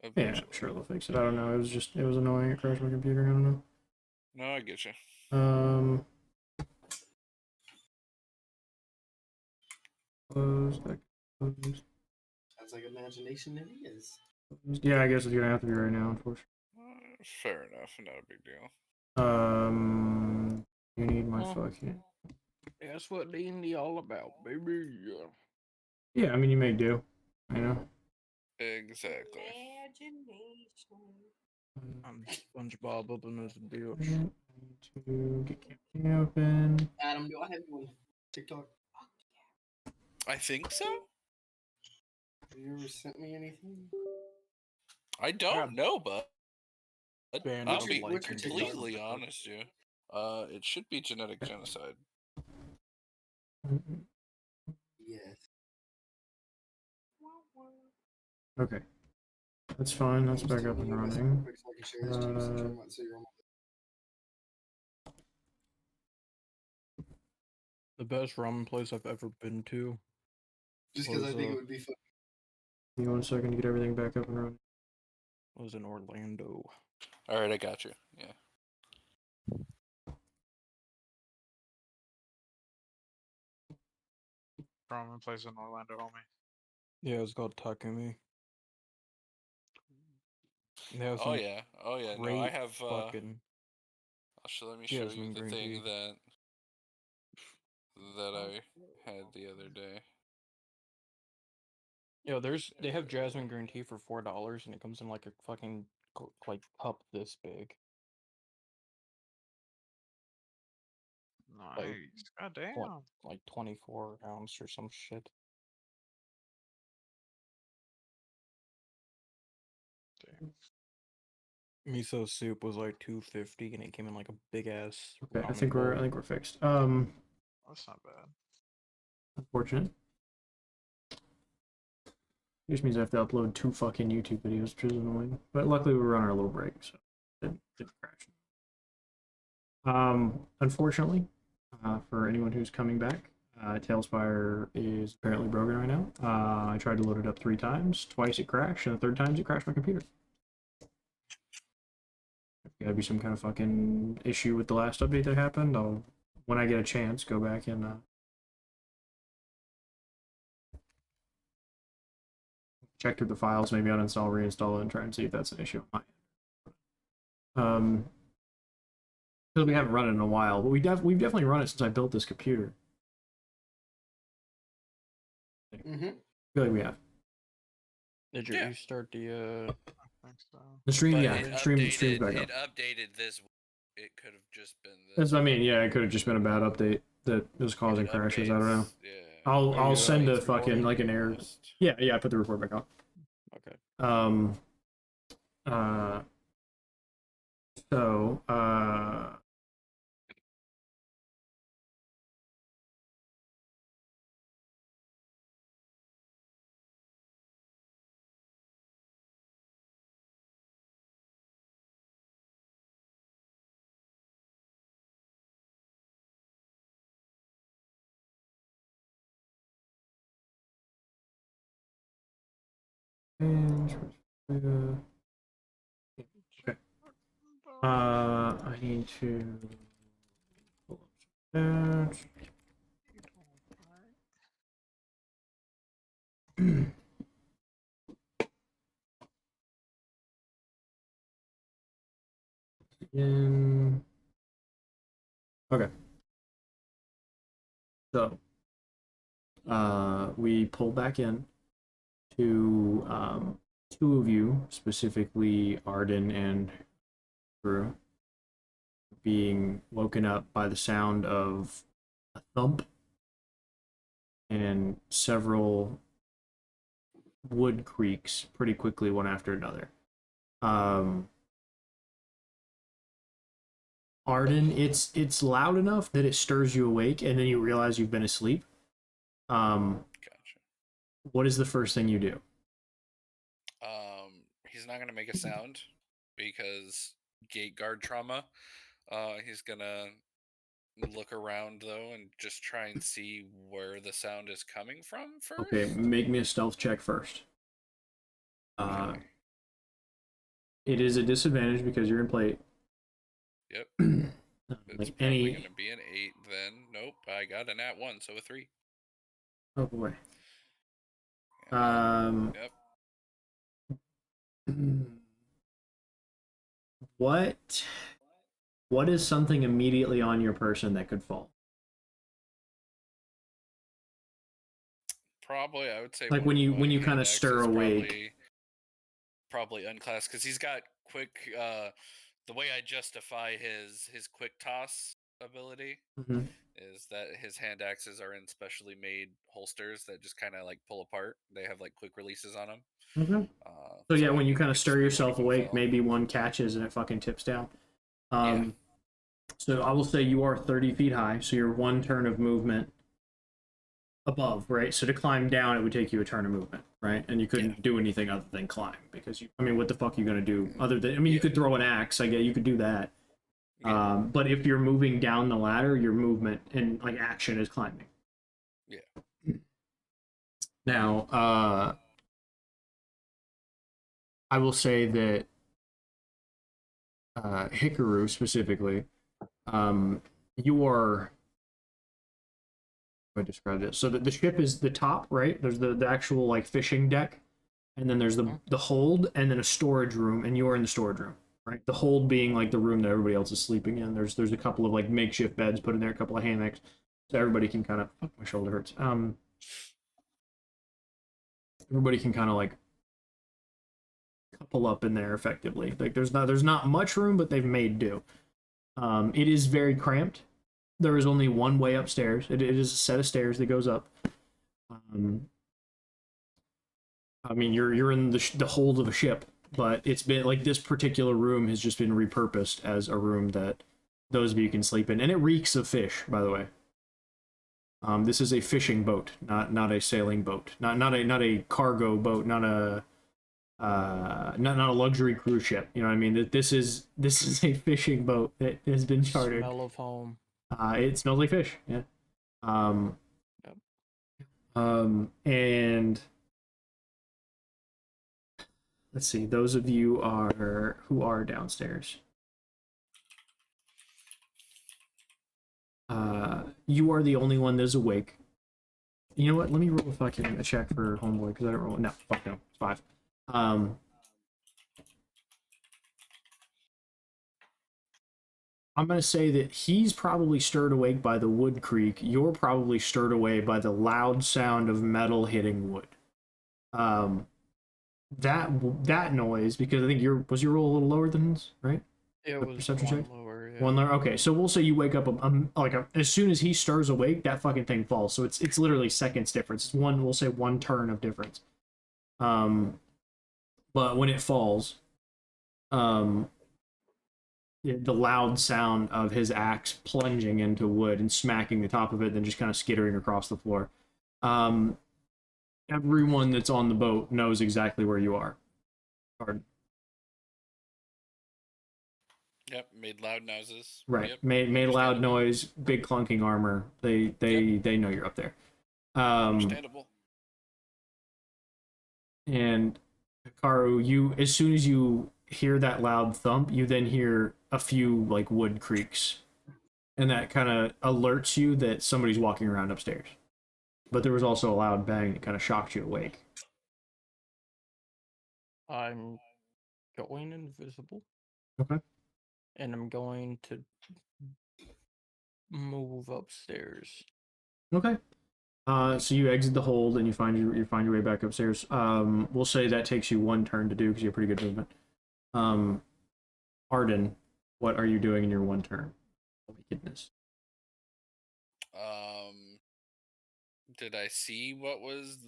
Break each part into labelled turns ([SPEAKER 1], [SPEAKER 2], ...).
[SPEAKER 1] Yeah,
[SPEAKER 2] eventually.
[SPEAKER 1] sure they'll fix it. I don't know. It was annoying. It crashed my computer. I don't know.
[SPEAKER 2] No, I get you.
[SPEAKER 1] Close that. Close.
[SPEAKER 3] Sounds like imagination it is.
[SPEAKER 1] Yeah, I guess it's gonna have to be right now, unfortunately.
[SPEAKER 2] Fair enough. Not a big deal.
[SPEAKER 1] You need my fucking.
[SPEAKER 4] That's what D&D all about, baby.
[SPEAKER 1] Yeah, I mean you may do. You know.
[SPEAKER 2] Exactly.
[SPEAKER 4] I'm SpongeBob open as a bitch.
[SPEAKER 1] To get campaign open.
[SPEAKER 3] Adam, do I have you on TikTok?
[SPEAKER 2] I think so.
[SPEAKER 3] Have you ever sent me anything?
[SPEAKER 2] I don't know, but I'll be
[SPEAKER 3] what's your
[SPEAKER 2] completely honest, you. It should be genetic genocide.
[SPEAKER 3] Yes.
[SPEAKER 1] Okay. That's fine. That's back up and running.
[SPEAKER 4] The best ramen place I've ever been to.
[SPEAKER 3] Just because I think it would be fun.
[SPEAKER 1] Give me 1 second to get everything back up and running.
[SPEAKER 4] Was in Orlando.
[SPEAKER 2] All right, I got you. Yeah.
[SPEAKER 5] Ramen place in Orlando, homie.
[SPEAKER 4] Yeah, it's called Takumi.
[SPEAKER 2] Oh yeah. No, I have.
[SPEAKER 4] Fucking
[SPEAKER 2] Let me show you the thing that I had the other day.
[SPEAKER 4] Yo, they have jasmine green tea for $4, and it comes in like a fucking like cup this big.
[SPEAKER 5] Nice. God damn.
[SPEAKER 4] Like 24 ounce or some shit.
[SPEAKER 5] Damn.
[SPEAKER 4] Miso soup was like $2.50, and it came in like a big ass.
[SPEAKER 1] Okay, I think we're fixed.
[SPEAKER 5] That's not bad.
[SPEAKER 1] Unfortunate. It just means I have to upload 2 fucking YouTube videos, which is annoying. But luckily we were on our little break, so it didn't crash. Unfortunately, for anyone who's coming back, Tailspire is apparently broken right now. I tried to load it up 3 times. Twice it crashed, and the 3rd time it crashed my computer. There's gotta be some kind of fucking issue with the last update that happened. I'll, when I get a chance, go back and check through the files, maybe uninstall, reinstall it, and try and see if that's an issue on my end. Because we haven't run it in a while, but we've definitely run it since I built this computer.
[SPEAKER 3] Mm-hmm.
[SPEAKER 1] I feel like we have.
[SPEAKER 4] Did you restart the
[SPEAKER 5] I think so.
[SPEAKER 1] The stream?
[SPEAKER 2] But
[SPEAKER 1] Yeah, stream's back up.
[SPEAKER 2] It updated this. It could have just been this.
[SPEAKER 1] That's what I mean. Yeah, it could have just been a bad update that was causing crashes. I don't know. Yeah. I'll send a fucking like an error. Yeah, I put the report back on.
[SPEAKER 4] Okay.
[SPEAKER 1] So okay. I need to pull up that. Again. Okay. So we pull back in to 2 of you, specifically Arden and Drew, being woken up by the sound of a thump and several wood creaks pretty quickly, one after another. Arden, it's loud enough that it stirs you awake, and then you realize you've been asleep.
[SPEAKER 2] Gotcha.
[SPEAKER 1] What is the first thing you do?
[SPEAKER 2] He's not gonna make a sound because gate guard trauma. He's gonna look around though and just try and see where the sound is coming from first.
[SPEAKER 1] Okay, make me a stealth check first.
[SPEAKER 2] Okay.
[SPEAKER 1] It is a disadvantage because you're in plate.
[SPEAKER 2] Yep. It's
[SPEAKER 1] Like
[SPEAKER 2] probably
[SPEAKER 1] any.
[SPEAKER 2] going to be an 8 then. Nope, I got an at 1, so a 3.
[SPEAKER 1] Oh boy.
[SPEAKER 2] And then, yep.
[SPEAKER 1] What is something immediately on your person that could fall?
[SPEAKER 2] Probably, I would say
[SPEAKER 1] Like
[SPEAKER 2] one
[SPEAKER 1] when
[SPEAKER 2] of
[SPEAKER 1] you
[SPEAKER 2] my
[SPEAKER 1] when you
[SPEAKER 2] hand
[SPEAKER 1] kind of stir
[SPEAKER 2] axes
[SPEAKER 1] awake.
[SPEAKER 2] probably unclassed because he's got quick. The way I justify his quick toss ability
[SPEAKER 1] Mhm.
[SPEAKER 2] is that his hand axes are in specially made holsters that just kind of like pull apart. They have like quick releases on them.
[SPEAKER 1] Okay. So yeah,
[SPEAKER 2] I
[SPEAKER 1] when you
[SPEAKER 2] mean,
[SPEAKER 1] kind
[SPEAKER 2] it
[SPEAKER 1] of
[SPEAKER 2] could
[SPEAKER 1] stir
[SPEAKER 2] just be one
[SPEAKER 1] yourself
[SPEAKER 2] of them
[SPEAKER 1] awake,
[SPEAKER 2] fell.
[SPEAKER 1] maybe one catches and it fucking tips down.
[SPEAKER 2] Yeah.
[SPEAKER 1] So I will say you are 30 feet high, so you're one turn of movement above, right? So to climb down, it would take you a turn of movement, right? And you couldn't do anything other than climb because you. I mean, what the fuck are you gonna do other than? I mean, you could throw an axe. I get you could do that.
[SPEAKER 2] Yeah.
[SPEAKER 1] But if you're moving down the ladder, your movement and like action is climbing.
[SPEAKER 2] Yeah.
[SPEAKER 1] Now, I will say that Hikaru specifically, you are. How do I describe it? So the ship is the top, right? There's the actual like fishing deck, and then there's the hold, and then a storage room, and you are in the storage room, right? The hold being like the room that everybody else is sleeping in. There's a couple of like makeshift beds put in there, a couple of hammocks, so everybody can kind of. Fuck, my shoulder hurts. Everybody can kind of like couple up in there effectively. Like there's not much room, but they've made do. It is very cramped. There is only one way upstairs. It is a set of stairs that goes up. I mean, you're in the hold of a ship, but it's been like this particular room has just been repurposed as a room that those of you can sleep in, and it reeks of fish, by the way. This is a fishing boat, not a sailing boat, not a cargo boat, not a luxury cruise ship. You know what I mean? This is a fishing boat that has been chartered.
[SPEAKER 4] Smell of home.
[SPEAKER 1] It smells like fish. Yeah.
[SPEAKER 4] Yep.
[SPEAKER 1] And let's see. Those of you who are downstairs. You are the only one that's awake. You know what? Let me roll a check for homeboy because I don't roll. No, fuck no. It's 5. I'm gonna say that he's probably stirred awake by the wood creak. You're probably stirred away by the loud sound of metal hitting wood. That noise, because I think was your roll a little lower than his, right?
[SPEAKER 4] It
[SPEAKER 1] The
[SPEAKER 4] was
[SPEAKER 1] perception
[SPEAKER 4] one
[SPEAKER 1] check?
[SPEAKER 4] lower. Yeah.
[SPEAKER 1] One lower. Okay, so we'll say you wake up as soon as he stirs awake, that fucking thing falls. So it's literally seconds difference. It's we'll say one turn of difference. But when it falls, the loud sound of his axe plunging into wood and smacking the top of it, then just kind of skittering across the floor. Everyone that's on the boat knows exactly where you are. Pardon.
[SPEAKER 2] Yep, made loud noises.
[SPEAKER 1] Right.
[SPEAKER 2] Yep,
[SPEAKER 1] Made a loud
[SPEAKER 2] understandable.
[SPEAKER 1] noise, big clunking armor. They know you're up there.
[SPEAKER 2] Understandable.
[SPEAKER 1] And Hikaru, you as soon as you hear that loud thump, you then hear a few like wood creaks. And that kind of alerts you that somebody's walking around upstairs. But there was also a loud bang that kind of shocked you awake.
[SPEAKER 4] I'm going invisible.
[SPEAKER 1] Okay.
[SPEAKER 4] And I'm going to move upstairs.
[SPEAKER 1] Okay. So you exit the hold and you find your way back upstairs. We'll say that takes you one turn to do because you have pretty good movement. Arden, what are you doing in your one turn? Wickedness.
[SPEAKER 2] Did I see what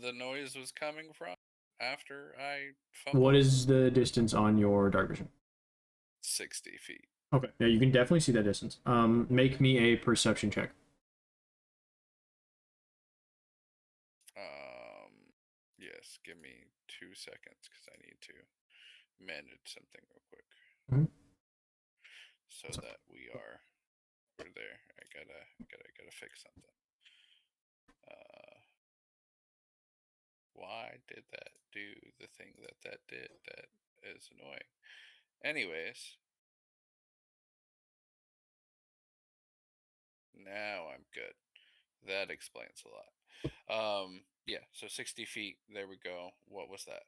[SPEAKER 2] the noise was coming from after I fumbled?
[SPEAKER 1] What is the distance on your dark vision?
[SPEAKER 2] 60 feet.
[SPEAKER 1] Okay, yeah, you can definitely see that distance. Make me a perception check.
[SPEAKER 2] Yes, give me 2 seconds because I need to manage something real quick.
[SPEAKER 1] Mm-hmm.
[SPEAKER 2] So that we're there. I gotta fix something. Why did that do the thing that did? That is annoying. Anyways. Now I'm good. That explains a lot. Yeah, so 60 feet. There we go. What was that?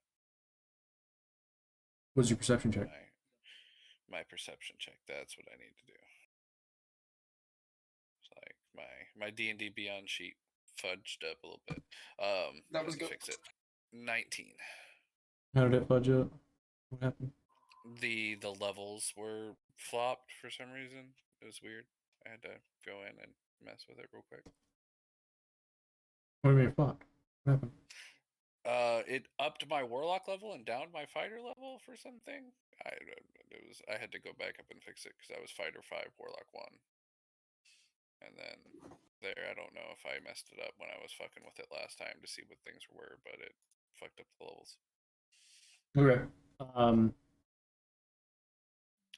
[SPEAKER 1] What's your perception check?
[SPEAKER 2] My perception check. That's what I need to do. It's like my D&D Beyond sheet fudged up a little bit.
[SPEAKER 3] That was
[SPEAKER 2] let me
[SPEAKER 3] good.
[SPEAKER 2] fix it. 19.
[SPEAKER 1] How did it fudge up? What happened?
[SPEAKER 2] The levels were flopped for some reason. It was weird. I had to go in and mess with it real quick.
[SPEAKER 1] What do you mean flop? What happened?
[SPEAKER 2] It upped my warlock level and down my fighter level for something. I had to go back up and fix it because I was fighter 5, warlock 1. And then I don't know if I messed it up when I was fucking with it last time to see what things were, but it fucked up the levels.
[SPEAKER 1] Okay.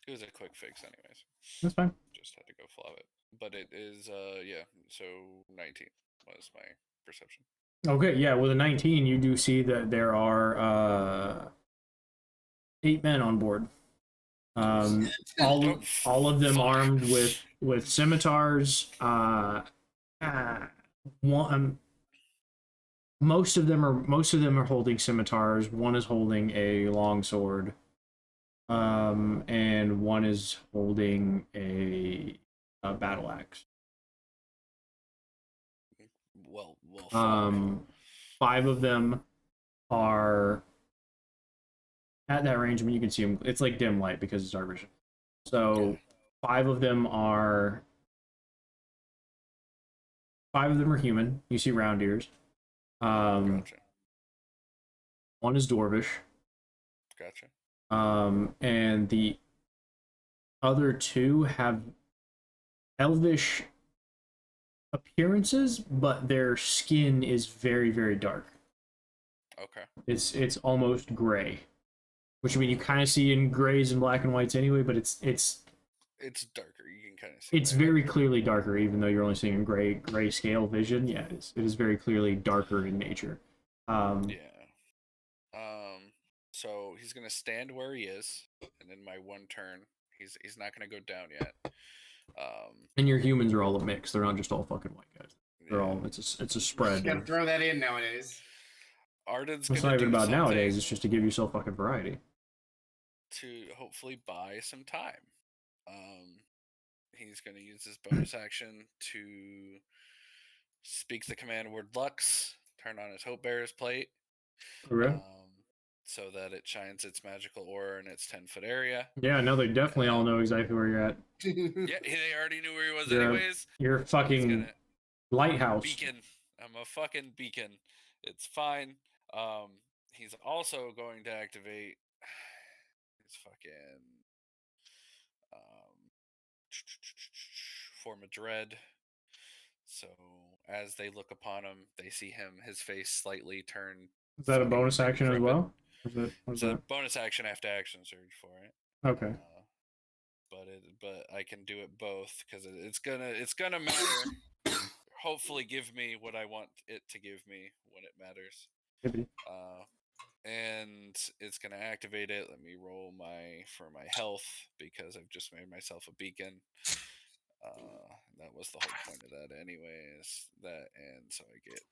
[SPEAKER 2] It was a quick fix anyways.
[SPEAKER 1] That's fine.
[SPEAKER 2] Just had to go flop it. But it is yeah, so 19 was my perception.
[SPEAKER 1] Okay, yeah, with a 19, you do see that there are 8 men on board. All of them armed with scimitars. Most of them are holding scimitars. One is holding a long sword. And one is holding a battle axe.
[SPEAKER 2] Well,
[SPEAKER 1] 5 of them are at that range. I mean, you can see them. It's like dim light because it's dark vision. So
[SPEAKER 2] okay.
[SPEAKER 1] 5 of them are human. You see round ears.
[SPEAKER 2] Gotcha.
[SPEAKER 1] One is dwarvish.
[SPEAKER 2] Gotcha.
[SPEAKER 1] And the other 2 have elvish appearances, but their skin is very, very dark.
[SPEAKER 2] Okay.
[SPEAKER 1] It's almost gray, which I mean you kind of see in grays and black and whites anyway, but it's
[SPEAKER 2] darker. You can kind of see.
[SPEAKER 1] It's very clearly darker, even though you're only seeing gray scale vision. Yeah, it is very clearly darker in nature.
[SPEAKER 2] Yeah. So he's gonna stand where he is, and in my one turn, he's not gonna go down yet.
[SPEAKER 1] And your humans are all a mix. They're not just all fucking white guys. They're
[SPEAKER 2] yeah.
[SPEAKER 1] all it's a spread.
[SPEAKER 3] Gotta throw that in nowadays.
[SPEAKER 2] Arden's
[SPEAKER 1] It's
[SPEAKER 2] gonna
[SPEAKER 1] not even
[SPEAKER 2] do
[SPEAKER 1] about
[SPEAKER 2] something
[SPEAKER 1] nowadays. It's just to give yourself fucking variety.
[SPEAKER 2] to hopefully buy some time. He's gonna use his bonus action to speak the command word Lux, turn on his Hope Bearer's plate.
[SPEAKER 1] Okay.
[SPEAKER 2] So that it shines its magical aura in its 10-foot area.
[SPEAKER 1] Yeah, no, they definitely all know exactly where you're at.
[SPEAKER 2] Yeah, they already knew where he was
[SPEAKER 1] You're
[SPEAKER 2] anyways.
[SPEAKER 1] You're fucking lighthouse.
[SPEAKER 2] Beacon. I'm a fucking beacon. It's fine. He's also going to activate his fucking form of dread. So as they look upon him, they see his face slightly turn.
[SPEAKER 1] Is that a bonus action as well?
[SPEAKER 2] It's a bonus action after action surge for it.
[SPEAKER 1] Okay.
[SPEAKER 2] But I can do it both because it's gonna matter. Hopefully, give me what I want it to give me when it matters. And it's gonna activate it. Let me roll for my health because I've just made myself a beacon. That was the whole point of that, anyways. And so I get.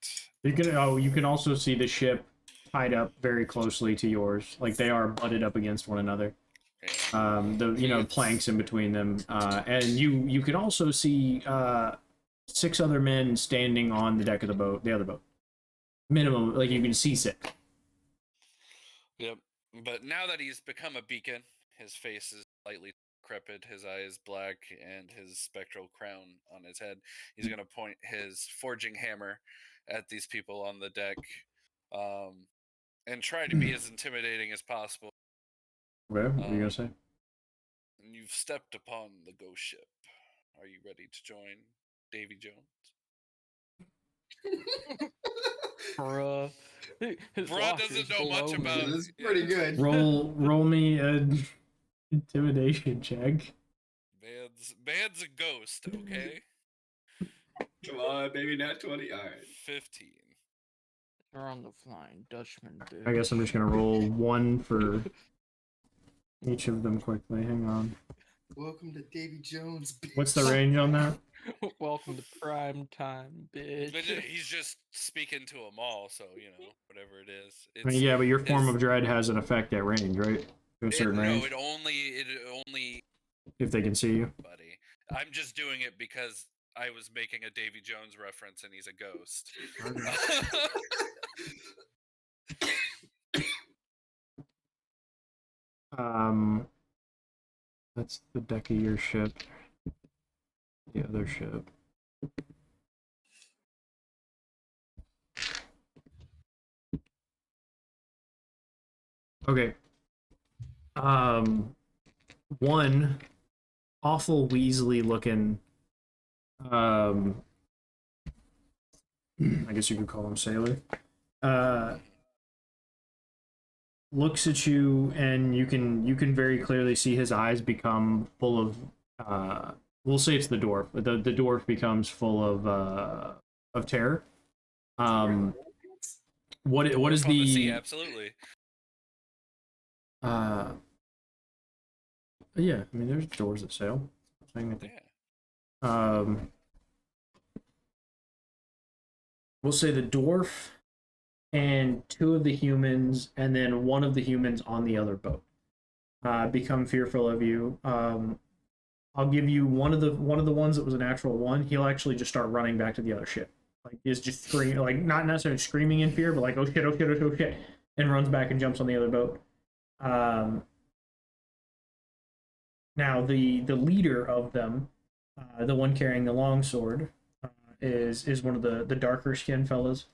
[SPEAKER 1] You can also see the ship tied up very closely to yours, like they are butted up against one another. Planks in between them, and you can also see 6 other men standing on the deck of the other boat. Minimum, like you can see 6.
[SPEAKER 2] Yep, but now that he's become a beacon, his face is slightly decrepit, his eyes black, and his spectral crown on his head. He's going to point his forging hammer at these people on the deck, and try to be as intimidating as possible.
[SPEAKER 1] What are you going to say?
[SPEAKER 2] You've stepped upon the ghost ship. Are you ready to join Davy Jones?
[SPEAKER 4] Bruh.
[SPEAKER 2] Bruh doesn't know much about it.
[SPEAKER 3] It's pretty good.
[SPEAKER 1] Roll me an intimidation check.
[SPEAKER 2] Man's a ghost, okay?
[SPEAKER 3] Come on, baby, not 20. All right.
[SPEAKER 2] 15.
[SPEAKER 4] You're on the Flying Dutchman, dude.
[SPEAKER 1] I guess I'm just gonna roll 1 for each of them quickly. Hang on.
[SPEAKER 3] Welcome to Davy Jones. Bitch.
[SPEAKER 1] What's the range on that?
[SPEAKER 4] Welcome to prime time, bitch.
[SPEAKER 2] But he's just speaking to them all, so whatever it is.
[SPEAKER 1] I mean, yeah, but your form of dread has an effect at range, right? To a certain range.
[SPEAKER 2] No, it only
[SPEAKER 1] if they can see you.
[SPEAKER 2] buddy. I'm just doing it because I was making a Davy Jones reference and he's a ghost.
[SPEAKER 1] That's the deck of your ship. The other ship. Okay. One awful Weasley looking I guess you could call him sailor. Looks at you, and you can very clearly see his eyes become full of we'll say it's the dwarf. The dwarf becomes full of terror. What is the
[SPEAKER 2] sea, absolutely.
[SPEAKER 1] Yeah, I mean there's doors that sail.
[SPEAKER 2] Yeah.
[SPEAKER 1] We'll say the dwarf and two of the humans, and then one of the humans on the other boat become fearful of you. I'll give you one of the ones that was a natural one. He'll actually just start running back to the other ship. Like he's just screaming, like not necessarily screaming in fear, but like oh shit, oh shit, oh shit, and runs back and jumps on the other boat. Now the leader of them, the one carrying the longsword, is one of the darker skinned fellas,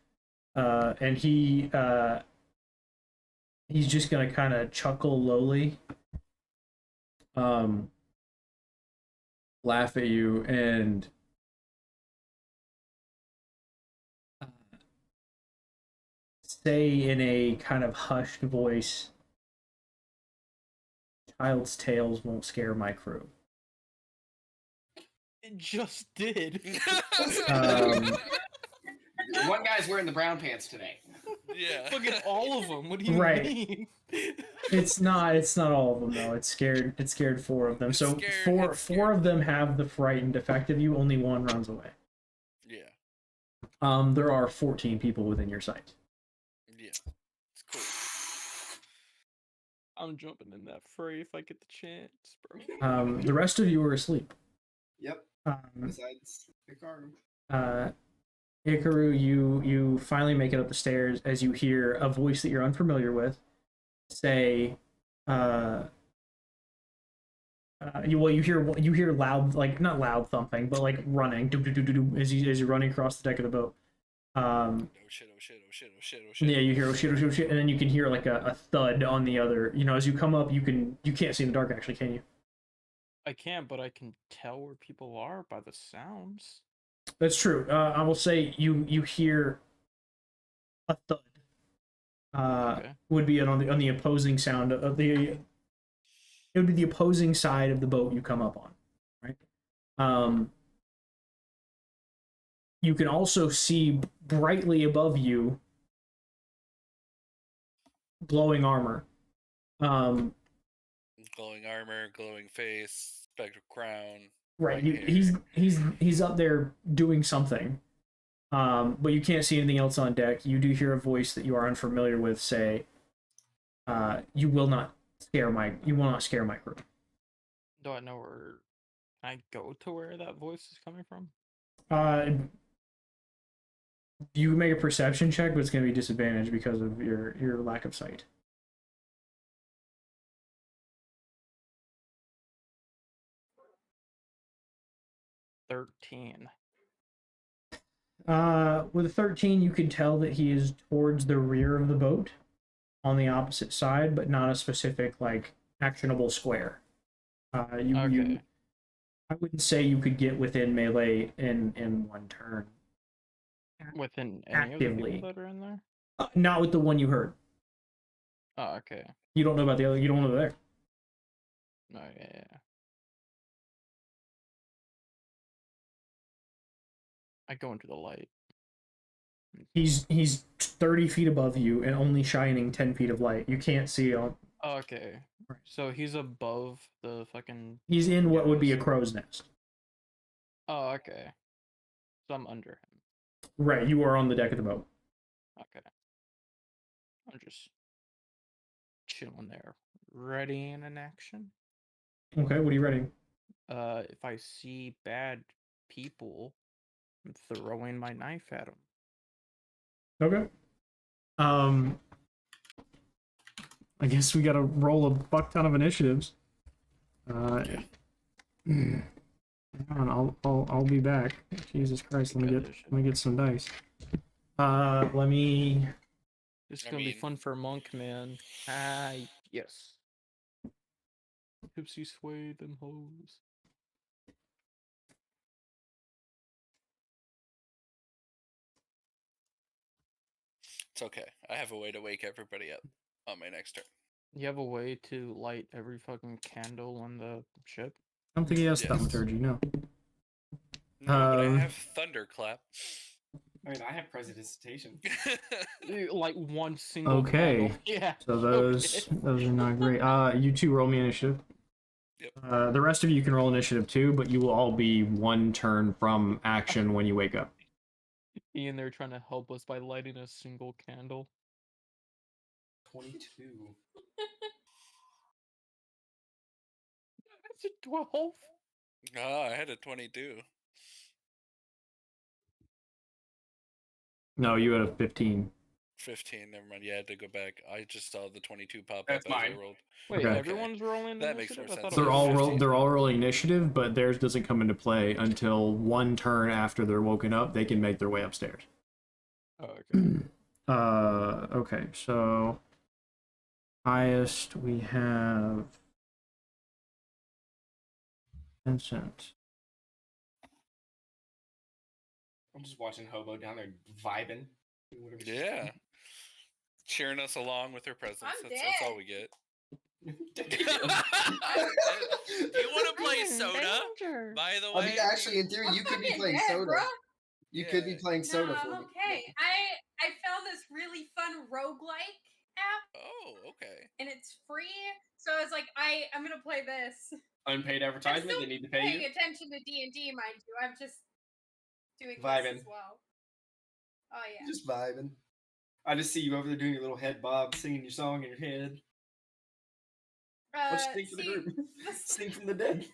[SPEAKER 1] and he's just gonna kind of chuckle lowly, laugh at you, and say in a kind of hushed voice, "Child's tales won't scare my crew."
[SPEAKER 4] It just did.
[SPEAKER 3] One guy's wearing the brown pants today.
[SPEAKER 2] Yeah.
[SPEAKER 4] Look at all of them. What do you
[SPEAKER 1] Right.
[SPEAKER 4] mean?
[SPEAKER 1] It's not all of them though. It scared four of them.
[SPEAKER 2] It's
[SPEAKER 1] So
[SPEAKER 2] scared-
[SPEAKER 1] four of them have the frightened effect of you. Only one runs away.
[SPEAKER 2] Yeah.
[SPEAKER 1] There are 14 people within your sight.
[SPEAKER 2] Yeah. It's cool.
[SPEAKER 4] I'm jumping in that fray if I get the chance, bro.
[SPEAKER 1] The rest of you are asleep.
[SPEAKER 3] Yep. Besides Hikaru.
[SPEAKER 1] Hikaru, you finally make it up the stairs as you hear a voice that you're unfamiliar with say, you hear loud, like not loud thumping, but like running, as you're running across the deck of the boat.
[SPEAKER 2] Oh shit, oh shit, oh shit, oh shit, oh shit.
[SPEAKER 1] Yeah, you hear oh shit, oh shit, oh shit, and then you can hear like a thud on the other. As you come up, you can't see in the dark actually, can you?
[SPEAKER 4] I can, but I can tell where people are by the sounds.
[SPEAKER 1] That's true. I will say you hear a thud.
[SPEAKER 4] Okay.
[SPEAKER 1] Would be on the opposing sound of the. It would be the opposing side of the boat you come up on, right? You can also see brightly above you glowing armor.
[SPEAKER 2] Glowing armor, glowing face, spectral crown.
[SPEAKER 1] Right.
[SPEAKER 2] white hair.
[SPEAKER 1] He's up there doing something. But you can't see anything else on deck. You do hear a voice that you are unfamiliar with say, you will not scare my crew."
[SPEAKER 4] Do I know where? Can I go to where that voice is coming from?
[SPEAKER 1] You can make a perception check, but it's going to be disadvantaged because of your lack of sight.
[SPEAKER 4] 13.
[SPEAKER 1] With a 13, you can tell that he is towards the rear of the boat, on the opposite side, but not a specific like actionable square.
[SPEAKER 4] Okay.
[SPEAKER 1] I wouldn't say you could get within melee in one turn.
[SPEAKER 4] Within any of the
[SPEAKER 1] Actively.
[SPEAKER 4] people that are in there?
[SPEAKER 1] Not with the one you heard.
[SPEAKER 4] Oh, okay.
[SPEAKER 1] You don't know about the other. You don't know they're there.
[SPEAKER 4] No, yeah. I go into the light.
[SPEAKER 1] He's 30 feet above you and only shining 10 feet of light. You can't see on.
[SPEAKER 4] Oh, okay. So he's above the fucking.
[SPEAKER 1] He's in what would be a crow's nest.
[SPEAKER 4] Oh, okay. So I'm under him.
[SPEAKER 1] Right, you are on the deck of the boat.
[SPEAKER 4] Okay. I'm just chilling there, ready in an action.
[SPEAKER 1] Okay, what are you reading?
[SPEAKER 4] If I see bad people, I'm throwing my knife at them.
[SPEAKER 1] Okay. I guess we gotta roll a buck ton of initiatives.
[SPEAKER 2] Yeah.
[SPEAKER 1] Hang on, I'll be back. Jesus Christ, let me get some dice. Let me.
[SPEAKER 4] This is gonna be fun for Monk, man. Ah, yes. Tipsy sway them hoes.
[SPEAKER 2] It's okay. I have a way to wake everybody up on my next turn.
[SPEAKER 4] You have a way to light every fucking candle on the ship?
[SPEAKER 1] I don't think he has
[SPEAKER 2] Yes.
[SPEAKER 1] thaumaturgy, no.
[SPEAKER 2] No, but I
[SPEAKER 1] Um,
[SPEAKER 2] have thunderclap.
[SPEAKER 3] I mean, I have prestidigitation.
[SPEAKER 4] Like one single
[SPEAKER 1] Okay.
[SPEAKER 4] candle. Yeah.
[SPEAKER 1] So those are not great. You two roll me initiative.
[SPEAKER 2] Yep.
[SPEAKER 1] The rest of you can roll initiative too, but you will all be one turn from action when you wake up.
[SPEAKER 4] Ian, they're trying to help us by lighting a single candle.
[SPEAKER 3] 22.
[SPEAKER 4] That's a 12.
[SPEAKER 2] Oh, I had a 22.
[SPEAKER 1] No, you had a 15.
[SPEAKER 2] 15. Never mind. Yeah, I had to go back. I just saw the 22 pop
[SPEAKER 3] That's
[SPEAKER 2] up as I
[SPEAKER 3] mine.
[SPEAKER 2] rolled.
[SPEAKER 4] Wait,
[SPEAKER 1] Okay.
[SPEAKER 4] everyone's rolling
[SPEAKER 2] That makes
[SPEAKER 4] initiative?
[SPEAKER 2] more
[SPEAKER 4] I thought
[SPEAKER 2] sense.
[SPEAKER 4] it
[SPEAKER 1] They're
[SPEAKER 4] was
[SPEAKER 1] all
[SPEAKER 2] 15.
[SPEAKER 1] they're all rolling initiative, but theirs doesn't come into play until one turn after they're woken up. They can make their way upstairs.
[SPEAKER 4] Oh, okay.
[SPEAKER 1] Okay, so highest we have Vincent.
[SPEAKER 3] I'm just watching Hobo down there vibing. doing whatever she's
[SPEAKER 2] Yeah. Cheering us along with her presence.
[SPEAKER 6] I'm
[SPEAKER 2] That's all
[SPEAKER 6] dead.
[SPEAKER 2] we get.
[SPEAKER 3] doing.
[SPEAKER 2] Do you want to play
[SPEAKER 6] I'm in
[SPEAKER 2] soda?
[SPEAKER 6] danger.
[SPEAKER 2] By the
[SPEAKER 3] I
[SPEAKER 2] way,
[SPEAKER 3] mean, actually, in theory,
[SPEAKER 6] I'm
[SPEAKER 3] you could be
[SPEAKER 6] fucking
[SPEAKER 3] playing
[SPEAKER 6] dead,
[SPEAKER 3] soda.
[SPEAKER 6] bro.
[SPEAKER 3] You could be
[SPEAKER 2] Yeah.
[SPEAKER 3] playing soda
[SPEAKER 6] No,
[SPEAKER 3] for
[SPEAKER 6] I'm
[SPEAKER 3] me.
[SPEAKER 6] okay. I found this really fun roguelike app
[SPEAKER 2] Oh, okay.
[SPEAKER 6] and it's free. So I was like, I'm gonna play this.
[SPEAKER 3] Unpaid
[SPEAKER 6] I'm
[SPEAKER 3] advertisement.
[SPEAKER 6] still
[SPEAKER 3] They need to pay
[SPEAKER 6] paying
[SPEAKER 3] you.
[SPEAKER 6] attention to D&D, mind you. I'm just doing
[SPEAKER 3] Vibing.
[SPEAKER 6] this as well. Oh yeah.
[SPEAKER 3] Just vibing. I just see you over there doing your little head bob, singing your song in your head. Let's sing for the
[SPEAKER 6] see,
[SPEAKER 3] group.
[SPEAKER 6] this-
[SPEAKER 3] Sing from the dead.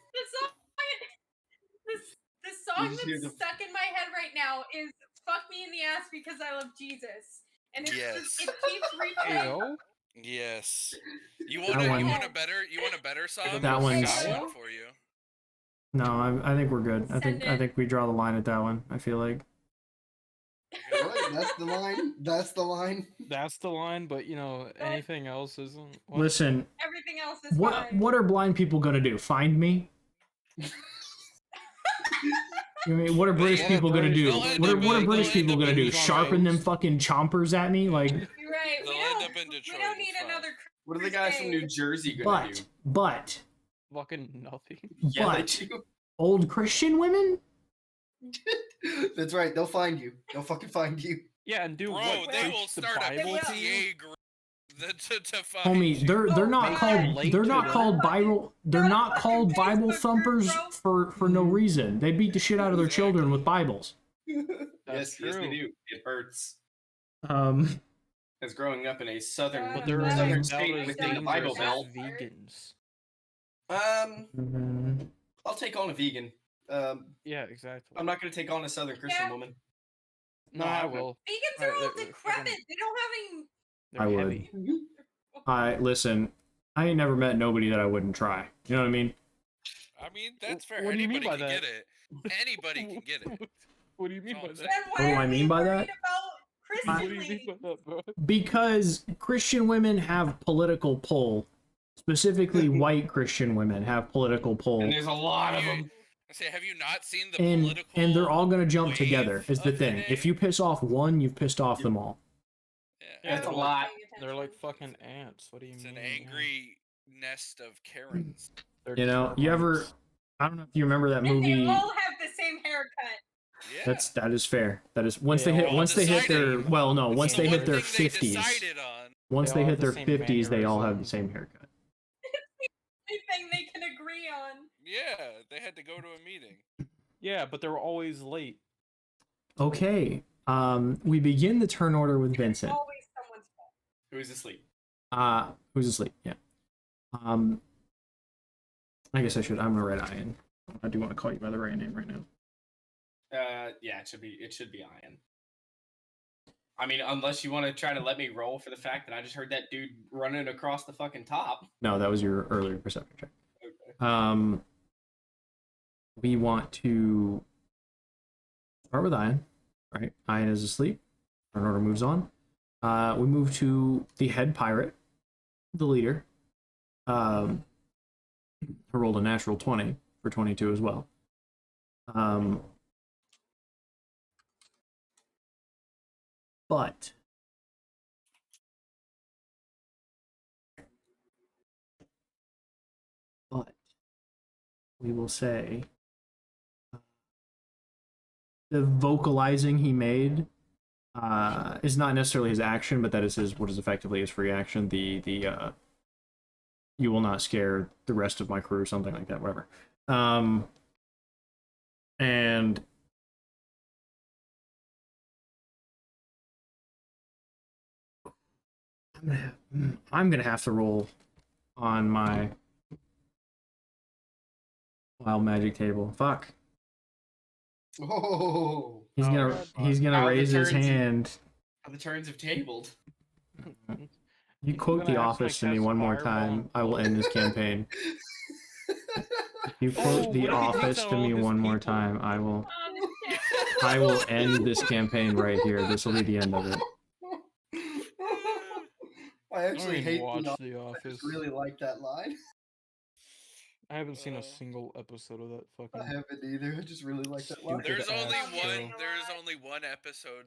[SPEAKER 6] the song
[SPEAKER 3] just hear
[SPEAKER 6] that's
[SPEAKER 3] the-
[SPEAKER 6] stuck in my head right now is "Fuck Me in the Ass Because I Love Jesus," and it's
[SPEAKER 2] Yes.
[SPEAKER 6] just, it keeps replaying.
[SPEAKER 4] Ayo?
[SPEAKER 2] Yes. You
[SPEAKER 1] That
[SPEAKER 2] want
[SPEAKER 1] one-
[SPEAKER 2] a better song?
[SPEAKER 1] That one's-
[SPEAKER 2] Got
[SPEAKER 6] Ayo.
[SPEAKER 2] one for you.
[SPEAKER 1] No, I think we're good. I
[SPEAKER 6] Send
[SPEAKER 1] think we draw the line at that one. I feel like.
[SPEAKER 3] Right, that's the line. That's the line.
[SPEAKER 4] That's the line, but you know, anything else isn't. What?
[SPEAKER 1] Listen,
[SPEAKER 6] Everything else is
[SPEAKER 1] what
[SPEAKER 6] fine.
[SPEAKER 1] are blind people gonna do? Find me? I mean, what are British
[SPEAKER 2] Yeah,
[SPEAKER 1] people gonna do?
[SPEAKER 2] they'll end
[SPEAKER 1] What
[SPEAKER 2] up
[SPEAKER 1] are
[SPEAKER 2] in-
[SPEAKER 1] British
[SPEAKER 2] they'll
[SPEAKER 1] people
[SPEAKER 2] end up
[SPEAKER 1] gonna
[SPEAKER 2] in
[SPEAKER 1] do?
[SPEAKER 4] Detroit.
[SPEAKER 1] Sharpen them fucking chompers at me? Like,
[SPEAKER 6] You're right.
[SPEAKER 2] They'll
[SPEAKER 6] We
[SPEAKER 2] end
[SPEAKER 6] don't,
[SPEAKER 2] up in Detroit,
[SPEAKER 6] we don't
[SPEAKER 2] it's
[SPEAKER 6] need
[SPEAKER 2] fine.
[SPEAKER 6] another.
[SPEAKER 3] What are the guys from New Jersey gonna do?
[SPEAKER 1] but
[SPEAKER 4] Fucking nothing.
[SPEAKER 3] Yeah, they
[SPEAKER 1] but
[SPEAKER 3] do.
[SPEAKER 1] old Christian women?
[SPEAKER 3] That's right. They'll find you. They'll fucking find you.
[SPEAKER 4] Yeah, and do
[SPEAKER 2] Bro,
[SPEAKER 4] what?
[SPEAKER 2] they
[SPEAKER 4] Preach
[SPEAKER 2] will
[SPEAKER 4] the
[SPEAKER 2] start a
[SPEAKER 4] Bible
[SPEAKER 6] will.
[SPEAKER 4] to you?
[SPEAKER 2] PTA group to find
[SPEAKER 1] Homie,
[SPEAKER 2] you.
[SPEAKER 1] they're
[SPEAKER 6] Oh,
[SPEAKER 1] not
[SPEAKER 6] God.
[SPEAKER 1] called
[SPEAKER 4] Late
[SPEAKER 1] they're
[SPEAKER 4] to
[SPEAKER 1] not
[SPEAKER 4] them.
[SPEAKER 1] called Bible they're
[SPEAKER 6] They're
[SPEAKER 1] not
[SPEAKER 6] fucking
[SPEAKER 1] called Bible
[SPEAKER 6] Facebook
[SPEAKER 1] thumpers
[SPEAKER 6] group,
[SPEAKER 1] for no reason. They beat the shit out of their children
[SPEAKER 2] Exactly.
[SPEAKER 1] with Bibles.
[SPEAKER 3] Yes,
[SPEAKER 4] That's
[SPEAKER 3] yes, they
[SPEAKER 4] true.
[SPEAKER 3] do. It hurts. As growing up in a southern,
[SPEAKER 4] But
[SPEAKER 6] Uh,
[SPEAKER 4] they're
[SPEAKER 6] that
[SPEAKER 3] southern
[SPEAKER 6] is-
[SPEAKER 3] state
[SPEAKER 6] I
[SPEAKER 3] within the
[SPEAKER 6] don't
[SPEAKER 3] Bible
[SPEAKER 6] think
[SPEAKER 3] Belt.
[SPEAKER 6] that's
[SPEAKER 4] vegans.
[SPEAKER 3] I'll take on a vegan.
[SPEAKER 4] Yeah, exactly.
[SPEAKER 3] I'm not gonna take on a southern Christian
[SPEAKER 6] Yeah.
[SPEAKER 3] woman.
[SPEAKER 4] No,
[SPEAKER 3] No,
[SPEAKER 4] I
[SPEAKER 3] I'm not.
[SPEAKER 4] will.
[SPEAKER 6] Vegans are all
[SPEAKER 4] They're
[SPEAKER 6] decrepit.
[SPEAKER 4] fucking-
[SPEAKER 6] They don't have any.
[SPEAKER 4] They're
[SPEAKER 1] I would.
[SPEAKER 4] heavy.
[SPEAKER 1] Listen, I ain't never met nobody that I wouldn't try. You know what I mean?
[SPEAKER 2] I mean, that's fair.
[SPEAKER 4] What do you mean
[SPEAKER 2] Anybody
[SPEAKER 4] by
[SPEAKER 2] can
[SPEAKER 4] that?
[SPEAKER 2] get it. Anybody can get it.
[SPEAKER 4] What do you mean
[SPEAKER 2] That's
[SPEAKER 4] by
[SPEAKER 2] all I'm
[SPEAKER 4] that?
[SPEAKER 6] Then
[SPEAKER 1] What do
[SPEAKER 6] why
[SPEAKER 1] I
[SPEAKER 6] are
[SPEAKER 1] mean
[SPEAKER 6] we
[SPEAKER 1] by
[SPEAKER 6] worried
[SPEAKER 1] that?
[SPEAKER 6] about Christian
[SPEAKER 4] What do you mean
[SPEAKER 6] ladies?
[SPEAKER 4] by that, bro?
[SPEAKER 1] Because Christian women have political pull. Specifically, white Christian women have political pull.
[SPEAKER 3] And there's a lot of them.
[SPEAKER 2] I say, have you not seen the
[SPEAKER 1] And
[SPEAKER 2] political?
[SPEAKER 1] they're all gonna jump
[SPEAKER 2] wave
[SPEAKER 1] together, is the
[SPEAKER 2] of
[SPEAKER 1] thing.
[SPEAKER 2] today?
[SPEAKER 1] If you piss off one, you've pissed off them all.
[SPEAKER 2] Yeah,
[SPEAKER 3] That's a
[SPEAKER 6] I wasn't
[SPEAKER 3] lot.
[SPEAKER 6] paying
[SPEAKER 4] They're like
[SPEAKER 6] attention.
[SPEAKER 4] fucking ants. What do you
[SPEAKER 2] it's
[SPEAKER 4] mean?
[SPEAKER 2] an angry nest of Karens.
[SPEAKER 4] They're
[SPEAKER 1] You know, you ever
[SPEAKER 4] termites.
[SPEAKER 1] I don't know if you remember that
[SPEAKER 6] And
[SPEAKER 1] movie.
[SPEAKER 6] they all have the same haircut.
[SPEAKER 2] Yeah.
[SPEAKER 1] That is fair. That is once
[SPEAKER 4] They
[SPEAKER 1] they hit
[SPEAKER 4] all
[SPEAKER 1] once they hit their
[SPEAKER 2] decided-
[SPEAKER 1] well no
[SPEAKER 2] It's
[SPEAKER 1] once
[SPEAKER 2] the
[SPEAKER 1] they
[SPEAKER 2] one
[SPEAKER 1] hit their
[SPEAKER 2] thing they
[SPEAKER 1] 50s.
[SPEAKER 2] decided on.
[SPEAKER 1] Once
[SPEAKER 4] They
[SPEAKER 1] they
[SPEAKER 4] all
[SPEAKER 1] hit
[SPEAKER 4] have
[SPEAKER 1] their
[SPEAKER 4] the same
[SPEAKER 1] 50s, they all have the
[SPEAKER 4] mannerisms.
[SPEAKER 1] same haircut.
[SPEAKER 6] run.
[SPEAKER 2] Yeah, they had to go to a meeting.
[SPEAKER 4] Yeah, but they're always late.
[SPEAKER 1] Okay. We begin the turn order with Vincent.
[SPEAKER 6] Always someone's fault.
[SPEAKER 3] Who's asleep?
[SPEAKER 1] Who's asleep? Yeah. I guess I should. I'm gonna write Ian. I do want to call you by the right name right now.
[SPEAKER 3] Yeah, it should be Ian. I mean, unless you want to try to let me roll for the fact that I just heard that dude running across the fucking top.
[SPEAKER 1] No, that was your earlier perception check.
[SPEAKER 3] Okay.
[SPEAKER 1] We want to start with Ian. Right, Ian is asleep. Turn order moves on. We move to the head pirate, the leader. I rolled a natural 20 for 22 as well. But we will say the vocalizing he made is not necessarily his action, but that is his what is effectively his free action. The you will not scare the rest of my crew, something like that, whatever. And I'm gonna have to roll on my wild magic table. Fuck.
[SPEAKER 3] Oh,
[SPEAKER 1] He's gonna
[SPEAKER 3] How the
[SPEAKER 1] raise his
[SPEAKER 3] turns-
[SPEAKER 1] hand.
[SPEAKER 3] how the turns have tabled.
[SPEAKER 1] You quote The
[SPEAKER 4] gonna
[SPEAKER 1] Office to me
[SPEAKER 4] accidentally
[SPEAKER 1] one more
[SPEAKER 4] cast a fireball?
[SPEAKER 1] time, I will end this campaign. You quote
[SPEAKER 4] Oh,
[SPEAKER 1] The
[SPEAKER 4] what if he takes
[SPEAKER 1] Office
[SPEAKER 4] out
[SPEAKER 1] to
[SPEAKER 4] all
[SPEAKER 1] me
[SPEAKER 4] of his
[SPEAKER 1] one more
[SPEAKER 4] people?
[SPEAKER 1] time, I will
[SPEAKER 6] On this campaign.
[SPEAKER 1] I will end this campaign right here. This will be the end of it.
[SPEAKER 3] I actually
[SPEAKER 4] even
[SPEAKER 3] hate
[SPEAKER 4] watch
[SPEAKER 3] The
[SPEAKER 4] The
[SPEAKER 3] Office. I just
[SPEAKER 4] Office.
[SPEAKER 3] really like that line.
[SPEAKER 4] I haven't seen a single episode of that
[SPEAKER 3] I
[SPEAKER 4] fucking.
[SPEAKER 3] haven't either. I just really like that line.
[SPEAKER 4] Stupid
[SPEAKER 2] There's only
[SPEAKER 4] ass
[SPEAKER 2] one.
[SPEAKER 4] show.
[SPEAKER 2] There's only one episode,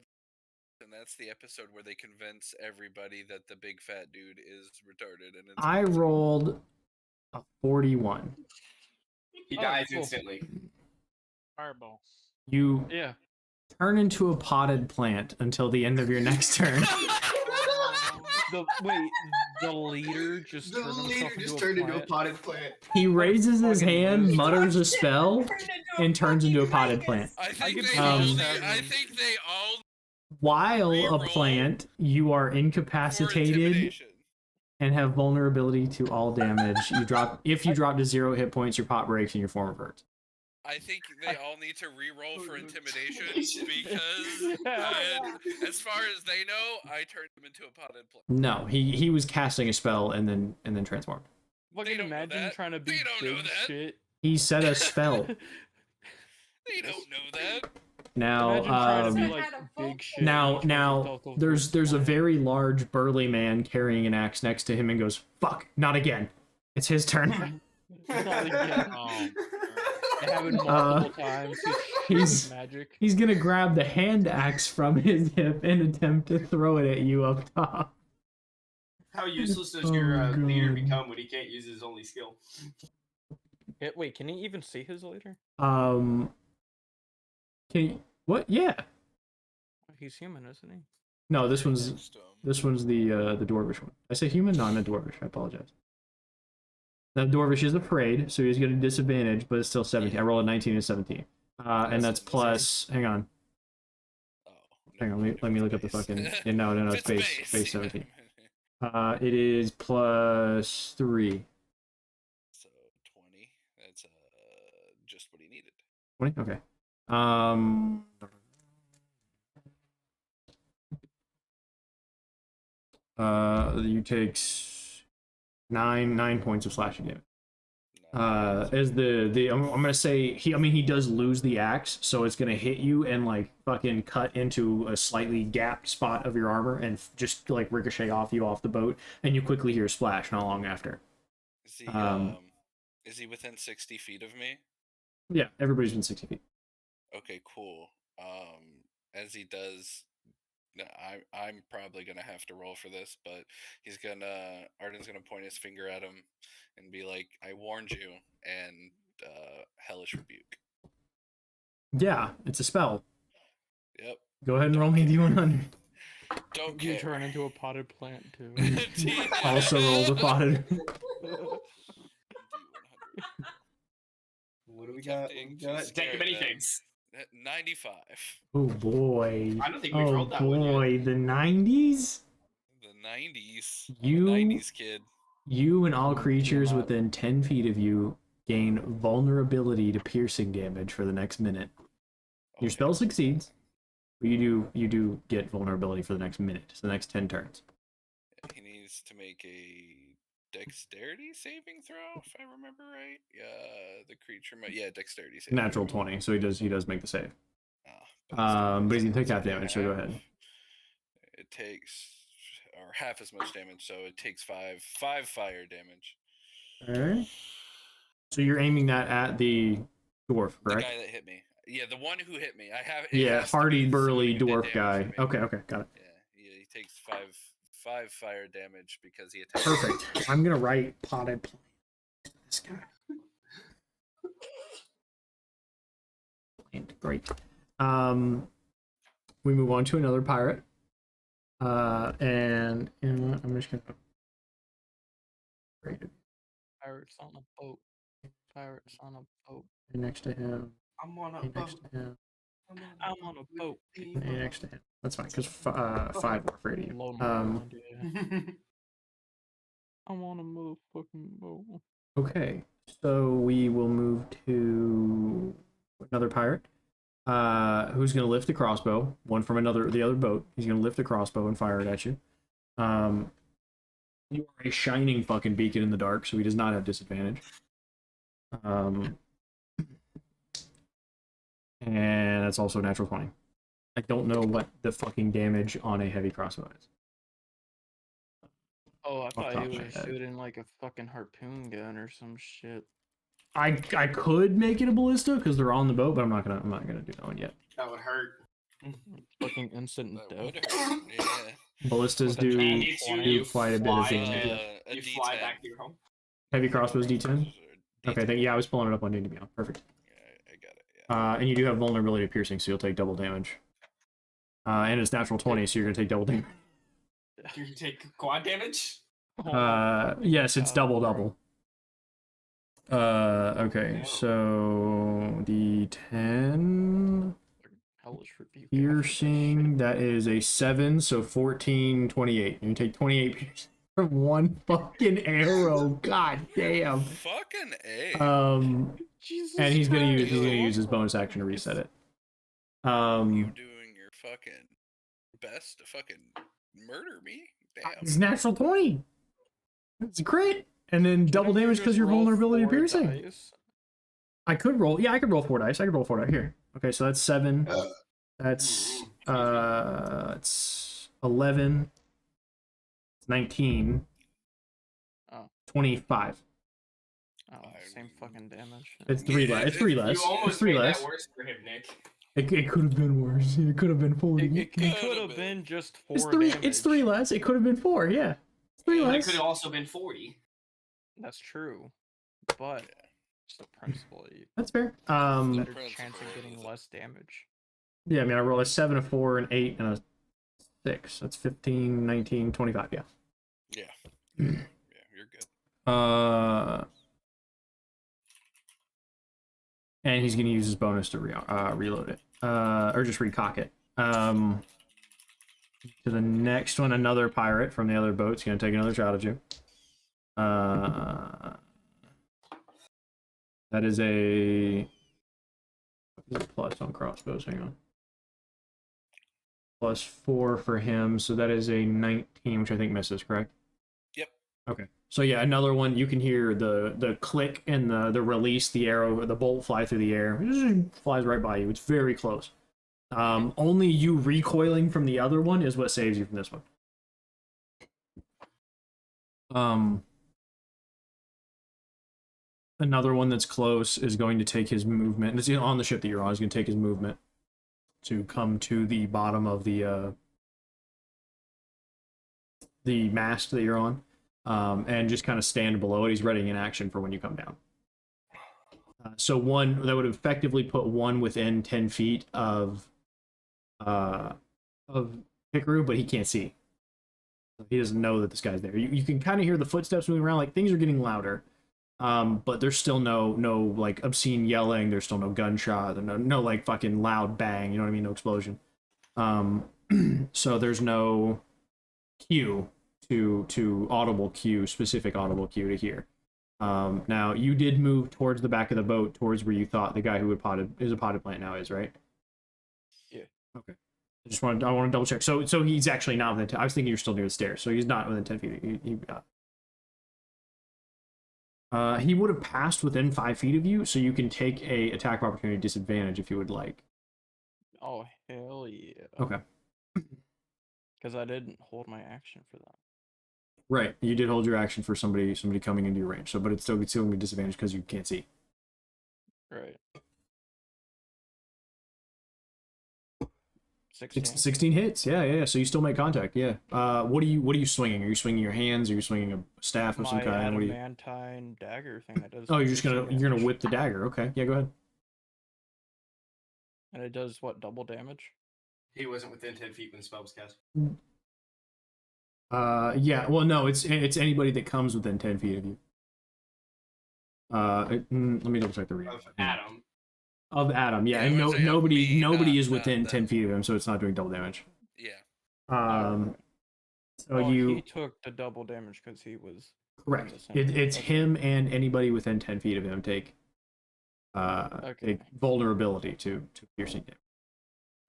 [SPEAKER 2] and that's the episode where they convince everybody that the big fat dude is retarded. And it's
[SPEAKER 1] I
[SPEAKER 2] amazing.
[SPEAKER 1] rolled a 41.
[SPEAKER 3] He
[SPEAKER 4] Oh,
[SPEAKER 3] dies
[SPEAKER 4] cool.
[SPEAKER 3] instantly.
[SPEAKER 5] Fireball.
[SPEAKER 1] You
[SPEAKER 4] Yeah.
[SPEAKER 1] turn into a potted plant until the end of your next turn.
[SPEAKER 4] The leader just
[SPEAKER 3] The
[SPEAKER 4] turned
[SPEAKER 3] leader
[SPEAKER 4] himself
[SPEAKER 3] just
[SPEAKER 4] into
[SPEAKER 3] turned
[SPEAKER 4] a
[SPEAKER 3] into a
[SPEAKER 4] plant.
[SPEAKER 3] potted plant.
[SPEAKER 1] He raises his
[SPEAKER 4] fucking
[SPEAKER 1] hand,
[SPEAKER 4] loser.
[SPEAKER 1] mutters a spell,
[SPEAKER 6] Turned into
[SPEAKER 1] and turns into a
[SPEAKER 6] fucking
[SPEAKER 1] potted
[SPEAKER 6] fungus.
[SPEAKER 1] plant.
[SPEAKER 2] I think
[SPEAKER 4] give
[SPEAKER 2] they
[SPEAKER 1] some
[SPEAKER 2] all.
[SPEAKER 1] credit
[SPEAKER 2] I
[SPEAKER 4] to
[SPEAKER 2] think they all
[SPEAKER 1] While a
[SPEAKER 2] Reroll
[SPEAKER 1] plant, you are
[SPEAKER 2] for
[SPEAKER 1] incapacitated
[SPEAKER 2] intimidation.
[SPEAKER 1] and have vulnerability to all damage. If you drop to 0 hit points, your pot breaks and your form reverts.
[SPEAKER 2] I think they all need to re-roll for intimidation
[SPEAKER 3] Intimidation.
[SPEAKER 2] because, as far as they know, I turned him into a potted plant.
[SPEAKER 1] No, he was casting a spell and then transformed.
[SPEAKER 4] Fucking
[SPEAKER 2] don't know
[SPEAKER 4] imagine
[SPEAKER 2] that.
[SPEAKER 4] trying to be
[SPEAKER 2] They don't know
[SPEAKER 4] big
[SPEAKER 2] that.
[SPEAKER 4] shit.
[SPEAKER 1] He said a spell.
[SPEAKER 2] They don't know that.
[SPEAKER 4] Imagine trying to be
[SPEAKER 6] Um,
[SPEAKER 4] like
[SPEAKER 6] Had a
[SPEAKER 4] big
[SPEAKER 6] vocal-
[SPEAKER 4] shit.
[SPEAKER 1] now
[SPEAKER 4] and turns himself into
[SPEAKER 1] there's a
[SPEAKER 4] plant.
[SPEAKER 1] very large burly man carrying an axe next to him and goes, "Fuck, not again." It's his turn.
[SPEAKER 4] Not again.
[SPEAKER 5] Oh,
[SPEAKER 4] It happened multiple times.
[SPEAKER 1] he's-
[SPEAKER 4] magic.
[SPEAKER 1] He's gonna grab the hand axe from his hip and attempt to throw it at you up top.
[SPEAKER 3] How useless does
[SPEAKER 1] Oh,
[SPEAKER 3] your leader
[SPEAKER 1] God.
[SPEAKER 3] become when he can't use his only skill?
[SPEAKER 4] Wait, can he even see his leader?
[SPEAKER 1] Can you, what? Yeah.
[SPEAKER 4] He's human, isn't he?
[SPEAKER 1] No, this one's
[SPEAKER 2] Next to him.
[SPEAKER 1] the dwarvish one. I say human, no, I meant dwarvish. I apologize. The dwarvish is afraid, so he's getting disadvantage, but it's still 17. I roll a 19 and 17. And that's plus. Hang on.
[SPEAKER 2] Oh,
[SPEAKER 1] Hang on, let me look up the
[SPEAKER 2] Fitz
[SPEAKER 1] fucking.
[SPEAKER 2] base.
[SPEAKER 1] Yeah, no, it's
[SPEAKER 2] Fitz
[SPEAKER 1] base 17. It is plus 3.
[SPEAKER 2] So 20. That's just what he needed.
[SPEAKER 1] 20? Okay. You take 9 points of slashing damage. As I'm gonna say he does lose the axe, so it's gonna hit you and like fucking cut into a slightly gapped spot of your armor and just like ricochet off you off the boat, and you quickly hear a splash not long after.
[SPEAKER 2] Is he within 60 feet of me?
[SPEAKER 1] Yeah, everybody's been 60 feet.
[SPEAKER 2] Okay, cool. As he does, I'm probably gonna have to roll for this, but Arden's gonna point his finger at him and be like, "I warned you," and hellish rebuke.
[SPEAKER 1] Yeah, it's a spell.
[SPEAKER 2] Yep.
[SPEAKER 1] Go ahead and roll me d100.
[SPEAKER 2] Don't
[SPEAKER 4] You
[SPEAKER 2] care.
[SPEAKER 4] turn into a potted plant too.
[SPEAKER 1] Also roll the potted.
[SPEAKER 2] D100.
[SPEAKER 3] we got
[SPEAKER 2] Attempting to
[SPEAKER 3] take
[SPEAKER 2] scare
[SPEAKER 3] many
[SPEAKER 2] them.
[SPEAKER 3] things.
[SPEAKER 2] 95.
[SPEAKER 1] Oh boy.
[SPEAKER 3] I don't think we've
[SPEAKER 1] Oh
[SPEAKER 3] rolled that one yet.
[SPEAKER 1] boy, the 90s?
[SPEAKER 2] The 90s.
[SPEAKER 1] You-
[SPEAKER 2] I'm a 90s kid.
[SPEAKER 1] You and all
[SPEAKER 4] Do
[SPEAKER 1] creatures
[SPEAKER 4] not.
[SPEAKER 1] within 10 feet of you gain vulnerability to piercing damage for the next minute. Your spell succeeds, but you do get vulnerability for the next minute, so the next 10 turns.
[SPEAKER 2] He needs to make a dexterity saving throw, if I remember right. The creature might. Yeah, dexterity saving.
[SPEAKER 1] Natural 20, so he does make the save.
[SPEAKER 2] But
[SPEAKER 1] But he's gonna take
[SPEAKER 2] so
[SPEAKER 1] half damage, so go ahead.
[SPEAKER 2] It takes or half as much damage, so it takes five fire damage.
[SPEAKER 1] Alright. So you're aiming that at the dwarf,
[SPEAKER 2] The
[SPEAKER 1] correct?
[SPEAKER 2] guy that hit me. Yeah, the one who hit me. It
[SPEAKER 1] Yeah,
[SPEAKER 2] has to
[SPEAKER 1] hardy,
[SPEAKER 2] be
[SPEAKER 1] burly
[SPEAKER 2] somebody who
[SPEAKER 1] dwarf
[SPEAKER 2] did
[SPEAKER 1] guy.
[SPEAKER 2] damage to me.
[SPEAKER 1] Okay, got it.
[SPEAKER 2] Yeah, he takes five fire damage because he attacked.
[SPEAKER 1] Perfect. I'm gonna write potted plant. This guy. Plant, great. We move on to another pirate. And I'm just gonna. Great.
[SPEAKER 4] Pirates on a boat. Pirates on a boat.
[SPEAKER 1] Next to him.
[SPEAKER 3] I'm on a
[SPEAKER 1] Next
[SPEAKER 3] boat.
[SPEAKER 1] to him.
[SPEAKER 4] I'm on a boat.
[SPEAKER 1] Next to him. That's fine, because 5 more afraid of you.
[SPEAKER 4] Load my island, yeah. I'm on a motherfucking boat.
[SPEAKER 1] Okay, so we will move to another pirate. Who's gonna lift the crossbow? One from the other boat. He's gonna lift the crossbow and fire it at you. You are a shining fucking beacon in the dark, so he does not have disadvantage. And that's also a natural 20. I don't know what the fucking damage on a heavy crossbow is.
[SPEAKER 4] Oh, I thought
[SPEAKER 1] top
[SPEAKER 4] he
[SPEAKER 1] of my
[SPEAKER 4] was
[SPEAKER 1] head.
[SPEAKER 4] shooting like a fucking harpoon gun or some shit.
[SPEAKER 1] I could make it a ballista because they're on the boat, but I'm not gonna do that one yet.
[SPEAKER 3] That would hurt.
[SPEAKER 4] Fucking instant
[SPEAKER 2] That
[SPEAKER 4] death.
[SPEAKER 2] would hurt. Yeah.
[SPEAKER 1] Ballistas
[SPEAKER 4] With a
[SPEAKER 1] do
[SPEAKER 3] And it's you,
[SPEAKER 1] do
[SPEAKER 3] you
[SPEAKER 1] quite a bit of
[SPEAKER 3] fly
[SPEAKER 1] damage.
[SPEAKER 3] to-
[SPEAKER 2] A
[SPEAKER 3] you fly
[SPEAKER 2] D10.
[SPEAKER 3] back to your home.
[SPEAKER 1] Heavy crossbows D10. Okay,
[SPEAKER 2] D10.
[SPEAKER 1] yeah, I was pulling it up on D&D. Perfect.
[SPEAKER 2] Yeah, I got it. Yeah.
[SPEAKER 1] And you do have vulnerability to piercing, so you'll take double damage. And it's natural 20, so you're gonna take double damage.
[SPEAKER 3] You can take quad damage.
[SPEAKER 1] Yes, it's
[SPEAKER 4] God, bro.
[SPEAKER 1] double. Okay, so D10
[SPEAKER 4] Hellish rebuke.
[SPEAKER 1] piercing, that is a 7, so 14, 28. You take 28 piercing from one fucking arrow. God damn.
[SPEAKER 2] Fucking A.
[SPEAKER 4] Jesus
[SPEAKER 1] And he's gonna
[SPEAKER 4] Christ.
[SPEAKER 1] use his bonus action to reset it.
[SPEAKER 2] You
[SPEAKER 1] Um,
[SPEAKER 2] doing your fucking best to fucking murder me?
[SPEAKER 1] it's
[SPEAKER 2] Damn.
[SPEAKER 1] natural 20. It's a crit, and then double
[SPEAKER 4] Couldn't you
[SPEAKER 1] damage
[SPEAKER 4] just
[SPEAKER 1] because your
[SPEAKER 4] roll
[SPEAKER 1] vulnerability to
[SPEAKER 4] 4
[SPEAKER 1] piercing.
[SPEAKER 4] dice?
[SPEAKER 1] I could roll 4 dice. I could roll 4 dice here. Okay, so that's 7. That's it's 11. It's 19.
[SPEAKER 4] Oh.
[SPEAKER 1] 25.
[SPEAKER 4] Oh, same fucking damage.
[SPEAKER 1] It's 3 less. It's 3 less.
[SPEAKER 3] You almost
[SPEAKER 1] It's 3
[SPEAKER 3] made
[SPEAKER 1] less.
[SPEAKER 3] that worse for him, Nick.
[SPEAKER 1] It could have been worse. It could have been 40.
[SPEAKER 4] It could have been just 4
[SPEAKER 1] It's 3.
[SPEAKER 4] damage.
[SPEAKER 1] It's 3 less. It could have been 4. Yeah. It's 3
[SPEAKER 3] It
[SPEAKER 1] less.
[SPEAKER 3] could have also been 40.
[SPEAKER 4] That's true. But it's the principle. You
[SPEAKER 1] That's fair.
[SPEAKER 4] better
[SPEAKER 2] principle
[SPEAKER 4] chance of getting
[SPEAKER 2] is-
[SPEAKER 4] less damage.
[SPEAKER 1] Yeah, I mean, I rolled a 7, a 4, an 8, and a 6. That's 15, 19, 25. Yeah.
[SPEAKER 2] Yeah. Yeah, you're good.
[SPEAKER 1] And he's gonna use his bonus to reload it, or just recock it. To the next one, another pirate from the other boat's gonna take another shot at you. That is a plus on crossbows. Hang on. Plus 4 for him, so that is a 19, which I think misses. Correct?
[SPEAKER 2] Yep.
[SPEAKER 1] Okay. So yeah, another one. You can hear the click and the release. The arrow, the bolt fly through the air. It just flies right by you. It's very close. Only you recoiling from the other one is what saves you from this one. Another one that's close is going to take his movement. It's on the ship that you're on. He's going to take his movement to come to the bottom of the mast that you're on. And just kind of stand below it. He's ready in action for when you come down. So one that would effectively put one within 10 feet of Hikaru, but he can't see. He doesn't know that this guy's there. You can kind of hear the footsteps moving around, like things are getting louder. But there's still no like obscene yelling. There's still no gunshot. No like fucking loud bang. You know what I mean? No explosion. So there's no cue to audible cue, specific audible cue to hear. Now you did move towards the back of the boat, towards where you thought the guy who had potted is a potted plant now is, right?
[SPEAKER 4] Yeah.
[SPEAKER 1] Okay. I want to double check. So he's actually not within 10. I was thinking you're still near the stairs, so he's not within 10 feet. He would have passed within 5 feet of you, so you can take a attack of opportunity disadvantage if you would like.
[SPEAKER 4] Oh hell yeah.
[SPEAKER 1] Okay.
[SPEAKER 4] Because I didn't hold my action for that.
[SPEAKER 1] Right, you did hold your action for somebody coming into your range. So, but it's still gonna be disadvantage because you can't see.
[SPEAKER 4] Right.
[SPEAKER 1] 16 hits. Yeah. So you still make contact. Yeah. What are you swinging? Are you swinging your hands? Are you swinging a staff of some
[SPEAKER 4] My
[SPEAKER 1] kind? What are you...
[SPEAKER 4] adamantine dagger thing that does.
[SPEAKER 1] Oh, you're gonna
[SPEAKER 4] damage.
[SPEAKER 1] whip the dagger. Okay. Yeah. Go ahead.
[SPEAKER 4] And it does what, double damage?
[SPEAKER 3] He wasn't within 10 feet when the spell was cast.
[SPEAKER 1] Yeah. Well, no. It's anybody that comes within 10 feet of you. Let me double check the read.
[SPEAKER 3] Of Adam.
[SPEAKER 1] Of Adam, yeah,
[SPEAKER 2] Yeah,
[SPEAKER 1] and
[SPEAKER 2] I would say of
[SPEAKER 1] nobody
[SPEAKER 2] me,
[SPEAKER 1] is
[SPEAKER 2] not
[SPEAKER 1] within
[SPEAKER 2] them.
[SPEAKER 1] 10 feet of him, so it's not doing double damage.
[SPEAKER 2] Yeah.
[SPEAKER 1] So
[SPEAKER 4] Oh,
[SPEAKER 1] you
[SPEAKER 4] he took the double damage because he was
[SPEAKER 1] correct.
[SPEAKER 4] in the center.
[SPEAKER 1] It's
[SPEAKER 4] Okay.
[SPEAKER 1] him and anybody within 10 feet of him take
[SPEAKER 4] Okay.
[SPEAKER 1] take vulnerability to piercing damage.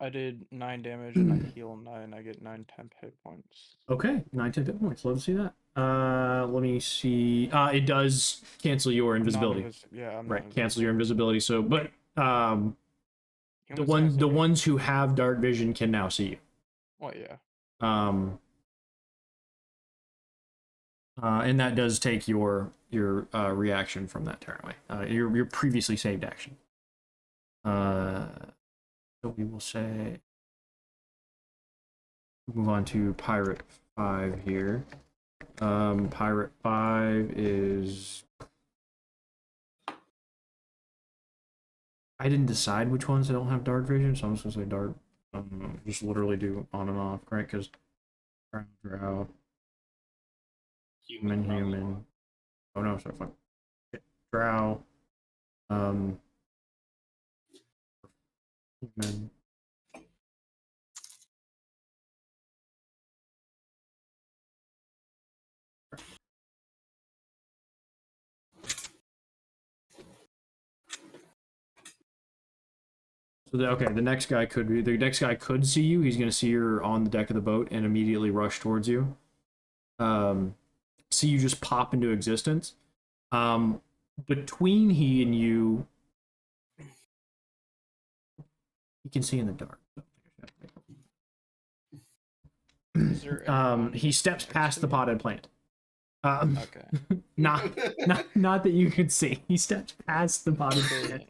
[SPEAKER 4] I did 9 damage and I heal 9. I get 9 temp hit points.
[SPEAKER 1] Okay, 9-10 hit points. Love to see that. Let me see. It does cancel your invisibility.
[SPEAKER 4] Yeah, I'm
[SPEAKER 1] Right,
[SPEAKER 4] not
[SPEAKER 1] cancels your invisibility. So, but the
[SPEAKER 4] Humans can't see me.
[SPEAKER 1] ones who have dark vision can now see you.
[SPEAKER 4] Well, yeah.
[SPEAKER 1] And that does take your reaction from that turn away. Your previously saved action. So we will say move on to Pirate 5 here. Pirate 5 is... I didn't decide which ones don't have dark vision, so I'm just gonna say dark. Just literally do on and off, right? Because drow, human. Oh no, sorry, fuck. Okay. Drow. Human. So the next guy could see you. He's gonna see you're on the deck of the boat and immediately rush towards you. See you just pop into existence. Between he and you, he can see in the dark.
[SPEAKER 4] Is there anyone
[SPEAKER 1] He steps
[SPEAKER 4] next
[SPEAKER 1] past
[SPEAKER 4] to
[SPEAKER 1] the
[SPEAKER 4] me?
[SPEAKER 1] potted plant.
[SPEAKER 4] Okay.
[SPEAKER 1] Not that you can see. He steps past the potted plant.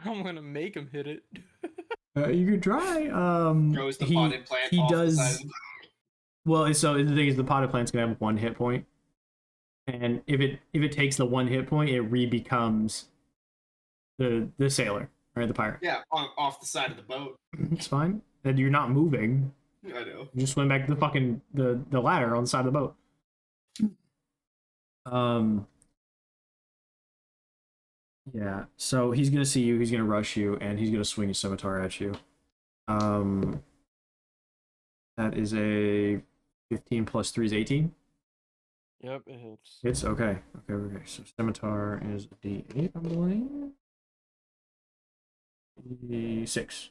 [SPEAKER 4] I'm gonna make him hit it.
[SPEAKER 1] You could try.
[SPEAKER 3] Throws the potted plant
[SPEAKER 1] he
[SPEAKER 3] off
[SPEAKER 1] does.
[SPEAKER 3] the side of the...
[SPEAKER 1] Well, so the thing is, the potted plant's gonna have 1 hit point, and if it takes the 1 hit point, it re-becomes the sailor, right? The pirate.
[SPEAKER 3] Yeah, off the side of the boat.
[SPEAKER 1] It's fine. And you're not moving.
[SPEAKER 3] I know.
[SPEAKER 1] You just swim back to the fucking the ladder on the side of the boat. Yeah. So he's gonna see you. He's gonna rush you, and he's gonna swing his scimitar at you. That is a 15 plus 3 is 18.
[SPEAKER 4] Yep, it hits.
[SPEAKER 1] It's okay. Okay. So scimitar is a D8, I believe. D6.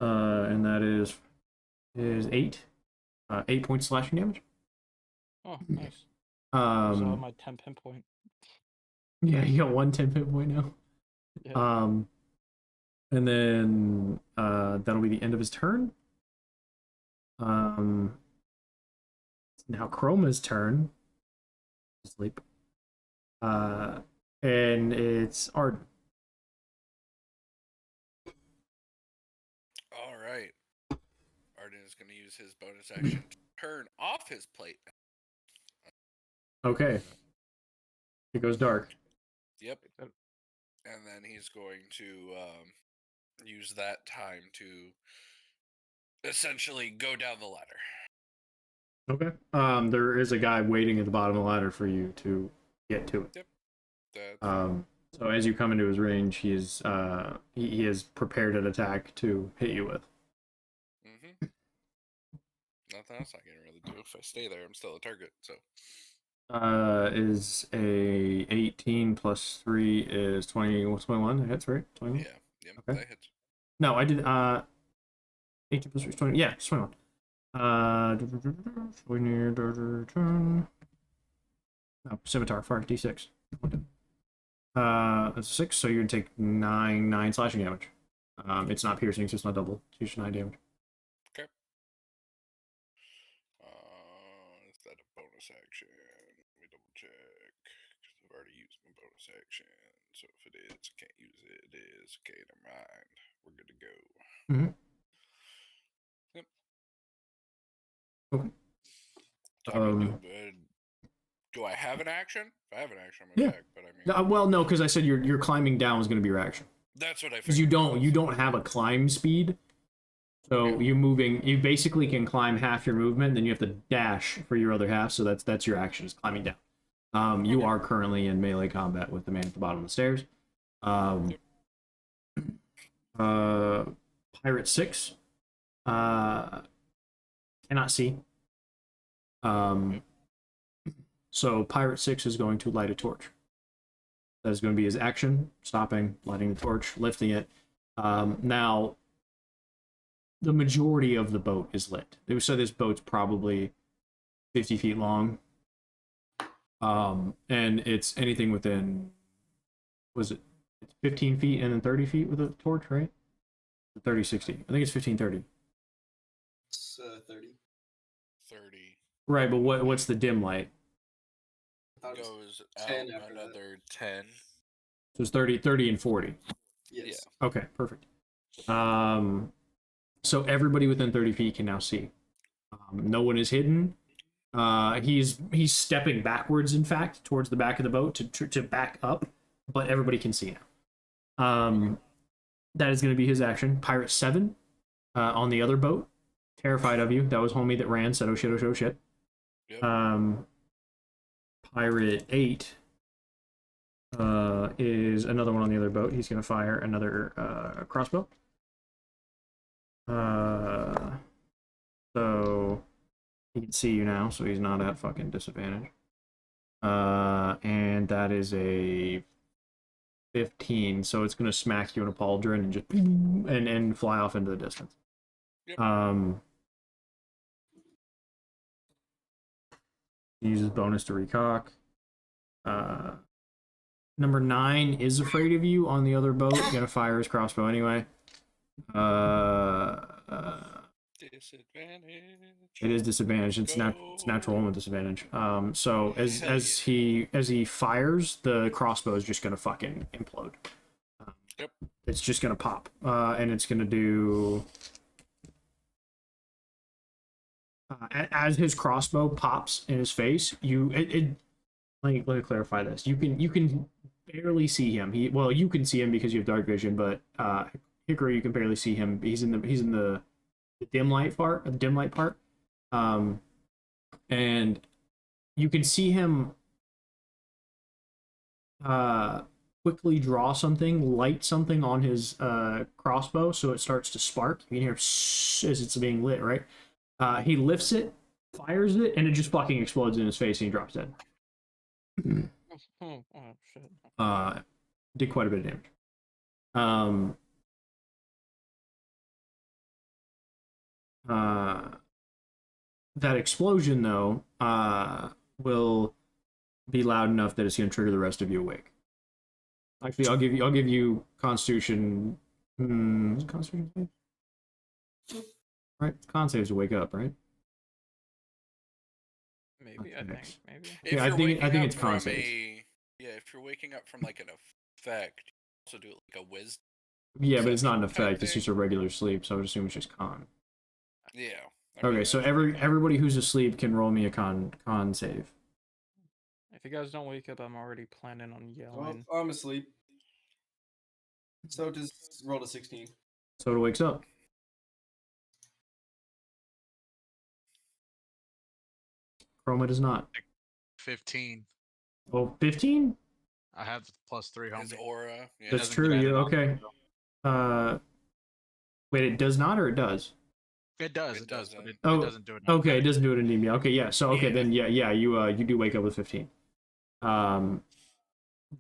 [SPEAKER 1] And that is 8. 8 points slashing damage.
[SPEAKER 4] Oh, nice.
[SPEAKER 1] Um,
[SPEAKER 4] So my temp hit point.
[SPEAKER 1] Yeah, you got 1 temp hit point now.
[SPEAKER 4] Yeah.
[SPEAKER 1] And then that'll be the end of his turn. Now Chroma's turn. Sleep. And it's Arden.
[SPEAKER 2] All right. Arden is going to use his bonus action to turn off his plate.
[SPEAKER 1] Okay. It goes dark.
[SPEAKER 2] Yep. And then he's going to use that time to essentially go down the ladder.
[SPEAKER 1] Okay. There is a guy waiting at the bottom of the ladder for you to get to it.
[SPEAKER 2] Yep. That's
[SPEAKER 1] So as you come into his range, he is prepared an attack to hit you with.
[SPEAKER 2] nothing else I can really do. If I stay there, I'm still a target. So
[SPEAKER 1] Is a 18 plus 3 is 21. That hits, right? 21?
[SPEAKER 2] yeah,
[SPEAKER 1] Okay.
[SPEAKER 2] that hits.
[SPEAKER 1] No, I did 18 plus 3 is 20. Yeah, it's 21. Turn. No, scimitar, fire, d6. That's 6, so you're gonna take 9 slashing damage. It's not piercing, so it's not double. So you should 9 damage.
[SPEAKER 2] Okay. Is that a bonus action? Let me double check. Because I've already used my bonus action. So if it is, I can't use it. It is. Okay, never mind. We're good to go.
[SPEAKER 1] Mm-hmm.
[SPEAKER 2] Yep.
[SPEAKER 1] Okay.
[SPEAKER 2] Do I have an action? If I have an action, I'm
[SPEAKER 1] Yeah.
[SPEAKER 2] attack. But I mean,
[SPEAKER 1] Well, no, because I said your climbing down was going to be your action.
[SPEAKER 2] that's what I
[SPEAKER 1] Because
[SPEAKER 2] figured.
[SPEAKER 1] you don't have a climb speed, so you basically can climb half your movement, then you have to dash for your other half. So that's your action is climbing down. You are currently in melee combat with the man at the bottom of the stairs. Pirate 6 cannot see. So Pirate 6 is going to light a torch. That is going to be his action, stopping, lighting the torch, lifting it. Now, the majority of the boat is lit. They said this boat's probably 50 feet long. And it's anything within, was it 15 feet and then 30 feet with a torch, right? 30, 60. I think it's 15, 30.
[SPEAKER 3] It's 30.
[SPEAKER 2] 30
[SPEAKER 1] Right, but what's the dim light?
[SPEAKER 2] goes out
[SPEAKER 3] 10 after that.
[SPEAKER 2] another 10.
[SPEAKER 1] So it's 30 and 40.
[SPEAKER 3] Yes.
[SPEAKER 1] Okay, perfect. So everybody within 30 feet can now see. No one is hidden. He's stepping backwards, in fact, towards the back of the boat to back up, but everybody can see now. That is going to be his action. Pirate 7 on the other boat, terrified of you. That was homie that ran, said, oh shit, oh shit, oh shit.
[SPEAKER 2] Yep.
[SPEAKER 1] Pirate 8 is another one on the other boat. He's going to fire another crossbow. So he can see you now, so he's not at fucking disadvantage. And that is a 15, so it's going to smack you in a pauldron and just and fly off into the distance.
[SPEAKER 2] Yep.
[SPEAKER 1] He uses bonus to recock. Number 9 is afraid of you on the other boat. Gonna fire his crossbow anyway.
[SPEAKER 2] Disadvantage.
[SPEAKER 1] It is disadvantage. It's natural one with disadvantage. So as he fires, the crossbow is just gonna fucking implode.
[SPEAKER 2] Yep.
[SPEAKER 1] It's just gonna pop, and it's gonna do. As his crossbow pops in his face, let me clarify this. You can barely see him. You can see him because you have dark vision, but Hickory, you can barely see him. He's in the dim light part, and you can see him quickly draw something, light something on his crossbow, so it starts to spark. You can hear as it's being lit, right? He lifts it, fires it, and it just fucking explodes in his face, and he drops dead.
[SPEAKER 4] Oh shit.
[SPEAKER 1] Did quite a bit of damage. That explosion, though, will be loud enough that it's going to trigger the rest of you awake. Actually, I'll give you Constitution. Is it Constitution save? Right, Con saves to wake up, right?
[SPEAKER 4] Maybe
[SPEAKER 1] Okay.
[SPEAKER 4] maybe.
[SPEAKER 1] Yeah, I think it's con saves.
[SPEAKER 2] If you're waking up from like an effect, you also do it like a wisdom.
[SPEAKER 1] Yeah, but it's not an
[SPEAKER 2] type
[SPEAKER 1] effect. It's
[SPEAKER 2] thing.
[SPEAKER 1] just a regular sleep, so I would assume it's just con.
[SPEAKER 2] Yeah.
[SPEAKER 1] Okay, so everybody who's asleep can roll me a con save.
[SPEAKER 4] If you guys don't wake up, I'm already planning on yelling.
[SPEAKER 3] Well, I'm asleep. So just roll to 16.
[SPEAKER 1] So it wakes up. Chroma does not.
[SPEAKER 7] 15.
[SPEAKER 1] Oh, 15?
[SPEAKER 7] I have +3,
[SPEAKER 2] His
[SPEAKER 7] homie.
[SPEAKER 2] aura. Yeah.
[SPEAKER 1] That's
[SPEAKER 7] doesn't
[SPEAKER 1] true.
[SPEAKER 7] get
[SPEAKER 1] You
[SPEAKER 7] added on.
[SPEAKER 1] okay? Wait, it does not, or it does?
[SPEAKER 7] It does,
[SPEAKER 2] It
[SPEAKER 7] it does, but
[SPEAKER 2] doesn't.
[SPEAKER 7] it
[SPEAKER 1] Oh,
[SPEAKER 7] doesn't do it.
[SPEAKER 1] Okay, it doesn't do it in anemia. Okay, yeah. So okay,
[SPEAKER 2] Yeah.
[SPEAKER 1] then yeah, you do wake up with 15.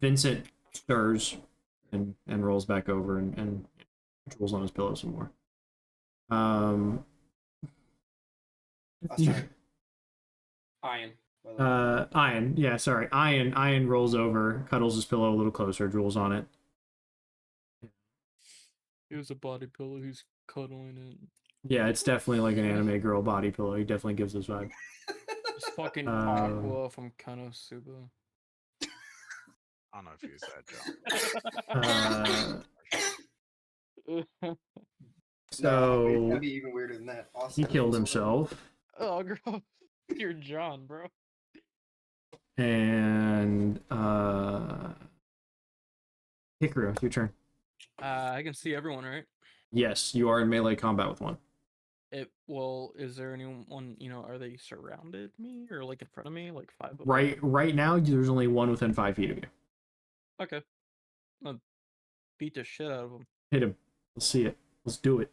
[SPEAKER 1] Vincent stirs and rolls back over and drools on his pillow some more.
[SPEAKER 3] Sorry. Ian.
[SPEAKER 1] Ian, yeah, sorry. Ian rolls over, cuddles his pillow a little closer, drools on it.
[SPEAKER 4] It was a body pillow. He's cuddling it.
[SPEAKER 1] Yeah, it's definitely like an anime girl body pillow. He definitely gives this vibe.
[SPEAKER 4] It's fucking
[SPEAKER 1] Um,
[SPEAKER 4] Aqua from Konosuba.
[SPEAKER 7] I don't know if you use that, Joe.
[SPEAKER 1] So
[SPEAKER 3] it's gonna be even weirder than that.
[SPEAKER 1] he killed himself,
[SPEAKER 4] Oh, girl. You're John, bro.
[SPEAKER 1] and Hikaru, it's your turn.
[SPEAKER 4] I can see everyone, right?
[SPEAKER 1] Yes, you are in melee combat with one.
[SPEAKER 4] Well, is there anyone, are they surrounded me or like in front of me? Like 5 of them?
[SPEAKER 1] Right now, there's only one within 5 feet of you.
[SPEAKER 4] Okay. I'm gonna beat the shit out of them.
[SPEAKER 1] Hit him. Let's see it. Let's do it.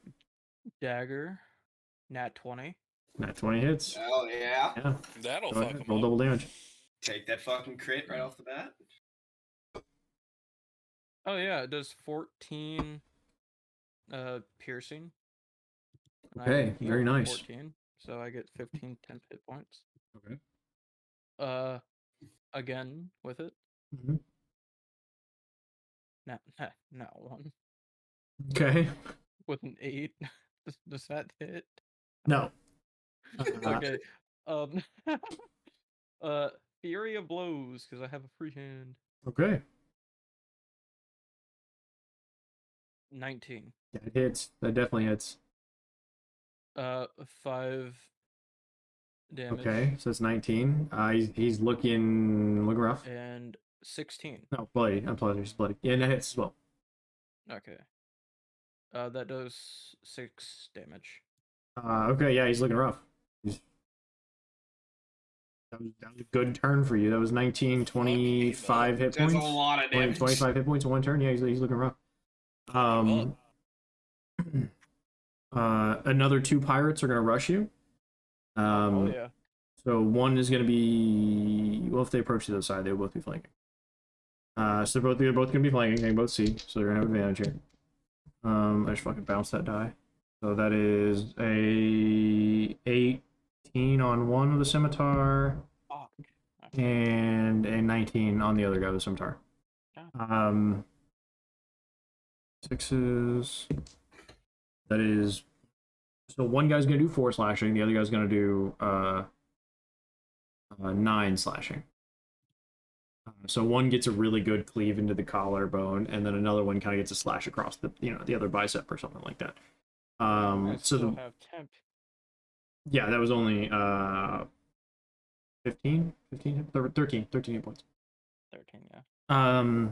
[SPEAKER 4] Dagger. Nat 20.
[SPEAKER 1] Nat 20 hits.
[SPEAKER 3] Oh yeah.
[SPEAKER 1] Yeah.
[SPEAKER 2] That'll
[SPEAKER 1] Go
[SPEAKER 2] fuck
[SPEAKER 1] ahead.
[SPEAKER 2] him
[SPEAKER 1] Roll
[SPEAKER 2] up.
[SPEAKER 1] double damage.
[SPEAKER 3] Take that fucking crit right off the bat.
[SPEAKER 4] Oh yeah, it does 14 piercing. And I
[SPEAKER 1] Okay,
[SPEAKER 4] heal
[SPEAKER 1] very
[SPEAKER 4] for
[SPEAKER 1] nice.
[SPEAKER 4] 14, so I get 15 10 hit points.
[SPEAKER 1] Okay.
[SPEAKER 4] Again with it.
[SPEAKER 1] Mm-hmm.
[SPEAKER 4] Not 1.
[SPEAKER 1] Okay.
[SPEAKER 4] With an 8. Does that hit?
[SPEAKER 1] No.
[SPEAKER 4] Okay. Fury of Blows, because I have a free hand.
[SPEAKER 1] Okay.
[SPEAKER 4] 19.
[SPEAKER 1] That hits. That definitely hits.
[SPEAKER 4] 5 damage.
[SPEAKER 1] Okay, so it's 19. He's looking rough.
[SPEAKER 4] And 16.
[SPEAKER 1] No, bloody. I'm bloody. He's bloody. Yeah, and that hits as well.
[SPEAKER 4] Okay. That does 6 damage.
[SPEAKER 1] Okay, yeah, he's looking rough. That was a good turn for you. That was 19, 25 hit
[SPEAKER 3] That's
[SPEAKER 1] points.
[SPEAKER 3] a lot of damage.
[SPEAKER 1] 25 hit points in one turn. Yeah, he's looking rough. Another 2 pirates are gonna rush you.
[SPEAKER 4] Oh yeah.
[SPEAKER 1] So one is gonna be, well, if they approach the other side, they'll both be flanking. So they're both gonna be flanking. They can both see, so they're gonna have advantage here. I just fucking bounced that die. So that is a 18 on one with a scimitar,
[SPEAKER 4] Fuck.
[SPEAKER 1] and a 19 on the other guy with a scimitar. Sixes. That is, so one guy's gonna do 4 slashing, the other guy's gonna do 9 slashing. So one gets a really good cleave into the collarbone, and then another one kind of gets a slash across the the other bicep or something like that.
[SPEAKER 4] I
[SPEAKER 1] So
[SPEAKER 4] still have temp.
[SPEAKER 1] yeah, that was only 13 hit points.
[SPEAKER 4] 13, yeah.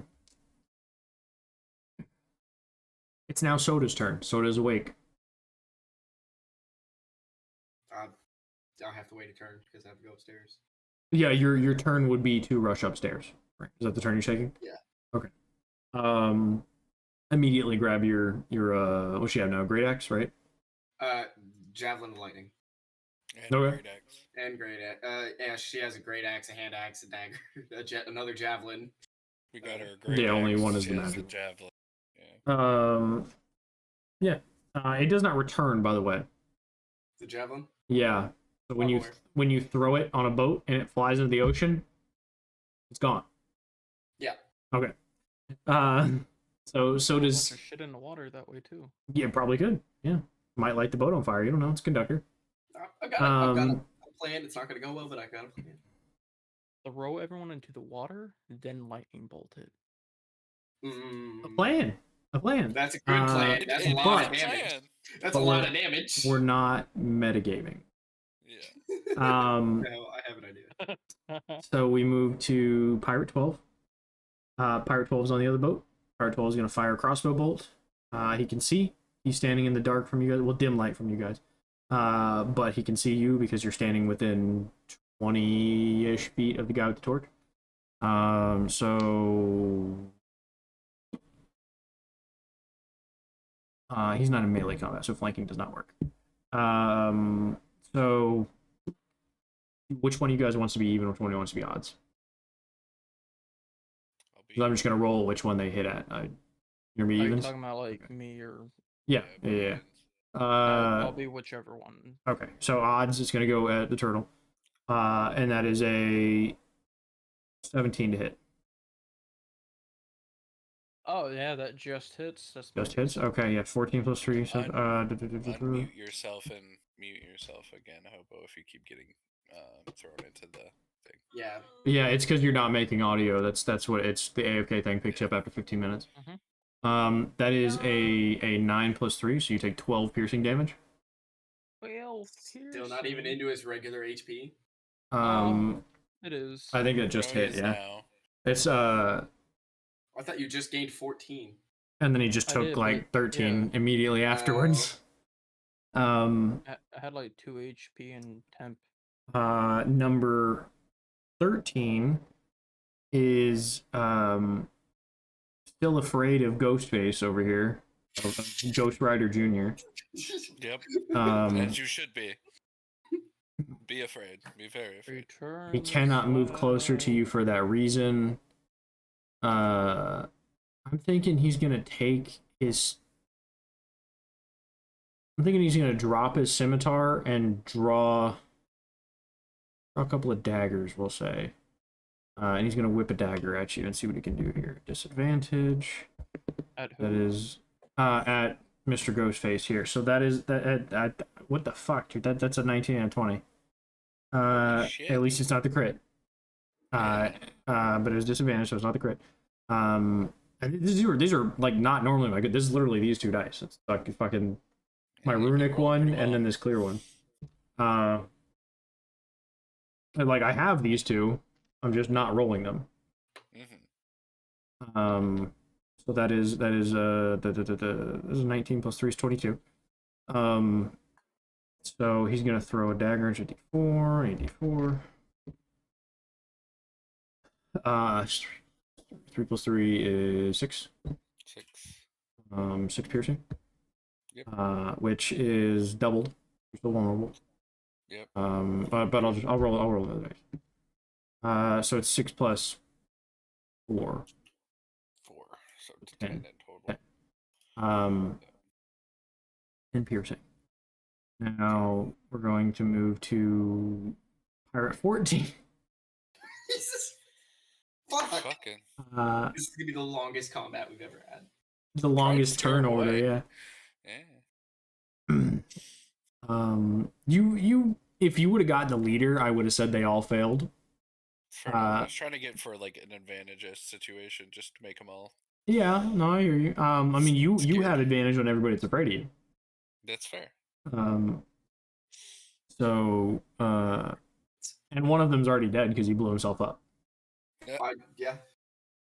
[SPEAKER 1] It's now Soda's turn. Soda's awake.
[SPEAKER 3] I'll have to wait a turn because I have to go upstairs.
[SPEAKER 1] Yeah, your turn would be to rush upstairs. Right? Is that the turn you're taking?
[SPEAKER 3] Yeah.
[SPEAKER 1] Okay. Immediately grab your what you have now, great axe, right?
[SPEAKER 3] Javelin of lightning.
[SPEAKER 2] And
[SPEAKER 1] Okay.
[SPEAKER 2] great axe.
[SPEAKER 3] And great axe. Yeah, she has a great axe, a hand axe, a dagger, another javelin.
[SPEAKER 2] We got her a great
[SPEAKER 1] Yeah, only
[SPEAKER 2] axe,
[SPEAKER 1] one is
[SPEAKER 2] she
[SPEAKER 1] the
[SPEAKER 2] has
[SPEAKER 1] magic.
[SPEAKER 2] javelin.
[SPEAKER 1] Yeah. It does not return, by the way.
[SPEAKER 3] The javelin.
[SPEAKER 1] Yeah. So when
[SPEAKER 3] I'm
[SPEAKER 1] you
[SPEAKER 3] aware.
[SPEAKER 1] when you throw it on a boat and it flies into the ocean, it's gone.
[SPEAKER 3] Yeah.
[SPEAKER 1] Okay. So
[SPEAKER 4] Throw a bunch
[SPEAKER 1] does
[SPEAKER 4] of shit in the water that way too.
[SPEAKER 1] yeah, probably could. Yeah. Might light the boat on fire. You don't know. It's a conductor.
[SPEAKER 3] I've got a plan. It's not going to go well, but I got a plan.
[SPEAKER 4] Throw everyone into the water, then lightning bolt it.
[SPEAKER 1] A plan. A plan.
[SPEAKER 3] That's a good plan. That's a lot of
[SPEAKER 1] but-
[SPEAKER 3] damage. That's
[SPEAKER 1] but
[SPEAKER 3] a lot
[SPEAKER 1] we're-
[SPEAKER 3] of damage.
[SPEAKER 1] We're not metagaming.
[SPEAKER 2] Yeah.
[SPEAKER 3] No, I have an idea.
[SPEAKER 1] So we move to Pirate 12. Pirate 12 is on the other boat. Pirate 12 is going to fire a crossbow bolt. He can see. He's standing in the dark from you guys. Well, dim light from you guys. But he can see you because you're standing within 20-ish feet of the guy with the torch. So he's not in melee combat, so flanking does not work. So which one of you guys wants to be even? Which one wants to be odds? So I'm just gonna roll which one they hit at. You're me
[SPEAKER 4] Are you
[SPEAKER 1] evens.
[SPEAKER 4] talking about like me or?
[SPEAKER 1] Yeah.
[SPEAKER 4] I'll be whichever one.
[SPEAKER 1] Okay, so odds is gonna go at the turtle, and that is a 17 to hit.
[SPEAKER 4] Oh yeah, that just hits. That's
[SPEAKER 1] Just hits. Okay, yeah, 14 plus 3. So
[SPEAKER 2] Unmute yourself and mute yourself again, Hobo, if you keep getting thrown into the thing.
[SPEAKER 3] Yeah.
[SPEAKER 1] yeah, it's because you're not making audio. That's what it's the AOK thing picks up after 15 minutes. That is a 9 plus 3, so you take 12 piercing damage.
[SPEAKER 4] Well,
[SPEAKER 3] Still not even into his regular HP.
[SPEAKER 4] It is.
[SPEAKER 1] I think it just hit. Yeah,
[SPEAKER 2] now.
[SPEAKER 1] it's
[SPEAKER 3] I thought you just gained 14.
[SPEAKER 1] and then he just
[SPEAKER 4] I
[SPEAKER 1] took
[SPEAKER 4] did,
[SPEAKER 1] like
[SPEAKER 4] but-
[SPEAKER 1] 13 immediately afterwards.
[SPEAKER 4] I had like 2 HP and temp.
[SPEAKER 1] Number 13 is still afraid of Ghostface over here, of Ghost Rider Jr.
[SPEAKER 2] Yep.
[SPEAKER 1] Um,
[SPEAKER 2] As you should be. Be afraid. Be very afraid.
[SPEAKER 4] Return.
[SPEAKER 1] he cannot move closer to you for that reason. I'm thinking he's gonna take his. I'm thinking he's gonna drop his scimitar and draw a couple of daggers, we'll say. And he's gonna whip a dagger at you and see what he can do here. Disadvantage.
[SPEAKER 4] At who?
[SPEAKER 1] That is at Mr. Ghostface here. So that is that. What the fuck, dude? That's a 19 and a 20.
[SPEAKER 2] Shit.
[SPEAKER 1] At least it's not the crit. But it was disadvantage, so it's not the crit. And these are like not normally my good. This is literally these 2 dice. It's like fucking my
[SPEAKER 2] Yeah, you
[SPEAKER 1] runic
[SPEAKER 2] roll
[SPEAKER 1] one
[SPEAKER 2] pretty
[SPEAKER 1] and then
[SPEAKER 2] well.
[SPEAKER 1] this clear one. And like I have these 2, I'm just not rolling them. So that is this is 19 plus 3 is 22. So he's gonna throw a dagger into d4, 3 plus 3 is 6.
[SPEAKER 2] 6.
[SPEAKER 1] 6 piercing.
[SPEAKER 2] Yep.
[SPEAKER 1] Which is doubled. You're still vulnerable.
[SPEAKER 2] Yep.
[SPEAKER 1] But I'll roll the other dice. So it's 6 plus 4.
[SPEAKER 2] 4. So 10 in total.
[SPEAKER 1] 10. 10 piercing. Now we're going to move to Pirate 14.
[SPEAKER 3] Jesus. Fuck.
[SPEAKER 2] Fucking.
[SPEAKER 3] This is gonna be the longest combat we've ever had.
[SPEAKER 1] The longest
[SPEAKER 2] scare
[SPEAKER 1] turn
[SPEAKER 2] him
[SPEAKER 1] order,
[SPEAKER 2] away.
[SPEAKER 1] yeah.
[SPEAKER 2] Yeah.
[SPEAKER 1] You if you would have gotten the leader, I would have said they all failed.
[SPEAKER 2] I was trying to get for like an advantageous situation, just to make them all.
[SPEAKER 1] Yeah, no, I hear you. I mean, you
[SPEAKER 2] Scared.
[SPEAKER 1] have advantage when everybody's afraid of you.
[SPEAKER 2] That's fair.
[SPEAKER 1] So, and one of them's already dead because he blew himself up.
[SPEAKER 3] Yeah.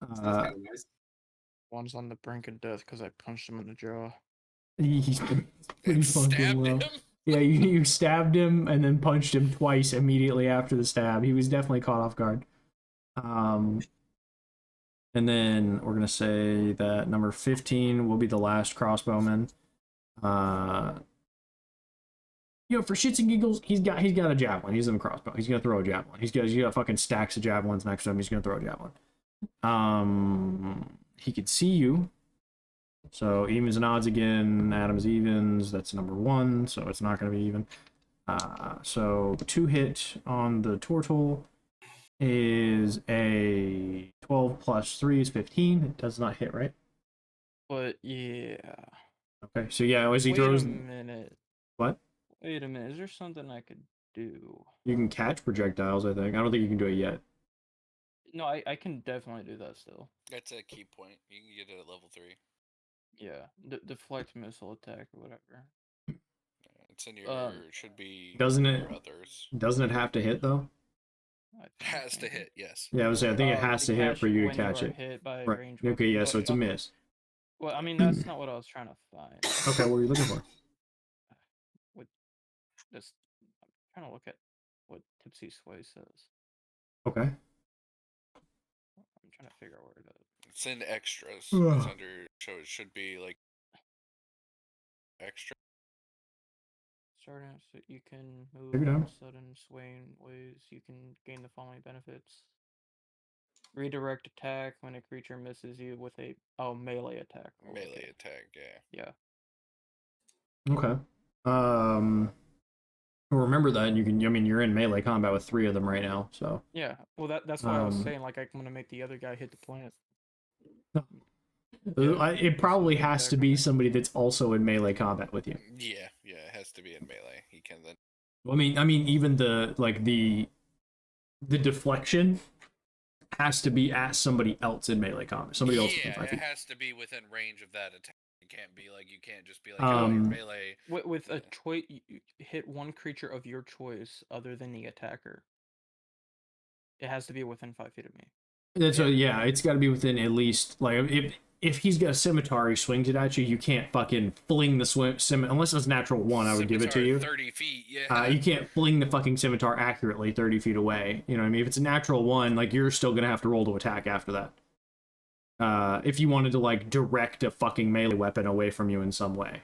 [SPEAKER 3] That's
[SPEAKER 1] Uh,
[SPEAKER 3] kind of nice.
[SPEAKER 4] One's on the brink of death because I punched him in the jaw.
[SPEAKER 1] he's pretty
[SPEAKER 2] And
[SPEAKER 1] fucking
[SPEAKER 2] stabbed
[SPEAKER 1] low.
[SPEAKER 2] him.
[SPEAKER 1] Yeah, you stabbed him and then punched him twice immediately after the stab. He was definitely caught off guard. And then we're gonna say that number 15 will be the last crossbowman. For shits and giggles, he's got a javelin. He's in the crossbow. He's gonna throw a javelin. He's got fucking stacks of javelins next to him. He's gonna throw a javelin. He could see you. So evens and odds again. Adam's evens. That's number 1. So it's not gonna be even. So 2 hit on the turtle is a 12 plus 3 is 15. It does not hit, right?
[SPEAKER 4] But yeah.
[SPEAKER 1] Okay. So yeah, as he
[SPEAKER 4] Wait
[SPEAKER 1] throws.
[SPEAKER 4] a minute.
[SPEAKER 1] What?
[SPEAKER 4] Wait a minute. Is there something I could do?
[SPEAKER 1] You can catch projectiles, I think. I don't think you can do it yet.
[SPEAKER 4] No, I can definitely do that still.
[SPEAKER 2] That's a key point. You can get it at level 3.
[SPEAKER 4] Yeah. Deflect missile attack or whatever.
[SPEAKER 2] It's in your. Should be.
[SPEAKER 1] Doesn't
[SPEAKER 2] your
[SPEAKER 1] it-
[SPEAKER 2] Others.
[SPEAKER 1] Doesn't it have to hit though?
[SPEAKER 4] I think
[SPEAKER 2] Has to
[SPEAKER 4] maybe.
[SPEAKER 2] hit. Yes.
[SPEAKER 1] Yeah, I was saying I think it
[SPEAKER 4] Oh,
[SPEAKER 1] has to hit for you to
[SPEAKER 4] when
[SPEAKER 1] catch
[SPEAKER 4] are
[SPEAKER 1] it.
[SPEAKER 4] Hit by
[SPEAKER 1] Right.
[SPEAKER 4] range
[SPEAKER 1] Okay, yeah, so it's a
[SPEAKER 4] okay.
[SPEAKER 1] miss.
[SPEAKER 4] Well, I mean that's not what I was trying to find.
[SPEAKER 1] Okay, what are you looking for?
[SPEAKER 4] Just I'm trying to look at what see Sway says.
[SPEAKER 1] Okay.
[SPEAKER 4] I'm trying to figure out where it is.
[SPEAKER 2] It's in extras.
[SPEAKER 1] Ugh.
[SPEAKER 2] It's under. So it should be like extra.
[SPEAKER 4] Starting out, so you can move
[SPEAKER 1] Take it down.
[SPEAKER 4] all sudden swaying ways. You can gain the following benefits. Redirect attack when a creature misses you with a melee attack. Oh,
[SPEAKER 2] Melee
[SPEAKER 4] okay.
[SPEAKER 2] attack, yeah.
[SPEAKER 4] Yeah.
[SPEAKER 1] Okay. Well, remember that you can. I mean, you're in melee combat with 3 of them right now, so.
[SPEAKER 4] Yeah. Well, that's why I was
[SPEAKER 1] Um,
[SPEAKER 4] saying like I'm gonna make the other guy hit the plant.
[SPEAKER 1] It probably
[SPEAKER 4] this is
[SPEAKER 1] has to
[SPEAKER 4] attack
[SPEAKER 1] be
[SPEAKER 4] on it.
[SPEAKER 1] somebody that's also in melee combat with you.
[SPEAKER 2] Yeah, it has to be in melee. He can then.
[SPEAKER 1] I mean, even the deflection has to be at somebody else in melee combat. Somebody else within 5
[SPEAKER 2] it
[SPEAKER 1] feet.
[SPEAKER 2] has to be within range of that attack. It can't be like you can't just be like
[SPEAKER 1] Um,
[SPEAKER 2] melee.
[SPEAKER 4] With a choice, you hit one creature of your choice other than the attacker. It has to be within 5 feet of me.
[SPEAKER 1] Yeah, it's got to be within at least like if he's got a scimitar, he swings it at you. You can't fucking fling the scimitar unless it's natural 1. I would give it to you.
[SPEAKER 2] 30 feet, yeah.
[SPEAKER 1] You can't fling the fucking scimitar accurately 30 feet away. You know what I mean? If it's a natural 1, like you're still gonna have to roll to attack after that. If you wanted to like direct a fucking melee weapon away from you in some way,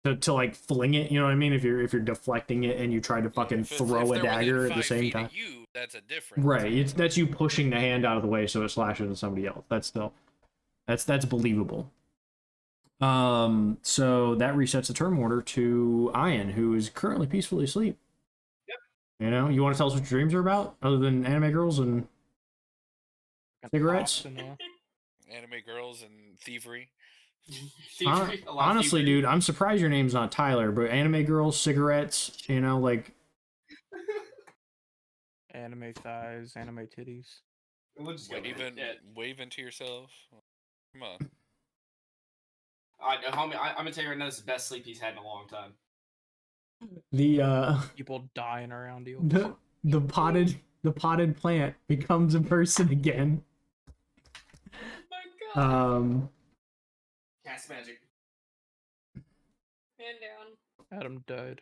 [SPEAKER 1] to like fling it, you know what I mean? If you're deflecting it and you try to fucking
[SPEAKER 2] If
[SPEAKER 1] throw a
[SPEAKER 2] they're
[SPEAKER 1] dagger
[SPEAKER 2] within
[SPEAKER 1] at the
[SPEAKER 2] 5
[SPEAKER 1] same
[SPEAKER 2] feet
[SPEAKER 1] time.
[SPEAKER 2] of you, that's a different.
[SPEAKER 1] Right, that's you pushing the hand out of the way so it slashes at somebody else. That's believable. So that resets the turn order to Ian, who is currently peacefully asleep.
[SPEAKER 3] Yep.
[SPEAKER 1] You know, you want to tell us what your dreams are about, other than anime girls and cigarettes?
[SPEAKER 2] Anime girls and thievery.
[SPEAKER 3] Thievery, a lot of
[SPEAKER 1] Honestly,
[SPEAKER 3] thievery.
[SPEAKER 1] dude, I'm surprised your name's not Tyler, but anime girls, cigarettes, you know, like
[SPEAKER 4] Anime thighs, anime titties.
[SPEAKER 3] We'll just go with it.
[SPEAKER 2] Wave into yourself. Come on.
[SPEAKER 3] Homie, I'm gonna tell you right now, this is the best sleep he's had in a long time.
[SPEAKER 1] the
[SPEAKER 4] People dying around you.
[SPEAKER 1] the potted plant becomes a person again.
[SPEAKER 6] Oh my god.
[SPEAKER 3] Cast magic.
[SPEAKER 6] Man down.
[SPEAKER 4] Adam died.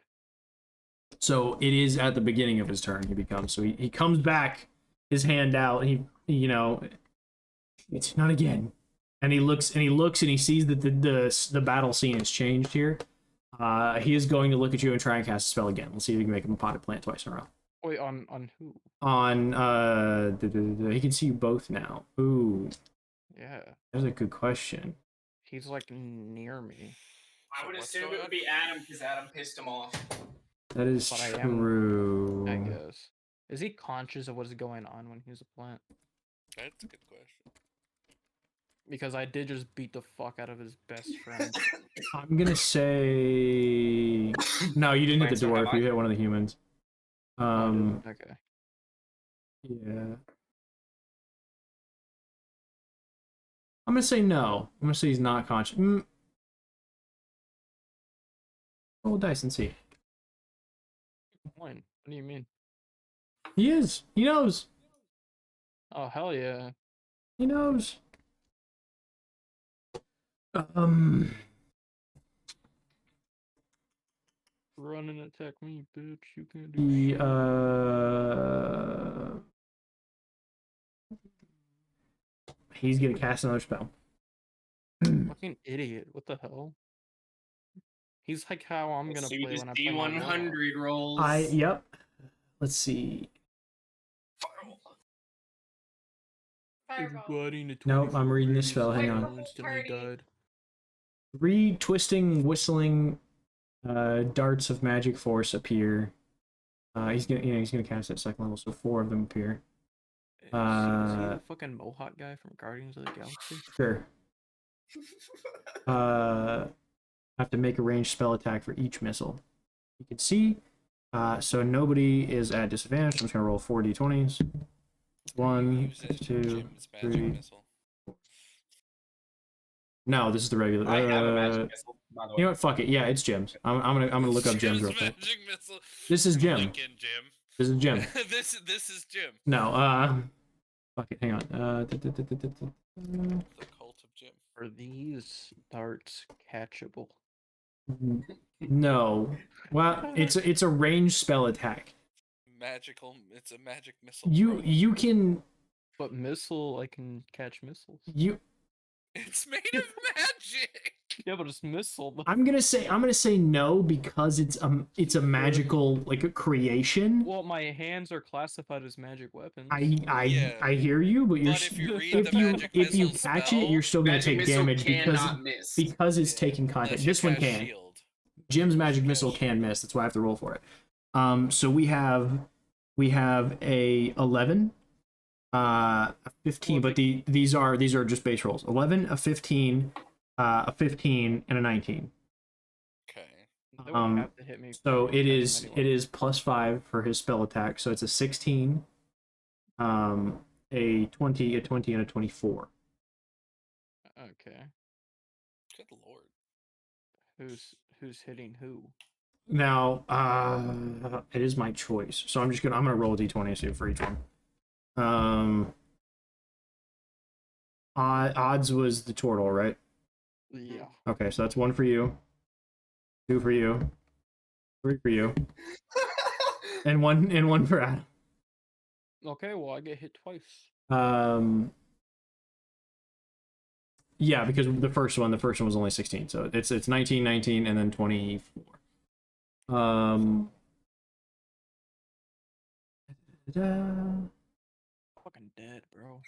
[SPEAKER 1] So it is at the beginning of his turn he becomes. So he comes back, his hand out, and it's not again. And he looks and he sees that the battle scene has changed here. He is going to look at you and try and cast a spell again. Let's see if we can make him a potted plant twice in a row.
[SPEAKER 4] Wait, on who?
[SPEAKER 1] He can see you both now. Ooh,
[SPEAKER 4] Yeah.
[SPEAKER 1] that's a good question.
[SPEAKER 4] He's like near me.
[SPEAKER 3] I would
[SPEAKER 2] what's
[SPEAKER 3] assume
[SPEAKER 2] going
[SPEAKER 3] it
[SPEAKER 2] on?
[SPEAKER 3] would be Adam because Adam pissed him off.
[SPEAKER 1] That is
[SPEAKER 4] But I am-
[SPEAKER 1] true.
[SPEAKER 4] I guess. Is he conscious of what is going on when he's a plant?
[SPEAKER 2] That's a good question.
[SPEAKER 4] Because I did just beat the fuck out of his best friend.
[SPEAKER 1] I'm gonna say no. You didn't hit
[SPEAKER 3] Wait,
[SPEAKER 1] the
[SPEAKER 3] so have
[SPEAKER 1] dwarf.
[SPEAKER 3] I?
[SPEAKER 1] You hit one of the humans.
[SPEAKER 4] Okay.
[SPEAKER 1] Yeah. I'm gonna say no. I'm gonna say he's not conscious. Roll dice and see.
[SPEAKER 4] What do you mean?
[SPEAKER 1] He is. He knows.
[SPEAKER 4] Oh hell yeah.
[SPEAKER 1] He knows.
[SPEAKER 4] Run and attack me, bitch. You can't do
[SPEAKER 1] He
[SPEAKER 4] shit.
[SPEAKER 1] he's gonna cast another spell.
[SPEAKER 4] Fucking idiot. What the hell? He's like how I'm gonna
[SPEAKER 3] See,
[SPEAKER 4] play
[SPEAKER 3] just
[SPEAKER 4] when I play my warlock.
[SPEAKER 3] D100 rolls.
[SPEAKER 1] Yep. Let's see.
[SPEAKER 6] Fireball.
[SPEAKER 4] Gliding to
[SPEAKER 1] Nope, I'm reading this
[SPEAKER 4] 24
[SPEAKER 1] spell, hang
[SPEAKER 4] radius,
[SPEAKER 6] on.
[SPEAKER 4] Instantly died.
[SPEAKER 1] 3 twisting, whistling darts of magic force appear. He's gonna cast at second level, so 4 of them appear.
[SPEAKER 4] Is he the fucking Mohawk guy from Guardians of the Galaxy?
[SPEAKER 1] Sure. Have to make a ranged spell attack for each missile. You can see. So nobody is at disadvantage. I'm just gonna roll 4 d20s. 1,
[SPEAKER 2] Using
[SPEAKER 1] 2,
[SPEAKER 2] Jim's magic
[SPEAKER 1] 3.
[SPEAKER 2] missile.
[SPEAKER 1] No, this is the regular.
[SPEAKER 3] I have a magic missile, by the way.
[SPEAKER 1] You know what? Fuck it. Yeah, it's Jim's. I'm gonna look up Jim's real quick.
[SPEAKER 2] Magic missile.
[SPEAKER 1] This is Jim.
[SPEAKER 2] Lincoln Jim.
[SPEAKER 1] This is Jim.
[SPEAKER 2] this is Jim.
[SPEAKER 1] No. Fuck it. Hang on.
[SPEAKER 2] The cult of Jim.
[SPEAKER 4] Are these darts catchable?
[SPEAKER 1] No. Well, it's a ranged spell attack.
[SPEAKER 2] It's a magic missile.
[SPEAKER 1] You
[SPEAKER 2] bro.
[SPEAKER 1] you can
[SPEAKER 4] But missile, I can catch missiles.
[SPEAKER 1] you.
[SPEAKER 2] It's made of magic.
[SPEAKER 4] Yeah, but it's missile.
[SPEAKER 1] I'm gonna say no because it's a magical like a creation.
[SPEAKER 4] Well, my hands are classified as magic weapons.
[SPEAKER 2] Yeah.
[SPEAKER 1] I hear you, but you're
[SPEAKER 2] But if you read
[SPEAKER 1] if
[SPEAKER 2] the
[SPEAKER 1] you
[SPEAKER 2] magic
[SPEAKER 1] if you
[SPEAKER 2] missile
[SPEAKER 1] catch
[SPEAKER 2] spell,
[SPEAKER 1] it, you're still gonna
[SPEAKER 3] Magic
[SPEAKER 1] take
[SPEAKER 3] missile
[SPEAKER 1] damage
[SPEAKER 3] cannot miss.
[SPEAKER 1] because it's
[SPEAKER 2] Yeah,
[SPEAKER 1] taking contact.
[SPEAKER 2] unless you
[SPEAKER 1] This one
[SPEAKER 2] cast
[SPEAKER 1] can.
[SPEAKER 2] Shield.
[SPEAKER 1] Jim's magic
[SPEAKER 2] Cast
[SPEAKER 1] missile
[SPEAKER 2] shield.
[SPEAKER 1] can miss. That's why I have to roll for it. So we have a 11, a 15,
[SPEAKER 4] Well,
[SPEAKER 1] but these are just base rolls. 11, a 15, a 15, and a 19.
[SPEAKER 2] Okay.
[SPEAKER 4] They would have to hit me.
[SPEAKER 1] So
[SPEAKER 4] for
[SPEAKER 1] it
[SPEAKER 4] attacking
[SPEAKER 1] is
[SPEAKER 4] anyway.
[SPEAKER 1] +5 for his spell attack. So it's a 16, a 20, a 20, and a 24.
[SPEAKER 4] Okay.
[SPEAKER 2] Good lord.
[SPEAKER 4] Who's hitting who?
[SPEAKER 1] Now, it is my choice. So I'm gonna roll a d20 and see for each one. Odds was the turtle, right?
[SPEAKER 4] Yeah.
[SPEAKER 1] Okay, so that's 1 for you, 2 for you, 3 for you, and one for Adam.
[SPEAKER 4] Okay, well I get hit twice.
[SPEAKER 1] Yeah, because the first one was only 16, so it's 19, 19, and then 24.
[SPEAKER 4] Fucking dead, bro.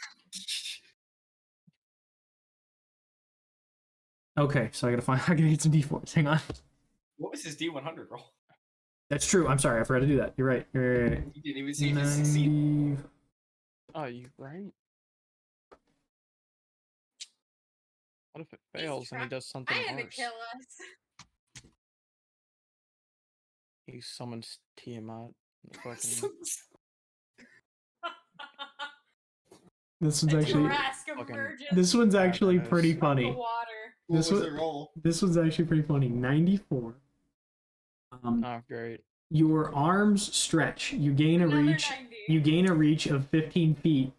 [SPEAKER 1] Okay, so I gotta get some d4s. Hang on.
[SPEAKER 3] What was his D100 roll?
[SPEAKER 1] That's true. I'm sorry, I forgot to do that. You're right. You're right.
[SPEAKER 3] You didn't even see if he succeeded.
[SPEAKER 1] 90...
[SPEAKER 4] Oh, you right? What if it fails and he does something
[SPEAKER 6] trying to
[SPEAKER 4] worse?
[SPEAKER 6] kill us.
[SPEAKER 4] He summons Tiamat. The fucking
[SPEAKER 1] This one's
[SPEAKER 6] A
[SPEAKER 1] actually
[SPEAKER 6] Tarrasque
[SPEAKER 4] fucking-
[SPEAKER 6] emerges
[SPEAKER 1] this one's actually
[SPEAKER 4] Badass.
[SPEAKER 1] pretty
[SPEAKER 6] from the
[SPEAKER 1] funny.
[SPEAKER 6] water.
[SPEAKER 3] What
[SPEAKER 1] This
[SPEAKER 3] was
[SPEAKER 1] one-
[SPEAKER 3] the roll?
[SPEAKER 1] This one's actually pretty funny. 94.
[SPEAKER 4] oh great.
[SPEAKER 1] Your arms stretch. You gain a
[SPEAKER 6] Another
[SPEAKER 1] reach.
[SPEAKER 6] 90.
[SPEAKER 1] You gain a reach of 15 feet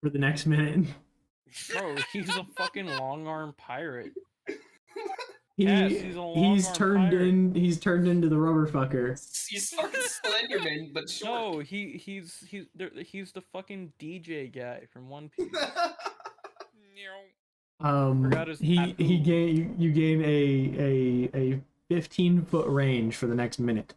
[SPEAKER 1] for the next minute.
[SPEAKER 4] Bro, he's a fucking long arm pirate.
[SPEAKER 1] He,
[SPEAKER 4] Yes, he's a
[SPEAKER 1] he's
[SPEAKER 4] long-arm
[SPEAKER 1] turned
[SPEAKER 4] pirate.
[SPEAKER 1] He's turned into the rubber fucker.
[SPEAKER 3] He's fucking Slenderman, but short.
[SPEAKER 4] No, he's the fucking DJ guy from One Piece. Forgot his
[SPEAKER 1] He
[SPEAKER 4] tattoo.
[SPEAKER 1] gain you gain a 15-foot range for the next minute.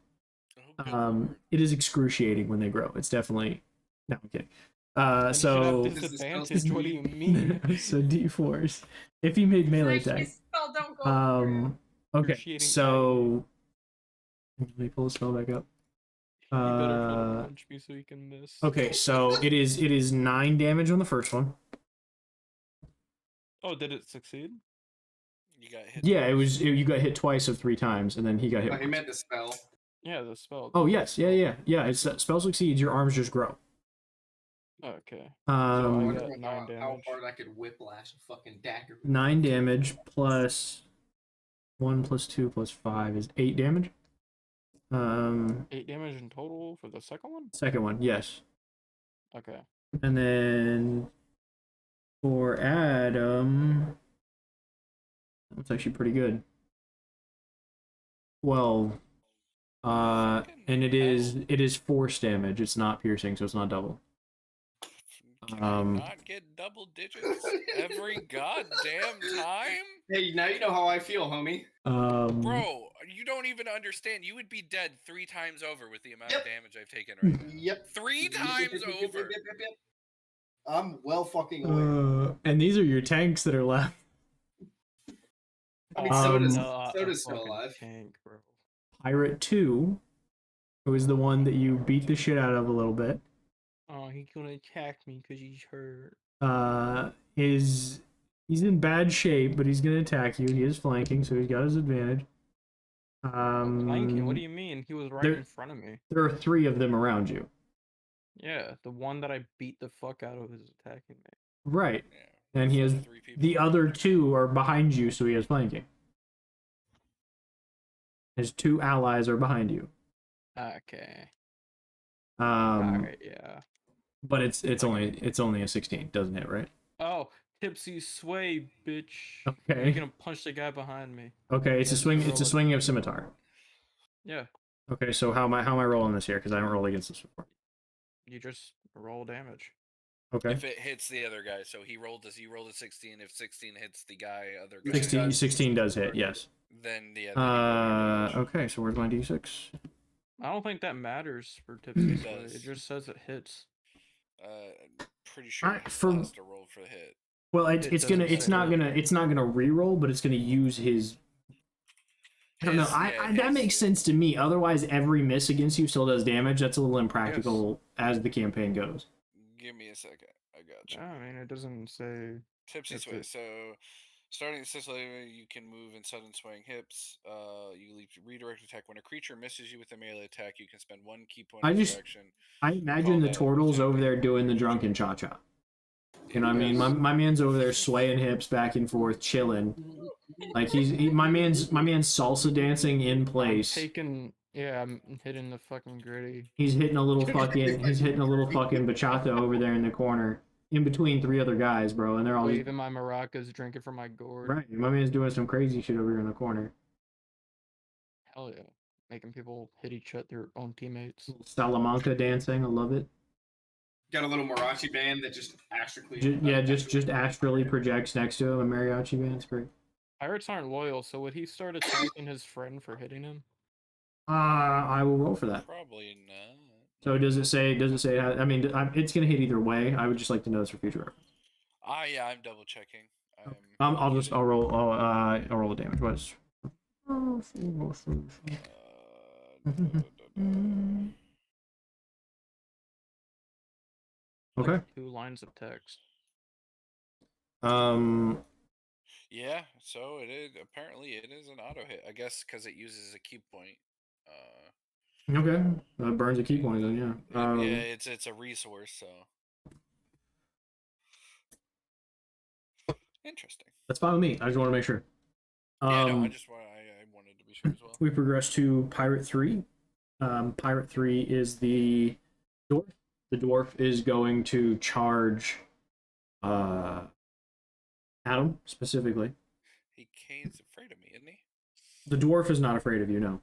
[SPEAKER 2] Oh, good lord.
[SPEAKER 1] It is excruciating when they grow. It's definitely no, I'm kidding.
[SPEAKER 4] And you should have
[SPEAKER 1] So
[SPEAKER 3] This is
[SPEAKER 4] disadvantage. What do you mean?
[SPEAKER 1] so d4s. If he made melee
[SPEAKER 6] Fresh,
[SPEAKER 1] attack.
[SPEAKER 6] his spell don't go through.
[SPEAKER 1] Okay,
[SPEAKER 4] Excruciating
[SPEAKER 1] so let me pull the spell back up.
[SPEAKER 4] You better fucking punch me so you can miss.
[SPEAKER 1] Okay, so it is 9 damage on the first one.
[SPEAKER 4] Oh, did it succeed?
[SPEAKER 2] You got hit.
[SPEAKER 1] Yeah,
[SPEAKER 2] twice.
[SPEAKER 1] you got hit twice of 3 times, and then he got hit.
[SPEAKER 3] Oh, he
[SPEAKER 1] once.
[SPEAKER 3] meant the spell.
[SPEAKER 4] Yeah, the spell.
[SPEAKER 1] Oh yes, yeah. It's spell succeeds. Your arms just grow.
[SPEAKER 4] Okay.
[SPEAKER 3] I
[SPEAKER 4] I
[SPEAKER 3] wonder
[SPEAKER 4] got
[SPEAKER 3] how
[SPEAKER 4] 9 damage.
[SPEAKER 3] hard I could whiplash a fucking dagger.
[SPEAKER 1] 9 damage plus 1 plus 2 plus 5 is 8 damage.
[SPEAKER 4] 8 damage in total for the second one?
[SPEAKER 1] Second one, yes.
[SPEAKER 4] Okay.
[SPEAKER 1] And then for Adam, that's actually pretty good. 12. And it is force damage. It's not piercing, so it's not double.
[SPEAKER 2] Can I not get double digits every goddamn time?
[SPEAKER 3] Hey, now you know how I feel, homie.
[SPEAKER 2] Bro, you don't even understand. You would be dead 3 times over with the amount of damage I've taken right now.
[SPEAKER 3] Yep.
[SPEAKER 2] 3 times over.
[SPEAKER 3] I'm well fucking aware.
[SPEAKER 1] And these are your tanks that are left.
[SPEAKER 3] I mean, Soda's
[SPEAKER 4] I'm
[SPEAKER 3] still
[SPEAKER 4] fucking
[SPEAKER 3] alive.
[SPEAKER 4] Tank, bro.
[SPEAKER 1] Pirate 2, who is the one that you beat the shit out of a little bit,
[SPEAKER 4] Oh, he's gonna attack me because he's hurt.
[SPEAKER 1] he's in bad shape, but he's gonna attack you. He is flanking, so he's got his advantage.
[SPEAKER 4] Flanking? What do you mean? He was right
[SPEAKER 1] there-
[SPEAKER 4] in front of me.
[SPEAKER 1] There are 3 of them around you.
[SPEAKER 4] Yeah, the one that I beat the fuck out of is attacking me.
[SPEAKER 1] Right.
[SPEAKER 2] Yeah.
[SPEAKER 1] And he
[SPEAKER 2] So
[SPEAKER 1] has
[SPEAKER 2] 3 people
[SPEAKER 1] the
[SPEAKER 2] around
[SPEAKER 1] other
[SPEAKER 2] you.
[SPEAKER 1] 2 are behind you, so he has flanking. His 2 allies are behind you.
[SPEAKER 4] Okay.
[SPEAKER 1] Um,
[SPEAKER 4] Alright, yeah.
[SPEAKER 1] but it's only a 16, doesn't it? Right?
[SPEAKER 4] Oh, tipsy sway, bitch.
[SPEAKER 1] Okay.
[SPEAKER 4] You're gonna punch the guy behind me.
[SPEAKER 1] Okay, it's a
[SPEAKER 4] Yeah,
[SPEAKER 1] swing.
[SPEAKER 4] roll
[SPEAKER 1] It's a
[SPEAKER 4] it.
[SPEAKER 1] swinging of scimitar.
[SPEAKER 4] Yeah.
[SPEAKER 1] Okay, so how am I rolling this here? Because I haven't rolled against this before.
[SPEAKER 4] You just roll damage.
[SPEAKER 1] Okay.
[SPEAKER 2] If it hits the other guy, so he rolled a 16. If 16 hits the other guy,
[SPEAKER 1] 16 does hit, yes.
[SPEAKER 2] then then you roll your damage.
[SPEAKER 1] Okay, so where's my d6?
[SPEAKER 4] I don't think that matters for Tipsy
[SPEAKER 2] It
[SPEAKER 4] Sway.
[SPEAKER 2] does.
[SPEAKER 4] It just says it hits.
[SPEAKER 2] Pretty sure it
[SPEAKER 1] for-
[SPEAKER 2] has to roll for the hit.
[SPEAKER 1] Well,
[SPEAKER 4] It
[SPEAKER 1] it's
[SPEAKER 4] doesn't
[SPEAKER 1] not gonna re-roll, but it's gonna use his. I don't know. That makes sense to me. Otherwise, every miss against you still does damage. That's a little impractical as the campaign goes.
[SPEAKER 2] Give me a second. I got you.
[SPEAKER 4] I mean, it doesn't say.
[SPEAKER 2] Tipsy
[SPEAKER 4] That's
[SPEAKER 2] Sway.
[SPEAKER 4] it.
[SPEAKER 2] So, starting at 6 later, you can move in sudden swaying hips. You leap redirect attack. When a creature misses you with a melee attack, you can spend 1 key point of direction.
[SPEAKER 1] I imagine the turtle's over there doing the drunken cha-cha. You know what I mean? My man's over there swaying hips back and forth, chilling. Like my man's salsa dancing in place.
[SPEAKER 4] I'm hitting the fucking gritty.
[SPEAKER 1] He's hitting a little fucking bachata over there in the corner, in between 3 other guys, bro, and they're all
[SPEAKER 4] Waving my maracas, drinking from my gourd.
[SPEAKER 1] right. My man's doing some crazy shit over here in the corner.
[SPEAKER 4] Hell yeah. Making people hit their own teammates.
[SPEAKER 1] Salamanca dancing, I love it.
[SPEAKER 3] Got a little mariachi band that just astrally.
[SPEAKER 1] Just astrally projects next to him. A mariachi band's great.
[SPEAKER 4] Pirates aren't loyal, so would he start attacking his friend for hitting him?
[SPEAKER 1] I will roll for that.
[SPEAKER 2] Probably not.
[SPEAKER 1] So does it say? I mean, it's gonna hit either way. I would just like to know this for future reference.
[SPEAKER 2] Yeah, I'm double checking.
[SPEAKER 1] I'll roll. I'll roll the damage. What is? Okay.
[SPEAKER 4] Like 2 lines of text.
[SPEAKER 2] Yeah, so it is. Apparently, it is an auto hit. I guess because it uses a key point.
[SPEAKER 1] Okay. That burns a key point then. Yeah.
[SPEAKER 2] Yeah, it's a resource. So interesting.
[SPEAKER 1] That's fine with me. I just want to make sure.
[SPEAKER 2] Yeah, no, I wanted to be sure as well.
[SPEAKER 1] We progress to Pirate 3. Pirate 3 is the dwarf. The dwarf is going to charge Adam specifically.
[SPEAKER 2] He's afraid of me, isn't he?
[SPEAKER 1] The dwarf is not afraid of you, no.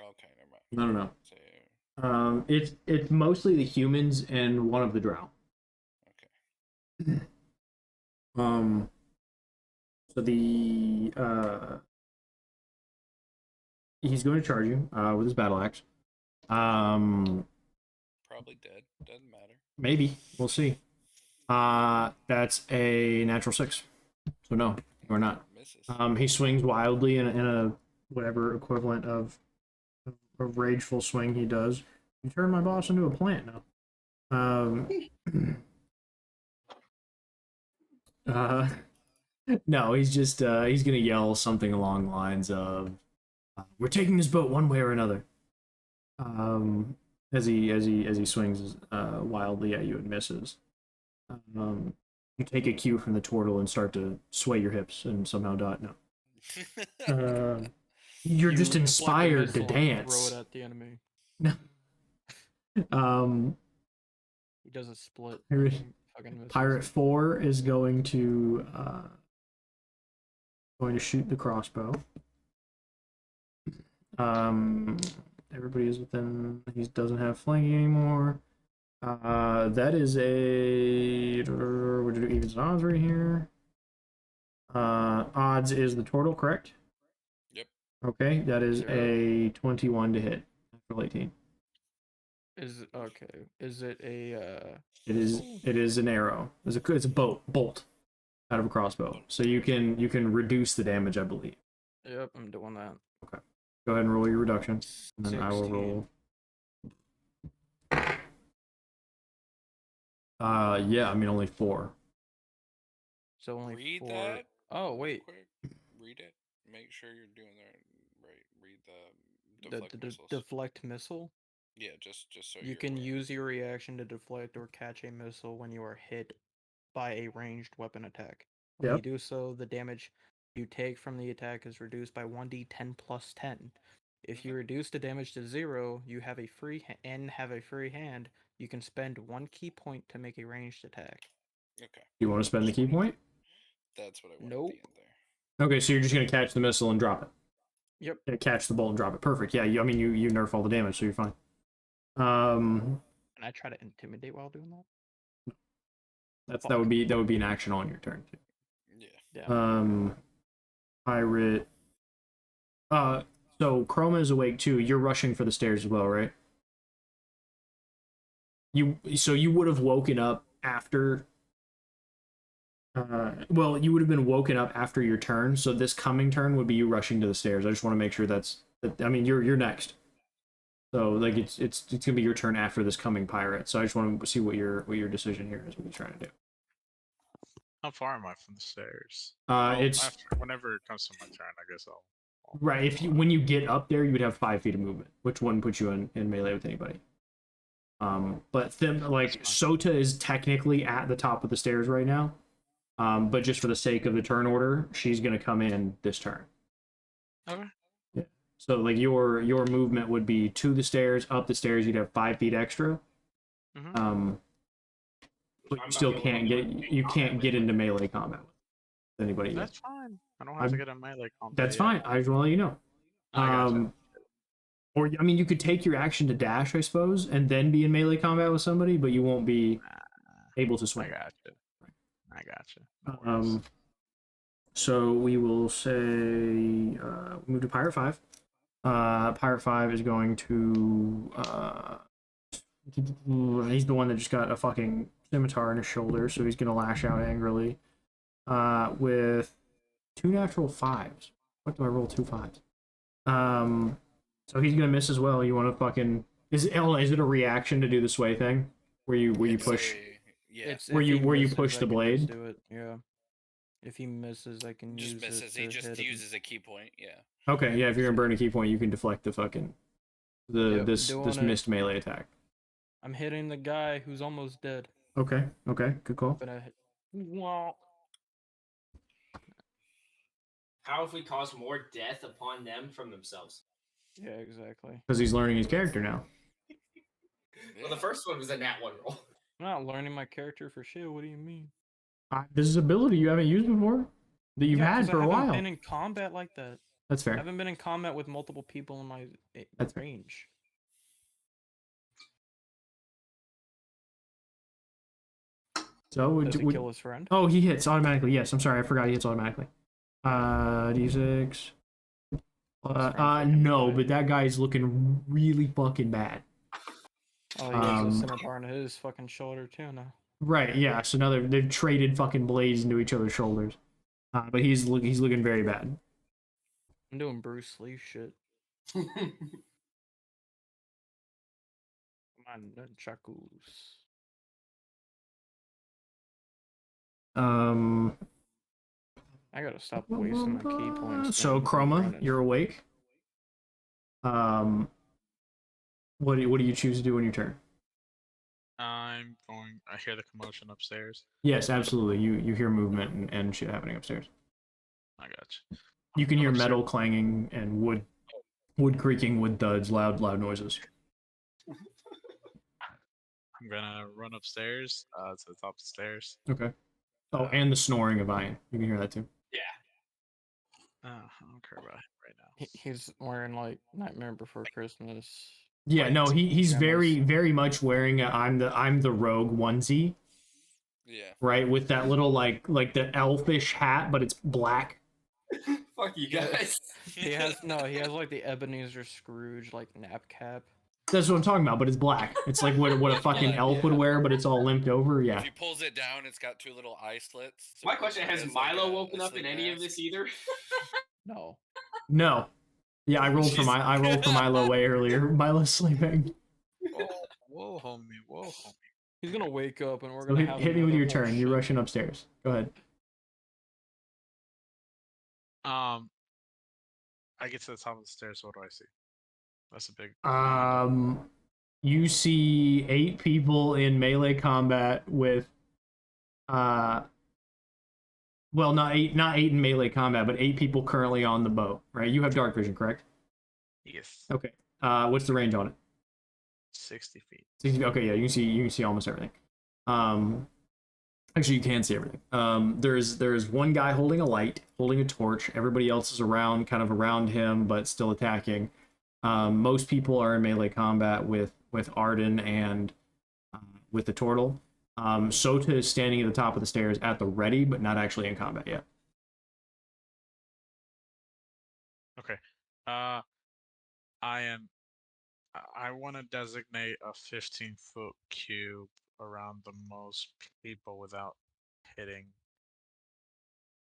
[SPEAKER 2] Okay, never mind.
[SPEAKER 1] No. It's mostly the humans and one of the drow.
[SPEAKER 2] Okay.
[SPEAKER 1] So he's going to charge you with his battle axe.
[SPEAKER 2] Probably dead. Doesn't matter.
[SPEAKER 1] Maybe. We'll see. That's a natural 6. So no, or not.
[SPEAKER 2] Misses.
[SPEAKER 1] He swings wildly in a whatever equivalent of a rageful swing he does. You turn my boss into a plant now. No, he's just he's gonna yell something along the lines of "We're taking this boat one way or another." As he swings wildly at you and misses. You take a cue from the turtle and start to sway your hips and somehow dot. No. You're just inspired to dance.
[SPEAKER 4] Throw it at the enemy. He does a split.
[SPEAKER 1] Pirate 4 is going to shoot the crossbow. Everybody is within. He doesn't have flanking anymore. That is a. We're gonna do evens and odds right here. Odds is the turtle, correct?
[SPEAKER 2] Yep.
[SPEAKER 1] Okay, that is a 21 to hit. Natural 18.
[SPEAKER 4] Is it okay? Is it a?
[SPEAKER 1] It is an arrow. It's a bolt out of a crossbow. So you can reduce the damage, I believe.
[SPEAKER 4] Yep, I'm doing that.
[SPEAKER 1] Okay. Go ahead and roll your reduction, and then I will
[SPEAKER 4] 16.
[SPEAKER 1] roll. Yeah, I mean only 4.
[SPEAKER 4] So only
[SPEAKER 2] Read
[SPEAKER 4] 4.
[SPEAKER 2] that.
[SPEAKER 4] Oh wait.
[SPEAKER 2] Quick. Read it. Make sure you're doing that right. Read the deflect missiles.
[SPEAKER 4] Deflect missile.
[SPEAKER 2] Yeah, just so
[SPEAKER 4] You
[SPEAKER 2] you're
[SPEAKER 4] can
[SPEAKER 2] aware.
[SPEAKER 4] use your reaction to deflect or catch a missile when you are hit by a ranged weapon attack. When
[SPEAKER 1] Yep.
[SPEAKER 4] you do so, the damage you take from the attack is reduced by 1d10 plus 10. If you reduce the damage to 0, you have a free hand. You can spend 1 key point to make a ranged attack.
[SPEAKER 2] Okay.
[SPEAKER 1] You want to spend the key point?
[SPEAKER 2] That's what I want
[SPEAKER 4] Nope.
[SPEAKER 2] at the end there.
[SPEAKER 1] Okay, so you're just gonna catch the missile and drop it.
[SPEAKER 4] Yep.
[SPEAKER 1] catch the bolt and drop it. Perfect. Yeah, I mean, you nerf all the damage, so you're fine.
[SPEAKER 4] Can I try to intimidate while doing that?
[SPEAKER 1] that would be an action on your turn too.
[SPEAKER 2] Yeah.
[SPEAKER 1] Pirate. So Chroma is awake too. You're rushing for the stairs as well, right? You would have woken up after. Well, you would have been woken up after your turn, so this coming turn would be you rushing to the stairs. I just want to make sure I mean, you're next. So like it's gonna be your turn after this coming pirate. So I just want to see what your decision here is. What you're trying to do.
[SPEAKER 7] How far am I from the stairs?
[SPEAKER 1] It's
[SPEAKER 7] whenever it comes to my turn, I guess I'll
[SPEAKER 1] right. If you when you get up there, you would have 5 feet of movement, which wouldn't put you in melee with anybody. But Sota is technically at the top of the stairs right now. But just for the sake of the turn order, she's gonna come in this turn.
[SPEAKER 7] Okay.
[SPEAKER 1] Yeah. So like your movement would be to the stairs, up the stairs. You'd have 5 feet extra. But you still can't get into melee combat with anybody yet.
[SPEAKER 7] That's fine. I don't have to get a melee combat.
[SPEAKER 1] That's fine. I just want to let you know.
[SPEAKER 7] I gotcha.
[SPEAKER 1] Or I mean, you could take your action to dash, I suppose, and then be in melee combat with somebody, but you won't be able to swing.
[SPEAKER 7] I gotcha. No worries.
[SPEAKER 1] So we will say move to Pirate 5. Pirate 5 is going to he's the one that just got a fucking scimitar in his shoulder, so he's gonna lash out angrily. With 2 natural 5s. What do I roll 2 5s? So he's gonna miss as well. You want to fucking is it a reaction to do the sway thing where you push? Where you push the blade?
[SPEAKER 4] Do it. Yeah. If he misses, I can
[SPEAKER 2] just
[SPEAKER 4] use
[SPEAKER 2] misses.
[SPEAKER 4] it.
[SPEAKER 2] He just uses a key point. Yeah.
[SPEAKER 1] Okay. Yeah. If you're gonna burn a key point, you can deflect the fucking this missed melee attack.
[SPEAKER 4] I'm hitting the guy who's almost dead.
[SPEAKER 1] Okay. Good call.
[SPEAKER 4] Wow.
[SPEAKER 3] How if we cause more death upon them from themselves?
[SPEAKER 4] Yeah, exactly.
[SPEAKER 1] Because he's learning his character now.
[SPEAKER 3] Well, the first one was a nat 1 roll.
[SPEAKER 4] I'm not learning my character for shit. What do you mean?
[SPEAKER 1] This is ability you haven't used before that you've had for a while. I haven't
[SPEAKER 4] been in combat like that.
[SPEAKER 1] That's fair.
[SPEAKER 4] I haven't been in combat with multiple people in my range.
[SPEAKER 1] So
[SPEAKER 4] Does he kill his friend?
[SPEAKER 1] Oh, he hits automatically. Yes, I'm sorry, I forgot he hits automatically. D6. No, but that guy's looking really fucking bad.
[SPEAKER 4] Oh, he has a scimitar on his fucking shoulder too now.
[SPEAKER 1] Right, yeah. So now they've traded fucking blades into each other's shoulders. But he's looking very bad.
[SPEAKER 4] I'm doing Bruce Lee shit. Come on, nunchakus. I gotta stop wasting my key points.
[SPEAKER 1] So Chroma, you're awake. What do you choose to do on your turn?
[SPEAKER 7] I hear the commotion upstairs.
[SPEAKER 1] Yes, absolutely. You hear movement and shit happening upstairs.
[SPEAKER 7] I got you.
[SPEAKER 1] You can hear metal clanging and wood creaking, wood thuds, loud noises.
[SPEAKER 7] I'm gonna run upstairs to the top of the stairs.
[SPEAKER 1] Okay. Oh, and the snoring of Ian. You can hear that too.
[SPEAKER 3] Yeah.
[SPEAKER 7] I don't care about him right now.
[SPEAKER 4] He's wearing like Nightmare Before Christmas.
[SPEAKER 1] Yeah, no, he's very much wearing a I'm the rogue onesie.
[SPEAKER 2] Yeah.
[SPEAKER 1] Right, with that little like the elfish hat, but it's black.
[SPEAKER 3] Fuck you guys.
[SPEAKER 4] He has like the Ebenezer Scrooge like nap cap.
[SPEAKER 1] That's what I'm talking about, but it's black. It's like what a fucking elf would wear, but it's all limped over. Yeah.
[SPEAKER 2] If he pulls it down, it's got 2 little eye slits. So
[SPEAKER 3] my question: has Milo woken up in any of this either?
[SPEAKER 4] No.
[SPEAKER 1] No. Yeah, I rolled for Milo way earlier. Milo's sleeping.
[SPEAKER 7] Whoa, homie.
[SPEAKER 4] He's gonna wake up and we're
[SPEAKER 1] So
[SPEAKER 4] gonna have
[SPEAKER 1] hit me with your
[SPEAKER 4] another
[SPEAKER 1] turn. You're rushing upstairs. Go ahead.
[SPEAKER 7] I get to the top of the stairs. What do I see? That's a big.
[SPEAKER 1] You see 8 people in melee combat with well, not eight in melee combat, but 8 people currently on the boat, right? You have dark vision, correct?
[SPEAKER 7] Yes.
[SPEAKER 1] Okay. What's the range on it?
[SPEAKER 7] 60 feet.
[SPEAKER 1] 60, okay, yeah, you can see almost everything. Actually, you can see everything. There's one guy holding a light, holding a torch. Everybody else is around, kind of around him, but still attacking. Most people are in melee combat with Arden and with the turtle. Sota is standing at the top of the stairs at the ready, but not actually in combat yet.
[SPEAKER 7] Okay. I want to designate a 15-foot cube around the most people without hitting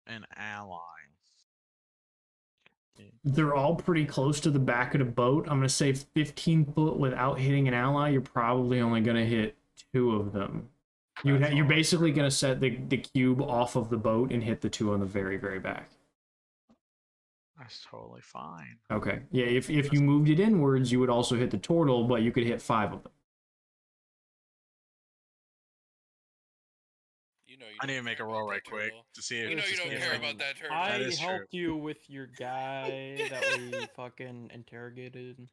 [SPEAKER 7] an ally.
[SPEAKER 1] They're all pretty close to the back of the boat. I'm gonna say 15 foot without hitting an ally. You're probably only gonna hit 2 of them. You're basically gonna set the cube off of the boat and hit the 2 on the very, very back.
[SPEAKER 7] That's totally fine.
[SPEAKER 1] Okay. Yeah, if you moved it inwards, you would also hit the turtle, but you could hit 5 of them.
[SPEAKER 7] I need to make a roll right quick to see if
[SPEAKER 2] you
[SPEAKER 7] it's
[SPEAKER 2] don't care about that turtle.
[SPEAKER 4] I
[SPEAKER 7] That is
[SPEAKER 4] helped you with your guy that we fucking interrogated.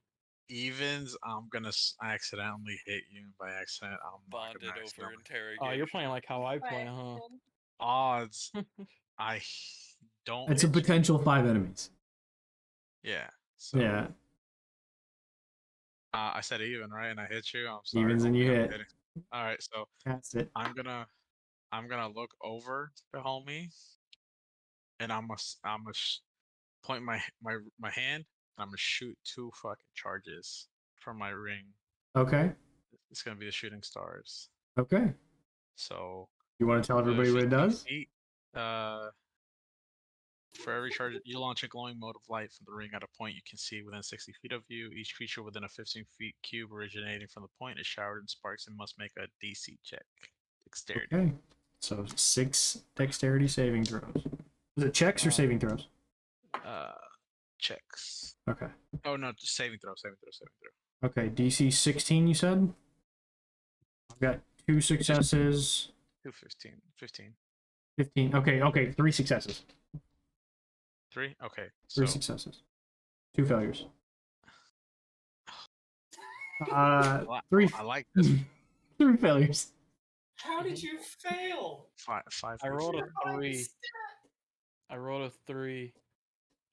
[SPEAKER 7] Evens, I'm gonna accidentally hit you by accident. I'm not
[SPEAKER 2] Bonded
[SPEAKER 7] gonna
[SPEAKER 2] over
[SPEAKER 7] accidentally.
[SPEAKER 4] Oh, you're playing like how I play, huh?
[SPEAKER 7] Odds. I don't.
[SPEAKER 1] It's a
[SPEAKER 7] hit you.
[SPEAKER 1] potential 5 enemies.
[SPEAKER 7] Yeah. So,
[SPEAKER 1] Yeah.
[SPEAKER 7] I said even, right? And I hit you. I'm sorry.
[SPEAKER 1] Evens and you
[SPEAKER 7] I'm
[SPEAKER 1] hit.
[SPEAKER 7] hitting. All right. So
[SPEAKER 1] That's it.
[SPEAKER 7] I'm gonna look over the homie, and I'm gonna point my hand. And I'm gonna shoot 2 fucking charges from my ring.
[SPEAKER 1] Okay.
[SPEAKER 7] It's gonna be the shooting stars.
[SPEAKER 1] Okay.
[SPEAKER 7] So
[SPEAKER 1] You want to tell everybody what it does?
[SPEAKER 7] Feet, for every charge, you launch a glowing mode of light from the ring at a point you can see within 60 feet of you. Each creature within a 15 feet cube originating from the point is showered in sparks and must make a DC check. Dexterity.
[SPEAKER 1] Okay. So 6 dexterity saving throws. Is it checks or saving throws?
[SPEAKER 7] Checks.
[SPEAKER 1] Okay.
[SPEAKER 7] Oh no, just saving throw.
[SPEAKER 1] Okay, DC 16 you said? I've got 2 successes.
[SPEAKER 7] 15.
[SPEAKER 1] 15. Okay, 3 successes.
[SPEAKER 7] 3? Okay.
[SPEAKER 1] 3
[SPEAKER 7] So
[SPEAKER 1] successes. 2 failures. 3
[SPEAKER 7] I like this.
[SPEAKER 1] 3 failures.
[SPEAKER 3] How did you fail?
[SPEAKER 7] 5.
[SPEAKER 4] I rolled a
[SPEAKER 3] Oh,
[SPEAKER 4] 3.
[SPEAKER 3] stat.
[SPEAKER 4] I rolled a 3,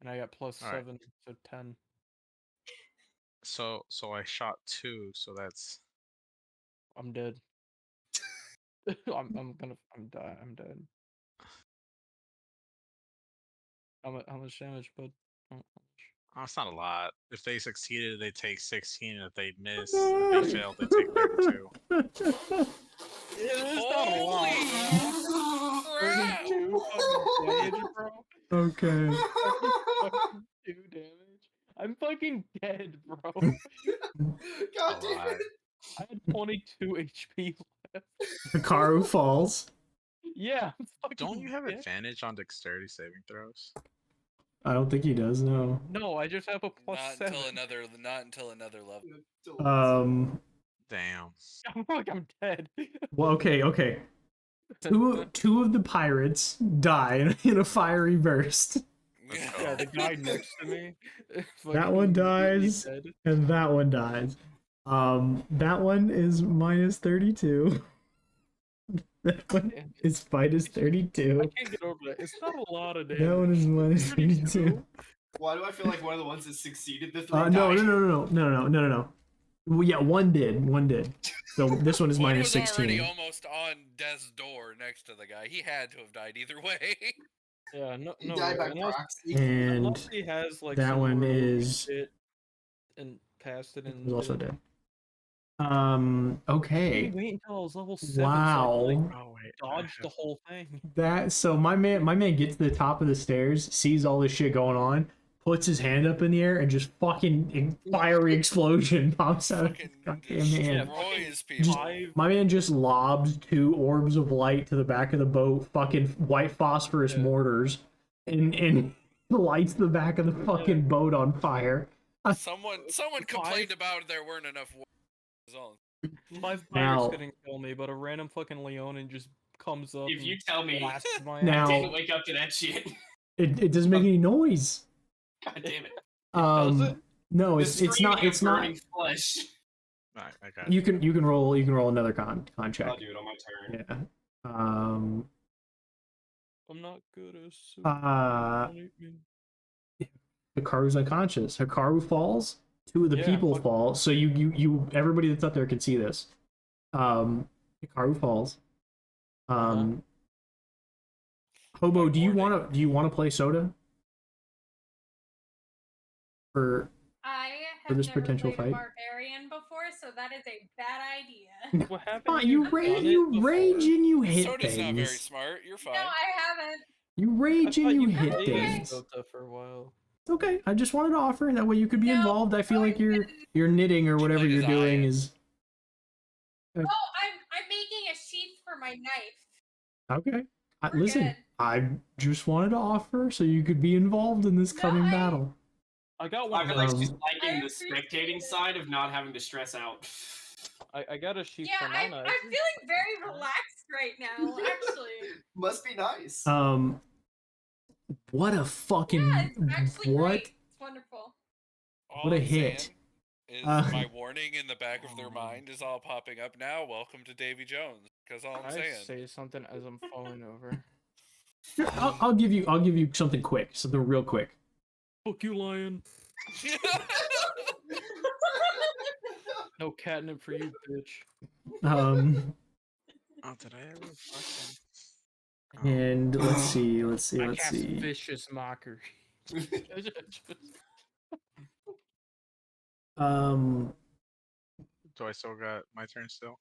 [SPEAKER 4] and I got plus
[SPEAKER 7] All right.
[SPEAKER 4] 7, so 10.
[SPEAKER 7] So I shot 2, so that's
[SPEAKER 4] I'm dead. I'm dead. How much damage, bud?
[SPEAKER 7] That's not a lot. If they succeeded, they take 16. If they miss, if they failed, they take 32.
[SPEAKER 4] It's not a lot.
[SPEAKER 2] Crap!
[SPEAKER 4] 32 fucking damage, bro.
[SPEAKER 1] Okay.
[SPEAKER 4] Fucking 2 damage. I'm fucking dead, bro.
[SPEAKER 3] God damn it.
[SPEAKER 4] I had 22 HP left.
[SPEAKER 1] Hikaru falls.
[SPEAKER 4] Yeah, I'm fucking
[SPEAKER 7] Don't you have
[SPEAKER 4] dead.
[SPEAKER 7] advantage on dexterity saving throws?
[SPEAKER 1] I don't think he does, no.
[SPEAKER 4] No, I just have a plus
[SPEAKER 2] Not
[SPEAKER 4] 7.
[SPEAKER 2] until another level.
[SPEAKER 7] Damn.
[SPEAKER 4] I'm dead.
[SPEAKER 1] Well, okay. Two of the pirates die in a fiery burst.
[SPEAKER 4] Yeah, the guy next to me.
[SPEAKER 1] That one dies,
[SPEAKER 4] dead.
[SPEAKER 1] and that one dies. That one is minus 32. That one is minus 32.
[SPEAKER 4] I can't get over that. It's not a lot of damage.
[SPEAKER 1] That one is minus 32.
[SPEAKER 3] Why do I feel like one of the ones that succeeded the 3
[SPEAKER 1] No. Well, yeah, one did. So this one is
[SPEAKER 2] One
[SPEAKER 1] minus
[SPEAKER 2] was
[SPEAKER 1] 16.
[SPEAKER 2] already almost on death's door next to the guy. He had to have died either way.
[SPEAKER 4] Yeah, no.
[SPEAKER 3] He died by
[SPEAKER 4] unless,
[SPEAKER 3] proxy.
[SPEAKER 1] And
[SPEAKER 4] unless he has like
[SPEAKER 1] that
[SPEAKER 4] some
[SPEAKER 1] one
[SPEAKER 4] rogue
[SPEAKER 1] is
[SPEAKER 4] shit and passed it in.
[SPEAKER 1] was also dead.
[SPEAKER 4] Hey,
[SPEAKER 1] Okay.
[SPEAKER 4] wait until I was level 7.
[SPEAKER 1] Wow.
[SPEAKER 4] So I, like,
[SPEAKER 7] Oh wait.
[SPEAKER 4] dodged the whole thing.
[SPEAKER 1] So my man gets to the top of the stairs, sees all this shit going on, puts his hand up in the air, and just fucking fiery explosion pops out of his goddamn hand.
[SPEAKER 2] Destroys people.
[SPEAKER 1] My man just lobs 2 orbs of light to the back of the boat, fucking white phosphorus mortars, and lights the back of the fucking boat on fire.
[SPEAKER 2] Someone complained about there weren't enough zones.
[SPEAKER 4] 5
[SPEAKER 1] Now-
[SPEAKER 4] pirates couldn't kill me, but a random fucking Leonin just comes up.
[SPEAKER 3] If you
[SPEAKER 4] and
[SPEAKER 3] tell me
[SPEAKER 4] blasts my
[SPEAKER 1] Now-
[SPEAKER 3] I
[SPEAKER 4] ass.
[SPEAKER 3] didn't wake up to that shit.
[SPEAKER 1] It doesn't make any noise.
[SPEAKER 3] God damn it.
[SPEAKER 4] Does it?
[SPEAKER 1] No,
[SPEAKER 3] The
[SPEAKER 1] it's
[SPEAKER 3] screaming
[SPEAKER 1] not.
[SPEAKER 3] of
[SPEAKER 1] It's not.
[SPEAKER 3] burning Flesh.
[SPEAKER 7] Alright, I got it.
[SPEAKER 1] You can roll another con check.
[SPEAKER 3] I'll do it on my turn.
[SPEAKER 1] Yeah. Um,
[SPEAKER 4] I'm not good as soup.
[SPEAKER 1] uh,
[SPEAKER 4] Don't eat me.
[SPEAKER 1] Hikaru's unconscious. Hikaru falls. Two of the
[SPEAKER 4] Yeah,
[SPEAKER 1] people
[SPEAKER 4] fuck-
[SPEAKER 1] fall. So everybody that's up there can see this. Hikaru falls. Um, Hobo,
[SPEAKER 2] Like warning.
[SPEAKER 1] do you want to play Soda for
[SPEAKER 6] I
[SPEAKER 1] for
[SPEAKER 6] have
[SPEAKER 1] this
[SPEAKER 6] never
[SPEAKER 1] potential
[SPEAKER 6] played a
[SPEAKER 1] fight?
[SPEAKER 6] barbarian before, so that is a bad idea.
[SPEAKER 4] What happened?
[SPEAKER 1] Fine, you rage and you hit
[SPEAKER 2] Soda's not very
[SPEAKER 1] things.
[SPEAKER 2] smart. You're fine.
[SPEAKER 6] No, I haven't.
[SPEAKER 1] You
[SPEAKER 4] I
[SPEAKER 1] rage and
[SPEAKER 4] thought
[SPEAKER 1] you
[SPEAKER 4] you
[SPEAKER 1] hit
[SPEAKER 4] played
[SPEAKER 1] things.
[SPEAKER 4] Dota for a while.
[SPEAKER 1] It's okay. I just wanted to offer that way you could be
[SPEAKER 6] No,
[SPEAKER 1] involved. I feel
[SPEAKER 6] no,
[SPEAKER 1] like
[SPEAKER 6] I didn't.
[SPEAKER 1] you're knitting or
[SPEAKER 2] She
[SPEAKER 1] whatever
[SPEAKER 2] played
[SPEAKER 1] you're
[SPEAKER 2] as
[SPEAKER 1] doing
[SPEAKER 2] Ian.
[SPEAKER 1] is
[SPEAKER 6] Oh, I'm making a sheath for my knife.
[SPEAKER 1] okay.
[SPEAKER 6] We're
[SPEAKER 1] Listen,
[SPEAKER 6] good.
[SPEAKER 1] I just wanted to offer so you could be involved in this
[SPEAKER 6] No,
[SPEAKER 1] coming battle.
[SPEAKER 4] I got
[SPEAKER 3] I
[SPEAKER 4] one.
[SPEAKER 3] feel like she's
[SPEAKER 1] Um,
[SPEAKER 3] liking
[SPEAKER 6] I
[SPEAKER 3] the
[SPEAKER 6] appreciate
[SPEAKER 3] spectating
[SPEAKER 6] it.
[SPEAKER 3] side of not having to stress out.
[SPEAKER 4] I got a sheath
[SPEAKER 6] Yeah,
[SPEAKER 4] for my
[SPEAKER 6] I'm
[SPEAKER 4] knife.
[SPEAKER 6] feeling very relaxed right now, actually.
[SPEAKER 3] Must be nice.
[SPEAKER 1] What a fucking
[SPEAKER 6] Yeah, it's actually
[SPEAKER 1] what?
[SPEAKER 6] great. It's wonderful.
[SPEAKER 2] All
[SPEAKER 1] What a
[SPEAKER 2] I'm
[SPEAKER 1] hit.
[SPEAKER 2] saying is
[SPEAKER 1] Uh,
[SPEAKER 2] my warning in the back of their mind is all popping up now. Welcome to Davy Jones. Because all I'm
[SPEAKER 4] I
[SPEAKER 2] saying.
[SPEAKER 4] say something as I'm falling over.
[SPEAKER 1] I'll give you something quick, something real quick.
[SPEAKER 4] Fuck you, lion. No catnip for you, bitch.
[SPEAKER 7] Oh, did I ever fucking?
[SPEAKER 1] And let's see.
[SPEAKER 4] I cast vicious mockery.
[SPEAKER 7] Do I still got my turn still?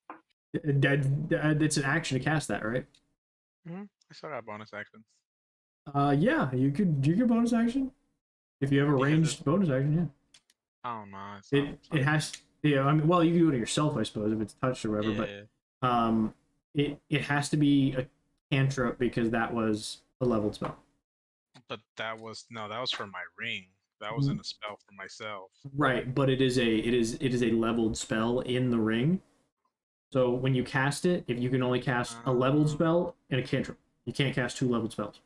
[SPEAKER 1] It's an action to cast that, right?
[SPEAKER 7] I still got bonus action.
[SPEAKER 1] Yeah, you could bonus action if you have a
[SPEAKER 7] Because
[SPEAKER 1] ranged bonus action. Yeah.
[SPEAKER 7] Oh no, it's not.
[SPEAKER 1] It has. Yeah, I mean, well, you can do it yourself, I suppose, if it's touched or whatever.
[SPEAKER 7] Yeah.
[SPEAKER 1] But it has to be a cantrip because that was a leveled spell.
[SPEAKER 7] But that was for my ring. That wasn't a spell for myself.
[SPEAKER 1] Right, but it is a leveled spell in the ring. So when you cast it, if you can only cast a leveled spell and a cantrip, you can't cast two leveled spells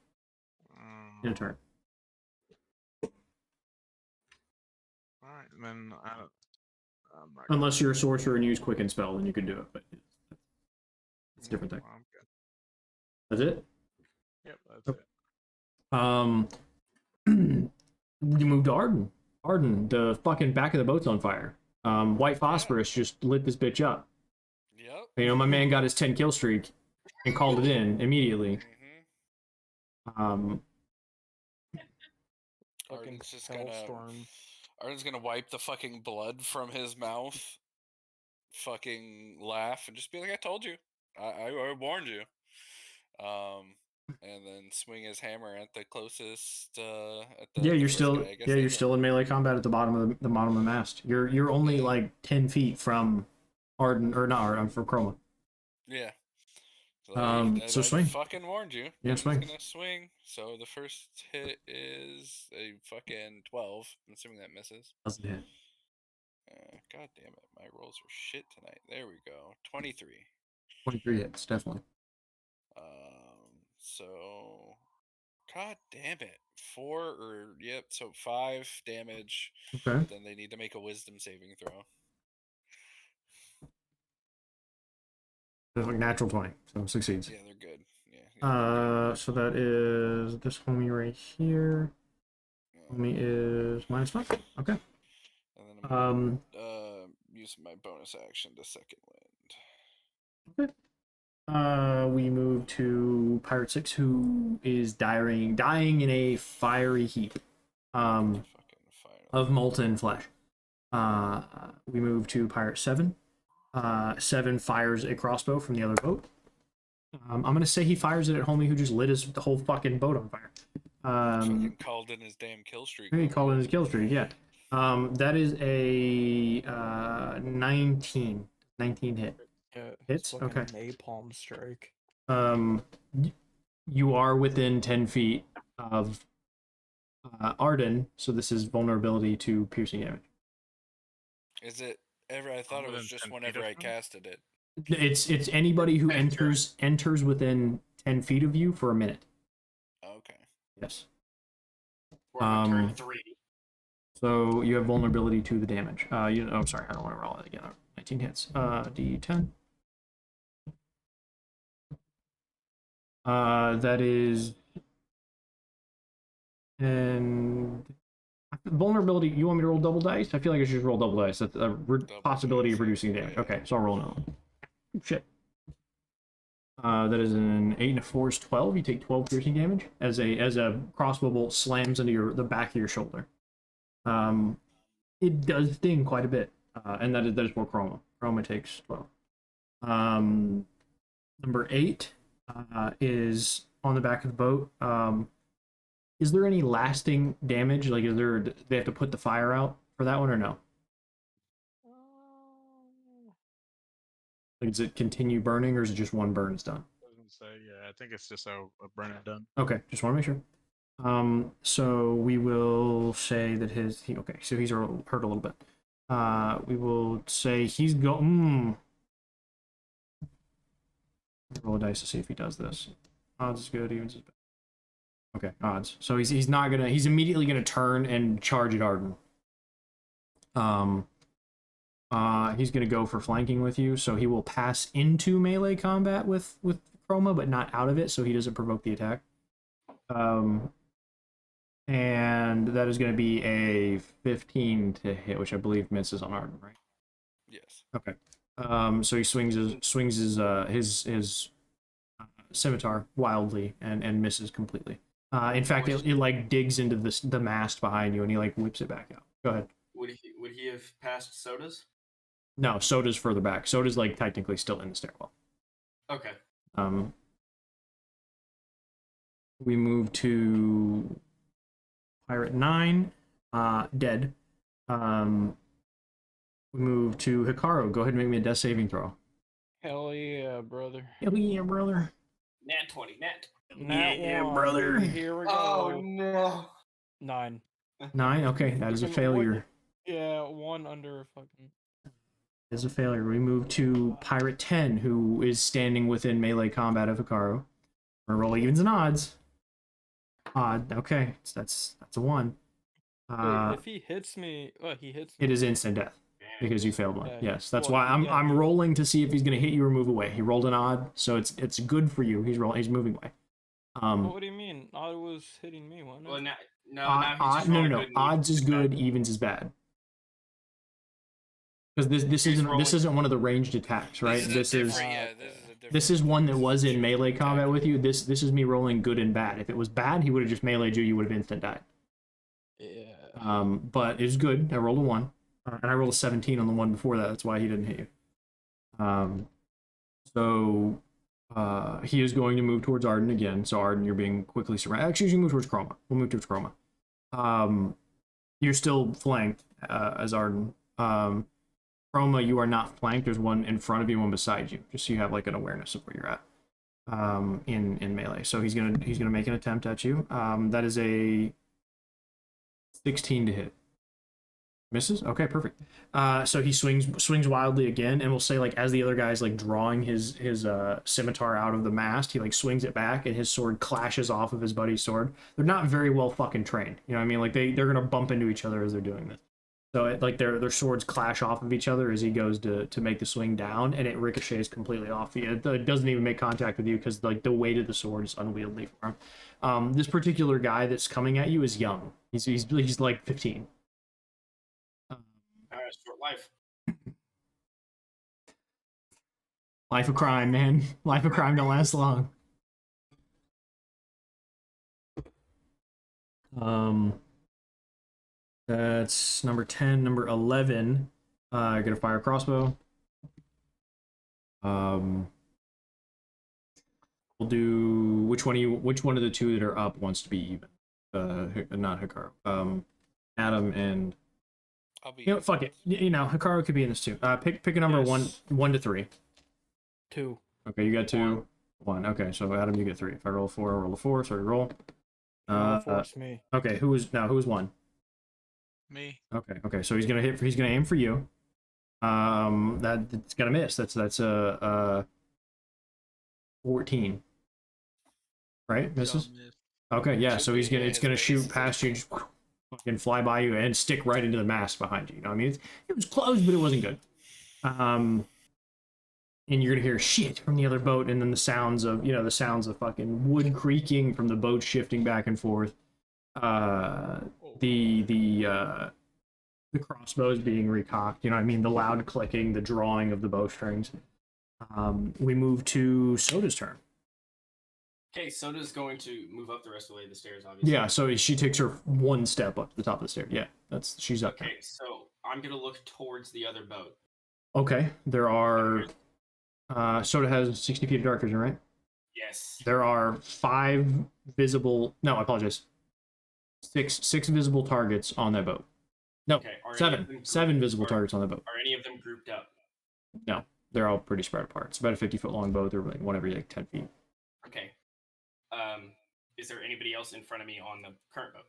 [SPEAKER 1] in a turn.
[SPEAKER 7] All right, then I'm not
[SPEAKER 1] Unless you're a sorcerer and use quicken spell, then you can do it. But it's a different thing.
[SPEAKER 7] I'm good.
[SPEAKER 1] That's it.
[SPEAKER 7] Yep, that's
[SPEAKER 1] it. You moved to Arden. Arden, the fucking back of the boat's on fire. White phosphorus just lit this bitch up.
[SPEAKER 2] Yep.
[SPEAKER 1] You know, my man got his 10 kill streak and called it in immediately.
[SPEAKER 4] Fucking
[SPEAKER 2] Arden's gonna wipe the fucking blood from his mouth, fucking laugh, and just be like, "I told you, I warned you." And then swing his hammer at the closest. At the,
[SPEAKER 1] Yeah,
[SPEAKER 2] the
[SPEAKER 1] you're
[SPEAKER 2] first
[SPEAKER 1] still
[SPEAKER 2] guy, I guess
[SPEAKER 1] you're still in melee combat at the bottom of the bottom of the mast. You're only like 10 feet from Arden, or not Arden, from Chroma.
[SPEAKER 2] Yeah.
[SPEAKER 1] So
[SPEAKER 2] I
[SPEAKER 1] swing.
[SPEAKER 2] fucking warned you.
[SPEAKER 1] Yeah,
[SPEAKER 2] He's
[SPEAKER 1] swing.
[SPEAKER 2] gonna swing. So the first hit is a fucking 12. I'm assuming that misses.
[SPEAKER 1] Doesn't hit.
[SPEAKER 2] God damn it, my rolls are shit tonight. There we go. 23.
[SPEAKER 1] 23 hits, definitely.
[SPEAKER 2] So God damn it. 5 damage.
[SPEAKER 1] Okay.
[SPEAKER 2] Then they need to make a wisdom saving throw.
[SPEAKER 1] That's like natural 20, so succeeds.
[SPEAKER 2] Yeah, they're good. Yeah.
[SPEAKER 1] So that is this homie right here. Homie is -5. Okay.
[SPEAKER 2] And then I'm using my bonus action to second wind.
[SPEAKER 1] Okay. We move to Pirate 6, who is dying in a fiery heap of molten flesh. We move to Pirate 7. 7 fires a crossbow from the other boat. I'm gonna say he fires it at homie who just lit the whole fucking boat on fire.
[SPEAKER 2] Fucking called in his damn kill streak.
[SPEAKER 1] He called in his kill streak, yeah. That is a 19 hit.
[SPEAKER 4] Yeah,
[SPEAKER 1] hits. Okay.
[SPEAKER 4] Napalm strike.
[SPEAKER 1] You are within 10 feet of Arden, so this is vulnerability to piercing damage.
[SPEAKER 2] Is it ever? I thought it was just whenever I casted it.
[SPEAKER 1] It's anybody who enters within 10 feet of you for a minute.
[SPEAKER 2] Okay.
[SPEAKER 1] Yes.
[SPEAKER 3] Turn 3.
[SPEAKER 1] So you have vulnerability to the damage. I'm sorry, I don't want to roll it again. 19 hits. D10. That is, and vulnerability. You want me to roll double dice? I feel like I should just roll double dice. That's a possibility of reducing damage.
[SPEAKER 2] Yeah.
[SPEAKER 1] Okay, so I'll roll another one. Shit. That is an 8 and a 4 is 12. You take 12 piercing damage as a crossbow bolt slams into the back of your shoulder. It does sting quite a bit, and that is for Chroma. Chroma takes 12. Number 8 is on the back of the boat. Is there any lasting damage? Like, they have to put the fire out for that one or no? Like, does it continue burning, or is it just one burn is done?
[SPEAKER 7] Doesn't say. Yeah, I think it's just a burn and done.
[SPEAKER 1] Okay, just want to make sure. So we will say that okay, so he's hurt a little bit. We will say he's going. Roll a dice to see if he does this. Odds is good, evens is bad. Okay, odds. So he's not gonna. He's immediately gonna turn and charge at Arden. He's gonna go for flanking with you, so he will pass into melee combat with Chroma, but not out of it, so he doesn't provoke the attack. And that is going to be a 15 to hit, which I believe misses on Arden, right?
[SPEAKER 2] Yes.
[SPEAKER 1] Okay. So he swings his scimitar wildly and misses completely. In fact, it like digs into the mast behind you, and he like whips it back out. Go ahead.
[SPEAKER 3] Would he have passed Soda's?
[SPEAKER 1] No, Soda's further back. Soda's like technically still in the stairwell.
[SPEAKER 3] Okay.
[SPEAKER 1] We move to Pirate 9, dead. We move to Hikaru. Go ahead and make me a death saving throw.
[SPEAKER 4] Hell yeah, brother.
[SPEAKER 1] Hell yeah, brother.
[SPEAKER 3] Nat 20, nat.
[SPEAKER 1] Yeah, brother.
[SPEAKER 4] Here we go.
[SPEAKER 3] Oh no.
[SPEAKER 4] 9.
[SPEAKER 1] 9? Okay, that is a failure.
[SPEAKER 4] Yeah, 1 under fucking.
[SPEAKER 1] Is a failure. We move to Pirate 10, who is standing within melee combat of Hikaru. We're rolling evens and odds. Odd. Okay, that's a 1.
[SPEAKER 4] Wait, if he hits me, he hits me.
[SPEAKER 1] It is instant death because you failed one.
[SPEAKER 4] Yeah,
[SPEAKER 1] Yes, that's
[SPEAKER 4] well,
[SPEAKER 1] why I'm
[SPEAKER 4] yeah,
[SPEAKER 1] rolling to see if he's gonna hit you or move away. He rolled an odd, so it's good for you. He's moving away.
[SPEAKER 4] What do you mean? Odd was hitting me, wasn't it?
[SPEAKER 3] Well, now he's just
[SPEAKER 1] no.
[SPEAKER 3] rolling good and
[SPEAKER 1] Odds is
[SPEAKER 3] evens
[SPEAKER 1] good,
[SPEAKER 3] bad.
[SPEAKER 1] evens is bad. Because this isn't one of the ranged attacks, right?
[SPEAKER 2] This is a different.
[SPEAKER 1] This is one that was in melee combat with you. This is me rolling good and bad. If it was bad, he would have just meleeed you. You would have instant died.
[SPEAKER 4] Yeah.
[SPEAKER 1] But it's good. I rolled a 1, and I rolled a 17 on the one before that. That's why he didn't hit you. So he is going to move towards Arden again. So Arden, you're being quickly surrounded. Actually, you move towards Chroma. We'll move towards Chroma. You're still flanked as Arden. Chroma, you are not flanked. There's one in front of you, one beside you, just so you have like an awareness of where you're at in melee. So he's gonna make an attempt at you. That is a 16 to hit. Misses? Okay, perfect. So he swings wildly again, and we'll say like as the other guy's like drawing his scimitar out of the mast, he like swings it back, and his sword clashes off of his buddy's sword. They're not very well fucking trained. You know what I mean? Like they're gonna bump into each other as they're doing this. So like their swords clash off of each other as he goes to make the swing down, and it ricochets completely off you. It doesn't even make contact with you because like the weight of the sword is unwieldy for him. This particular guy that's coming at you is young. He's like 15.
[SPEAKER 3] Short life.
[SPEAKER 1] Life of crime, man. Life of crime don't last long. That's number 10. Number 11. I get a fire crossbow. We'll do which one of the two that are up wants to be even? Not Hikaru. Adam and fuck it. Hikaru could be in this too. Pick a number.
[SPEAKER 4] Yes.
[SPEAKER 1] 1 to 3.
[SPEAKER 4] 2.
[SPEAKER 1] Okay, you got 2. 1. Okay, so Adam, you get 3. If I roll 4, I roll a 4. So roll.
[SPEAKER 4] Force me.
[SPEAKER 1] Okay, who was 1?
[SPEAKER 7] Me.
[SPEAKER 1] Okay. So he's gonna aim for you. That's gonna miss. That's a 14. Right, misses. Okay, yeah. So it's gonna shoot past you, just fucking fly by you and stick right into the mast behind you. You know what I mean? It was close, but it wasn't good. and you're gonna hear shit from the other boat, and then the sounds of fucking wood creaking from the boat shifting back and forth. The crossbows being recocked. You know what I mean? The loud clicking, the drawing of the bowstrings. We move to Soda's turn.
[SPEAKER 3] Okay, Soda's going to move up the rest of the way of the stairs, obviously.
[SPEAKER 1] Yeah, so she takes her one step up to the top of the stairs. Yeah, she's up there.
[SPEAKER 3] Okay, so I'm gonna look towards the other boat.
[SPEAKER 1] Okay, there are. Soda has 60 feet of dark vision, right?
[SPEAKER 3] Yes.
[SPEAKER 1] There are 5 visible. No, I apologize. Six visible targets on that boat. No,
[SPEAKER 3] Okay. Are any of
[SPEAKER 1] 7.
[SPEAKER 3] them
[SPEAKER 1] 7 visible
[SPEAKER 3] are-
[SPEAKER 1] targets on the boat.
[SPEAKER 3] Are any of them grouped up?
[SPEAKER 1] No, they're all pretty spread apart. It's about a 50-foot long boat. They're like one every like 10 feet.
[SPEAKER 3] Okay. Is there anybody else in front of me on the current boat?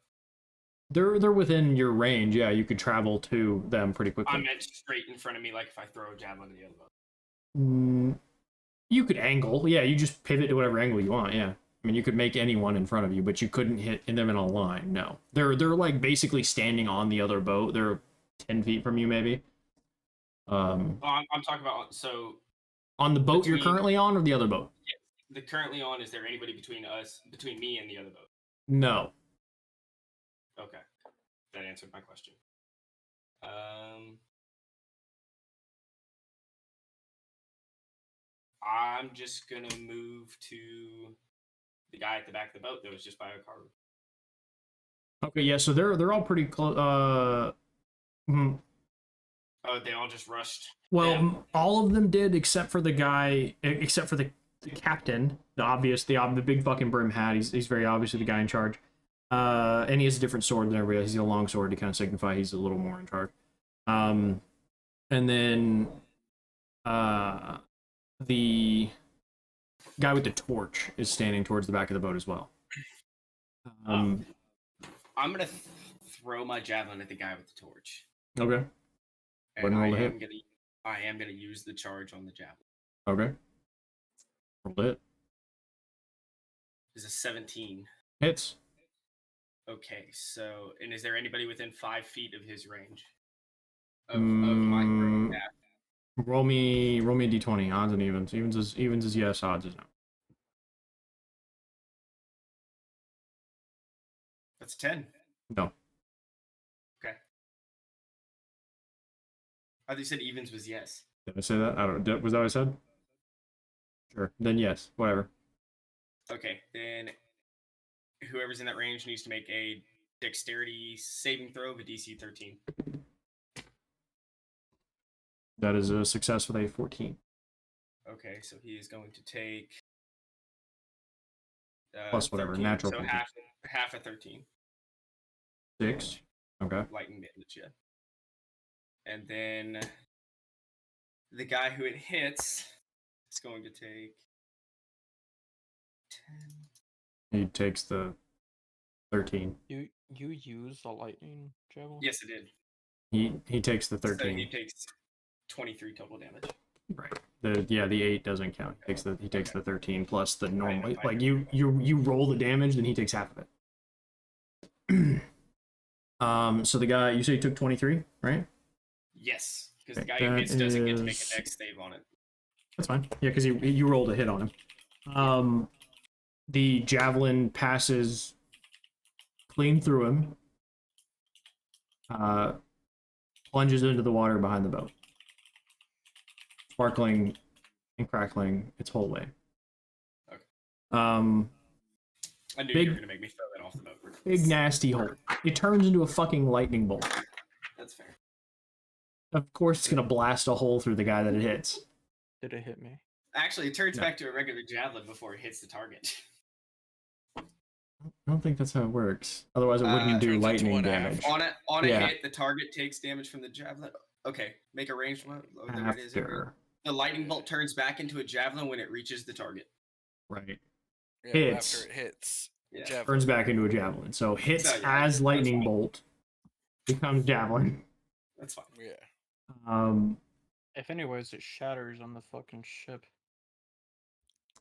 [SPEAKER 1] They're within your range. Yeah, you could travel to them pretty quickly.
[SPEAKER 3] I meant straight in front of me, like if I throw a javelin to the other boat.
[SPEAKER 1] You could angle. Yeah, you just pivot to whatever angle you want. Yeah. I mean, you could make anyone in front of you, but you couldn't hit them in a line. No, they're like basically standing on the other boat. They're 10 feet from you, maybe.
[SPEAKER 3] I'm talking about
[SPEAKER 1] On the boat you're
[SPEAKER 3] between-
[SPEAKER 1] currently on, or the other boat?
[SPEAKER 3] the currently on. Is there anybody between me and the other boat?
[SPEAKER 1] No.
[SPEAKER 3] Okay, that answered my question. I'm just gonna move to the guy at the back of the boat that was just by our car.
[SPEAKER 1] Okay, yeah. So they're all pretty close.
[SPEAKER 3] Oh, they all just rushed.
[SPEAKER 1] Well,
[SPEAKER 3] down.
[SPEAKER 1] all of them did, except for the guy, except for the captain, the big fucking brim hat. He's very obviously the guy in charge. And he has a different sword than everybody else. He's a long sword to kind of signify he's a little more in charge. And then the guy with the torch is standing towards the back of the boat as well.
[SPEAKER 3] I'm gonna throw my javelin at the guy with the torch.
[SPEAKER 1] Okay.
[SPEAKER 3] And
[SPEAKER 1] Roll
[SPEAKER 3] I
[SPEAKER 1] to hit.
[SPEAKER 3] am gonna use the charge on the javelin.
[SPEAKER 1] Okay. Roll it.
[SPEAKER 3] It's a 17.
[SPEAKER 1] Hits.
[SPEAKER 3] Okay, so and is there anybody within 5 feet of his range? Of my throwing path?
[SPEAKER 1] Roll me a d20, odds and evens. Evens is yes, odds is no.
[SPEAKER 3] That's 10.
[SPEAKER 1] No.
[SPEAKER 3] Okay. I thought you said evens was yes.
[SPEAKER 1] Did I say that? I don't. Was that what I said? Sure. Then yes. Whatever.
[SPEAKER 3] Okay, then whoever's in that range needs to make a dexterity saving throw of a DC 13.
[SPEAKER 1] That is a success with a 14.
[SPEAKER 3] Okay, so he is going to take
[SPEAKER 1] Plus whatever,
[SPEAKER 3] 13,
[SPEAKER 1] natural
[SPEAKER 3] So
[SPEAKER 1] 14.
[SPEAKER 3] half a 13
[SPEAKER 1] 6. Okay.
[SPEAKER 3] lightning damage, yeah. And then the guy who it hits is going to take 10.
[SPEAKER 1] He takes the 13.
[SPEAKER 4] You use the lightning javelin?
[SPEAKER 3] Yes, it did.
[SPEAKER 1] He takes the
[SPEAKER 3] So
[SPEAKER 1] 13.
[SPEAKER 3] he takes 23 total damage.
[SPEAKER 1] Right. The 8 doesn't count. He takes the 13 plus the normal.
[SPEAKER 3] Fine.
[SPEAKER 1] Like you roll the damage, then he takes half of it. So the guy, you say he took 23, right?
[SPEAKER 3] Yes, because the
[SPEAKER 1] Okay,
[SPEAKER 3] guy who hits doesn't get to make
[SPEAKER 1] is-
[SPEAKER 3] a dex save on it.
[SPEAKER 1] That's fine. Yeah, because you rolled a hit on him. The javelin passes clean through him. Plunges into the water behind the boat, sparkling and crackling its whole way.
[SPEAKER 3] Okay.
[SPEAKER 1] I
[SPEAKER 3] I knew
[SPEAKER 1] Big-
[SPEAKER 3] you were gonna make me throw that off the boat.
[SPEAKER 1] Big nasty hole. It turns into a fucking lightning bolt.
[SPEAKER 3] That's fair.
[SPEAKER 1] Of course, it's gonna blast a hole through the guy that it hits.
[SPEAKER 4] Did it hit me?
[SPEAKER 3] Actually, it turns
[SPEAKER 1] No.
[SPEAKER 3] back to a regular javelin before it hits the target.
[SPEAKER 1] I don't think that's how it works. Otherwise, it wouldn't do
[SPEAKER 2] turns into
[SPEAKER 1] lightning
[SPEAKER 2] 1/2.
[SPEAKER 1] damage.
[SPEAKER 3] On a
[SPEAKER 1] Yeah.
[SPEAKER 3] hit, the target takes damage from the javelin. Okay, make a range one. Oh, there it is.
[SPEAKER 1] After,
[SPEAKER 3] The lightning bolt turns back into a javelin when it reaches the target.
[SPEAKER 1] right,
[SPEAKER 2] Yeah,
[SPEAKER 1] Hits.
[SPEAKER 2] after it hits.
[SPEAKER 3] Yeah.
[SPEAKER 2] Javelin.
[SPEAKER 1] turns back into a javelin. So hits
[SPEAKER 3] So, yeah,
[SPEAKER 1] as
[SPEAKER 3] that's
[SPEAKER 1] lightning
[SPEAKER 3] fine.
[SPEAKER 1] bolt becomes javelin.
[SPEAKER 3] That's fine.
[SPEAKER 2] Yeah.
[SPEAKER 4] If anyways, it shatters on the fucking ship.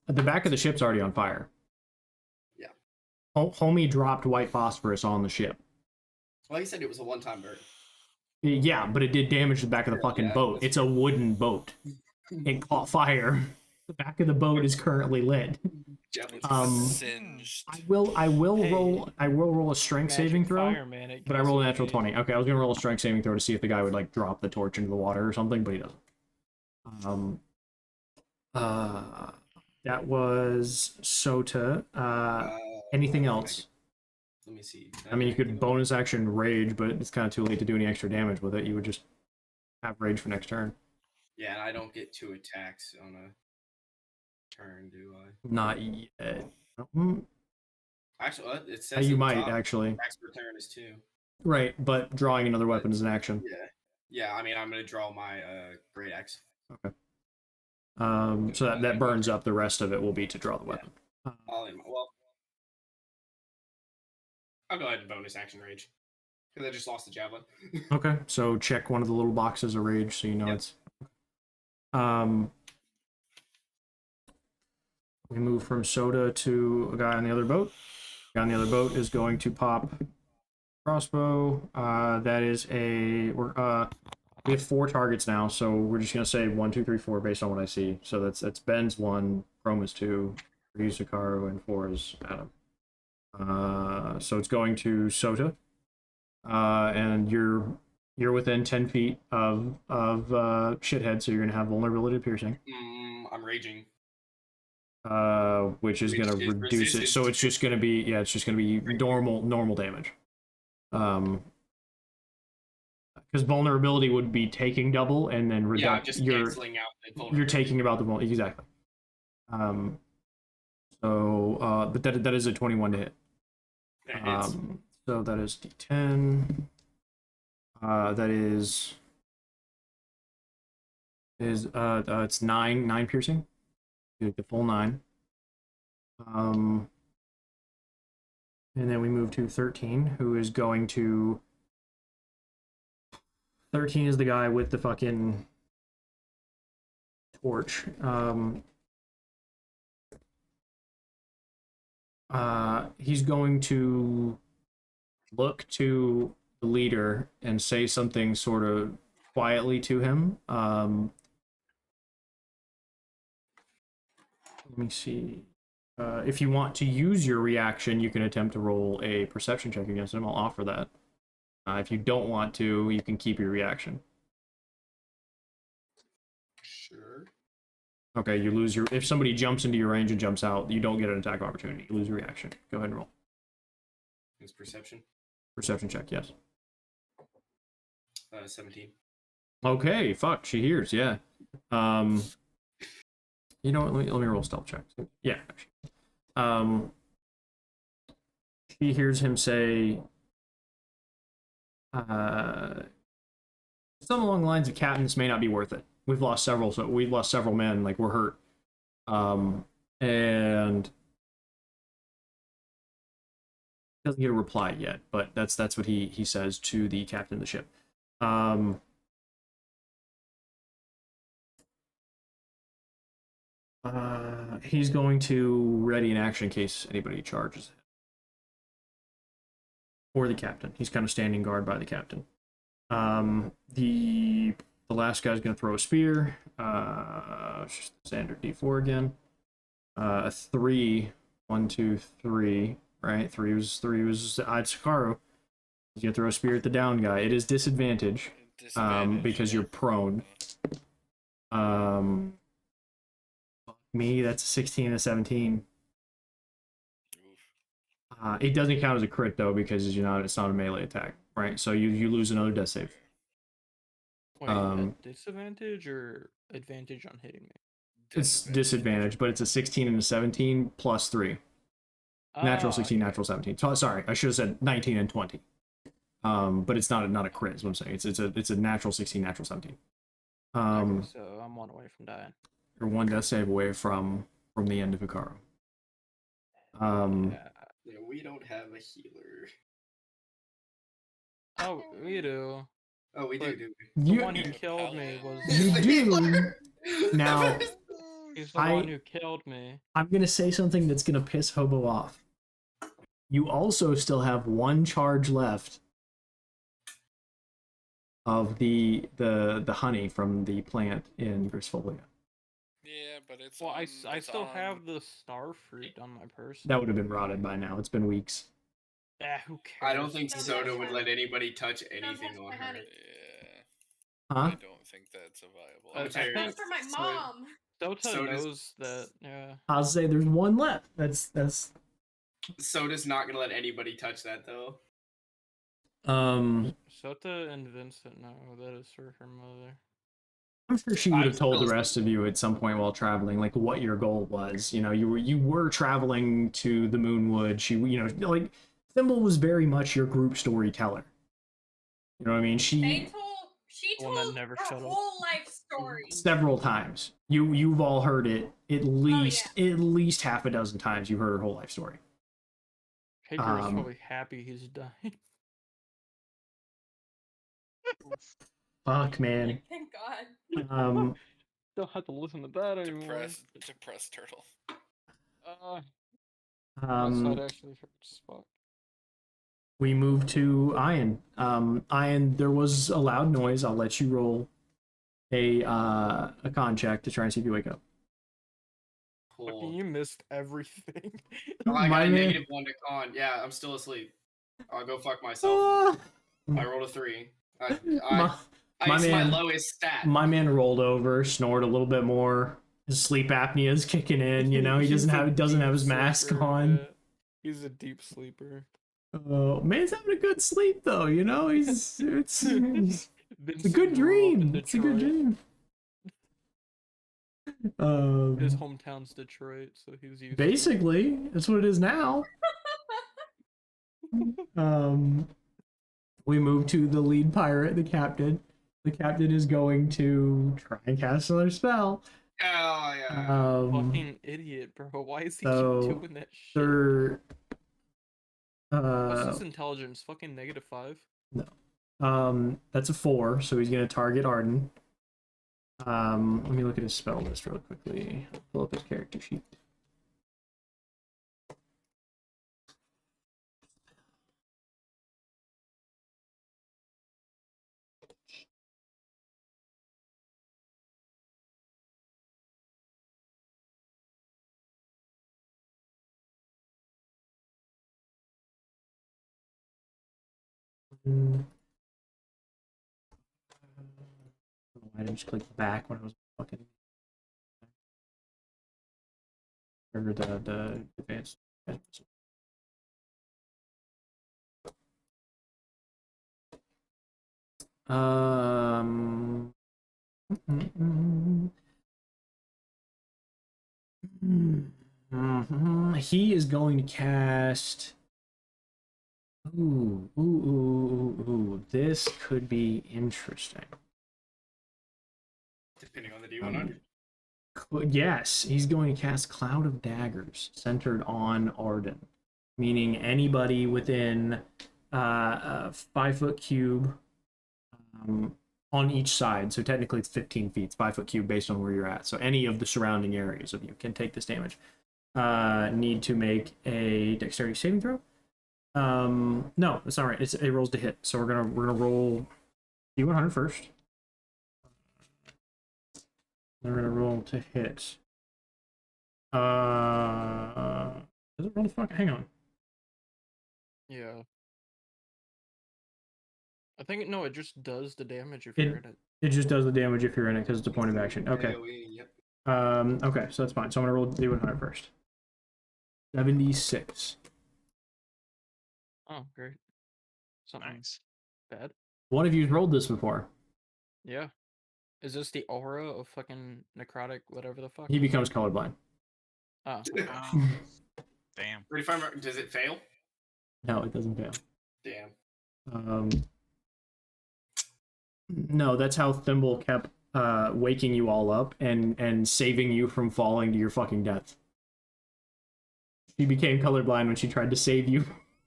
[SPEAKER 1] The back of the ship's already on fire.
[SPEAKER 3] Yeah.
[SPEAKER 1] Homie dropped white phosphorus on the ship.
[SPEAKER 3] Well, he said it was a one-time burn.
[SPEAKER 1] Yeah, but it did damage the back of the fucking
[SPEAKER 3] Yeah,
[SPEAKER 1] boat.
[SPEAKER 3] that's
[SPEAKER 1] It's a wooden boat. It caught fire. The back of the boat is currently lit.
[SPEAKER 2] It's singed.
[SPEAKER 1] I will
[SPEAKER 4] Hey,
[SPEAKER 1] roll a strength saving
[SPEAKER 4] Magic
[SPEAKER 1] throw.
[SPEAKER 4] Fireman, it
[SPEAKER 1] But I
[SPEAKER 4] kills
[SPEAKER 1] rolled a
[SPEAKER 4] you
[SPEAKER 1] natural 20.
[SPEAKER 4] immediately.
[SPEAKER 1] Okay, I was gonna roll a strength saving throw to see if the guy would like drop the torch into the water or something, but he doesn't. That was Sota. Anything else?
[SPEAKER 3] Let me see.
[SPEAKER 1] I mean, you could bonus action rage, but it's kind of too late to do any extra damage with it. You would just have rage for next turn.
[SPEAKER 3] Yeah, and I don't get 2 attacks on a turn, do I?
[SPEAKER 1] Not yet.
[SPEAKER 3] Actually, it says
[SPEAKER 1] You
[SPEAKER 3] at the
[SPEAKER 1] might
[SPEAKER 3] top,
[SPEAKER 1] actually.
[SPEAKER 3] attacks per turn is 2.
[SPEAKER 1] Right, but drawing another weapon is an action.
[SPEAKER 3] Yeah. Yeah, I mean, I'm gonna draw my great axe.
[SPEAKER 1] Okay. So that burns up. The rest of it will be to draw the weapon.
[SPEAKER 3] Well, I'll go ahead and bonus action rage because I just lost the javelin.
[SPEAKER 1] Okay, so check one of the little boxes of rage so you know it's. We move from Soda to a guy on the other boat. The guy on the other boat is going to pop crossbow. That is we have 4 targets now, so we're just gonna say 1, 2, 3, 4 based on what I see. So that's Ben's 1, Chroma's 2, 3 is Zakaro, and 4 is Adam. So it's going to Sota, and you're within 10 feet of shithead, so you're gonna have vulnerability to piercing.
[SPEAKER 3] I'm raging.
[SPEAKER 1] Which is
[SPEAKER 3] Which
[SPEAKER 1] gonna
[SPEAKER 3] is
[SPEAKER 1] reduce it. So it's just gonna be it's just gonna be normal damage. Because vulnerability would be taking double and then
[SPEAKER 3] Yeah, just canceling out the vulnerability.
[SPEAKER 1] You're taking about the vulnerability exactly. But that is a 21 to hit. So that is D10. That is it's 9 piercing. The full 9. And then we move to 13, who is going to. 13 is the guy with the fucking torch. He's going to look to the leader and say something sort of quietly to him. Let me see. If you want to use your reaction, you can attempt to roll a perception check against him. I'll offer that. If you don't want to, you can keep your reaction.
[SPEAKER 3] Sure.
[SPEAKER 1] Okay, you lose your. If somebody jumps into your range and jumps out, you don't get an attack opportunity. You lose your reaction. Go ahead and roll.
[SPEAKER 3] It's perception.
[SPEAKER 1] Perception check, yes.
[SPEAKER 3] 17.
[SPEAKER 1] Okay, fuck, she hears, yeah. You know what? Let me roll stealth check. Yeah. She hears him say. Something along the lines of, Captain, this may not be worth it. We've lost several men, like we're hurt. And doesn't get a reply yet, but that's what he says to the captain of the ship. He's going to ready an action in case anybody charges him. Or the captain. He's kind of standing guard by the captain. The last guy's going to throw a spear. Just standard D4 again. A 3. 1, 2, 3. Right? 3 was Sakaro. He's going to throw a spear at the down guy. It is disadvantage. Because you're prone. Me, that's a 16 and a 17. It doesn't count as a crit though because it's not a melee attack, right? So you lose another death save.
[SPEAKER 4] Wait, disadvantage or advantage on hitting me?
[SPEAKER 1] It's disadvantage, but it's a 16 and a 17 plus 3. Natural 16, natural 17. Sorry, I should have said 19 and 20. But it's not a crit, is what I'm saying. It's a natural 16, natural 17.
[SPEAKER 4] Okay, so I'm 1 away from dying.
[SPEAKER 1] You're 1 death save away from the end of Hikaru.
[SPEAKER 3] Yeah, we don't have a healer.
[SPEAKER 4] Oh, we do.
[SPEAKER 3] Oh, we do.
[SPEAKER 4] The one who killed me was.
[SPEAKER 1] You do. Now,
[SPEAKER 4] He's the one who killed me.
[SPEAKER 1] I'm gonna say something that's gonna piss Hobo off. You also still have 1 charge left of the honey from the plant in Grisfolia.
[SPEAKER 2] Yeah, but it's
[SPEAKER 4] Well,
[SPEAKER 2] on,
[SPEAKER 4] I
[SPEAKER 2] it's
[SPEAKER 4] still
[SPEAKER 2] on...
[SPEAKER 4] have the star fruit on my person.
[SPEAKER 1] That would have been rotted by now. It's been weeks.
[SPEAKER 4] Ah, who cares?
[SPEAKER 3] I don't think
[SPEAKER 6] Don't
[SPEAKER 3] Soda
[SPEAKER 6] touch
[SPEAKER 3] would
[SPEAKER 6] my-
[SPEAKER 3] let anybody touch
[SPEAKER 6] Don't
[SPEAKER 3] anything
[SPEAKER 6] touch
[SPEAKER 3] on
[SPEAKER 6] my
[SPEAKER 3] her.
[SPEAKER 6] honey.
[SPEAKER 2] Yeah,
[SPEAKER 1] Huh?
[SPEAKER 2] I don't think that's a viable
[SPEAKER 3] I'm
[SPEAKER 4] I
[SPEAKER 3] tell you,
[SPEAKER 4] think-
[SPEAKER 6] That's for my
[SPEAKER 3] So-
[SPEAKER 6] mom.
[SPEAKER 4] Dota
[SPEAKER 3] Soda's-
[SPEAKER 4] knows that. Yeah.
[SPEAKER 1] I'll say there's one left. That's
[SPEAKER 3] Soda's not gonna let anybody touch that though.
[SPEAKER 4] Sota and Vincent know that is for her mother.
[SPEAKER 1] I'm sure she would
[SPEAKER 3] I'm
[SPEAKER 1] have told the
[SPEAKER 3] still-
[SPEAKER 1] rest of you at some point while traveling, like what your goal was. You know, you were traveling to the Moonwood. She, you know, like Thimble was very much your group storyteller. You know what I mean? She
[SPEAKER 6] She
[SPEAKER 4] The one that
[SPEAKER 6] told
[SPEAKER 4] never
[SPEAKER 6] her
[SPEAKER 4] shut up.
[SPEAKER 6] whole life story.
[SPEAKER 1] several times. You've all heard it at least half a dozen times. You've heard her whole life story.
[SPEAKER 4] Pedro's probably happy he's dying.
[SPEAKER 1] Fuck, man.
[SPEAKER 6] Thank God.
[SPEAKER 4] Don't have to listen to that anymore.
[SPEAKER 2] depressed turtle.
[SPEAKER 4] My side actually hurts as fuck.
[SPEAKER 1] We move to Ian. Ian, there was a loud noise. I'll let you roll a con check to try and see if you wake up.
[SPEAKER 4] Fucking,
[SPEAKER 3] Cool.
[SPEAKER 4] you missed everything.
[SPEAKER 3] Oh, I
[SPEAKER 1] My
[SPEAKER 3] got a
[SPEAKER 1] man-
[SPEAKER 3] -1 to con. Yeah, I'm still asleep. I'll go fuck myself. I rolled a 3. It's my
[SPEAKER 1] man-
[SPEAKER 3] lowest stat.
[SPEAKER 1] My man rolled over, snored a little bit more. His sleep apnea is kicking in. You know, he
[SPEAKER 4] He's
[SPEAKER 1] doesn't
[SPEAKER 4] a
[SPEAKER 1] have his
[SPEAKER 4] deep
[SPEAKER 1] mask
[SPEAKER 4] sleeper,
[SPEAKER 1] on.
[SPEAKER 4] yeah. He's a deep sleeper.
[SPEAKER 1] Oh, man's having a good sleep though. You know, it's a
[SPEAKER 4] Vincent
[SPEAKER 1] good
[SPEAKER 4] grew up in
[SPEAKER 1] dream. It's a good
[SPEAKER 4] Detroit.
[SPEAKER 1] dream.
[SPEAKER 4] His hometown's Detroit, so he was used
[SPEAKER 1] Basically, that's what it is now. We move to the lead pirate, the captain. The captain is going to try and cast another spell.
[SPEAKER 3] Oh yeah.
[SPEAKER 4] to it. Fucking idiot, bro. Why is he
[SPEAKER 1] so
[SPEAKER 4] keep doing that shit?
[SPEAKER 1] They're
[SPEAKER 4] What's his intelligence? Fucking -5?
[SPEAKER 1] that's a 4, so he's gonna target Arden. Let me look at his spell list real quickly. I'll pull up his character sheet. I didn't just click back when I was fucking or the advanced. He is going to cast. Ooh, this could be interesting.
[SPEAKER 3] Depending on the D100.
[SPEAKER 1] Yes, he's going to cast Cloud of Daggers centered on Arden, meaning anybody within a 5-foot cube on each side. So technically it's 15 feet, it's 5-foot cube based on where you're at. So any of the surrounding areas of you can take this damage. Need to make a dexterity saving throw. No, that's not right. It rolls to hit. So we're gonna roll D100 first. Then we're gonna roll to hit. Does it roll to fuck? Hang on.
[SPEAKER 4] Yeah. I think no, it just does the damage if you're in it.
[SPEAKER 1] It just does the damage if you're in it because it's a point of action. Okay.
[SPEAKER 3] AoE, yep.
[SPEAKER 1] Okay, so that's fine. So I'm gonna roll D100 first. 76.
[SPEAKER 4] Oh, great. Something
[SPEAKER 7] Nice.
[SPEAKER 4] bad.
[SPEAKER 1] One of you's rolled this before.
[SPEAKER 4] Yeah. Is this the aura of fucking necrotic whatever the fuck?
[SPEAKER 1] He becomes colorblind.
[SPEAKER 4] Oh.
[SPEAKER 7] Oh, damn.
[SPEAKER 3] 35. Does it fail?
[SPEAKER 1] No, it doesn't fail.
[SPEAKER 3] Damn.
[SPEAKER 1] No, that's how Thimble kept waking you all up and saving you from falling to your fucking death. She became colorblind when she tried to save you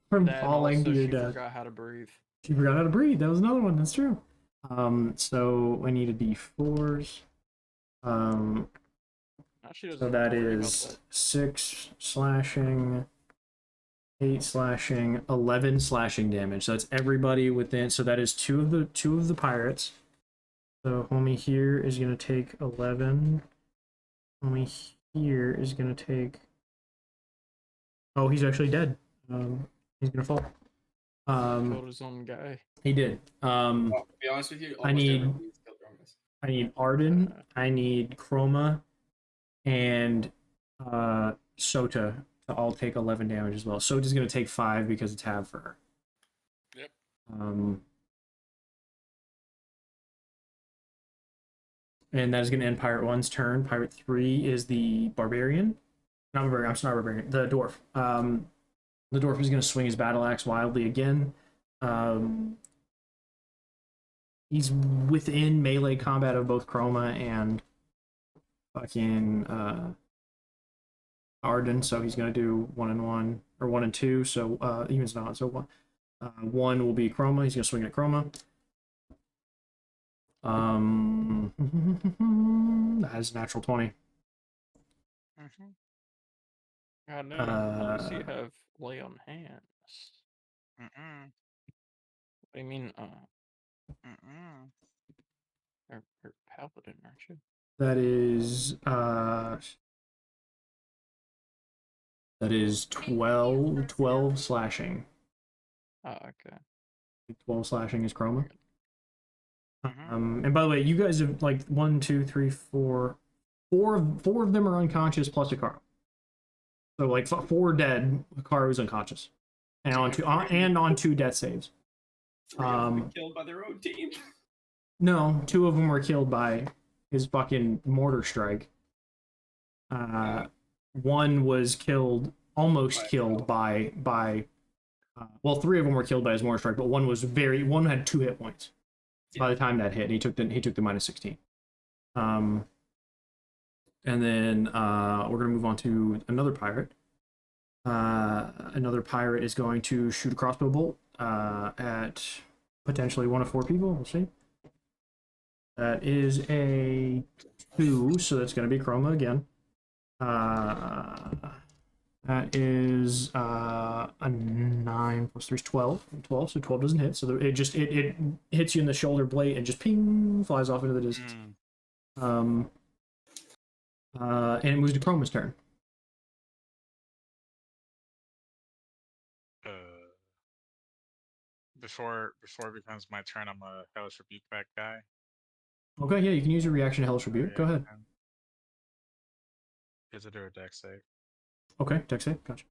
[SPEAKER 1] from
[SPEAKER 4] That and
[SPEAKER 1] falling
[SPEAKER 4] also
[SPEAKER 1] to your
[SPEAKER 4] she
[SPEAKER 1] death.
[SPEAKER 4] forgot how to breathe.
[SPEAKER 1] She forgot how to breathe. That was another one. That's true. So I need a D4s.
[SPEAKER 4] Now she doesn't
[SPEAKER 1] So
[SPEAKER 4] have
[SPEAKER 1] that
[SPEAKER 4] to worry about
[SPEAKER 1] is
[SPEAKER 4] that.
[SPEAKER 1] 6 slashing, 8 slashing, 11 slashing damage. So that's everybody within. So that is two of the pirates. So homie here is gonna take 11 Only here is gonna take. Oh, he's actually dead. He's gonna fall.
[SPEAKER 4] Killed his own guy.
[SPEAKER 1] He did.
[SPEAKER 3] To be honest with you,
[SPEAKER 1] I
[SPEAKER 3] almost
[SPEAKER 1] need-
[SPEAKER 3] everybody's killed Romus.
[SPEAKER 1] I need Arden. I need Chroma, and Sota to all take 11 damage as well. Sota's gonna take 5 because it's half for her.
[SPEAKER 2] Yep.
[SPEAKER 1] And that is going to end Pirate 1's turn. Pirate 3 is the Barbarian. Not Barbarian, I'm sorry, Barbarian. The Dwarf. The Dwarf is going to swing his battle axe wildly again. He's within melee combat of both Chroma and fucking Arden, so he's going to do 1 and 1, or 1 and 2, so evens not. So 1 will be Chroma. He's going to swing at Chroma. That is a natural 20.
[SPEAKER 4] God no, at least you have lay on hands. What do you mean, you're paladin, aren't you?
[SPEAKER 1] That is 12 slashing.
[SPEAKER 4] Oh, okay.
[SPEAKER 1] 12 slashing is Chroma. And by the way, you guys have like 1, 2, 3, 4 of them are unconscious plus Hikaru. So like 4 dead, Hikaru's unconscious. And on 2 death saves.
[SPEAKER 3] 3 of them were killed by their own team.
[SPEAKER 1] No, 2 of them were killed by his fucking mortar strike. 1 was killed, almost killed by well, 3 of them were killed by his mortar strike, but one had 2 hit points by the time that hit. He took the -16. And then we're gonna move on to another pirate. Another pirate is going to shoot a crossbow bolt at potentially 1 of 4 people. We'll see. That is a 2, so that's going to be Chroma again. That is a 9 plus 3 is 12. 12, so 12 doesn't hit. So it hits you in the shoulder blade and just ping, flies off into the distance. And it moves to Chroma's turn.
[SPEAKER 7] Before it becomes my turn, I'm a Hellish Rebuke back guy.
[SPEAKER 1] Okay, yeah, you can use your reaction to Hellish Rebuke. Go ahead.
[SPEAKER 7] Is it a dex save?
[SPEAKER 1] Okay, dex save. Gotcha.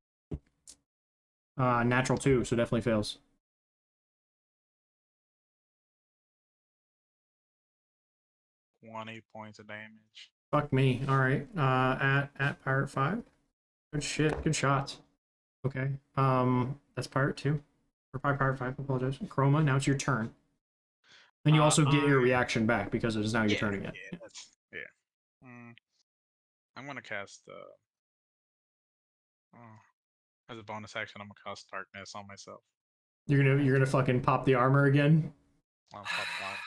[SPEAKER 1] Natural 2, so definitely fails.
[SPEAKER 7] $20 points of damage.
[SPEAKER 1] Fuck me. All right. At Pirate 5. Good shit. Good shots. Okay. That's Pirate 2. Or Pirate 5. I apologize. Chroma. Now it's your turn. And you also get your reaction back because it is now your turn again.
[SPEAKER 7] I'm gonna cast. As a bonus action, I'm gonna cast Darkness on myself.
[SPEAKER 1] You're gonna fucking pop the armor again.
[SPEAKER 7] I'll pop the armor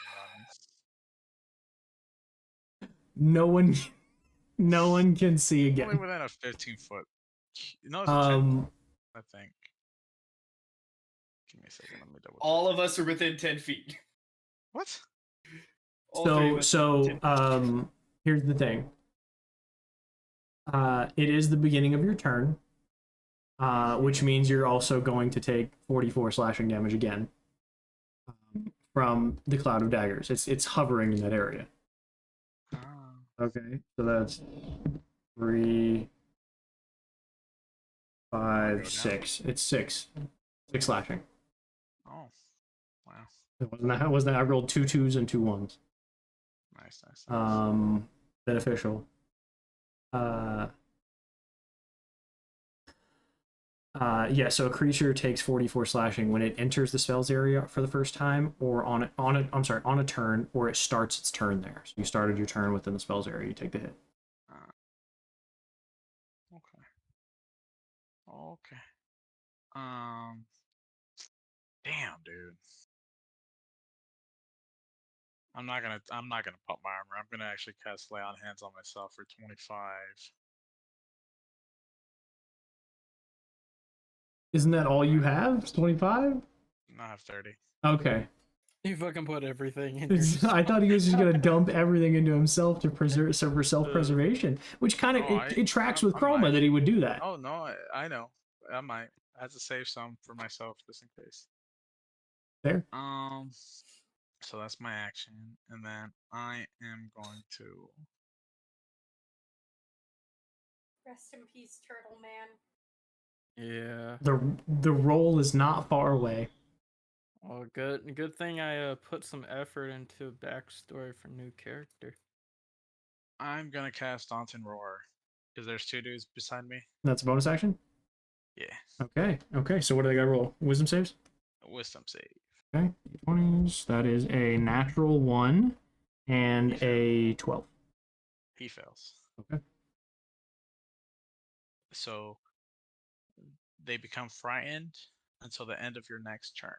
[SPEAKER 7] on me.
[SPEAKER 1] No one can see again.
[SPEAKER 7] Only within a 15-foot. No, it's 10, I think. Give me a second. Let me double check.
[SPEAKER 3] All of us are within 10 feet.
[SPEAKER 7] What?
[SPEAKER 1] So here's the thing. It is the beginning of your turn, which means you're also going to take 44 slashing damage again from the cloud of daggers. It's hovering in that area. Okay, so that's 3, 5, 6. It's 6 slashing.
[SPEAKER 7] Oh, wow.
[SPEAKER 1] It wasn't that I rolled 2 2s and 2 1s.
[SPEAKER 7] Nice.
[SPEAKER 1] Beneficial. Yeah, so a creature takes 44 slashing when it enters the spell's area for the first time, or on a turn, or it starts its turn there. So you started your turn within the spell's area, you take the hit.
[SPEAKER 7] Okay. Damn, dude. I'm not gonna pop my armor. I'm gonna actually cast Lay on Hands on myself for 25.
[SPEAKER 1] Isn't that all you have? 25?
[SPEAKER 7] No, I have 30.
[SPEAKER 1] Okay.
[SPEAKER 4] You fucking put everything in your
[SPEAKER 1] I thought he was just gonna dump everything into himself to preserve, so for self-preservation, which kind of it tracks with
[SPEAKER 7] I
[SPEAKER 1] Chroma
[SPEAKER 7] might.
[SPEAKER 1] that he would do that.
[SPEAKER 7] Oh no, I know. I might. I have to save some for myself just in case.
[SPEAKER 1] There.
[SPEAKER 7] So that's my action, and then I am going to.
[SPEAKER 6] Rest in peace, Turtle Man.
[SPEAKER 4] Yeah.
[SPEAKER 1] The roll is not far away.
[SPEAKER 4] Well, good thing I put some effort into a backstory for new character.
[SPEAKER 7] I'm gonna cast Daunting Roar because there's two dudes beside me.
[SPEAKER 1] That's a bonus action.
[SPEAKER 7] Yeah.
[SPEAKER 1] Okay. Okay. So what do they got to roll? Wisdom saves.
[SPEAKER 7] Wisdom save.
[SPEAKER 1] Okay. 20s. That is a natural 1 and a 12.
[SPEAKER 7] He fails.
[SPEAKER 1] Okay.
[SPEAKER 7] So they become frightened until the end of your next turn.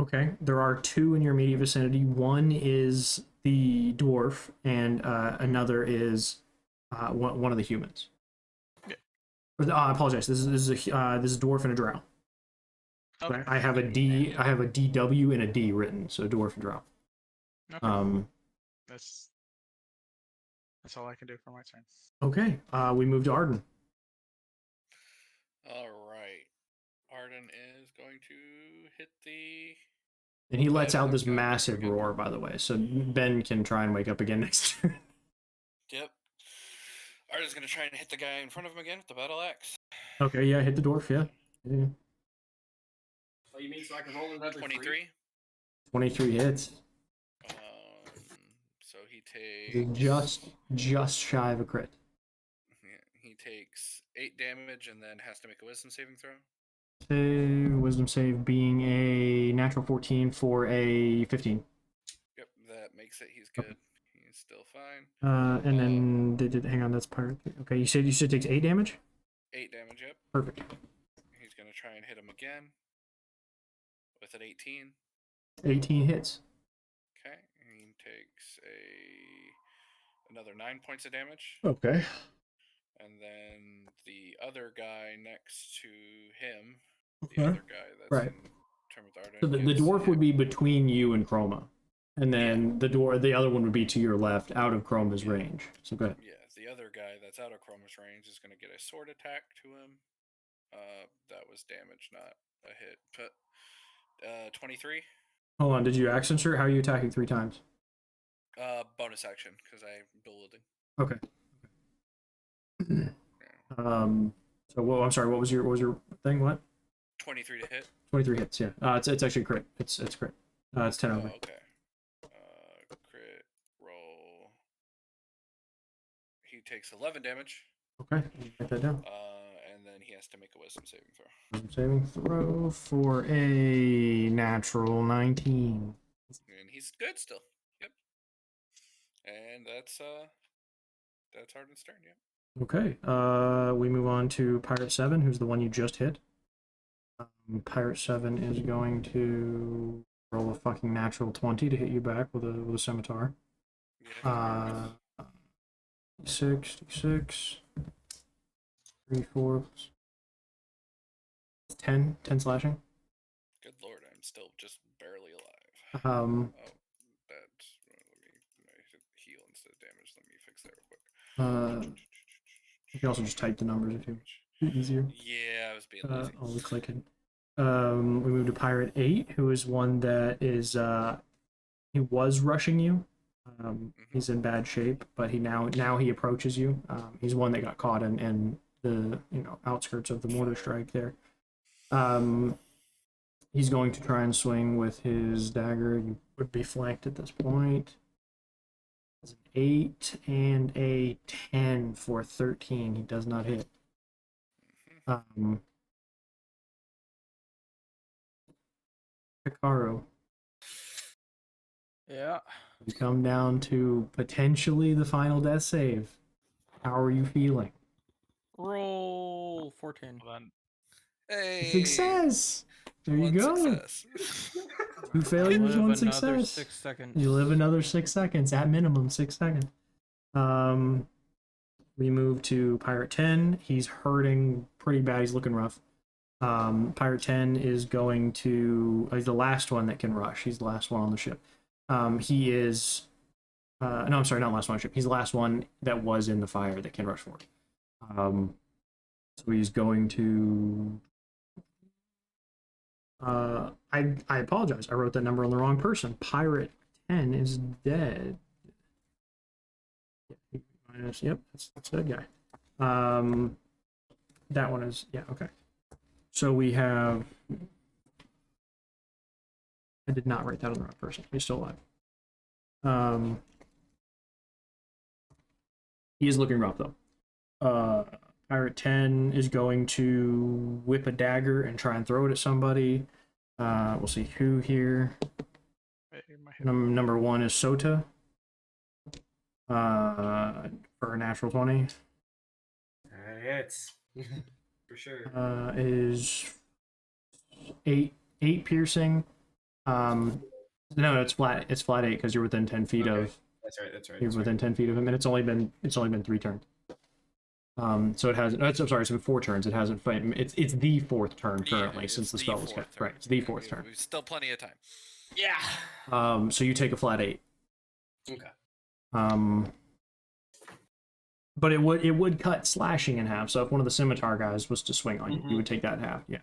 [SPEAKER 1] Okay. There are 2 in your immediate vicinity. One is the dwarf, and another is one of the humans.
[SPEAKER 7] Yeah.
[SPEAKER 1] I apologize. This is a dwarf and a drow.
[SPEAKER 7] Okay.
[SPEAKER 1] I have a D. I have a DW and a D written, so dwarf and drow.
[SPEAKER 7] Okay. That's all I can do for my turn.
[SPEAKER 1] Okay. We move to Arden.
[SPEAKER 2] All right. Arden is going to hit the.
[SPEAKER 1] And he lets out
[SPEAKER 2] that
[SPEAKER 1] this
[SPEAKER 2] guy
[SPEAKER 1] massive
[SPEAKER 2] again.
[SPEAKER 1] roar, by the way, so Ben can try and wake up again next turn.
[SPEAKER 2] Yep. Arden's going to try and hit the guy in front of him again with the battle axe.
[SPEAKER 1] Okay, yeah, hit the dwarf, yeah.
[SPEAKER 3] Oh, you mean so I can roll another
[SPEAKER 2] 23.
[SPEAKER 1] 23 hits.
[SPEAKER 2] So he takes.
[SPEAKER 1] Just shy of a crit.
[SPEAKER 2] Yeah, he takes 8 damage and then has to make a wisdom saving throw.
[SPEAKER 1] Wisdom save being a natural 14 for a 15.
[SPEAKER 2] Yep, that makes it. He's good. He's still fine.
[SPEAKER 1] And then hang on, that's pirate. Okay, you said it takes 8 damage?
[SPEAKER 2] 8 damage, yep.
[SPEAKER 1] Perfect.
[SPEAKER 2] He's gonna try and hit him again with an 18.
[SPEAKER 1] 18 hits.
[SPEAKER 2] Okay, he takes another 9 points of damage.
[SPEAKER 1] Okay.
[SPEAKER 2] And then the other guy next to him, the
[SPEAKER 1] Okay.
[SPEAKER 2] other guy that's
[SPEAKER 1] Right.
[SPEAKER 2] in term with Arden.
[SPEAKER 1] So the dwarf would be between you and Chroma. And then the other one would be to your left, out of Chroma's range. So go ahead.
[SPEAKER 2] Yeah, the other guy that's out of Chroma's range is going to get a sword attack to him. That was damage, not a hit. But 23.
[SPEAKER 1] Hold on, did you action search? How are you attacking 3 times?
[SPEAKER 2] Bonus action because I'm building.
[SPEAKER 1] Okay. So I'm sorry. What was your thing? What?
[SPEAKER 2] 23 to hit.
[SPEAKER 1] 23 hits. Yeah. It's actually crit. It's crit. It's 10 over.
[SPEAKER 2] Okay. Crit roll. He takes 11 damage.
[SPEAKER 1] Okay. Write that down.
[SPEAKER 2] And then he has to make a wisdom saving throw.
[SPEAKER 1] Wisdom saving throw for a natural 19.
[SPEAKER 2] And he's good still. Yep. And that's Arden's turn. Yep.
[SPEAKER 1] Okay. We move on to Pirate 7, who's the one you just hit. Pirate 7 is going to roll a fucking natural 20 to hit you back with a scimitar.
[SPEAKER 2] Yeah.
[SPEAKER 1] 6, 3, 4, 10 slashing.
[SPEAKER 2] Good lord, I'm still just barely alive.
[SPEAKER 1] That's
[SPEAKER 2] let me heal instead of damage. Let me fix that real quick.
[SPEAKER 1] you can also just type the numbers if it's easier.
[SPEAKER 2] Yeah, I was being lazy.
[SPEAKER 1] I'll click it. We move to Pirate 8, who is one that is he was rushing you. He's in bad shape, but he now he approaches you. He's one that got caught in the outskirts of the mortar strike there. He's going to try and swing with his dagger. You would be flanked at this point. It's an 8 and a 10 for 13. He does not hit. Hikaru.
[SPEAKER 4] Yeah.
[SPEAKER 1] We come down to potentially the final death save. How are you feeling?
[SPEAKER 4] Roll 14.
[SPEAKER 7] Well, then,
[SPEAKER 2] Hey,
[SPEAKER 1] Success! There you go.
[SPEAKER 2] Success.
[SPEAKER 1] 2 failures, 1
[SPEAKER 4] Another
[SPEAKER 1] success.
[SPEAKER 4] 6 seconds.
[SPEAKER 1] You live another 6 seconds, at minimum 6 seconds. We move to Pirate 10. He's hurting pretty bad. He's looking rough. Pirate 10 is going to. He's the last one that can rush. He's the last one on the ship. He is. No, I'm sorry, not last one on the ship. He's the last one that was in the fire that can rush forward. So he's going to. I apologize. I wrote that number on the wrong person. Pirate 10 is dead. Yep, that's that guy. That one is, yeah, okay. So we have. I did not write that on the wrong person. He's still alive. He is looking rough though. Pirate 10 is going to whip a dagger and try and throw it at somebody. We'll see who here. Number 1 is Sota. For a natural 20.
[SPEAKER 3] It's for sure.
[SPEAKER 1] Is 8 piercing. No, it's flat. It's flat 8 because you're within 10 feet of.
[SPEAKER 3] That's right.
[SPEAKER 1] You're within 10 feet of him, and it's only been 3 turns. So it hasn't. I'm sorry, it's been 4 turns. It hasn't. It's the 4th turn currently since the spell was cast. Right, it's the 4th turn.
[SPEAKER 2] We've still plenty of time.
[SPEAKER 3] Yeah.
[SPEAKER 1] So you take a flat 8.
[SPEAKER 3] Okay.
[SPEAKER 1] But it would cut slashing in half. So if one of the scimitar guys was to swing on you, you would take that in half. Yeah.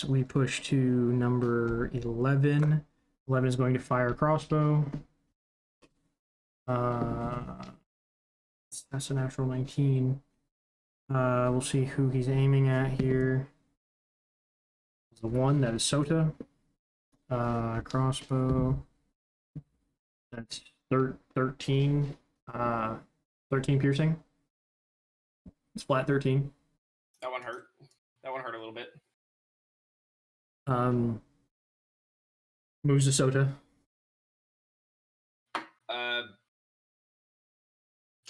[SPEAKER 1] We push to number 11. 11 is going to fire a crossbow. That's a natural 19. We'll see who he's aiming at here. The 1, that is Sota. Crossbow. That's 13. 13 piercing. It's flat 13.
[SPEAKER 3] That one hurt. That one hurt a little bit.
[SPEAKER 1] Moves to Sota.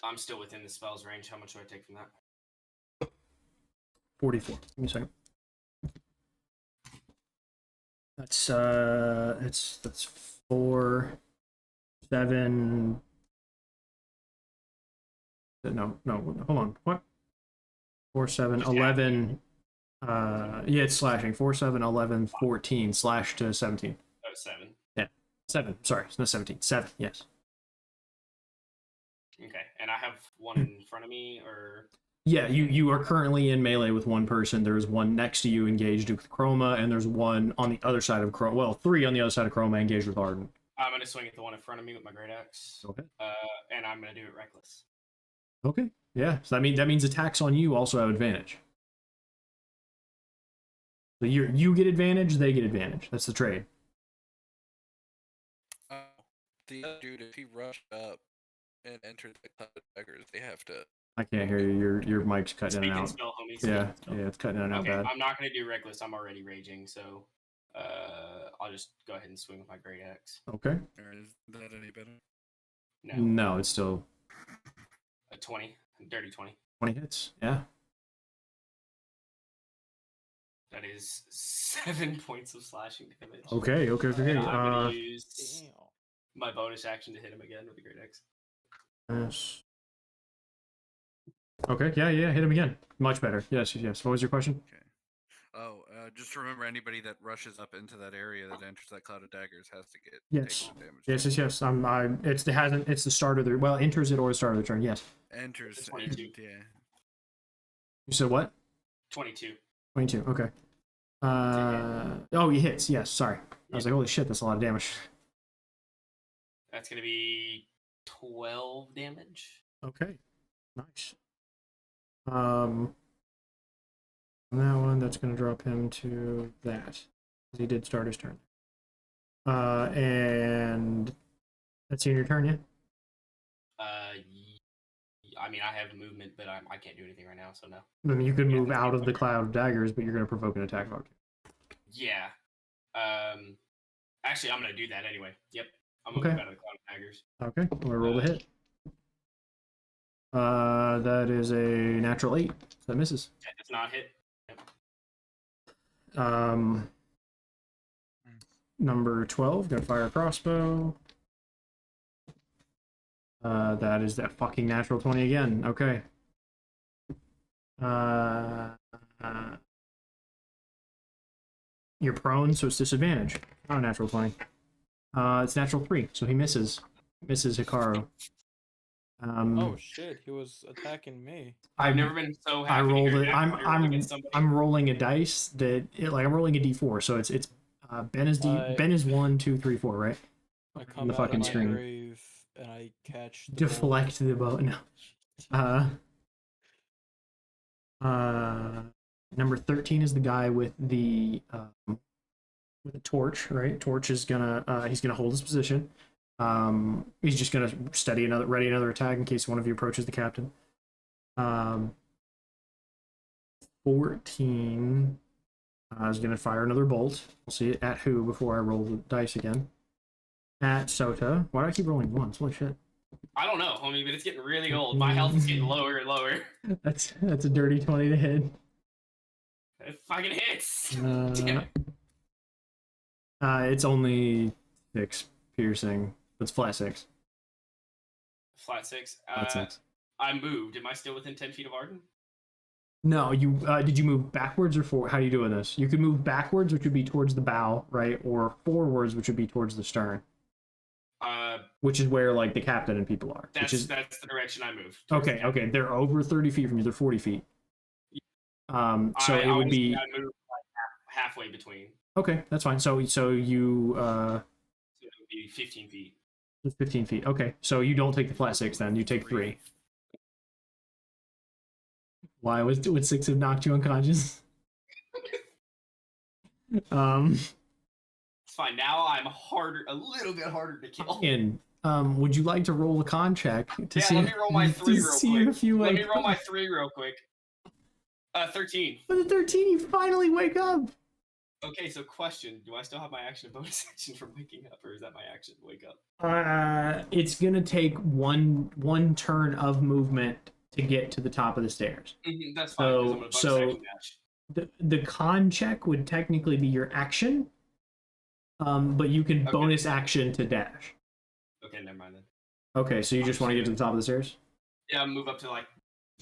[SPEAKER 3] I'm still within the spell's range. How much do I take from that?
[SPEAKER 1] 44. Give me a second. That's 4, 7. No, hold on. What? 4, 7, 11. Yeah, it's slashing. 4, 7, 11, 14. Slash to 17.
[SPEAKER 3] Oh, 7.
[SPEAKER 1] Yeah, 7. Sorry, it's not 17. 7. Yes.
[SPEAKER 3] Okay, and I have one in front of me, or.
[SPEAKER 1] Yeah, you are currently in melee with one person. There's one next to you engaged with Chroma, and there's one on the other side of Chroma. Well, 3 on the other side of Chroma engaged with Arden.
[SPEAKER 3] I'm going to swing at the one in front of me with my great axe.
[SPEAKER 1] Okay.
[SPEAKER 3] And I'm going to do it reckless.
[SPEAKER 1] Okay. Yeah. So that means attacks on you also have advantage. So you get advantage, they get advantage. That's the trade.
[SPEAKER 2] The other dude, if he rushed up and entered the cloud of daggers, they have to.
[SPEAKER 1] I can't hear you. Your mic's cutting in and out.
[SPEAKER 3] Spell, homie.
[SPEAKER 1] Yeah, it's cutting in and out
[SPEAKER 3] okay,
[SPEAKER 1] bad.
[SPEAKER 3] I'm not going to do reckless. I'm already raging, so I'll just go ahead and swing with my great axe.
[SPEAKER 1] Okay.
[SPEAKER 2] Or is that any better?
[SPEAKER 1] No, it's still
[SPEAKER 3] a 20, dirty 20.
[SPEAKER 1] 20 hits. Yeah.
[SPEAKER 3] That is 7 points of slashing damage.
[SPEAKER 1] Okay.
[SPEAKER 3] And I'm going to use my bonus action to hit him again with the great axe.
[SPEAKER 1] Yes. Okay, yeah, hit him again. Much better. Yes. What was your question?
[SPEAKER 2] Okay. Oh, just remember, anybody that rushes up into that area that enters that cloud of daggers has to get take some damage.
[SPEAKER 1] Yes. It's the start of the enters it or the start of the turn. Yes.
[SPEAKER 2] Enters.
[SPEAKER 3] 22.
[SPEAKER 2] Yeah.
[SPEAKER 1] You said what?
[SPEAKER 3] 22.
[SPEAKER 1] 22. Okay. Oh, he hits. Yes. Sorry. I was like, holy shit, that's a lot of damage.
[SPEAKER 3] That's going to be 12 damage.
[SPEAKER 1] Okay. Nice. On that one, that's going to drop him to that. He did start his turn. And that's in your turn, yeah?
[SPEAKER 3] I mean, I have movement, but I can't do anything right now, so no.
[SPEAKER 1] I mean, you could move out of the cloud of daggers, but you're going to provoke an attack of
[SPEAKER 3] Yeah. Actually, I'm going to do that anyway. Yep. I'm going to move out of the cloud of daggers.
[SPEAKER 1] Okay, I'm going to roll the hit. That is a natural 8. That misses.
[SPEAKER 3] That does not hit.
[SPEAKER 1] Yep. Number 12, gonna fire a crossbow. That is that fucking natural 20 again. Okay. You're prone, so it's disadvantage. Not a natural 20. It's natural 3, so he misses. Misses Hikaru.
[SPEAKER 4] Oh shit, he was attacking me.
[SPEAKER 3] I've never been so happy.
[SPEAKER 1] I rolled
[SPEAKER 3] to hear
[SPEAKER 1] it.
[SPEAKER 3] that roll against somebody.
[SPEAKER 1] I'm rolling a dice that I'm rolling a d4, so it's Ben is Ben is 1, 2, 3, 4, right?
[SPEAKER 4] I
[SPEAKER 1] On
[SPEAKER 4] come
[SPEAKER 1] the
[SPEAKER 4] out of
[SPEAKER 1] fucking
[SPEAKER 4] my
[SPEAKER 1] screen.
[SPEAKER 4] grave and I catch the
[SPEAKER 1] Deflect the bow. No. Number 13 is the guy with the torch, right? Torch is gonna he's gonna hold his position. He's just gonna ready another attack in case one of you approaches the captain. 14 is gonna fire another bolt. We'll see it at who before I roll the dice again. At Sota. Why do I keep rolling ones? Holy shit.
[SPEAKER 3] I don't know, homie, but it's getting really old. My health is getting lower and lower.
[SPEAKER 1] That's a dirty 20 to hit.
[SPEAKER 3] It fucking hits.
[SPEAKER 1] Damn it. It's only 6 piercing. It's flat 6.
[SPEAKER 3] Flat 6.
[SPEAKER 1] Flat 6.
[SPEAKER 3] I moved. Am I still within 10 feet of Arden?
[SPEAKER 1] No, you did you move backwards or forward? How do you do this? You could move backwards, which would be towards the bow, right? Or forwards, which would be towards the stern. Which is where like the captain and people are.
[SPEAKER 3] That's the direction I moved.
[SPEAKER 1] Okay. They're over 30 feet from you. They're 40 feet. So it would be.
[SPEAKER 3] I moved like halfway between.
[SPEAKER 1] Okay, that's fine. So you.
[SPEAKER 3] So it would be 15 feet.
[SPEAKER 1] 15 feet. Okay, so you don't take the flat 6 then. You take 3. Why would 6 have knocked you unconscious?
[SPEAKER 3] It's fine. Now I'm a little bit harder to kill.
[SPEAKER 1] And would you like to roll a con check to see?
[SPEAKER 3] Let me roll my 3 real quick.
[SPEAKER 1] If you
[SPEAKER 3] Let me roll my 3 real quick. 13.
[SPEAKER 1] With a 13, you finally wake up.
[SPEAKER 3] Okay, so question: do I still have my action and bonus action from waking up, or is that my action to wake up?
[SPEAKER 1] It's gonna take one turn of movement to get to the top of the stairs.
[SPEAKER 3] That's fine. 'Cause I'm gonna bonus action dash.
[SPEAKER 1] The con check would technically be your action, but you can bonus action to dash.
[SPEAKER 3] Okay, never mind then.
[SPEAKER 1] Okay, so you just want to get to the top of the stairs?
[SPEAKER 3] Yeah, move up to like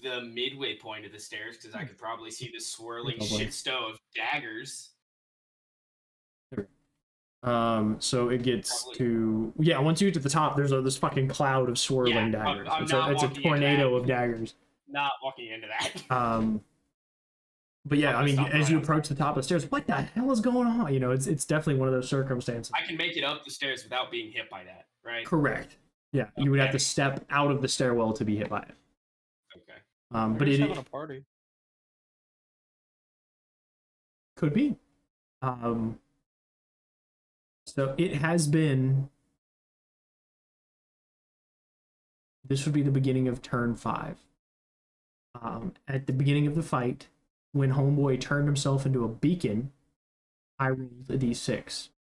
[SPEAKER 3] the midway point of the stairs because I could probably see the swirling shitstone of daggers.
[SPEAKER 1] So it gets to once you get to the top, there's this fucking cloud of swirling daggers. It's a tornado of daggers.
[SPEAKER 3] Not walking into that.
[SPEAKER 1] But yeah, I mean, as you approach the top of the stairs, what the hell is going on? You know, it's definitely one of those circumstances.
[SPEAKER 3] I can make it up the stairs without being hit by that, right?
[SPEAKER 1] Correct. Yeah, you would have to step out of the stairwell to be hit by it.
[SPEAKER 3] Okay.
[SPEAKER 1] But it
[SPEAKER 4] having a party.
[SPEAKER 1] Could be. So it has been. This would be the beginning of turn 5. At the beginning of the fight, when Homeboy turned himself into a beacon, I rolled a d6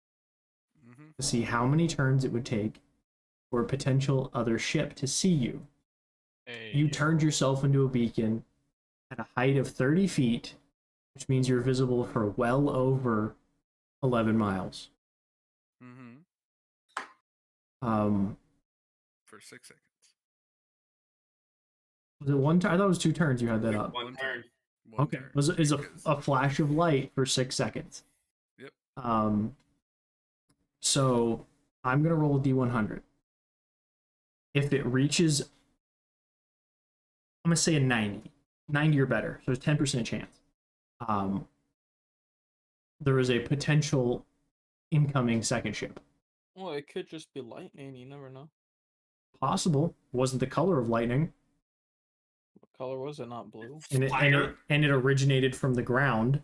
[SPEAKER 1] to see how many turns it would take for a potential other ship to see you.
[SPEAKER 7] Hey.
[SPEAKER 1] You turned yourself into a beacon at a height of 30 feet, which means you're visible for well over 11 miles.
[SPEAKER 2] For 6 seconds.
[SPEAKER 1] Was it one turn? I thought it was 2 turns you had that up.
[SPEAKER 3] One turn.
[SPEAKER 1] Okay. Is a flash of light for 6 seconds.
[SPEAKER 2] Yep.
[SPEAKER 1] So I'm gonna roll a d100. If it reaches, I'm gonna say a 90 or better, so it's 10% chance. There is a potential incoming second ship.
[SPEAKER 4] Well, it could just be lightning. You never know.
[SPEAKER 1] Possible. Wasn't the color of lightning.
[SPEAKER 4] What color was it? Not blue.
[SPEAKER 1] And it originated from the ground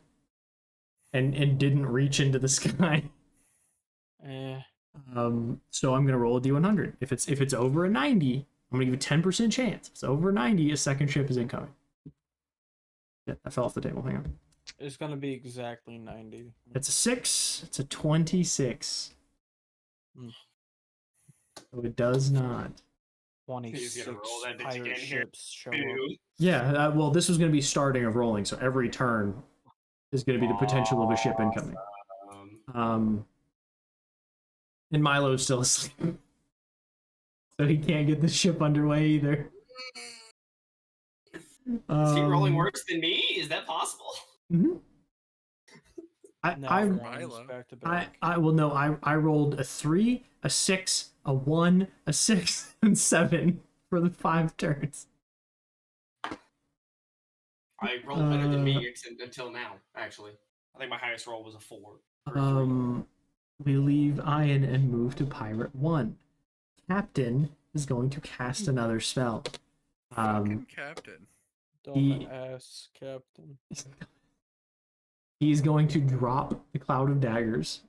[SPEAKER 1] and didn't reach into the sky. So I'm gonna roll a d100. If it's over a 90, I'm gonna give a 10% chance. If it's over a 90, a second ship is incoming. Yeah, that fell off the table. Hang on.
[SPEAKER 4] It's gonna be exactly 90.
[SPEAKER 1] It's a 6. It's a 26. So it does not.
[SPEAKER 4] 26
[SPEAKER 3] roll that bitch
[SPEAKER 4] pirate
[SPEAKER 3] again here.
[SPEAKER 4] ships show up.
[SPEAKER 1] Yeah, well, this was going to be starting of rolling, so every turn is going to be the potential of a ship incoming. And Milo's still asleep. So he can't get the ship underway either.
[SPEAKER 3] Is he rolling worse than me? Is that possible?
[SPEAKER 1] Mhm.
[SPEAKER 4] Now
[SPEAKER 1] I
[SPEAKER 4] ones
[SPEAKER 2] Milo.
[SPEAKER 4] back to back.
[SPEAKER 1] I well no, I rolled a 3, a 6, a 1, a 6, and 7 for the 5 turns.
[SPEAKER 3] I rolled better than me until now, actually. I think my highest roll was a 4. Or a 3.
[SPEAKER 1] We leave Ian and move to Pirate 1. Captain is going to cast another spell.
[SPEAKER 2] Fucking captain.
[SPEAKER 4] Dumbass captain.
[SPEAKER 1] He's going to drop the Cloud of Daggers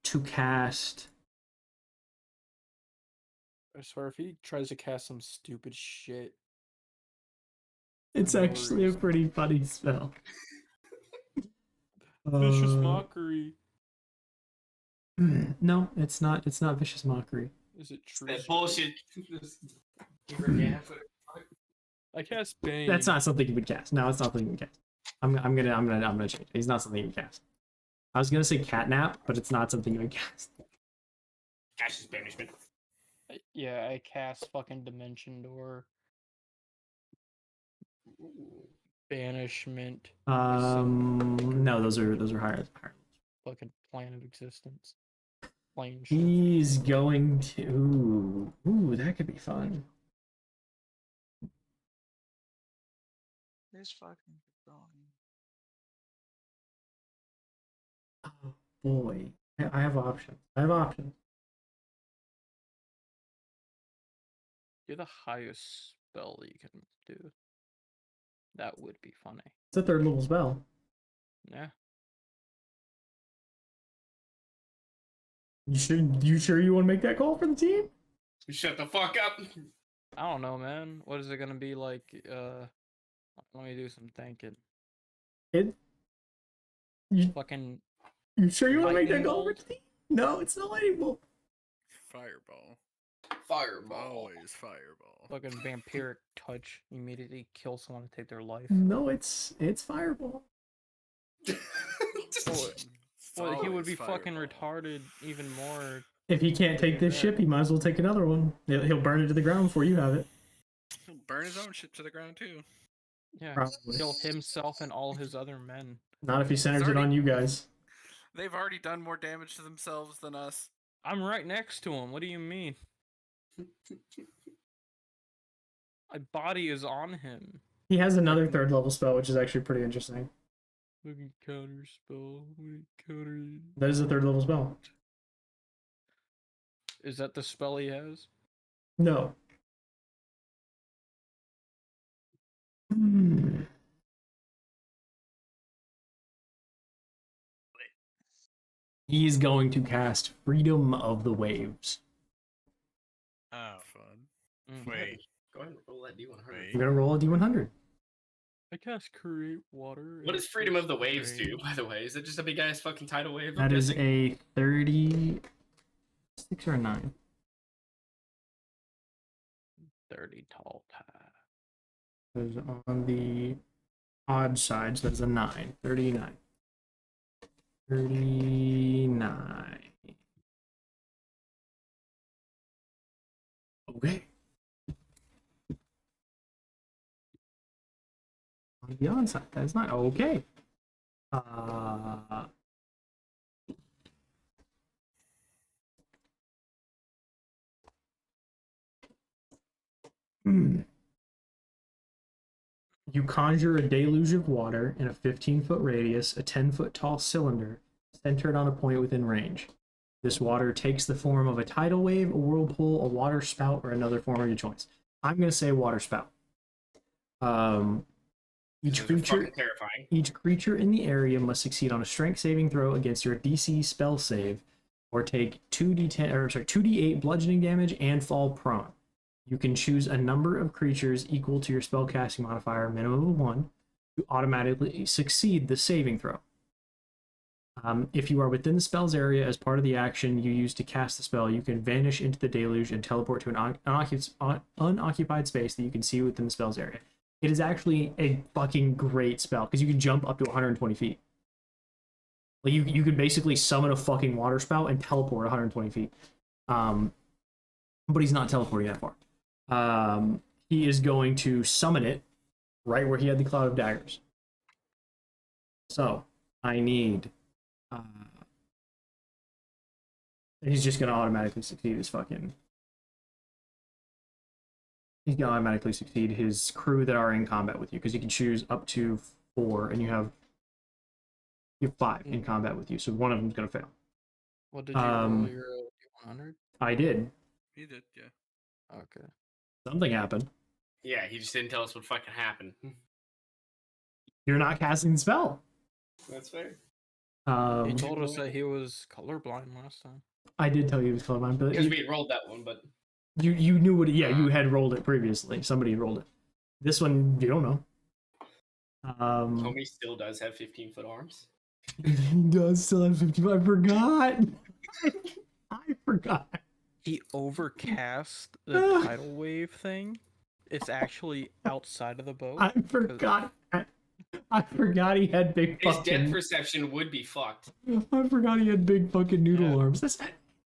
[SPEAKER 1] to cast.
[SPEAKER 4] I swear, if he tries to cast some stupid shit,
[SPEAKER 1] It's
[SPEAKER 4] no
[SPEAKER 1] actually a
[SPEAKER 4] reason.
[SPEAKER 1] pretty funny spell.
[SPEAKER 4] Vicious mockery.
[SPEAKER 1] No, it's not. It's not vicious mockery.
[SPEAKER 4] Is it true?
[SPEAKER 3] That bullshit.
[SPEAKER 4] I cast Bane.
[SPEAKER 1] That's not something you would cast. No, it's not something you would cast. I'm gonna change it. He's not something you would cast. I was gonna say catnap, but it's not something you would cast.
[SPEAKER 3] Cash's banishment.
[SPEAKER 4] Yeah, I cast fucking Dimension Door. Banishment.
[SPEAKER 1] No, those are higher.
[SPEAKER 4] Fucking Plane of Existence. Plane shift.
[SPEAKER 1] He's going to. Ooh, that could be fun.
[SPEAKER 7] This fucking going.
[SPEAKER 1] Oh boy, I have options. I have options.
[SPEAKER 4] You're the highest spell you can do. That would be funny.
[SPEAKER 1] It's a 3rd level spell.
[SPEAKER 4] Yeah.
[SPEAKER 1] You sure you want to make that call for the team?
[SPEAKER 3] Shut the fuck up.
[SPEAKER 4] I don't know, man. What is it gonna be like? Let me do some thinking. Fucking.
[SPEAKER 1] You sure you want to make that
[SPEAKER 4] Lightning
[SPEAKER 1] call for
[SPEAKER 4] bolt?
[SPEAKER 1] the team? No, it's not lightning bolt.
[SPEAKER 2] Fireball.
[SPEAKER 3] Fireball.
[SPEAKER 2] Always fireball.
[SPEAKER 4] Fucking vampiric touch. Immediately kill someone and take their life.
[SPEAKER 1] No, it's fireball.
[SPEAKER 4] Well, he would
[SPEAKER 2] always
[SPEAKER 4] be fucking
[SPEAKER 2] fireball.
[SPEAKER 4] retarded even more.
[SPEAKER 1] If he can't take this ship, he might as well take another one. He'll burn it to the ground before you have it.
[SPEAKER 2] He'll burn his own ship to the ground too.
[SPEAKER 4] Yeah.
[SPEAKER 1] Probably.
[SPEAKER 4] Kill himself and all his other men.
[SPEAKER 1] Not if he centers it on you guys.
[SPEAKER 2] They've already done more damage to themselves than us.
[SPEAKER 4] I'm right next to him. What do you mean? My body is on him.
[SPEAKER 1] He has another 3rd level spell, which is actually pretty interesting.
[SPEAKER 4] Fucking counter spell. Counter.
[SPEAKER 1] That is a 3rd level spell.
[SPEAKER 4] Is that the spell he has?
[SPEAKER 1] No. He's going to cast Freedom of the Waves.
[SPEAKER 7] Oh,
[SPEAKER 2] Fun.
[SPEAKER 7] wait.
[SPEAKER 3] Go ahead and roll that D100.
[SPEAKER 1] I'm gonna roll a D100.
[SPEAKER 4] I cast Create Water.
[SPEAKER 3] What does Freedom of the Waves do, by the way? Is it just a big ass fucking tidal wave?
[SPEAKER 1] That is a 36 or a 9.
[SPEAKER 4] 30 tall tide.
[SPEAKER 1] Because on the odd sides, that's a 9. 39. 39. Okay. On the odd side, that's not okay. You conjure a deluge of water in a 15-foot radius, a 10-foot tall cylinder, centered on a point within range. This water takes the form of a tidal wave, a whirlpool, a water spout, or another form of your choice. I'm going to say water spout. Each creature in the area must succeed on a strength saving throw against your DC spell save, or take 2d8 bludgeoning damage and fall prone. You can choose a number of creatures equal to your spellcasting modifier, minimum of 1, to automatically succeed the saving throw. If you are within the spell's area as part of the action you use to cast the spell, you can vanish into the deluge and teleport to an unoccupied space that you can see within the spell's area. It is actually a fucking great spell, because you can jump up to 120 feet. Like, you could basically summon a fucking water spout and teleport 120 feet. But he's not teleporting that far. he is going to summon it right where he had the Cloud of Daggers. So, I need... he's just going to automatically succeed his fucking... He's going to automatically succeed his crew that are in combat with you, because you can choose up to 4, and you have 5 in combat with you, so one of them's going to fail.
[SPEAKER 4] What did you roll your D100?
[SPEAKER 1] I did.
[SPEAKER 2] He did, yeah.
[SPEAKER 4] Okay.
[SPEAKER 1] Something happened.
[SPEAKER 3] Yeah, he just didn't tell us what fucking happened.
[SPEAKER 1] You're not casting the spell.
[SPEAKER 3] That's fair.
[SPEAKER 4] He told us that he was colorblind last time.
[SPEAKER 1] I did tell you he was colorblind, but
[SPEAKER 3] Because we had rolled that one, but
[SPEAKER 1] you knew what. Yeah, you had rolled it previously. Somebody rolled it. This one you don't know.
[SPEAKER 3] Homie still does have 15-foot arms.
[SPEAKER 1] He does still have 50. I forgot. I forgot.
[SPEAKER 4] He overcast the tidal wave thing. It's actually outside of the boat.
[SPEAKER 1] I forgot. I forgot he had big
[SPEAKER 3] His
[SPEAKER 1] fucking...
[SPEAKER 3] depth perception would be fucked.
[SPEAKER 1] I forgot he had big fucking noodle arms. That's...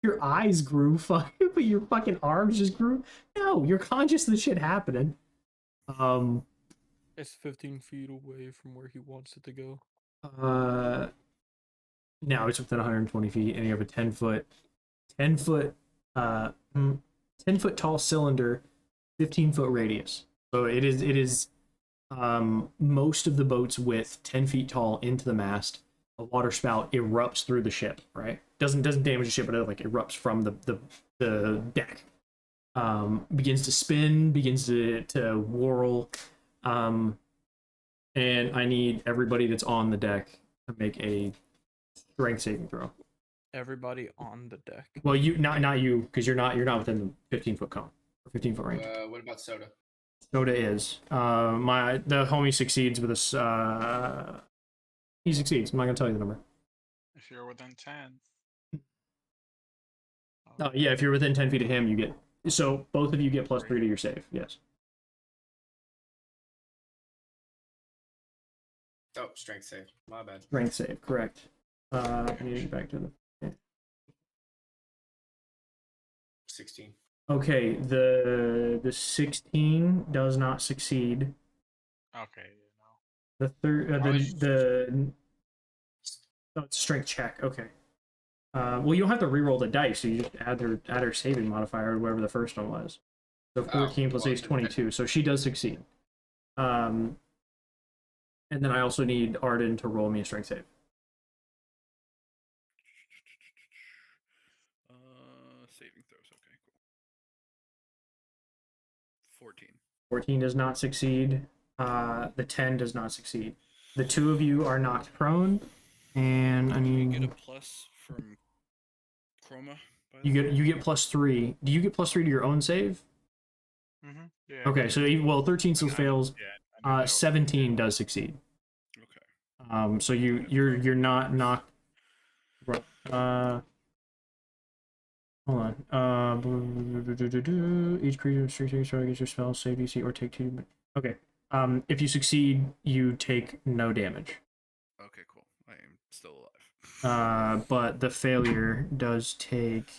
[SPEAKER 1] Your eyes grew, but your fucking arms just grew. No, you're conscious of the shit happening.
[SPEAKER 4] It's 15 feet away from where he wants it to go.
[SPEAKER 1] Now it's within 120 feet, and you have a 10 foot tall cylinder, 15-foot radius. So it is most of the boat's width, 10 feet tall into the mast. A water spout erupts through the ship, right? Doesn't damage the ship, but it like erupts from the deck. Begins to spin, begins to whirl. And I need everybody that's on the deck to make a strength saving throw.
[SPEAKER 4] Everybody on the deck.
[SPEAKER 1] Well, you not you, because you're not within the 15-foot cone or 15-foot range.
[SPEAKER 3] What about Soda?
[SPEAKER 1] Soda is. The homie succeeds with a he succeeds. I'm not gonna tell you the number.
[SPEAKER 5] If you're within 10.
[SPEAKER 1] Oh yeah, if you're within 10 feet of him, you get. So both of you get +3 to your save. Yes.
[SPEAKER 3] Oh, strength save. My bad.
[SPEAKER 1] Strength save, correct. I need to get back to the.
[SPEAKER 3] 16.
[SPEAKER 1] Okay, the 16 does not succeed.
[SPEAKER 5] Okay,
[SPEAKER 1] The third, oh, it's a strength check. Okay. Well, you don't have to re-roll the dice, so you just add her saving modifier, or whatever the first one was. So 14 plus 8 is 22. So she does succeed. And then I also need Arden to roll me a strength save.
[SPEAKER 2] Saving throws. Okay, cool. 14.
[SPEAKER 1] 14 does not succeed. The 10 does not succeed. The two of you are knocked prone, and I
[SPEAKER 2] You
[SPEAKER 1] need
[SPEAKER 2] get a plus from Chroma.
[SPEAKER 1] you get +3. Do you get +3 to your own save?
[SPEAKER 5] Mm-hmm. Yeah.
[SPEAKER 1] Okay, so 13 still fails. 17 does succeed.
[SPEAKER 2] Okay.
[SPEAKER 1] So you're not knocked. Hold on. Each creature restricted try to get your spell save DC or take 2. Okay. If you succeed, you take no damage.
[SPEAKER 2] Okay, cool. I am still alive.
[SPEAKER 1] But the failure does take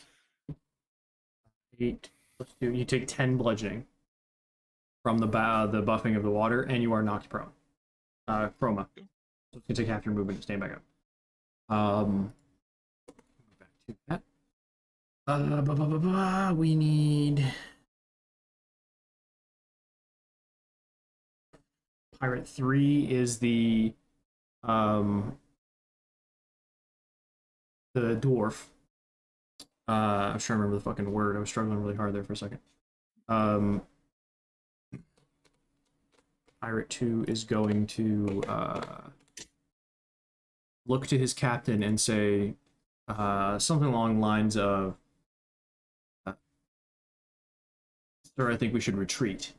[SPEAKER 1] 8 + 2. You take 10 bludgeoning from the buffing of the water, and you are knocked prone. Chroma. So it's gonna take half your movement to stand back up. Back to that. We need Pirate 3 is the dwarf. I was trying to remember the fucking word. I was struggling really hard there for a second. Pirate 2 is going to look to his captain and say something along the lines of, "Sir, I think we should retreat."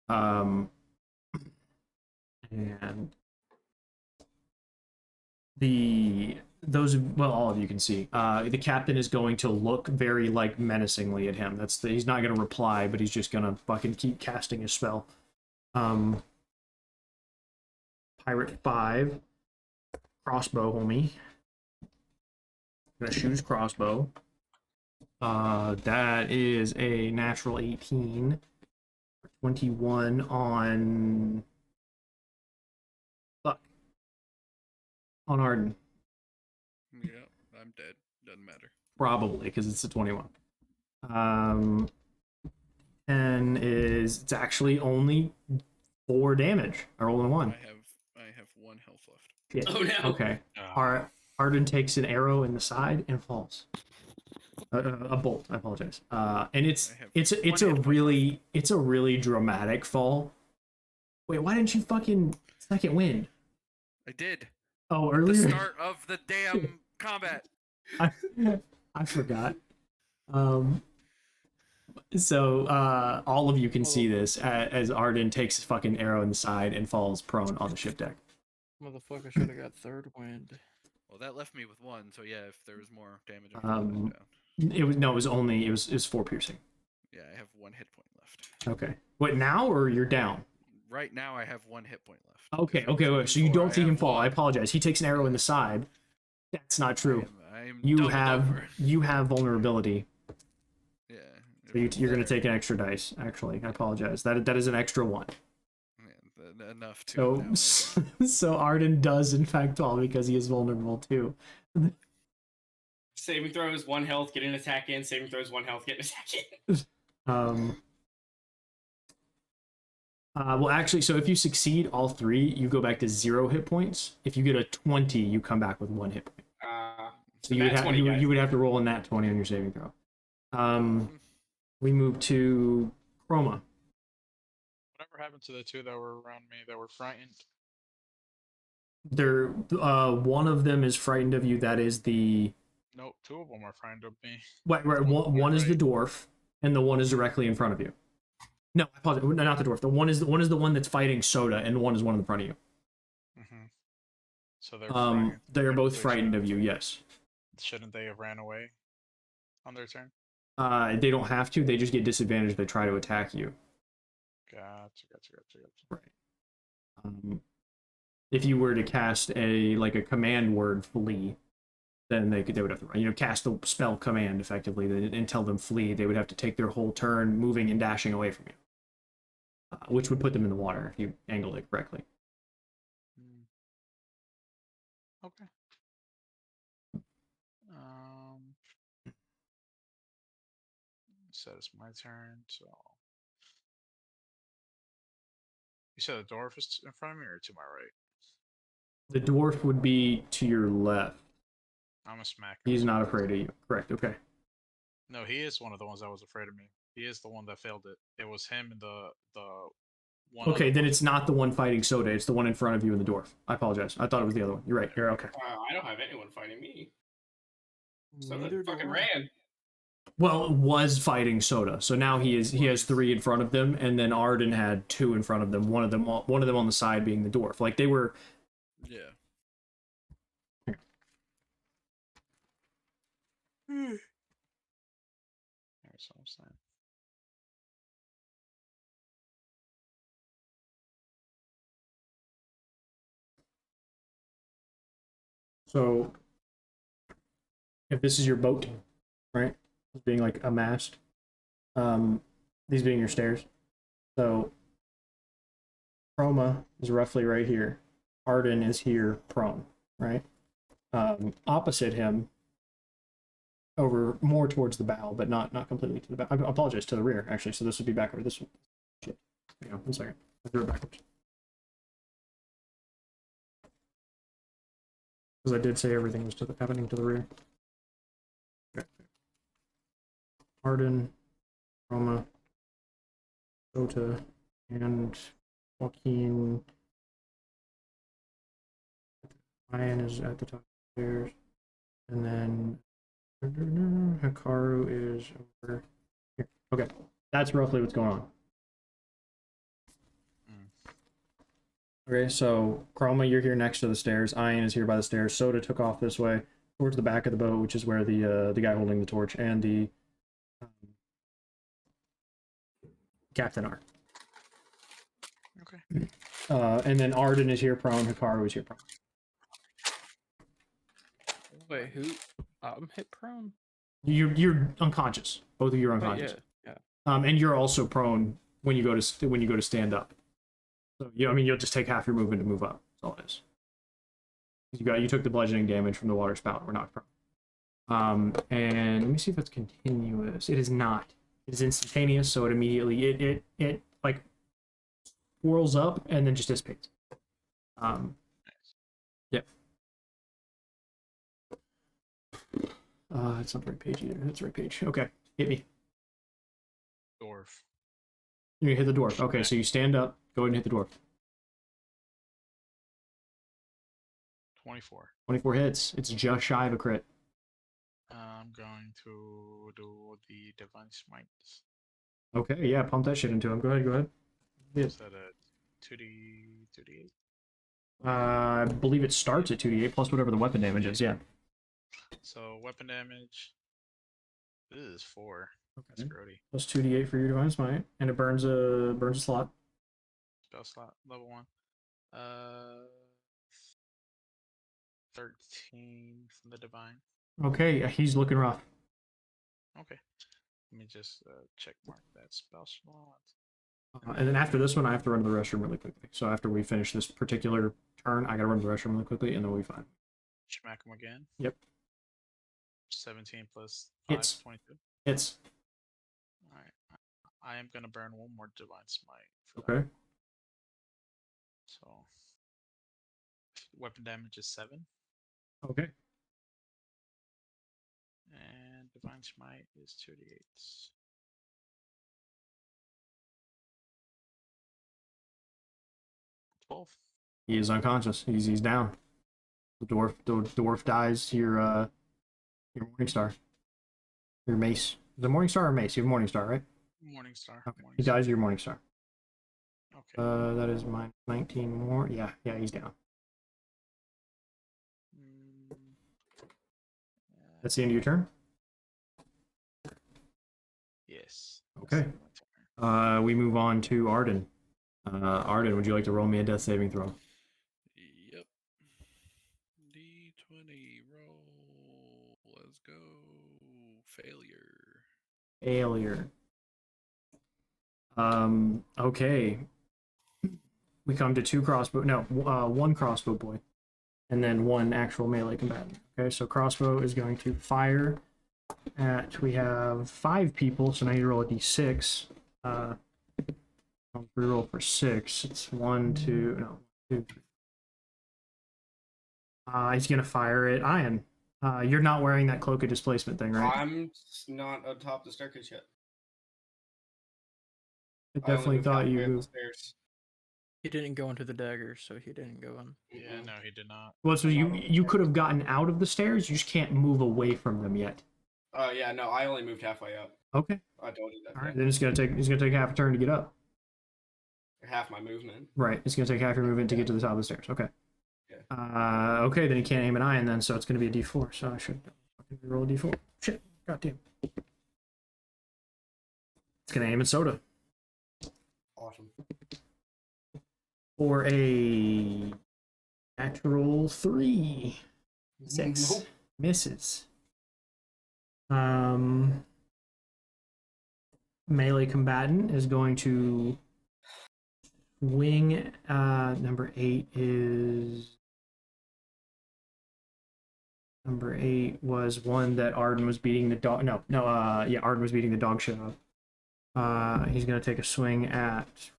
[SPEAKER 1] And all of you can see, the captain is going to look very like menacingly at him. He's not going to reply, but he's just going to fucking keep casting his spell. Pirate 5, crossbow homie. Gonna shoot his crossbow. That is a natural 18. 21 on... Fuck. On Arden.
[SPEAKER 2] Yeah, I'm dead. Doesn't matter.
[SPEAKER 1] Probably, because it's a 21. 10 is... It's actually only 4 damage. I rolled a 1.
[SPEAKER 2] I have 1 health left.
[SPEAKER 1] Shit.
[SPEAKER 3] Oh, no.
[SPEAKER 1] Okay. Arden takes an arrow in the side and falls. A bolt. I apologize. And it's a really dramatic fall. Wait, why didn't you fucking second wind?
[SPEAKER 2] I did.
[SPEAKER 1] Oh,
[SPEAKER 2] The
[SPEAKER 1] earlier.
[SPEAKER 2] start of the damn combat.
[SPEAKER 1] I forgot. So all of you can see this as Arden takes his fucking arrow in the side and falls prone on the ship deck.
[SPEAKER 4] Motherfucker should have got third wind.
[SPEAKER 2] Well, that left me with 1. So yeah, if there was more damage, I could put that down.
[SPEAKER 1] It was 4 piercing.
[SPEAKER 2] Yeah, I have 1 hit point left.
[SPEAKER 1] Okay. What, now or you're down?
[SPEAKER 2] Right now, I have 1 hit point left.
[SPEAKER 1] Okay, wait, so you don't see him fall. I apologize. He takes an arrow in the side. That's not true.
[SPEAKER 2] I'm
[SPEAKER 1] You
[SPEAKER 2] doubled
[SPEAKER 1] have
[SPEAKER 2] over.
[SPEAKER 1] vulnerability.
[SPEAKER 2] Yeah.
[SPEAKER 1] So you're going to take an extra dice, actually. I apologize. That is an extra 1.
[SPEAKER 2] Yeah, enough to.
[SPEAKER 1] So Arden does, in fact, fall because he is vulnerable, too.
[SPEAKER 3] Saving throws, 1 health, get an attack in. Saving throws, 1 health, get an attack in.
[SPEAKER 1] Well, actually, so if you succeed all 3, you go back to 0 hit points. If you get a 20, you come back with 1 hit point. So you would have to roll a nat 20 on your saving throw. We move to Chroma.
[SPEAKER 7] Whatever happened to the 2 that were around me that were frightened?
[SPEAKER 1] There, one of them is frightened of you. That is the...
[SPEAKER 7] Nope, 2 of them are frightened of me.
[SPEAKER 1] Right. One is the dwarf, and the one is directly in front of you. No, I apologize. No, not the dwarf. The one is the one that's fighting Soda, and one is one in front of you.
[SPEAKER 7] Mm-hmm. So they're frightened.
[SPEAKER 1] They're both frightened of you. Yes.
[SPEAKER 7] Shouldn't they have ran away on their turn?
[SPEAKER 1] They don't have to. They just get disadvantaged if they try to attack you.
[SPEAKER 7] Gotcha.
[SPEAKER 1] Right. If you were to cast a command word flee, then they would have to cast the spell command effectively and tell them flee. They would have to take their whole turn moving and dashing away from you, which would put them in the water if you angled it correctly.
[SPEAKER 7] Okay. So it's my turn. So you said the dwarf is in front of me or to my right?
[SPEAKER 1] The dwarf would be to your left.
[SPEAKER 7] I'm a smack.
[SPEAKER 1] He's not afraid of you. Correct. Okay.
[SPEAKER 7] No, he is one of the ones that was afraid of me. He is the one that failed it. It was him and the one.
[SPEAKER 1] Okay, then it's not the one fighting Soda. It's the one in front of you and the dwarf. I apologize. I thought it was the other one. You're right. You're okay.
[SPEAKER 3] I don't have anyone fighting me. So
[SPEAKER 4] Neither
[SPEAKER 3] that
[SPEAKER 4] do
[SPEAKER 3] fucking
[SPEAKER 4] I.
[SPEAKER 3] ran.
[SPEAKER 1] Well, it was fighting Soda, so now he has 3 in front of them, and then Arden had 2 in front of them. One of them on the side being the dwarf. Like they were.
[SPEAKER 2] Yeah.
[SPEAKER 7] That's what I'm saying.
[SPEAKER 1] So, if this is your boat, right, being like a mast, these being your stairs. So, Chroma is roughly right here. Arden is here, prone, right? Opposite him, over more towards the bow, but not completely to the bow. I apologize, to the rear actually. So this would be backward. This one. Shit. Hang on, 1 second. I threw it backwards. Because I did say everything was happening to the rear. Okay. Arden, Roma, Ota, and Joaquin. Ryan is at the top of the stairs. And then Hikaru is over here. Okay. That's roughly what's going on. Okay, so Chroma, you're here next to the stairs. Ian is here by the stairs. Soda took off this way towards the back of the boat, which is where the guy holding the torch and the captain are.
[SPEAKER 7] Okay.
[SPEAKER 1] And then Arden is here prone. Hikaru is here prone.
[SPEAKER 4] Wait, who? I'm hit prone.
[SPEAKER 1] You're unconscious. Both of you are
[SPEAKER 4] Wait,
[SPEAKER 1] unconscious.
[SPEAKER 4] yeah.
[SPEAKER 1] And you're also prone when you go to stand up. So you'll just take half your movement to move up. That's all it is. You took the bludgeoning damage from the water spout. We're not prone. And let me see if it's continuous. It is not. It is instantaneous, so it immediately it like whirls up and then just dissipates. Yep. It's not the right page either. That's the right page. Okay, hit me.
[SPEAKER 7] Dwarf.
[SPEAKER 1] You hit the dwarf. Okay, so you stand up. Go ahead and hit the dwarf.
[SPEAKER 7] 24.
[SPEAKER 1] 24 hits. It's just shy of a crit.
[SPEAKER 7] I'm going to do the Divine Smite.
[SPEAKER 1] Okay, yeah, pump that shit into him. Go ahead. Yeah.
[SPEAKER 7] Is that a 2d8?
[SPEAKER 1] I believe it starts at 2d8 plus whatever the weapon damage is, yeah.
[SPEAKER 7] So weapon damage is 4. That's
[SPEAKER 1] Okay.
[SPEAKER 7] grody.
[SPEAKER 1] Plus 2d8 for your Divine Smite, and it burns a slot.
[SPEAKER 7] Spell slot, level 1. 13 from the Divine.
[SPEAKER 1] Okay, he's looking rough.
[SPEAKER 7] Okay. Let me just check mark that spell slot.
[SPEAKER 1] And then after this one, I have to run to the restroom really quickly. So after we finish this particular turn, I gotta run to the restroom really quickly, and then we'll be fine.
[SPEAKER 7] Smack him again.
[SPEAKER 1] Yep.
[SPEAKER 7] 17 plus 5,
[SPEAKER 1] It's
[SPEAKER 7] 22.
[SPEAKER 1] It's
[SPEAKER 7] Alright. I am going to burn one more Divine Smite. For
[SPEAKER 1] okay.
[SPEAKER 7] That. So, weapon damage is 7.
[SPEAKER 1] Okay.
[SPEAKER 7] And Divine Smite is 2d8.
[SPEAKER 1] He is unconscious. He's down. The dwarf dies. Your Morningstar. Your mace. Is it Morningstar or mace? You have Morningstar, right?
[SPEAKER 7] Morningstar.
[SPEAKER 1] Okay. He dies. Your Morningstar.
[SPEAKER 7] Okay.
[SPEAKER 1] That is minus 19 more. Yeah, he's down. That's the end of your turn?
[SPEAKER 7] Yes.
[SPEAKER 1] Okay. We move on to Arden. Arden, would you like to roll me a death saving throw?
[SPEAKER 2] Yep. D20 roll. Let's go. Failure.
[SPEAKER 1] Okay. We come to one crossbow boy, and then one actual melee combatant. Okay, so crossbow is going to fire at. We have 5 people, so now you roll a d6. I'll reroll for 6. It's 1, 2, no, 2. He's gonna fire at Ian. You're not wearing that cloak of displacement thing, right?
[SPEAKER 3] I'm not atop the staircase yet.
[SPEAKER 1] I definitely thought you moved.
[SPEAKER 4] He didn't go into the dagger, so he didn't go in.
[SPEAKER 7] Yeah, no, he did not.
[SPEAKER 1] Well, so you could have gotten out of the stairs. You just can't move away from them yet.
[SPEAKER 3] Oh yeah, no, I only moved halfway up.
[SPEAKER 1] Okay.
[SPEAKER 3] I told you that.
[SPEAKER 1] All right. Then it's gonna take half a turn to get up.
[SPEAKER 3] Half my movement.
[SPEAKER 1] Right. It's gonna take half your movement to get to the top of the stairs. Okay. Yeah. Okay. Then he can't aim an Iron then, so it's gonna be a D4. So I should roll a D4. Shit. Goddamn. It's gonna aim at Soda.
[SPEAKER 3] Awesome.
[SPEAKER 1] For a natural 3. 6.
[SPEAKER 3] Nope.
[SPEAKER 1] Misses. Melee combatant is going to wing. Number 8 was one that Arden was beating the dog. Arden was beating the dog shit up. He's gonna take a swing at.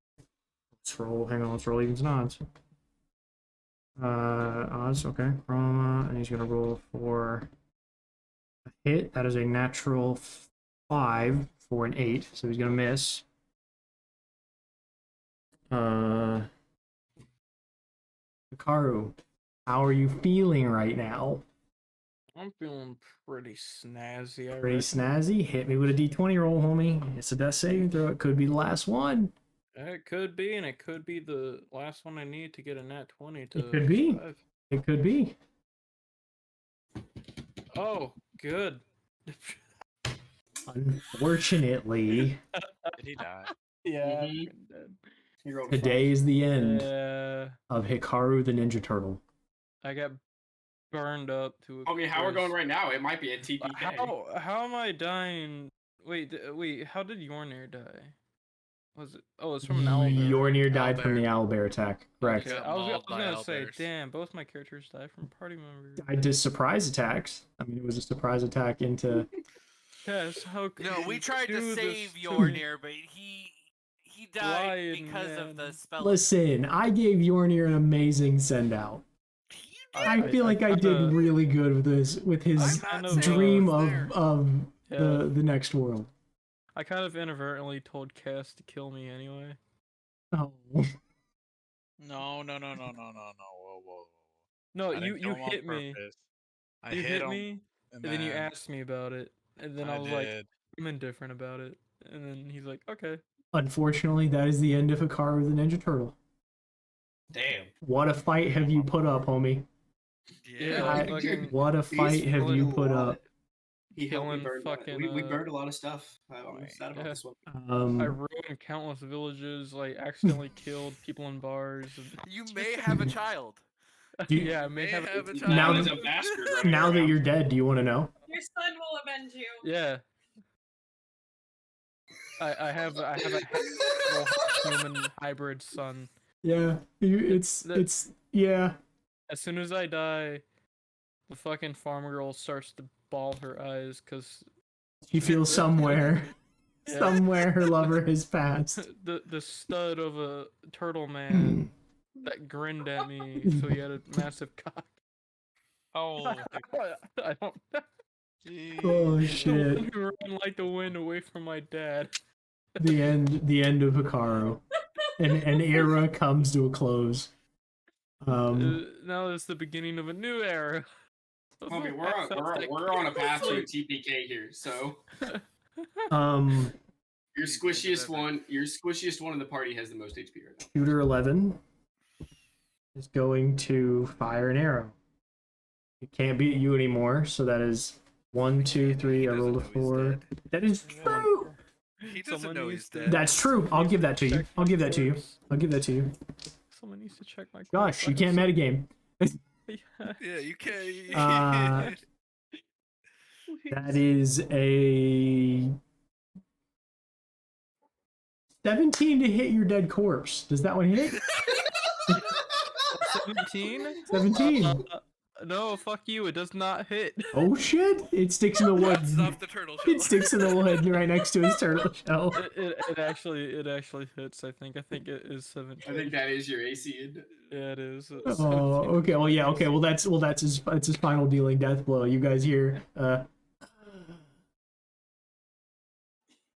[SPEAKER 1] Let's roll evens and odds. Odds, okay. And he's gonna roll for a hit. That is a natural 5 for an 8, so he's gonna miss. Hikaru, how are you feeling right now?
[SPEAKER 4] I'm feeling pretty snazzy.
[SPEAKER 1] Pretty snazzy? Hit me with a d20 roll, homie. It's a death saving throw. It could be the last one.
[SPEAKER 4] It could be, and it could be the last one I need to get a nat 20 to
[SPEAKER 1] It could be.
[SPEAKER 4] survive.
[SPEAKER 1] It could be.
[SPEAKER 4] Oh, good.
[SPEAKER 1] Unfortunately,
[SPEAKER 7] Did he die?
[SPEAKER 4] Yeah,
[SPEAKER 3] Mhm.
[SPEAKER 4] I'm dead.
[SPEAKER 3] He rolled a
[SPEAKER 1] today is the end
[SPEAKER 4] Yeah,
[SPEAKER 1] of Hikaru the Ninja Turtle.
[SPEAKER 4] I got burned up to a
[SPEAKER 3] I mean, how we're going
[SPEAKER 4] crisp.
[SPEAKER 3] right now? It might be a TPK.
[SPEAKER 4] How am I dying? Wait, how did Yornir die? Was it? Oh, it's from an owlbear.
[SPEAKER 1] Yornir died from
[SPEAKER 2] Owlbear.
[SPEAKER 1] the owlbear attack. Correct.
[SPEAKER 4] Okay,
[SPEAKER 2] Got
[SPEAKER 4] I was
[SPEAKER 2] mauled by
[SPEAKER 4] gonna say,
[SPEAKER 2] owlbears.
[SPEAKER 4] damn, both my characters died from party members.
[SPEAKER 1] I did surprise attacks. I mean, it was a surprise attack into.
[SPEAKER 4] Yes, how could
[SPEAKER 8] No, we
[SPEAKER 4] you
[SPEAKER 8] tried to
[SPEAKER 4] do
[SPEAKER 8] save
[SPEAKER 4] this to me?
[SPEAKER 8] Yornir, but he died
[SPEAKER 4] Lion
[SPEAKER 8] because of the
[SPEAKER 4] man.
[SPEAKER 8] spell.
[SPEAKER 1] Listen, I gave Yornir an amazing send out. I feel like I did
[SPEAKER 4] kinda-
[SPEAKER 1] really good with his
[SPEAKER 2] I'm not
[SPEAKER 4] saying
[SPEAKER 1] dream
[SPEAKER 2] I was there.
[SPEAKER 1] of
[SPEAKER 4] Yeah.
[SPEAKER 1] the next world.
[SPEAKER 4] I kind of inadvertently told Cass to kill me anyway.
[SPEAKER 1] Oh.
[SPEAKER 7] No. Whoa.
[SPEAKER 4] No,
[SPEAKER 7] I
[SPEAKER 4] you
[SPEAKER 7] didn't kill him on
[SPEAKER 4] hit me.
[SPEAKER 7] purpose. I
[SPEAKER 4] You
[SPEAKER 7] hit
[SPEAKER 4] hit
[SPEAKER 7] him,
[SPEAKER 4] me, and then you asked me about it, and then I was like, I'm indifferent about it, and then he's like, okay.
[SPEAKER 1] Unfortunately, that is the end of Hikaru the Ninja Turtle.
[SPEAKER 3] Damn.
[SPEAKER 1] What a fight have you put up, homie?
[SPEAKER 4] Yeah,
[SPEAKER 1] I-
[SPEAKER 4] fucking
[SPEAKER 1] What a fight have you put up?
[SPEAKER 3] He helped me
[SPEAKER 4] Killing
[SPEAKER 3] burn.
[SPEAKER 4] fucking,
[SPEAKER 3] We burned a lot of stuff. I'm sad about
[SPEAKER 4] yeah.
[SPEAKER 3] this one.
[SPEAKER 4] I ruined countless villages, like accidentally killed people in bars. And...
[SPEAKER 8] You may have a child.
[SPEAKER 1] Do you-
[SPEAKER 4] yeah, I may have
[SPEAKER 2] a
[SPEAKER 3] It's
[SPEAKER 2] child.
[SPEAKER 1] Now-
[SPEAKER 3] a bastard running
[SPEAKER 1] now that
[SPEAKER 3] around.
[SPEAKER 1] you're dead, do you want to know?
[SPEAKER 6] Your son will avenge you.
[SPEAKER 4] Yeah. I have a little human hybrid son.
[SPEAKER 1] Yeah, it's yeah.
[SPEAKER 4] As soon as I die, the fucking farm girl starts to bawl her eyes because
[SPEAKER 1] She feels somewhere her lover has passed.
[SPEAKER 4] the stud of a turtle
[SPEAKER 1] Hmm.
[SPEAKER 4] man that grinned at me, so he had a massive cock.
[SPEAKER 7] Oh,
[SPEAKER 4] I don't.
[SPEAKER 1] Oh
[SPEAKER 4] The
[SPEAKER 1] shit!
[SPEAKER 4] one who ran like the wind away from my dad.
[SPEAKER 1] The end of Hikaru. An era comes to a close.
[SPEAKER 4] Now it's the beginning of a new era.
[SPEAKER 3] Homie, we're on a path to a TPK here. So your squishiest one in the party has the most HP right now.
[SPEAKER 1] Shooter 11 is going to fire an arrow. It can't beat you anymore, so that is 1, 2, 3. I rolled a 4. That is true.
[SPEAKER 2] He doesn't
[SPEAKER 4] Someone
[SPEAKER 2] know
[SPEAKER 4] needs
[SPEAKER 2] he's
[SPEAKER 4] to-
[SPEAKER 2] dead.
[SPEAKER 1] That's true. I'll give that to you.
[SPEAKER 4] Check
[SPEAKER 1] I'll give that to you.
[SPEAKER 4] corpse.
[SPEAKER 1] I'll give that to you.
[SPEAKER 4] Someone needs to check my.
[SPEAKER 1] Gosh, you
[SPEAKER 4] corpse. I
[SPEAKER 1] can't
[SPEAKER 4] have
[SPEAKER 1] metagame.
[SPEAKER 4] some-
[SPEAKER 2] Yeah, you can't.
[SPEAKER 1] Uh, That is a 17 to hit your dead corpse. Does that one hit?
[SPEAKER 4] 17?
[SPEAKER 1] 17.
[SPEAKER 4] No, fuck you. It does not hit.
[SPEAKER 1] Oh shit! It sticks in the wood.
[SPEAKER 2] That's off the turtle shell.
[SPEAKER 1] It sticks in the wood right next to his turtle shell.
[SPEAKER 4] It actually hits. I think it is 17.
[SPEAKER 3] I think that is your AC.
[SPEAKER 4] Yeah, it is. It's
[SPEAKER 1] Oh,
[SPEAKER 4] 17.
[SPEAKER 1] okay. Well, yeah. Okay. Well, that's his final dealing death blow. You guys hear?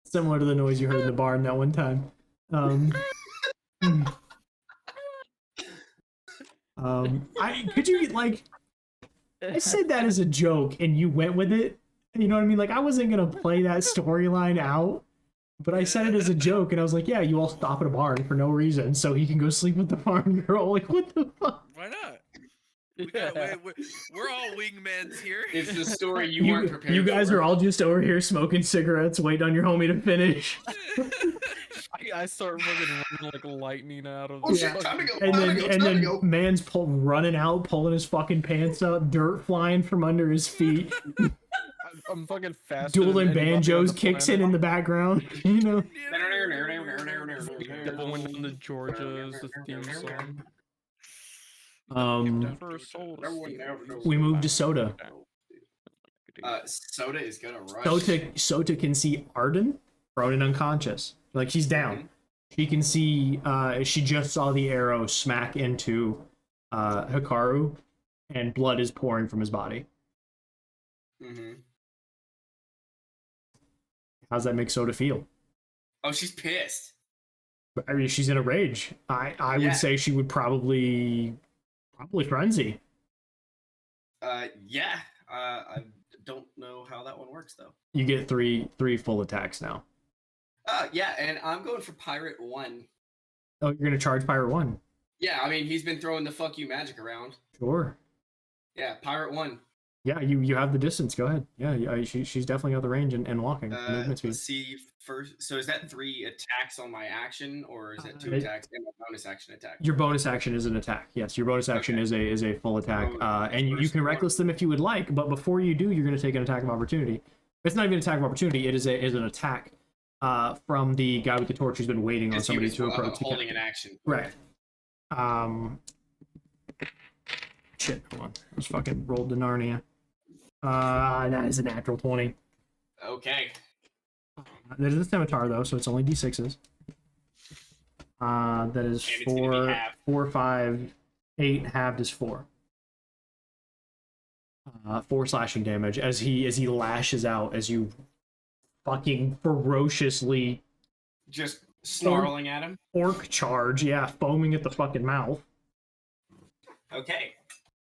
[SPEAKER 1] Similar to the noise you heard in the barn that one time. Could you like? I said that as a joke, and you went with it. You know what I mean? Like I wasn't gonna play that storyline out, but I said it as a joke, and I was like, "Yeah, you all stop at a barn for no reason, so he can go sleep with the farm girl." Like, what the fuck?
[SPEAKER 2] Why not?
[SPEAKER 4] Yeah.
[SPEAKER 2] We're all wingmans here.
[SPEAKER 3] It's the story you weren't prepared
[SPEAKER 1] You guys
[SPEAKER 3] for.
[SPEAKER 1] are all just over here smoking cigarettes, waiting on your homie to finish.
[SPEAKER 4] I start fucking running like lightning out of.
[SPEAKER 3] Oh
[SPEAKER 4] the
[SPEAKER 3] shit!
[SPEAKER 4] fucking-
[SPEAKER 3] Time to go.
[SPEAKER 1] And
[SPEAKER 3] time
[SPEAKER 1] then
[SPEAKER 3] to go. Time to go.
[SPEAKER 1] man's running out, pulling his fucking pants up, dirt flying from under his feet,
[SPEAKER 4] I'm fucking faster. than
[SPEAKER 1] dueling
[SPEAKER 4] anybody on
[SPEAKER 1] banjos
[SPEAKER 4] the
[SPEAKER 1] kicks
[SPEAKER 4] planet.
[SPEAKER 1] in the background. You know.
[SPEAKER 4] Going down to Georgia is the theme song. For a soul to steal.
[SPEAKER 1] We moved to Soda.
[SPEAKER 3] Soda is gonna rush.
[SPEAKER 1] Sota can see Arden thrown unconscious. Like she's down. She can see she just saw the arrow smack into Hikaru, and blood is pouring from his body.
[SPEAKER 3] Mm-hmm.
[SPEAKER 1] How's that make Sota feel?
[SPEAKER 3] Oh, she's pissed.
[SPEAKER 1] I mean, she's in a rage. I
[SPEAKER 3] Yeah.
[SPEAKER 1] would say she would probably frenzy.
[SPEAKER 3] Yeah. I don't know how that one works though.
[SPEAKER 1] You get three full attacks now.
[SPEAKER 3] Yeah, and I'm going for Pirate 1.
[SPEAKER 1] Oh, you're gonna charge Pirate 1.
[SPEAKER 3] Yeah, I mean he's been throwing the fuck you magic around.
[SPEAKER 1] Sure.
[SPEAKER 3] Yeah, Pirate 1.
[SPEAKER 1] Yeah, you have the distance. Go ahead. Yeah, she's definitely got the range and walking. Movement speed.
[SPEAKER 3] Let's see first. So is that 3 attacks on my action, or is that 2
[SPEAKER 1] Uh,
[SPEAKER 3] attacks and a bonus action attack?
[SPEAKER 1] Your bonus action is an attack. Yes, your bonus action
[SPEAKER 3] Okay.
[SPEAKER 1] is a full attack.
[SPEAKER 3] Oh,
[SPEAKER 1] And you
[SPEAKER 3] first
[SPEAKER 1] can
[SPEAKER 3] one.
[SPEAKER 1] reckless them if you would like, but before you do, you're gonna take an attack of opportunity. It's not even an attack of opportunity. It is an attack from the guy with the torch who's been waiting on
[SPEAKER 3] Because he
[SPEAKER 1] somebody
[SPEAKER 3] was
[SPEAKER 1] to approach the
[SPEAKER 3] holding
[SPEAKER 1] captain.
[SPEAKER 3] an action.
[SPEAKER 1] Correct. Shit, hold on. I just fucking rolled the Narnia. That is a natural 20.
[SPEAKER 3] Okay.
[SPEAKER 1] That is a scimitar, though, so it's only d6s. That is
[SPEAKER 3] And it's gonna be
[SPEAKER 1] 4,
[SPEAKER 3] halved.
[SPEAKER 1] 4, 5, 8. Halved is 4. 4 slashing damage as he lashes out as you fucking ferociously
[SPEAKER 3] Just snarling at him.
[SPEAKER 1] orc charge, yeah, foaming at the fucking mouth.
[SPEAKER 3] Okay.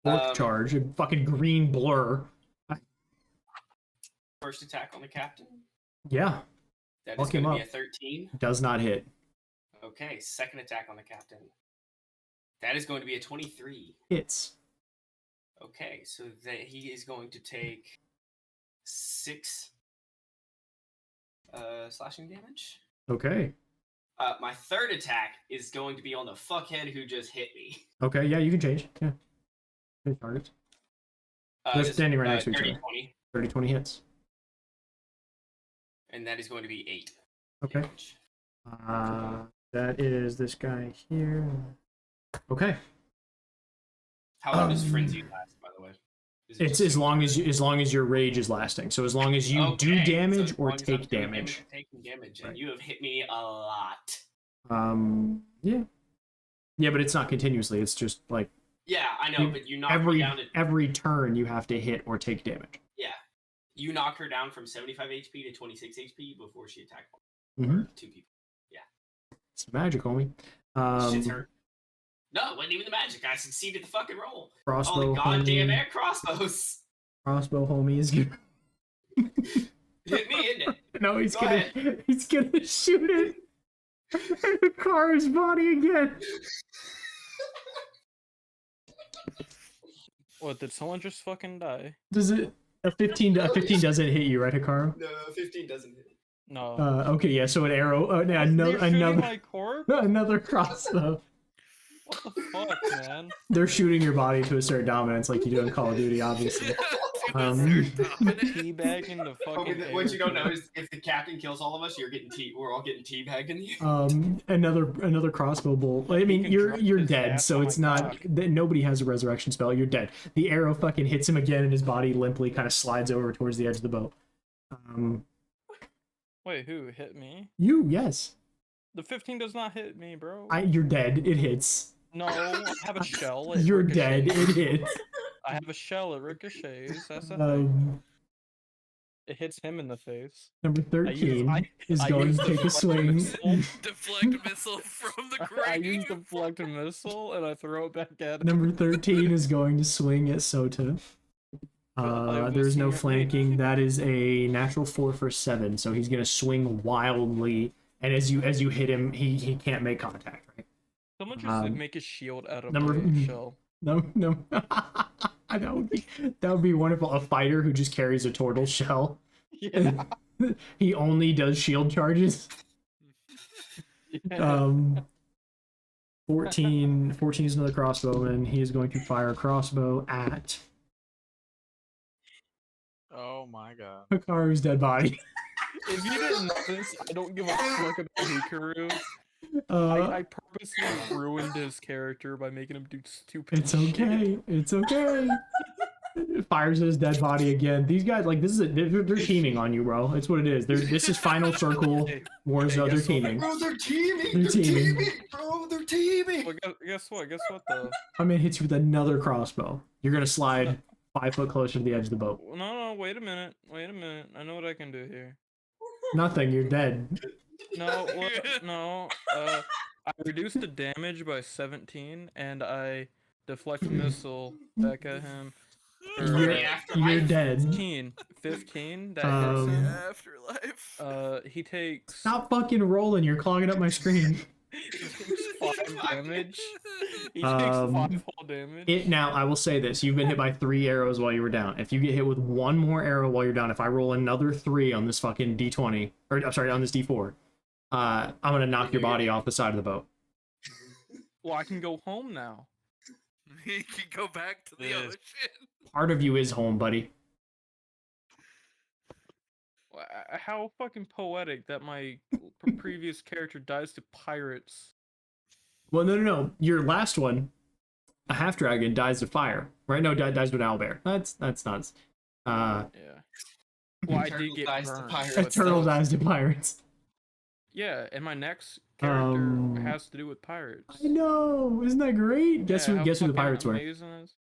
[SPEAKER 1] Orc charge, a fucking green blur.
[SPEAKER 3] First attack on the captain.
[SPEAKER 1] Yeah,
[SPEAKER 3] That is
[SPEAKER 1] Fuck him
[SPEAKER 3] going to be
[SPEAKER 1] up.
[SPEAKER 3] a 13.
[SPEAKER 1] does not hit.
[SPEAKER 3] Okay, second attack on the captain. That is going to be a 23.
[SPEAKER 1] Hits.
[SPEAKER 3] Okay, so that he is going to take 6 slashing damage.
[SPEAKER 1] Okay.
[SPEAKER 3] My third attack is going to be on the fuckhead who just hit me.
[SPEAKER 1] Okay, yeah, you can change. Yeah. Change targets. They're
[SPEAKER 3] Just,
[SPEAKER 1] standing right next to each
[SPEAKER 3] 30,
[SPEAKER 1] other.
[SPEAKER 3] 20,
[SPEAKER 1] 30, 20 hits.
[SPEAKER 3] and that is going to be 8.
[SPEAKER 1] Okay.
[SPEAKER 3] damage.
[SPEAKER 1] That is this guy here. Okay.
[SPEAKER 3] How long does frenzy last, by the way? Is it
[SPEAKER 1] It's
[SPEAKER 3] just
[SPEAKER 1] as long as your rage is lasting. So as long as you do
[SPEAKER 3] Okay, so
[SPEAKER 1] damage
[SPEAKER 3] as
[SPEAKER 1] or
[SPEAKER 3] long as I'm
[SPEAKER 1] take
[SPEAKER 3] doing
[SPEAKER 1] damage.
[SPEAKER 3] taking damage,
[SPEAKER 1] Right.
[SPEAKER 3] and you have hit me a lot.
[SPEAKER 1] Yeah. Yeah, but it's not continuously. It's just like
[SPEAKER 3] Yeah, I know,
[SPEAKER 1] You-
[SPEAKER 3] but you knocked me down to
[SPEAKER 1] every turn you have to hit or take damage.
[SPEAKER 3] yeah. You knocked her down from 75 HP to 26 HP before she attacked
[SPEAKER 1] Mhm.
[SPEAKER 3] 2 people.
[SPEAKER 1] It's magic, homie.
[SPEAKER 3] Shit's hurt. No, it wasn't even the magic. I succeeded the fucking roll.
[SPEAKER 1] Crossbow,
[SPEAKER 3] All the goddamn
[SPEAKER 1] homie.
[SPEAKER 3] air crossbows.
[SPEAKER 1] Crossbow, homie is good.
[SPEAKER 3] Hit me, isn't it?
[SPEAKER 1] No, he's
[SPEAKER 3] Go
[SPEAKER 1] gonna shoot it. The car's body again.
[SPEAKER 4] What, did someone just fucking die?
[SPEAKER 1] Does it a 15 doesn't hit you, right, Hikaru?
[SPEAKER 3] No, 15 doesn't hit.
[SPEAKER 4] No.
[SPEAKER 1] Okay, yeah, so an arrow,
[SPEAKER 4] They're
[SPEAKER 1] another
[SPEAKER 4] shooting my corpse?
[SPEAKER 1] another crossbow.
[SPEAKER 4] What the fuck, man?
[SPEAKER 1] They're shooting your body to assert dominance like you do in Call of Duty, obviously.
[SPEAKER 4] Teabagging the fucking
[SPEAKER 3] What
[SPEAKER 4] air
[SPEAKER 3] you don't know
[SPEAKER 4] dude.
[SPEAKER 3] is if the captain kills all of us, we're all getting teabagged in here.
[SPEAKER 1] Another crossbow bolt. I
[SPEAKER 4] He
[SPEAKER 1] mean,
[SPEAKER 4] can
[SPEAKER 1] you're
[SPEAKER 4] drop his
[SPEAKER 1] dead,
[SPEAKER 4] ass
[SPEAKER 1] so
[SPEAKER 4] on
[SPEAKER 1] it's
[SPEAKER 4] my
[SPEAKER 1] not
[SPEAKER 4] cock.
[SPEAKER 1] that nobody has a resurrection spell. You're dead. The arrow fucking hits him again, and his body limply kind of slides over towards the edge of the boat.
[SPEAKER 4] Wait, who hit me?
[SPEAKER 1] You, yes.
[SPEAKER 4] The 15 does not hit me, bro.
[SPEAKER 1] You're dead. It hits.
[SPEAKER 4] No, I have a shell. It
[SPEAKER 1] You're dead.
[SPEAKER 4] ricochets.
[SPEAKER 1] It hits.
[SPEAKER 4] I have a shell. It ricochets. That's the thing. It hits him in the face.
[SPEAKER 1] Number 13 is
[SPEAKER 4] I
[SPEAKER 1] going
[SPEAKER 4] use
[SPEAKER 1] to
[SPEAKER 4] the
[SPEAKER 1] take a
[SPEAKER 4] deflect
[SPEAKER 1] swing.
[SPEAKER 4] missile.
[SPEAKER 8] Deflect missile from the
[SPEAKER 4] I
[SPEAKER 8] grave.
[SPEAKER 4] use deflect missile and I throw it back at him.
[SPEAKER 1] Number 13 is going to swing at Sota.
[SPEAKER 4] I
[SPEAKER 1] There's no
[SPEAKER 4] was here.
[SPEAKER 1] flanking. That is a natural 4 for 7, so he's gonna swing wildly. And as you hit him, he can't make contact, right?
[SPEAKER 4] Someone just make a shield out of
[SPEAKER 1] number-
[SPEAKER 4] my shell.
[SPEAKER 1] No. that would be wonderful. A fighter who just carries a turtle shell.
[SPEAKER 4] Yeah.
[SPEAKER 1] He only does shield charges. 14 is another crossbowman. He is going to fire a crossbow at
[SPEAKER 7] Oh my god.
[SPEAKER 1] Hikaru's dead body.
[SPEAKER 4] If you didn't notice, I don't give a fuck about Hikaru.
[SPEAKER 1] Uh,
[SPEAKER 4] I purposely ruined his character by making him do stupid
[SPEAKER 1] It's
[SPEAKER 4] shit.
[SPEAKER 1] okay. It's okay. Fires at his dead body again. These guys, like, this is they're teaming on you, bro. It's what it is. This is final circle.
[SPEAKER 4] Hey,
[SPEAKER 1] Warns
[SPEAKER 4] hey,
[SPEAKER 1] out they're
[SPEAKER 4] guess what?
[SPEAKER 1] teaming.
[SPEAKER 3] Bro, they're teaming.
[SPEAKER 1] They're teaming.
[SPEAKER 3] Bro, they're teaming.
[SPEAKER 4] Well, guess what? Guess what, though?
[SPEAKER 1] My man hits you with another crossbow. You're gonna slide 5 foot closer to the edge of the boat.
[SPEAKER 4] No, wait a minute. Wait a minute. I know what I can do here.
[SPEAKER 1] Nothing. You're dead.
[SPEAKER 4] No, no. I reduced the damage by 17, and I deflect a missile back at him.
[SPEAKER 1] You're, you're dead.
[SPEAKER 4] 15. That hits him.
[SPEAKER 8] Afterlife.
[SPEAKER 4] He takes
[SPEAKER 1] Stop fucking rolling. You're clogging up my screen.
[SPEAKER 4] he takes 5 damage. He takes
[SPEAKER 1] Um,
[SPEAKER 4] 5 whole damage.
[SPEAKER 1] Now, I will say this. You've been hit by 3 arrows while you were down. If you get hit with 1 more arrow while you're down, if I roll another 3 on this fucking D20, or I'm sorry, on this D4, I'm gonna knock your body off the side of the boat.
[SPEAKER 4] Well, I can go home now.
[SPEAKER 8] He can go back to the
[SPEAKER 7] Yes.
[SPEAKER 8] ocean.
[SPEAKER 1] Part of you is home, buddy.
[SPEAKER 4] How fucking poetic that my previous character dies to pirates.
[SPEAKER 1] Well, no. Your last one, a half dragon, dies to fire. Right? No, dies to an owlbear. That's nuts.
[SPEAKER 4] Yeah. Well, I
[SPEAKER 3] Turtle
[SPEAKER 4] did get
[SPEAKER 3] dies to
[SPEAKER 4] burned.
[SPEAKER 3] pirates.
[SPEAKER 4] but
[SPEAKER 1] Turtle
[SPEAKER 4] still.
[SPEAKER 1] dies to pirates.
[SPEAKER 4] Yeah, and my next character has to do with pirates.
[SPEAKER 1] I know. Isn't that great? Guess
[SPEAKER 4] Yeah,
[SPEAKER 1] who?
[SPEAKER 4] how
[SPEAKER 1] Guess who the
[SPEAKER 4] fucking
[SPEAKER 1] pirates were?
[SPEAKER 4] amazing is-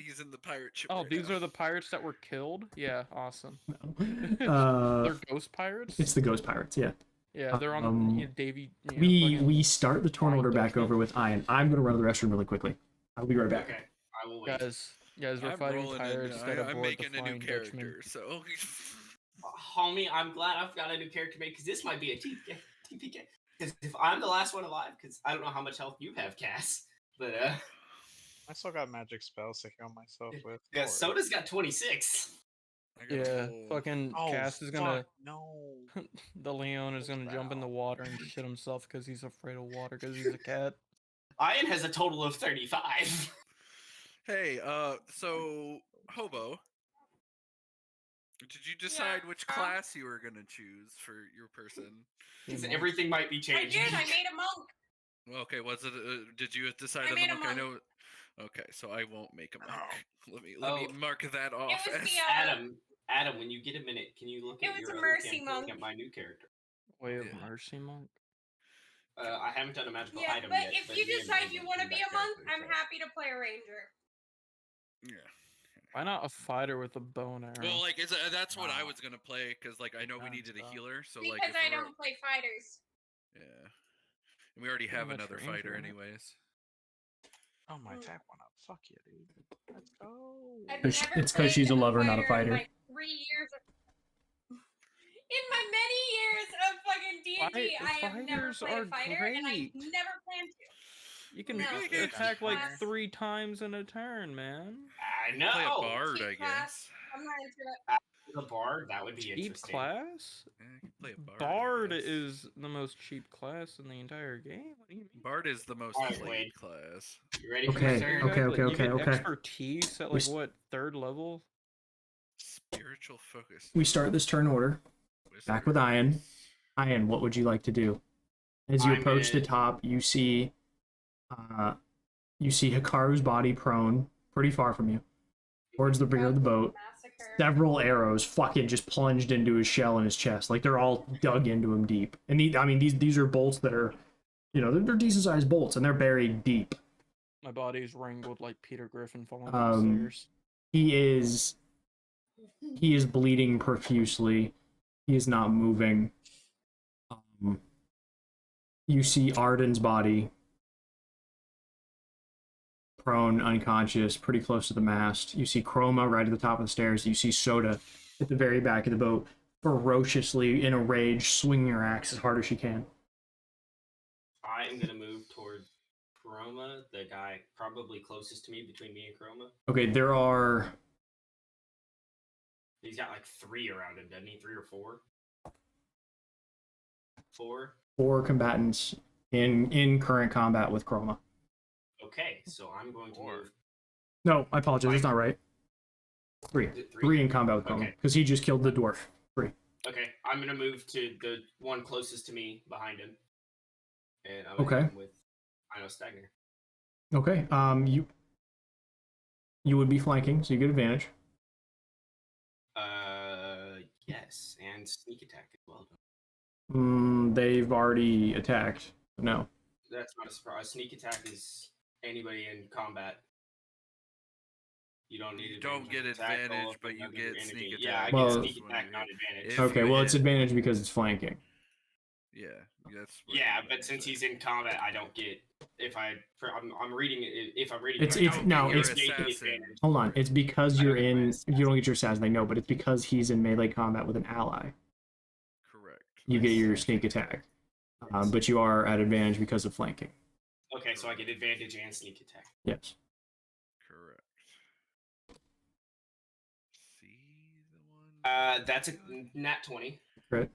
[SPEAKER 8] He's in the pirate ship.
[SPEAKER 4] Oh,
[SPEAKER 8] right
[SPEAKER 4] these
[SPEAKER 8] now.
[SPEAKER 4] are the pirates that were killed? Yeah, awesome.
[SPEAKER 1] No.
[SPEAKER 4] They're ghost pirates?
[SPEAKER 1] It's the ghost pirates. Yeah.
[SPEAKER 4] Yeah, they're on Davy.
[SPEAKER 1] We start the turn order back
[SPEAKER 4] Dutchman.
[SPEAKER 1] over with Ian. I'm gonna run to the restroom really quickly. I'll be right back.
[SPEAKER 3] Okay, I will wait.
[SPEAKER 4] Guys, we're
[SPEAKER 8] I'm
[SPEAKER 4] fighting
[SPEAKER 8] rolling
[SPEAKER 4] pirates
[SPEAKER 8] in.
[SPEAKER 4] that
[SPEAKER 8] I'm
[SPEAKER 4] aboard the
[SPEAKER 8] making a new
[SPEAKER 4] Flying Dutchman.
[SPEAKER 8] character, so.
[SPEAKER 3] Homie, I'm glad I've got a new character made because this might be a TPK. Because if I'm the last one alive, because I don't know how much health you have, Cass, but
[SPEAKER 7] I still got magic spells to heal myself with.
[SPEAKER 3] yeah,
[SPEAKER 7] Don't worry.
[SPEAKER 3] Soda's got 26.
[SPEAKER 8] I got a
[SPEAKER 4] Yeah,
[SPEAKER 8] whole-
[SPEAKER 4] fucking
[SPEAKER 7] Oh,
[SPEAKER 4] Cass is gonna.
[SPEAKER 7] fuck, no.
[SPEAKER 4] The Leon is gonna jump in the water and shit himself because he's afraid of water because he's a cat.
[SPEAKER 3] Ian has a total of 35.
[SPEAKER 8] Hey, so Hobo, did you decide which class you were gonna choose for your person?
[SPEAKER 3] Because everything might be
[SPEAKER 6] I
[SPEAKER 3] changing.
[SPEAKER 6] did. I made a monk.
[SPEAKER 8] Well, okay, was it? Did you decide
[SPEAKER 6] I
[SPEAKER 8] on the
[SPEAKER 6] made a
[SPEAKER 8] monk? I
[SPEAKER 6] monk.
[SPEAKER 8] know. Okay, so I won't make a monk. Let me
[SPEAKER 3] Oh.
[SPEAKER 8] mark that off.
[SPEAKER 6] was
[SPEAKER 8] as-
[SPEAKER 6] the,
[SPEAKER 3] Adam, when you get a minute, can you look
[SPEAKER 6] It
[SPEAKER 3] at
[SPEAKER 6] was
[SPEAKER 3] your
[SPEAKER 6] a
[SPEAKER 3] other
[SPEAKER 6] mercy
[SPEAKER 3] campaign
[SPEAKER 6] monk.
[SPEAKER 3] at my new character?
[SPEAKER 4] Way of
[SPEAKER 8] Yeah.
[SPEAKER 4] mercy monk.
[SPEAKER 3] I haven't done a magical
[SPEAKER 6] yeah,
[SPEAKER 3] item
[SPEAKER 6] but
[SPEAKER 3] yet.
[SPEAKER 6] if you
[SPEAKER 3] me and
[SPEAKER 6] decide
[SPEAKER 3] Megan
[SPEAKER 6] you want to
[SPEAKER 3] do
[SPEAKER 6] be
[SPEAKER 3] that
[SPEAKER 6] a monk,
[SPEAKER 3] character,
[SPEAKER 6] I'm
[SPEAKER 3] so-
[SPEAKER 6] happy to play a ranger.
[SPEAKER 8] Yeah.
[SPEAKER 4] Why not a fighter with a bow and arrow?
[SPEAKER 8] Well, like that's what I
[SPEAKER 7] Wow.
[SPEAKER 8] was gonna play because like I know we
[SPEAKER 7] Sounds
[SPEAKER 8] needed a
[SPEAKER 7] tough.
[SPEAKER 8] healer, so
[SPEAKER 6] Because
[SPEAKER 8] like if
[SPEAKER 6] I
[SPEAKER 8] we were-
[SPEAKER 6] don't play fighters.
[SPEAKER 8] yeah, and we already
[SPEAKER 4] Pretty
[SPEAKER 8] have
[SPEAKER 4] much
[SPEAKER 8] another
[SPEAKER 4] ranger,
[SPEAKER 8] fighter
[SPEAKER 4] right?
[SPEAKER 7] Oh,
[SPEAKER 8] anyways.
[SPEAKER 7] my attack went up. Fuck yeah, dude. Let's go.
[SPEAKER 6] I've
[SPEAKER 1] It's
[SPEAKER 6] never
[SPEAKER 1] 'cause
[SPEAKER 6] played
[SPEAKER 1] she's a lover, not a
[SPEAKER 6] fighter
[SPEAKER 1] fighter.
[SPEAKER 6] In my 3 years. In my many years of fucking D&D, I have never
[SPEAKER 4] fighters
[SPEAKER 6] played
[SPEAKER 4] are
[SPEAKER 6] a fighter, and I
[SPEAKER 4] great.
[SPEAKER 6] never plan to.
[SPEAKER 4] You can
[SPEAKER 6] No.
[SPEAKER 4] attack like
[SPEAKER 6] Class.
[SPEAKER 4] 3 times in a turn, man.
[SPEAKER 3] I
[SPEAKER 8] You can play a
[SPEAKER 3] know.
[SPEAKER 8] bard,
[SPEAKER 6] Cheap
[SPEAKER 8] I
[SPEAKER 6] class.
[SPEAKER 8] guess.
[SPEAKER 6] I'm not into it.
[SPEAKER 3] The bard, that would be
[SPEAKER 4] Cheap
[SPEAKER 3] interesting.
[SPEAKER 4] class?
[SPEAKER 8] Yeah, you can play a bard. I
[SPEAKER 4] Bard
[SPEAKER 8] guess.
[SPEAKER 4] is the most cheap class in the entire game. What do you mean?
[SPEAKER 8] Bard is the most
[SPEAKER 3] Alright,
[SPEAKER 8] played
[SPEAKER 3] Wade.
[SPEAKER 8] class.
[SPEAKER 3] You ready for
[SPEAKER 1] Okay,
[SPEAKER 3] my turn?
[SPEAKER 1] okay.
[SPEAKER 4] You get
[SPEAKER 1] okay.
[SPEAKER 4] expertise at
[SPEAKER 1] We
[SPEAKER 4] like
[SPEAKER 1] s-
[SPEAKER 4] what, 3rd level?
[SPEAKER 8] Spiritual focus.
[SPEAKER 1] We start this turn order back with Ian. Ian, what would you like to do? As you
[SPEAKER 3] I'm
[SPEAKER 1] approach the
[SPEAKER 3] gonna-
[SPEAKER 1] top, you see Hikaru's body prone, pretty far from you, towards the rear of the boat.
[SPEAKER 6] Massacre.
[SPEAKER 1] Several arrows fucking just plunged into his shell and his chest, like they're all dug into him deep. And these are bolts that are, they're decent sized bolts, and they're buried deep.
[SPEAKER 4] My body's wrinkled like Peter Griffin falling down the stairs.
[SPEAKER 1] He is bleeding profusely. He is not moving. You see Arden's body prone, unconscious, pretty close to the mast. You see Chroma right at the top of the stairs. You see Soda at the very back of the boat, ferociously in a rage, swinging her axe as hard as she can.
[SPEAKER 3] I am gonna move towards Chroma, the guy probably closest to me between me and Chroma.
[SPEAKER 1] Okay, there are
[SPEAKER 3] He's got like 3 around him, doesn't he? 3 or 4? 4?
[SPEAKER 1] 4 combatants in current combat with Chroma.
[SPEAKER 3] Okay, so I'm going to move.
[SPEAKER 1] No, I apologize. That's not right. 3.
[SPEAKER 3] Is it
[SPEAKER 1] 3 in combat with Chroma,
[SPEAKER 3] Okay.
[SPEAKER 1] because he just killed the dwarf. 3.
[SPEAKER 3] Okay, I'm gonna move to the one closest to me behind him, and I'm
[SPEAKER 1] Okay.
[SPEAKER 3] gonna hit him with Ino Stagner.
[SPEAKER 1] Okay. You would be flanking, so you get advantage.
[SPEAKER 3] Yes, and sneak attack as well.
[SPEAKER 1] They've already attacked. No.
[SPEAKER 3] That's not a surprise. Sneak attack is anybody in combat. You don't need.
[SPEAKER 8] You don't get
[SPEAKER 3] advantage on attack roll
[SPEAKER 8] advantage,
[SPEAKER 3] if
[SPEAKER 8] but you
[SPEAKER 3] another
[SPEAKER 8] get
[SPEAKER 3] entity.
[SPEAKER 8] sneak
[SPEAKER 3] Yeah, I
[SPEAKER 8] attack.
[SPEAKER 3] get
[SPEAKER 1] Well-
[SPEAKER 3] sneak attack, not advantage.
[SPEAKER 8] If
[SPEAKER 1] Okay,
[SPEAKER 8] you
[SPEAKER 1] well, it's
[SPEAKER 8] hit-
[SPEAKER 1] advantage because it's flanking.
[SPEAKER 8] Yeah, that's. what
[SPEAKER 3] Yeah,
[SPEAKER 8] I'm
[SPEAKER 3] but since
[SPEAKER 8] saying.
[SPEAKER 3] he's in combat, I don't get. I'm reading it. If I'm reading,
[SPEAKER 1] It's
[SPEAKER 3] it right
[SPEAKER 1] if
[SPEAKER 3] now,
[SPEAKER 1] no,
[SPEAKER 3] it's
[SPEAKER 1] it's
[SPEAKER 3] making
[SPEAKER 8] assassin.
[SPEAKER 3] advantage.
[SPEAKER 1] hold on. It's because
[SPEAKER 3] I
[SPEAKER 1] you're
[SPEAKER 3] don't get my
[SPEAKER 1] in.
[SPEAKER 3] assassin.
[SPEAKER 1] You don't get your assassin, I know, but it's because he's in melee combat with an ally.
[SPEAKER 8] Correct.
[SPEAKER 1] You get
[SPEAKER 3] Yes.
[SPEAKER 1] your sneak attack, but you are at advantage because of flanking.
[SPEAKER 3] Okay, so I get advantage and sneak attack.
[SPEAKER 1] Yes.
[SPEAKER 8] Correct. See the one.
[SPEAKER 3] That's a nat 20.
[SPEAKER 1] Crit.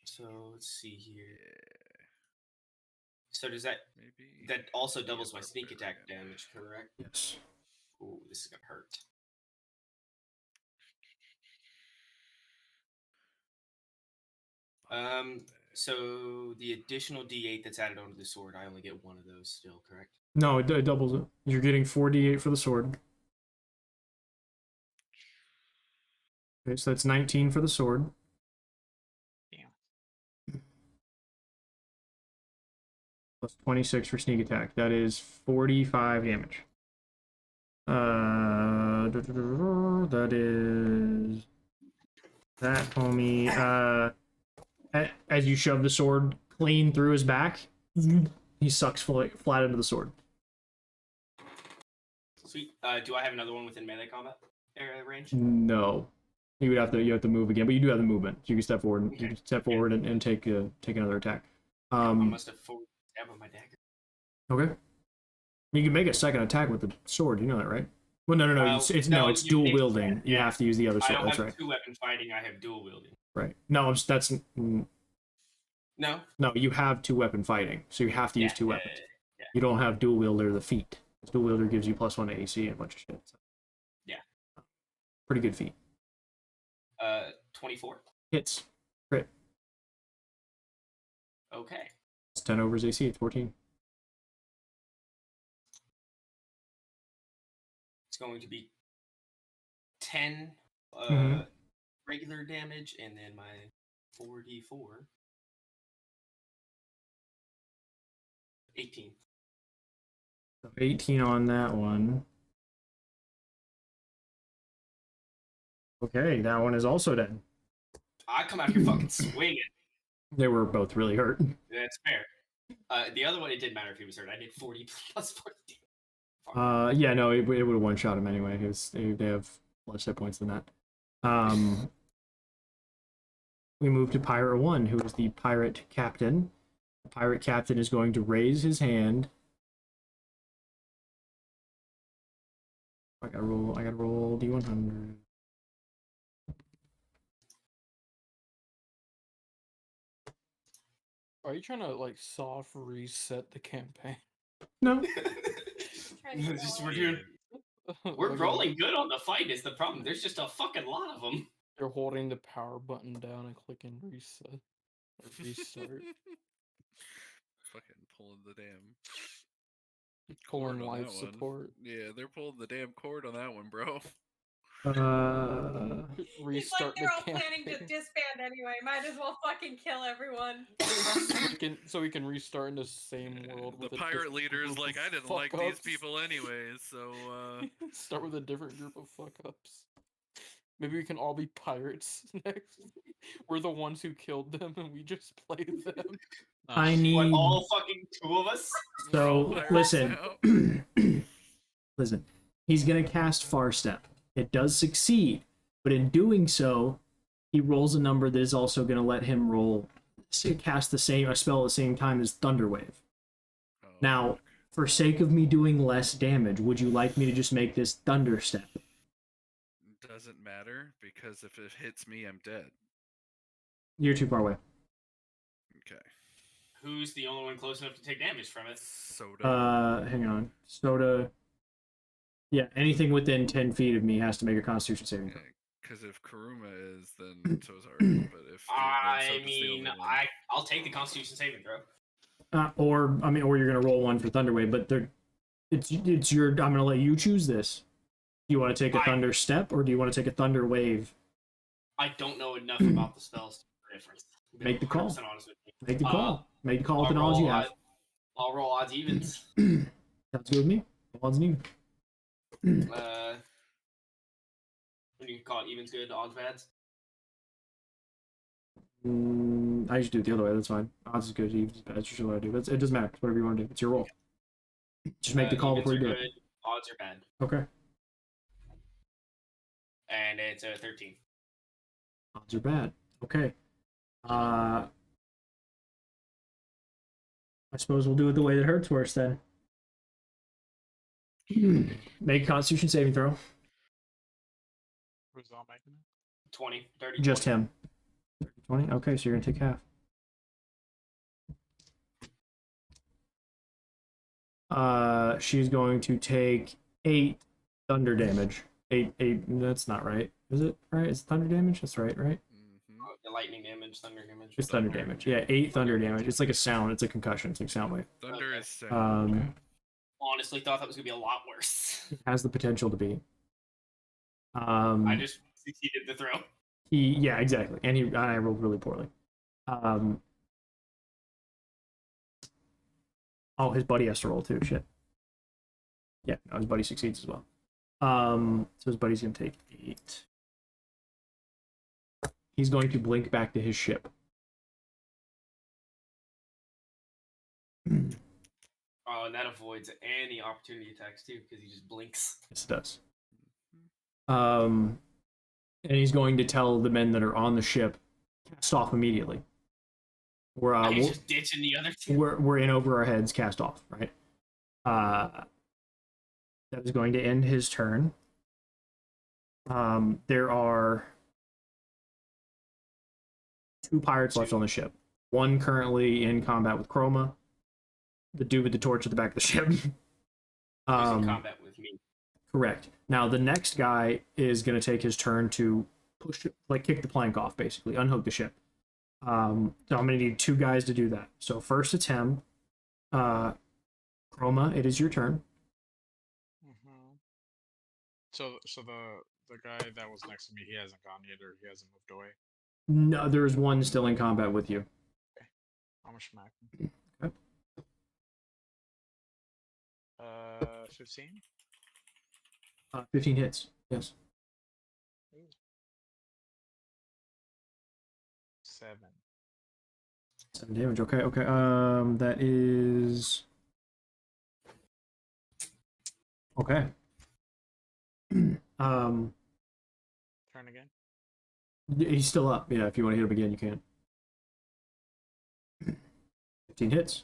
[SPEAKER 3] So let's see here.
[SPEAKER 8] Yeah,
[SPEAKER 3] So does that
[SPEAKER 8] maybe.
[SPEAKER 3] that also
[SPEAKER 8] maybe
[SPEAKER 3] doubles
[SPEAKER 8] a
[SPEAKER 3] my sneak attack
[SPEAKER 8] barbarian.
[SPEAKER 3] damage, correct?
[SPEAKER 1] Yes.
[SPEAKER 3] Ooh, this is gonna hurt. So the additional D8 that's added onto the sword, I only get one of those still, correct?
[SPEAKER 1] No, it doubles it. You're getting 4d8 for the sword. Okay, so that's 19 for the sword.
[SPEAKER 4] Damn.
[SPEAKER 1] Plus 26 for sneak attack. That is 45 damage. That is that, homie. As you shove the sword clean through his back, he sucks flat into the sword.
[SPEAKER 3] Sweet. Do I have another one within melee combat area range?
[SPEAKER 1] No, you have to move again, but you do have the movement. So you can step forward.
[SPEAKER 3] Okay.
[SPEAKER 1] You can step forward and take another attack.
[SPEAKER 3] I must have forward stab with my dagger.
[SPEAKER 1] Okay. You can make a second attack with the sword. You know that, right? Well, no. It's
[SPEAKER 3] you
[SPEAKER 1] dual
[SPEAKER 3] make-
[SPEAKER 1] wielding. You
[SPEAKER 3] yeah.
[SPEAKER 1] have to use the other
[SPEAKER 3] I
[SPEAKER 1] sword.
[SPEAKER 3] don't
[SPEAKER 1] That's
[SPEAKER 3] have
[SPEAKER 1] right.
[SPEAKER 3] 2-weapon fighting. I have dual wielding.
[SPEAKER 1] Right. No, that's
[SPEAKER 3] No.
[SPEAKER 1] no. You have 2-weapon fighting, so you have to use 2 weapons.
[SPEAKER 3] Yeah.
[SPEAKER 1] You don't have dual wielder the feat. Dual wielder gives you +1 to AC and a bunch of shit. So.
[SPEAKER 3] Yeah.
[SPEAKER 1] Pretty good feat.
[SPEAKER 3] 24.
[SPEAKER 1] Hits. Crit.
[SPEAKER 3] Okay.
[SPEAKER 1] It's 10 over his AC. It's 14.
[SPEAKER 3] It's going to be 10 regular damage, and then my 4d4. 18.
[SPEAKER 1] So 18 on that one. Okay, that one is also dead.
[SPEAKER 3] I come out here fucking swinging.
[SPEAKER 1] They were both really hurt.
[SPEAKER 3] That's fair. The other one, it didn't matter if he was hurt. I did 40 plus 40.
[SPEAKER 1] Yeah, no, it would have one-shot him anyway. They have less hit points than that. We move to Pirate 1, who is the pirate captain. The pirate captain is going to raise his hand. I gotta roll D100.
[SPEAKER 4] Are you trying to like soft reset the campaign?
[SPEAKER 1] No.
[SPEAKER 3] We're rolling good on the fight is the problem. There's just a fucking lot of them.
[SPEAKER 4] You're holding the power button down and clicking reset or restart.
[SPEAKER 2] Fucking pulling the damn
[SPEAKER 4] Pulling
[SPEAKER 2] cord on
[SPEAKER 4] life
[SPEAKER 2] that one.
[SPEAKER 4] support.
[SPEAKER 2] Yeah, they're pulling the damn cord on that one, bro.
[SPEAKER 6] It's
[SPEAKER 4] Restart
[SPEAKER 6] like they're all
[SPEAKER 4] the
[SPEAKER 6] planning to
[SPEAKER 4] campaign.
[SPEAKER 6] disband anyway. Might as well fucking kill everyone.
[SPEAKER 4] so we can restart in the same world.
[SPEAKER 2] The
[SPEAKER 4] With a
[SPEAKER 2] pirate
[SPEAKER 4] different
[SPEAKER 2] leader is
[SPEAKER 4] group
[SPEAKER 2] like,
[SPEAKER 4] of
[SPEAKER 2] I didn't
[SPEAKER 4] fuck
[SPEAKER 2] like these
[SPEAKER 4] ups."
[SPEAKER 2] people anyways, so
[SPEAKER 4] Start with a different group of fuck ups. Maybe we can all be pirates next. We're the ones who killed them, and we just play them.
[SPEAKER 1] I need.
[SPEAKER 3] What, all fucking 2 of us?
[SPEAKER 1] So listen, listen. He's gonna cast Far Step. It does succeed, but in doing so, he rolls a number that is also gonna let him cast a spell at the same time as Thunderwave.
[SPEAKER 2] Oh,
[SPEAKER 1] Now, for sake of me doing less damage, would you like me to just make this Thunder Step?
[SPEAKER 2] doesn't matter because if it hits me, I'm dead.
[SPEAKER 1] You're too far away.
[SPEAKER 2] Okay.
[SPEAKER 3] Who's the only one close enough to take damage from it?
[SPEAKER 2] Soda.
[SPEAKER 1] Hang on. Soda. Yeah, anything within 10 feet of me has to make a Constitution saving throw.
[SPEAKER 2] Because if Karuma is, then so is Arden. But if
[SPEAKER 3] I mean, I'll take the Constitution saving throw.
[SPEAKER 1] Or you're gonna roll one for Thunderwave, but it's your. I'm gonna let you choose this. Do you want to take a Thunder Step or do you want to take a Thunder Wave?
[SPEAKER 3] I don't know enough about the spells to know the difference.
[SPEAKER 1] Make the call.
[SPEAKER 3] 100% honest with you.
[SPEAKER 1] Make the call. Make the call with the knowledge you have.
[SPEAKER 3] I'll roll odds evens.
[SPEAKER 1] Sounds good with me. Odds and evens.
[SPEAKER 3] When you call it evens good, odds bads.
[SPEAKER 1] I usually do it the other way. That's fine. Odds is good. Evens is bad. That's usually what I do. It doesn't matter. It's whatever you want to do. It's your roll. Just make the call before you do it.
[SPEAKER 3] Odds are bad.
[SPEAKER 1] Okay.
[SPEAKER 3] And it's a 13.
[SPEAKER 1] Odds are bad. Okay. I suppose we'll do it the way that hurts worse then. Make a Constitution saving throw.
[SPEAKER 5] Who's all making it?
[SPEAKER 3] 20, 30.
[SPEAKER 1] Just
[SPEAKER 3] 20.
[SPEAKER 1] him. 20? Okay, so you're gonna take half. She's going to take 8 thunder damage. 8, that's not right. Is it right? Is it thunder damage? That's right, right?
[SPEAKER 3] The lightning damage, thunder damage.
[SPEAKER 1] It's thunder damage. Yeah, 8 thunder damage. It's like a sound. It's a concussion. It's like sound wave.
[SPEAKER 8] Thunder
[SPEAKER 3] Okay.
[SPEAKER 8] is sick.
[SPEAKER 3] Honestly, thought that was gonna be a lot worse.
[SPEAKER 1] Has the potential to be.
[SPEAKER 3] I just succeeded the throw.
[SPEAKER 1] Yeah, exactly. And I rolled really poorly. Oh, his buddy has to roll too. Shit. Yeah, no, his buddy succeeds as well. So his buddy's gonna take 8. He's going to blink back to his ship.
[SPEAKER 3] Oh, and that avoids any opportunity attacks too, because he just blinks.
[SPEAKER 1] Yes, it does. And he's going to tell the men that are on the ship, cast off immediately.
[SPEAKER 3] He's just ditching the other two.
[SPEAKER 1] We're in over our heads, cast off, right? That is going to end his turn. There are 2 pirates left on the ship. One currently in combat with Chroma. The dude with the torch at the back of the ship.
[SPEAKER 3] He's in combat with me.
[SPEAKER 1] Correct. Now the next guy is going to take his turn to push, like kick the plank off, basically unhook the ship. So I'm going to need 2 guys to do that. So first it's him. Chroma, it is your turn.
[SPEAKER 7] So the guy that was next to me, he hasn't gone yet, or he hasn't moved away.
[SPEAKER 1] No, there's one still in combat with you.
[SPEAKER 7] Okay. I'm gonna smack him.
[SPEAKER 1] Okay.
[SPEAKER 7] 15.
[SPEAKER 1] 15 hits. Yes.
[SPEAKER 7] 7.
[SPEAKER 1] 7 damage. Okay. Okay. That is. Okay.
[SPEAKER 7] Turn again.
[SPEAKER 1] He's still up. Yeah, if you want to hit him again, you can. 15 hits.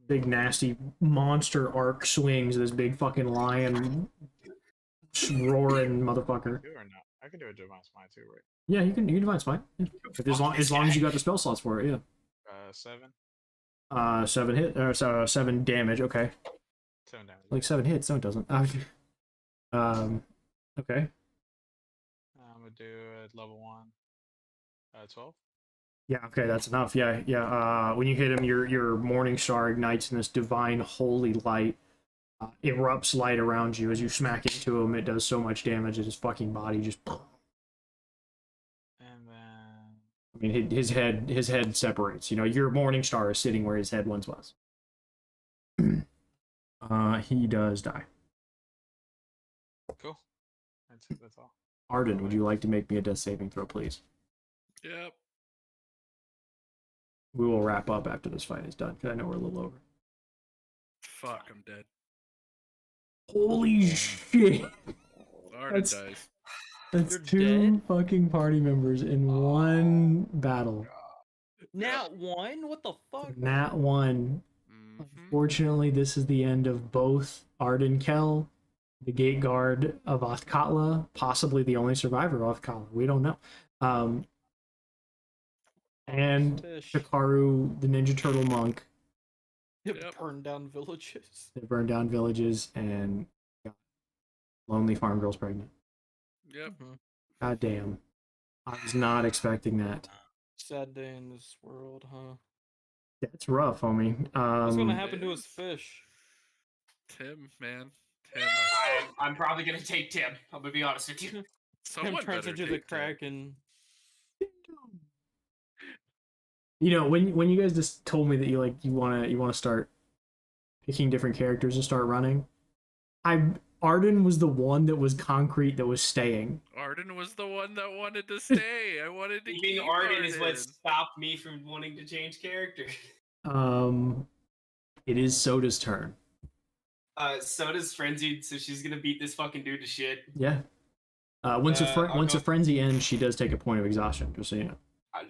[SPEAKER 1] Big nasty monster arc swings. This big fucking lion roaring motherfucker.
[SPEAKER 7] Do or not? I can do a divine smite too, right?
[SPEAKER 1] Yeah, you can divine smite. Yeah. As long as you got the spell slots for it, yeah.
[SPEAKER 7] 7.
[SPEAKER 1] 7 hit or so 7 damage. Okay.
[SPEAKER 7] 7 damage.
[SPEAKER 1] Like 7 hits. No, it doesn't. Okay.
[SPEAKER 7] I'm gonna do a level 1. 12.
[SPEAKER 1] Yeah, okay, that's enough. Yeah, yeah. When you hit him, your morning star ignites in this divine holy light. Erupts light around you as you smack into him. It does so much damage that his fucking body just.
[SPEAKER 7] And then.
[SPEAKER 1] I mean, his head separates. You know, your morning star is sitting where his head once was. He does die.
[SPEAKER 7] Cool. That's all.
[SPEAKER 1] Arden, would you like to make me a death saving throw, please?
[SPEAKER 8] Yep.
[SPEAKER 1] We will wrap up after this fight is done, because I know we're a little over.
[SPEAKER 8] Fuck, I'm dead.
[SPEAKER 1] Holy shit!
[SPEAKER 8] Arden dies.
[SPEAKER 1] That's
[SPEAKER 4] You're
[SPEAKER 1] 2
[SPEAKER 4] dead?
[SPEAKER 1] fucking party members in one battle.
[SPEAKER 4] Nat 1? What the fuck?
[SPEAKER 1] Nat 1.
[SPEAKER 8] Mhm.
[SPEAKER 1] Unfortunately, this is the end of both Arden Kell, the gate guard of Othkatla, possibly the only survivor of Othkatla. We don't know. And
[SPEAKER 4] Fish.
[SPEAKER 1] Hikaru, the Ninja Turtle monk.
[SPEAKER 8] Yep.
[SPEAKER 4] Burn down villages.
[SPEAKER 1] They burned down villages and got lonely farm girls pregnant.
[SPEAKER 8] Yep.
[SPEAKER 1] God damn. I was not expecting that.
[SPEAKER 4] Sad day in this world, huh?
[SPEAKER 1] That's rough, homie.
[SPEAKER 4] What's gonna happen
[SPEAKER 8] it
[SPEAKER 4] to his
[SPEAKER 8] is.
[SPEAKER 4] fish?
[SPEAKER 8] Tim, man. Tim.
[SPEAKER 3] I'm probably gonna take Tim. I'm gonna be honest with you.
[SPEAKER 4] Him
[SPEAKER 8] Someone
[SPEAKER 4] turns
[SPEAKER 8] better
[SPEAKER 4] into the
[SPEAKER 8] take Tim.
[SPEAKER 4] Kraken.
[SPEAKER 1] You know, when you guys just told me that you wanna start picking different characters to start running, Arden was the one that was concrete that was staying.
[SPEAKER 8] Arden was the one that wanted to stay. I wanted to
[SPEAKER 3] Being
[SPEAKER 8] keep
[SPEAKER 3] Arden is what stopped me from wanting to change character.
[SPEAKER 1] It is Soda's turn.
[SPEAKER 3] Soda's frenzied, so she's gonna beat this fucking dude to shit.
[SPEAKER 1] Yeah. Once
[SPEAKER 3] I'll
[SPEAKER 1] a frenzy ends, she does take a point of exhaustion. Just so you know.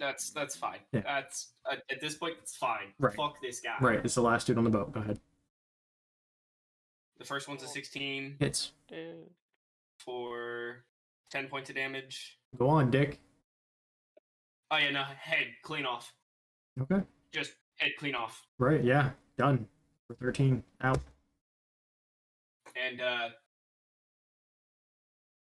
[SPEAKER 3] That's fine.
[SPEAKER 1] Yeah.
[SPEAKER 3] That's at this point, it's fine.
[SPEAKER 1] Right.
[SPEAKER 3] Fuck this guy.
[SPEAKER 1] Right. It's the last dude on the boat. Go ahead.
[SPEAKER 3] The first one's a 16
[SPEAKER 1] Hits.
[SPEAKER 3] for 10 points of damage.
[SPEAKER 1] Go on, Dick.
[SPEAKER 3] Oh yeah, no, head clean off.
[SPEAKER 1] Okay.
[SPEAKER 3] Just head clean off.
[SPEAKER 1] Right. Yeah. Done. For 13. Out.
[SPEAKER 3] And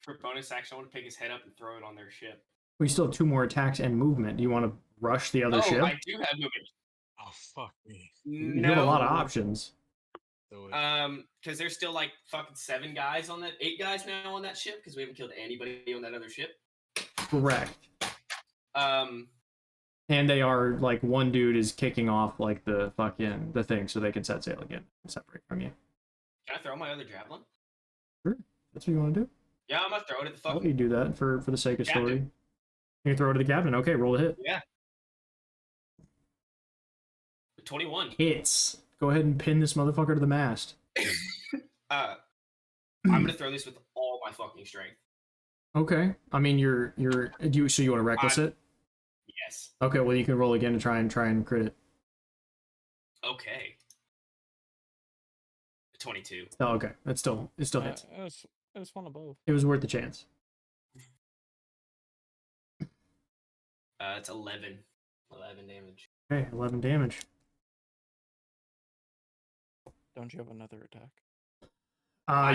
[SPEAKER 3] For bonus action, I want to pick his head up and throw it on their ship.
[SPEAKER 1] We still have 2 more attacks and movement. Do you want to rush the other ship?
[SPEAKER 3] I do have movement.
[SPEAKER 7] Oh fuck me.
[SPEAKER 1] You have a lot of options.
[SPEAKER 7] Do it.
[SPEAKER 3] Because there's still like fucking 7 guys on that, 8 guys now on that ship because we haven't killed anybody on that other ship.
[SPEAKER 1] Correct.
[SPEAKER 3] And
[SPEAKER 1] they are like, one dude is kicking off like the thing so they can set sail again and separate from you.
[SPEAKER 3] Can I throw my other javelin?
[SPEAKER 1] Sure. That's what you want to do?
[SPEAKER 3] Yeah, I'm gonna throw it at the
[SPEAKER 1] I'll
[SPEAKER 3] fucking.
[SPEAKER 1] let you do that for the sake of
[SPEAKER 3] Captain.
[SPEAKER 1] story. You can throw it to the captain. Okay, roll a hit.
[SPEAKER 3] Yeah. 21.
[SPEAKER 1] Hits. Go ahead and pin this motherfucker to the mast.
[SPEAKER 3] I'm gonna throw this with all my fucking strength.
[SPEAKER 1] Okay. I mean, so you want to reckless it?
[SPEAKER 3] Yes.
[SPEAKER 1] Okay. Well, you can roll again to try and crit it.
[SPEAKER 3] Okay. 22.
[SPEAKER 1] Oh, okay. It still hits.
[SPEAKER 4] It's one of both.
[SPEAKER 1] It was worth the chance.
[SPEAKER 3] It's 11. 11 damage.
[SPEAKER 1] Okay, 11 damage.
[SPEAKER 4] Don't you have another attack?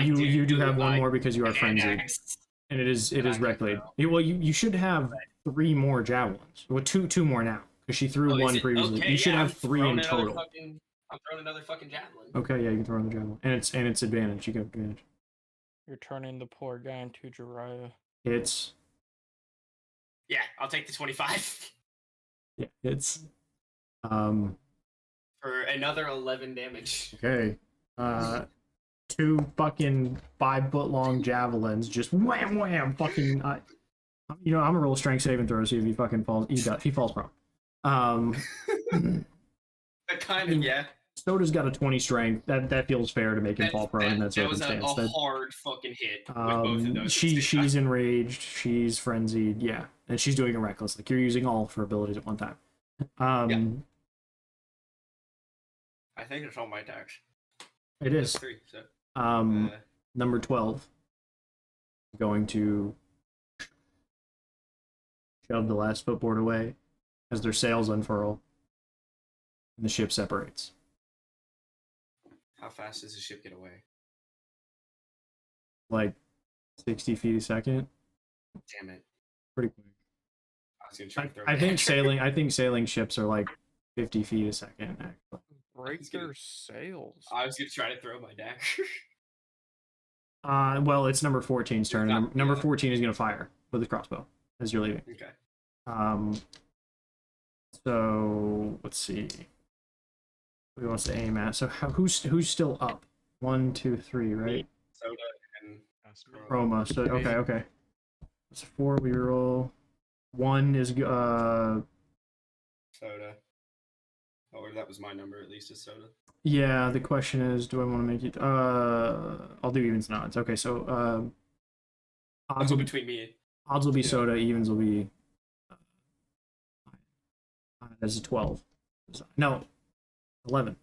[SPEAKER 1] You do have one more because you are frenzied,
[SPEAKER 3] Axe.
[SPEAKER 1] and it is
[SPEAKER 3] I
[SPEAKER 1] Recklade.
[SPEAKER 3] know.
[SPEAKER 1] Well, you should have 3 more javelins. Well, two more now because she threw
[SPEAKER 3] Oh, is
[SPEAKER 1] one
[SPEAKER 3] it?
[SPEAKER 1] previously.
[SPEAKER 3] Okay,
[SPEAKER 1] You should
[SPEAKER 3] yeah,
[SPEAKER 1] have
[SPEAKER 3] I'm
[SPEAKER 1] 3
[SPEAKER 3] throwing
[SPEAKER 1] in
[SPEAKER 3] another
[SPEAKER 1] total.
[SPEAKER 3] I'm throwing another fucking javelin.
[SPEAKER 1] Okay, yeah, you can throw in the javelin, and it's advantage. You get advantage.
[SPEAKER 4] You're turning the poor guy into Jiraiya.
[SPEAKER 1] It's
[SPEAKER 3] Yeah, I'll take the 25
[SPEAKER 1] it's
[SPEAKER 3] for another 11 damage.
[SPEAKER 1] okay. 2 fucking 5-foot-long javelins just wham wham fucking. I'm gonna roll a strength saving throw, see if he fucking falls. He falls prone.
[SPEAKER 3] Kind of, yeah.
[SPEAKER 1] Soda's got a 20 strength. That feels fair to make him fall prone in that
[SPEAKER 3] That was
[SPEAKER 1] circumstance.
[SPEAKER 3] a hard fucking hit with both of those.
[SPEAKER 1] She's enraged. She's frenzied. Yeah, and she's doing a reckless. Like, you're using all of her abilities at one time.
[SPEAKER 3] Yeah. I think it's all my attacks.
[SPEAKER 1] It is.
[SPEAKER 3] That's 3. So.
[SPEAKER 1] Number 12. Going to shove the last footboard away as their sails unfurl and the ship separates.
[SPEAKER 3] How fast does the ship get away?
[SPEAKER 1] Like 60 feet a second.
[SPEAKER 3] Damn it!
[SPEAKER 1] Pretty quick.
[SPEAKER 3] I was gonna try to throw.
[SPEAKER 1] I think sailing ships are like 50 feet a second. Actually.
[SPEAKER 4] Break their sails.
[SPEAKER 3] I was gonna try to throw my dagger.
[SPEAKER 1] Well, it's number 14's turn. Number 14 is gonna fire with his crossbow as you're leaving.
[SPEAKER 3] Okay.
[SPEAKER 1] So let's see. What he wants to aim at. So who's still up? 1, 2, 3, right?
[SPEAKER 3] Soda and
[SPEAKER 1] Roma. So okay. That's 4. We roll. 1 is
[SPEAKER 3] Soda. Oh, that was my number at least. Is Soda.
[SPEAKER 1] Yeah. The question is, do I want to make it? I'll do evens and odds. Okay. So odds will
[SPEAKER 3] between me.
[SPEAKER 1] Odds will be Soda. Evens will be. That's a 12. No. 11.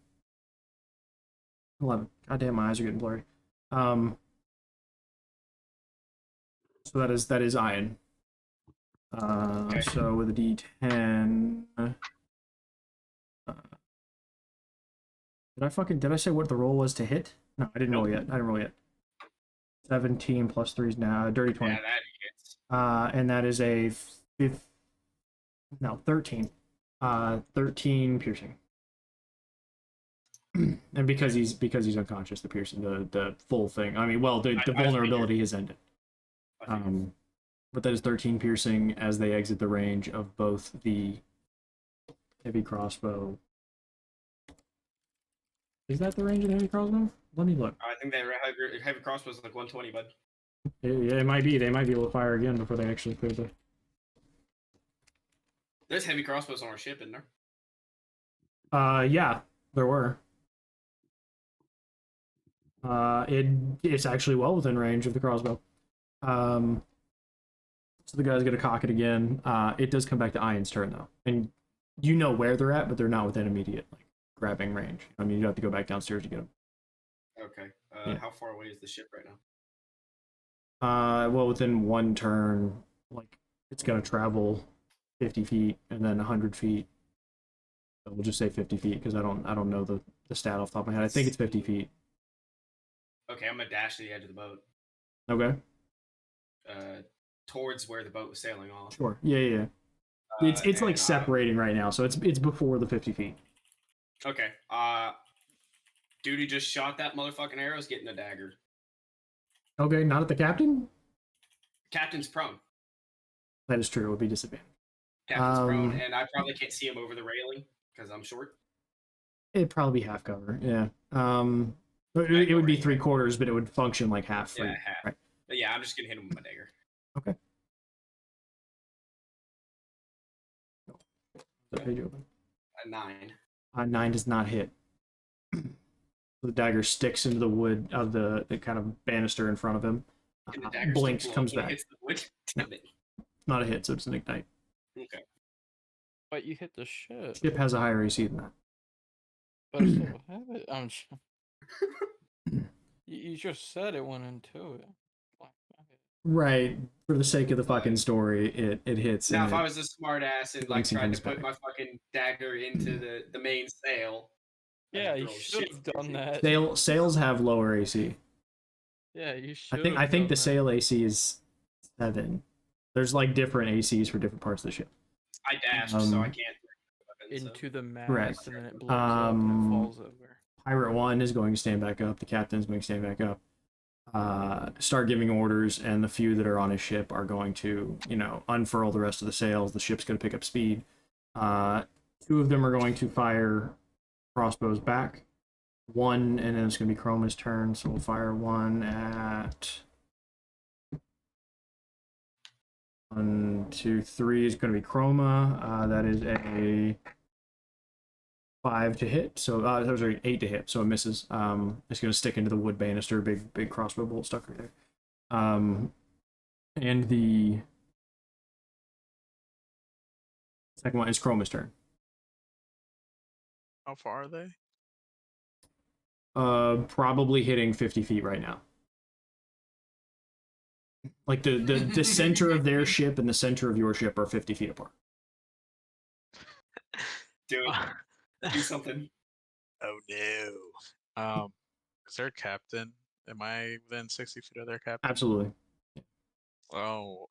[SPEAKER 1] 11. God damn, my eyes are getting blurry. So that is Iron.
[SPEAKER 3] Okay.
[SPEAKER 1] So with a D10. Did I say what the roll was to hit? No, I didn't roll yet. 17 plus 3 is now dirty 20.
[SPEAKER 3] Yeah, that hits.
[SPEAKER 1] And that is a 13. 13 piercing. And because he's unconscious, the piercing, the full thing. I mean, well, the vulnerability has ended. But that is 13 piercing as they exit the range of both the heavy crossbow. Is that the range of the heavy crossbow? Let me look.
[SPEAKER 3] I think that heavy crossbow is like 120, bud.
[SPEAKER 1] Yeah, it might be. They might be able to fire again before they actually clear the.
[SPEAKER 3] There's heavy crossbows on our ship, isn't there?
[SPEAKER 1] Yeah, there were. It's actually well within range of the crossbow. So the guy's gonna cock it again. It does come back to Ian's turn though, and you know where they're at, but they're not within immediate grabbing range. I mean, you have to go back downstairs to get them.
[SPEAKER 3] Okay.
[SPEAKER 1] Yeah.
[SPEAKER 3] How far away is the ship right now?
[SPEAKER 1] Well, within 1 turn, it's gonna travel 50 feet and then 100 feet. So we'll just say 50 feet because I don't know the stat off the top of my head. I think it's 50 feet.
[SPEAKER 3] Okay, I'm gonna dash to the edge of the boat.
[SPEAKER 1] Okay.
[SPEAKER 3] towards where the boat was sailing off.
[SPEAKER 1] Sure. Yeah. It's like
[SPEAKER 3] and,
[SPEAKER 1] separating right now, so it's before the 50 feet.
[SPEAKER 3] Okay. Duty just shot that motherfucking arrows, getting a dagger.
[SPEAKER 1] Okay, not at the captain?
[SPEAKER 3] Captain's prone.
[SPEAKER 1] That is true. It would be disadvantage.
[SPEAKER 3] Captain's prone, and I probably can't see him over the railing because I'm short.
[SPEAKER 1] It'd probably be half cover, yeah. It would be 3/4, but it would function like half free.
[SPEAKER 3] Yeah, half.
[SPEAKER 1] Right.
[SPEAKER 3] But yeah, I'm just gonna hit him with my dagger.
[SPEAKER 1] Okay. The page open.
[SPEAKER 3] A 9.
[SPEAKER 1] 9 does not hit. The dagger sticks into the wood of the kind of banister in front of him.
[SPEAKER 3] And the dagger
[SPEAKER 1] Blinks,
[SPEAKER 3] still
[SPEAKER 1] comes
[SPEAKER 3] blows when it
[SPEAKER 1] back.
[SPEAKER 3] hits the wood. Damn it.
[SPEAKER 1] Not a hit, so it's an ignite.
[SPEAKER 3] Okay.
[SPEAKER 4] But you hit the ship.
[SPEAKER 1] Ship has a higher AC than that.
[SPEAKER 4] But still have it. You just said it went into it.
[SPEAKER 1] Right. For the sake of the fucking story, it hits.
[SPEAKER 3] Now,
[SPEAKER 1] and
[SPEAKER 3] if
[SPEAKER 1] it-
[SPEAKER 3] I was a smart ass and like
[SPEAKER 1] blinks and
[SPEAKER 3] tried
[SPEAKER 1] comes
[SPEAKER 3] to put
[SPEAKER 1] back.
[SPEAKER 3] my fucking dagger into the main sail.
[SPEAKER 4] Yeah,
[SPEAKER 3] I'd
[SPEAKER 4] you
[SPEAKER 3] throw
[SPEAKER 4] should
[SPEAKER 3] shit.
[SPEAKER 4] have done that.
[SPEAKER 1] Sails have lower AC.
[SPEAKER 4] Yeah, you should.
[SPEAKER 1] I think the sail AC is 7. There's like different ACs for different parts of the ship.
[SPEAKER 3] I dashed, so I can't.
[SPEAKER 4] Into the mast,
[SPEAKER 1] Correct.
[SPEAKER 4] and then it blows up and it falls over.
[SPEAKER 1] Pirate 1 is going to stand back up. The captain's going to stand back up. Start giving orders, and the few that are on his ship are going to, unfurl the rest of the sails. The ship's going to pick up speed. 2 of them are going to fire crossbows back. 1, and then it's going to be Chroma's turn, so we'll fire 1 at 1, 2, 3 is going to be Chroma. That is a 5 to hit, so those are 8 to hit, so it misses. It's going to stick into the wood banister, big crossbow bolt stuck right there. And the second one is Chroma's turn.
[SPEAKER 7] How far are they?
[SPEAKER 1] Probably hitting 50 feet right now. Like the center of their ship and the center of your ship are 50 feet apart.
[SPEAKER 3] Do it. Do something.
[SPEAKER 7] Oh no. Is there a captain? Am I within 60 feet of their captain?
[SPEAKER 1] Absolutely.
[SPEAKER 7] Oh,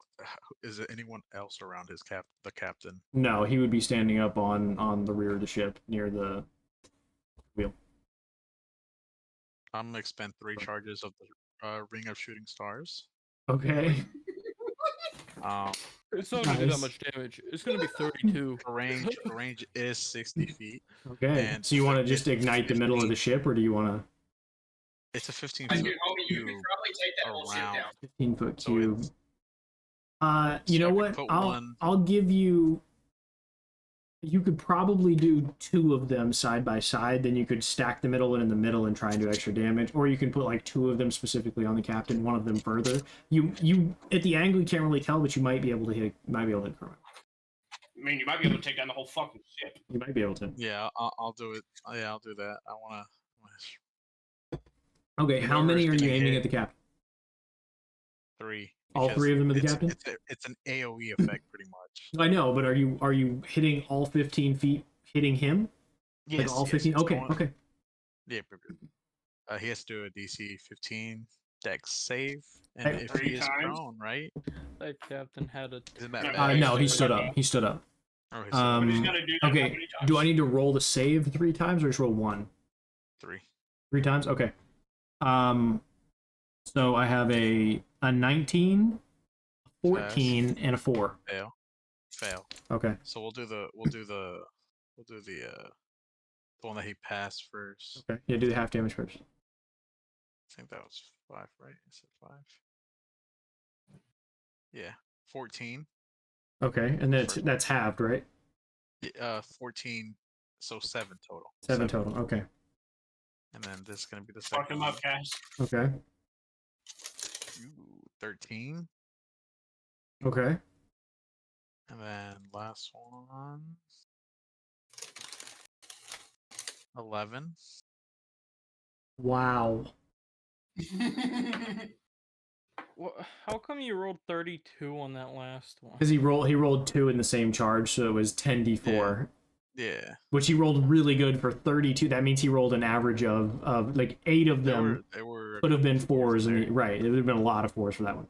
[SPEAKER 7] is there anyone else around the captain?
[SPEAKER 1] No, he would be standing up on the rear of the ship near the wheel.
[SPEAKER 7] I'm gonna expend 3 charges of the Ring of Shooting Stars.
[SPEAKER 1] Okay.
[SPEAKER 4] It's not gonna do that
[SPEAKER 1] Nice.
[SPEAKER 4] much damage. It's gonna be 32.
[SPEAKER 7] Range is 60 feet.
[SPEAKER 1] Okay.
[SPEAKER 7] And
[SPEAKER 1] So you want to just
[SPEAKER 7] it's
[SPEAKER 1] ignite the middle of the ship, or do you want to
[SPEAKER 7] It's a 15
[SPEAKER 3] I
[SPEAKER 7] foot
[SPEAKER 3] could, homie, you could
[SPEAKER 7] cube
[SPEAKER 3] probably take that whole ship
[SPEAKER 7] around.
[SPEAKER 3] down.
[SPEAKER 1] 15-foot
[SPEAKER 7] So
[SPEAKER 1] cube? You
[SPEAKER 7] so
[SPEAKER 1] know
[SPEAKER 7] I could
[SPEAKER 1] what?
[SPEAKER 7] put
[SPEAKER 1] I'll
[SPEAKER 7] one-
[SPEAKER 1] I'll give you. You could probably do 2 of them side by side. Then you could stack the middle one in the middle and try and do extra damage, or you can put like 2 of them specifically on the captain, 1 of them further. You at the angle you can't really tell, but you might be able to hit. Chroma.
[SPEAKER 3] I mean, you might be able to take down the whole fucking ship.
[SPEAKER 1] You might be able to.
[SPEAKER 7] Yeah, I'll do it. Yeah, I'll do that. I wanna.
[SPEAKER 1] Okay, how
[SPEAKER 7] Whoever's
[SPEAKER 1] many are you
[SPEAKER 7] gonna
[SPEAKER 1] aiming
[SPEAKER 7] hit-
[SPEAKER 1] at the captain?
[SPEAKER 7] 3.
[SPEAKER 1] All
[SPEAKER 7] because
[SPEAKER 1] 3 of them at the
[SPEAKER 7] it's-
[SPEAKER 1] captain?
[SPEAKER 7] It's an AOE effect, pretty much.
[SPEAKER 1] I know, but are you hitting all 15 feet? Hitting him?
[SPEAKER 7] Yes,
[SPEAKER 1] Like all
[SPEAKER 7] yes,
[SPEAKER 1] 15?
[SPEAKER 7] it's
[SPEAKER 1] Okay,
[SPEAKER 7] going-
[SPEAKER 1] okay.
[SPEAKER 7] Yeah, he has to do a DC 15 Dex save, and
[SPEAKER 1] Okay.
[SPEAKER 7] if
[SPEAKER 3] 3
[SPEAKER 7] he is
[SPEAKER 3] times?
[SPEAKER 7] prone, right?
[SPEAKER 4] That captain had a.
[SPEAKER 7] Isn't that
[SPEAKER 3] No,
[SPEAKER 7] bad?
[SPEAKER 1] No, he stood up. He stood up.
[SPEAKER 7] Okay, so
[SPEAKER 3] But he's gotta do that how
[SPEAKER 1] Okay,
[SPEAKER 3] many times?
[SPEAKER 1] do I need to roll the save 3 times or just roll 1?
[SPEAKER 7] 3.
[SPEAKER 1] 3 times? Okay. So I have a 19, a 14, and a 4.
[SPEAKER 7] Fail.
[SPEAKER 1] Okay.
[SPEAKER 7] So we'll do the one that he passed first.
[SPEAKER 1] Okay. Yeah, do the half damage first.
[SPEAKER 7] I think that was 5, right? Is it 5? Yeah, 14.
[SPEAKER 1] Okay, and that's halved, right?
[SPEAKER 7] 14. So 7 total.
[SPEAKER 1] 7 total. Okay.
[SPEAKER 7] And then this is gonna be the
[SPEAKER 3] Fuck
[SPEAKER 7] second
[SPEAKER 3] him
[SPEAKER 7] one.
[SPEAKER 3] up, Cash.
[SPEAKER 1] Okay.
[SPEAKER 7] Ooh, 13.
[SPEAKER 1] Okay.
[SPEAKER 7] And then last one. 11.
[SPEAKER 1] Wow.
[SPEAKER 4] How come you rolled 32 on that last one?
[SPEAKER 1] Because he rolled 2 in the same charge, so it was 10d4.
[SPEAKER 7] Yeah.
[SPEAKER 1] Which he rolled really good for 32. That means he rolled an average of like 8 of them
[SPEAKER 7] They were
[SPEAKER 1] could have been 4s,
[SPEAKER 7] there.
[SPEAKER 1] and right, it would have been a lot of 4s for that one.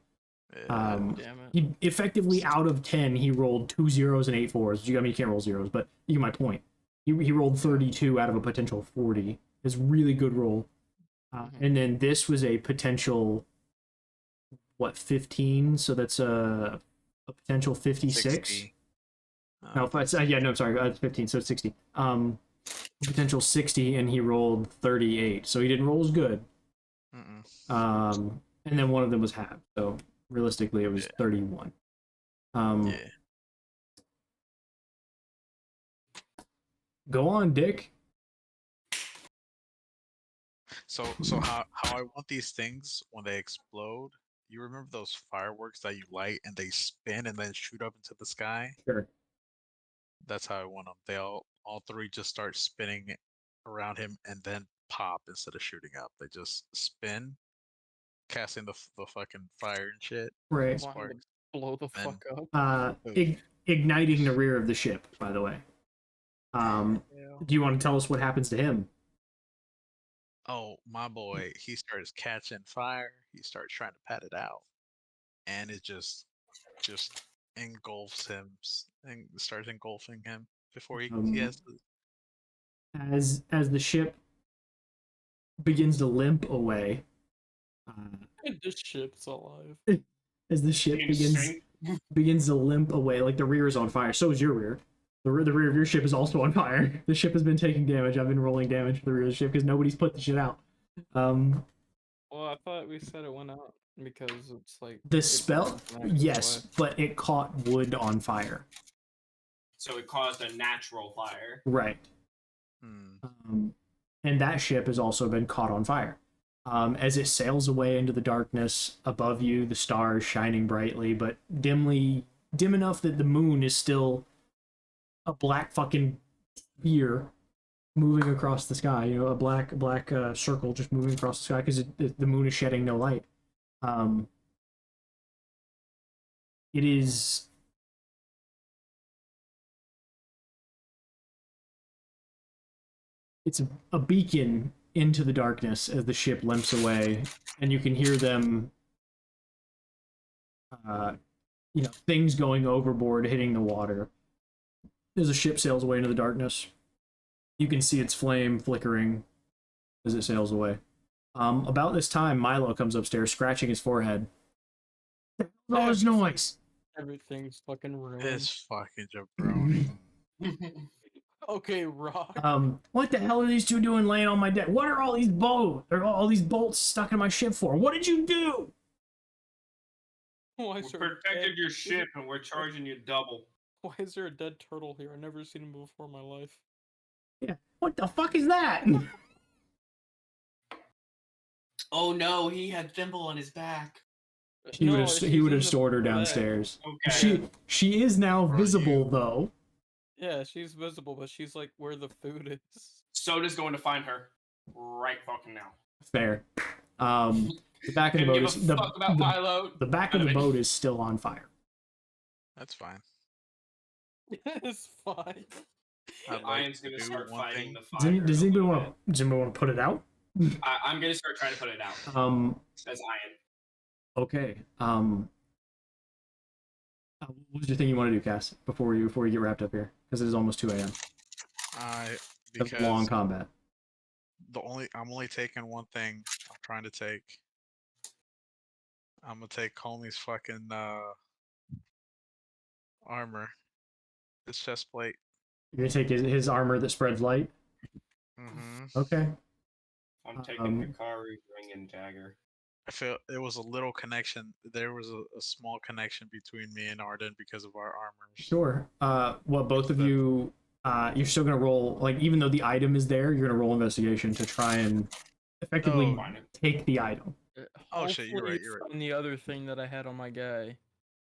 [SPEAKER 7] Yeah.
[SPEAKER 4] Damn it.
[SPEAKER 1] He effectively, out of 10, he rolled 2 zeros and 8 fours. I mean, you can't roll zeros, but you get my point. He rolled 32 out of a potential 40. It's a really good roll. And then this was a potential, 15? So that's a potential 56.
[SPEAKER 7] 60.
[SPEAKER 1] No, yeah, no, sorry, 15, so 60. Potential 60, and he rolled 38. So he didn't roll as good. And then one of them was halved. So realistically, it was 31.
[SPEAKER 7] Yeah.
[SPEAKER 1] Go on, Dick.
[SPEAKER 7] So how I want these things when they explode? You remember those fireworks that you light and they spin and then shoot up into the sky?
[SPEAKER 1] Sure.
[SPEAKER 7] That's how I want them. They all three just start spinning around him and then pop instead of shooting up. They just spin, casting the fucking fire and shit.
[SPEAKER 1] Right.
[SPEAKER 7] Sparks.
[SPEAKER 4] Blow the
[SPEAKER 7] Then-
[SPEAKER 4] fuck up.
[SPEAKER 1] Igniting the rear of the ship, by the way.
[SPEAKER 4] Yeah.
[SPEAKER 1] Do you want to tell us what happens to him?
[SPEAKER 7] Oh, my boy, he starts catching fire. He starts trying to pat it out, and it just engulfs him and starts engulfing him before he has to.
[SPEAKER 1] As the ship begins to limp away,
[SPEAKER 4] This ship's alive.
[SPEAKER 1] as the ship
[SPEAKER 3] Being
[SPEAKER 1] begins to limp away, like the rear is on fire. So is your rear. The rear of your ship is also on fire. The ship has been taking damage. I've been rolling damage for the rear of the ship because nobody's put the shit out.
[SPEAKER 4] Well, I thought we said it went out because it's like
[SPEAKER 1] The
[SPEAKER 4] it's
[SPEAKER 1] spell,
[SPEAKER 4] on fire,
[SPEAKER 1] yes, but it caught wood on fire.
[SPEAKER 3] So it caused a natural fire.
[SPEAKER 1] Right. And that ship has also been caught on fire. As it sails away into the darkness above you, the stars shining brightly, but dim enough that the moon is still a black fucking sphere moving across the sky. You know, a black circle just moving across the sky because the moon is shedding no light. It is. It's a beacon into the darkness as the ship limps away, and you can hear them, things going overboard, hitting the water. As the ship sails away into the darkness, you can see its flame flickering as it sails away. About this time, Milo comes upstairs, scratching his forehead. All this noise.
[SPEAKER 4] Everything's fucking ruined.
[SPEAKER 7] This fucking jabroni.
[SPEAKER 4] Okay, Rock.
[SPEAKER 1] What the hell are these two doing laying on my deck? What are all these bolts stuck in my ship for? What did you do?
[SPEAKER 4] Why
[SPEAKER 3] We
[SPEAKER 4] is there a
[SPEAKER 3] protected
[SPEAKER 4] dead-
[SPEAKER 3] your ship and we're charging you double.
[SPEAKER 4] Why is there a dead turtle here? I've never seen him before in my life.
[SPEAKER 1] Yeah. What the fuck is that?
[SPEAKER 3] Oh no, he had Thimble on his back.
[SPEAKER 1] He would have stored her downstairs.
[SPEAKER 3] Okay.
[SPEAKER 1] She is now
[SPEAKER 7] Bro,
[SPEAKER 1] visible though.
[SPEAKER 4] Yeah, she's visible, but she's like where the food is.
[SPEAKER 3] Soda's going to find her right fucking now.
[SPEAKER 1] Fair. The back of the
[SPEAKER 3] Didn't
[SPEAKER 1] boat
[SPEAKER 3] give
[SPEAKER 1] is
[SPEAKER 3] a fuck about Milo.
[SPEAKER 1] the back of the boat is still on fire.
[SPEAKER 7] That's fine.
[SPEAKER 4] It's fine.
[SPEAKER 7] I'd like
[SPEAKER 3] Ian's
[SPEAKER 7] to
[SPEAKER 3] gonna
[SPEAKER 7] do
[SPEAKER 3] start
[SPEAKER 7] one
[SPEAKER 3] fighting
[SPEAKER 7] thing.
[SPEAKER 3] the fire.
[SPEAKER 1] Does anybody want to put it out?
[SPEAKER 3] I'm gonna start trying to put it out. Says Ian.
[SPEAKER 1] Okay. What was your thing you want to do, Cass? Before you get wrapped up here, because it is almost 2 a.m. That's
[SPEAKER 7] Because
[SPEAKER 1] long combat.
[SPEAKER 7] I'm only taking one thing. I'm trying to take. I'm gonna take Comey's fucking armor. His chest plate.
[SPEAKER 1] You're gonna take his armor that spreads light. Okay.
[SPEAKER 3] I'm taking Hikari's ring and dagger.
[SPEAKER 7] I feel it was a little connection. There was a small connection between me and Arden because of our armors.
[SPEAKER 1] Sure. What both of you? You're still gonna roll, like, even though the item is there, you're gonna roll investigation to try and effectively take the item.
[SPEAKER 7] Oh shit, you're right.
[SPEAKER 4] Hopefully
[SPEAKER 7] You're
[SPEAKER 4] it's
[SPEAKER 7] right.
[SPEAKER 4] on the other thing that I had on my guy,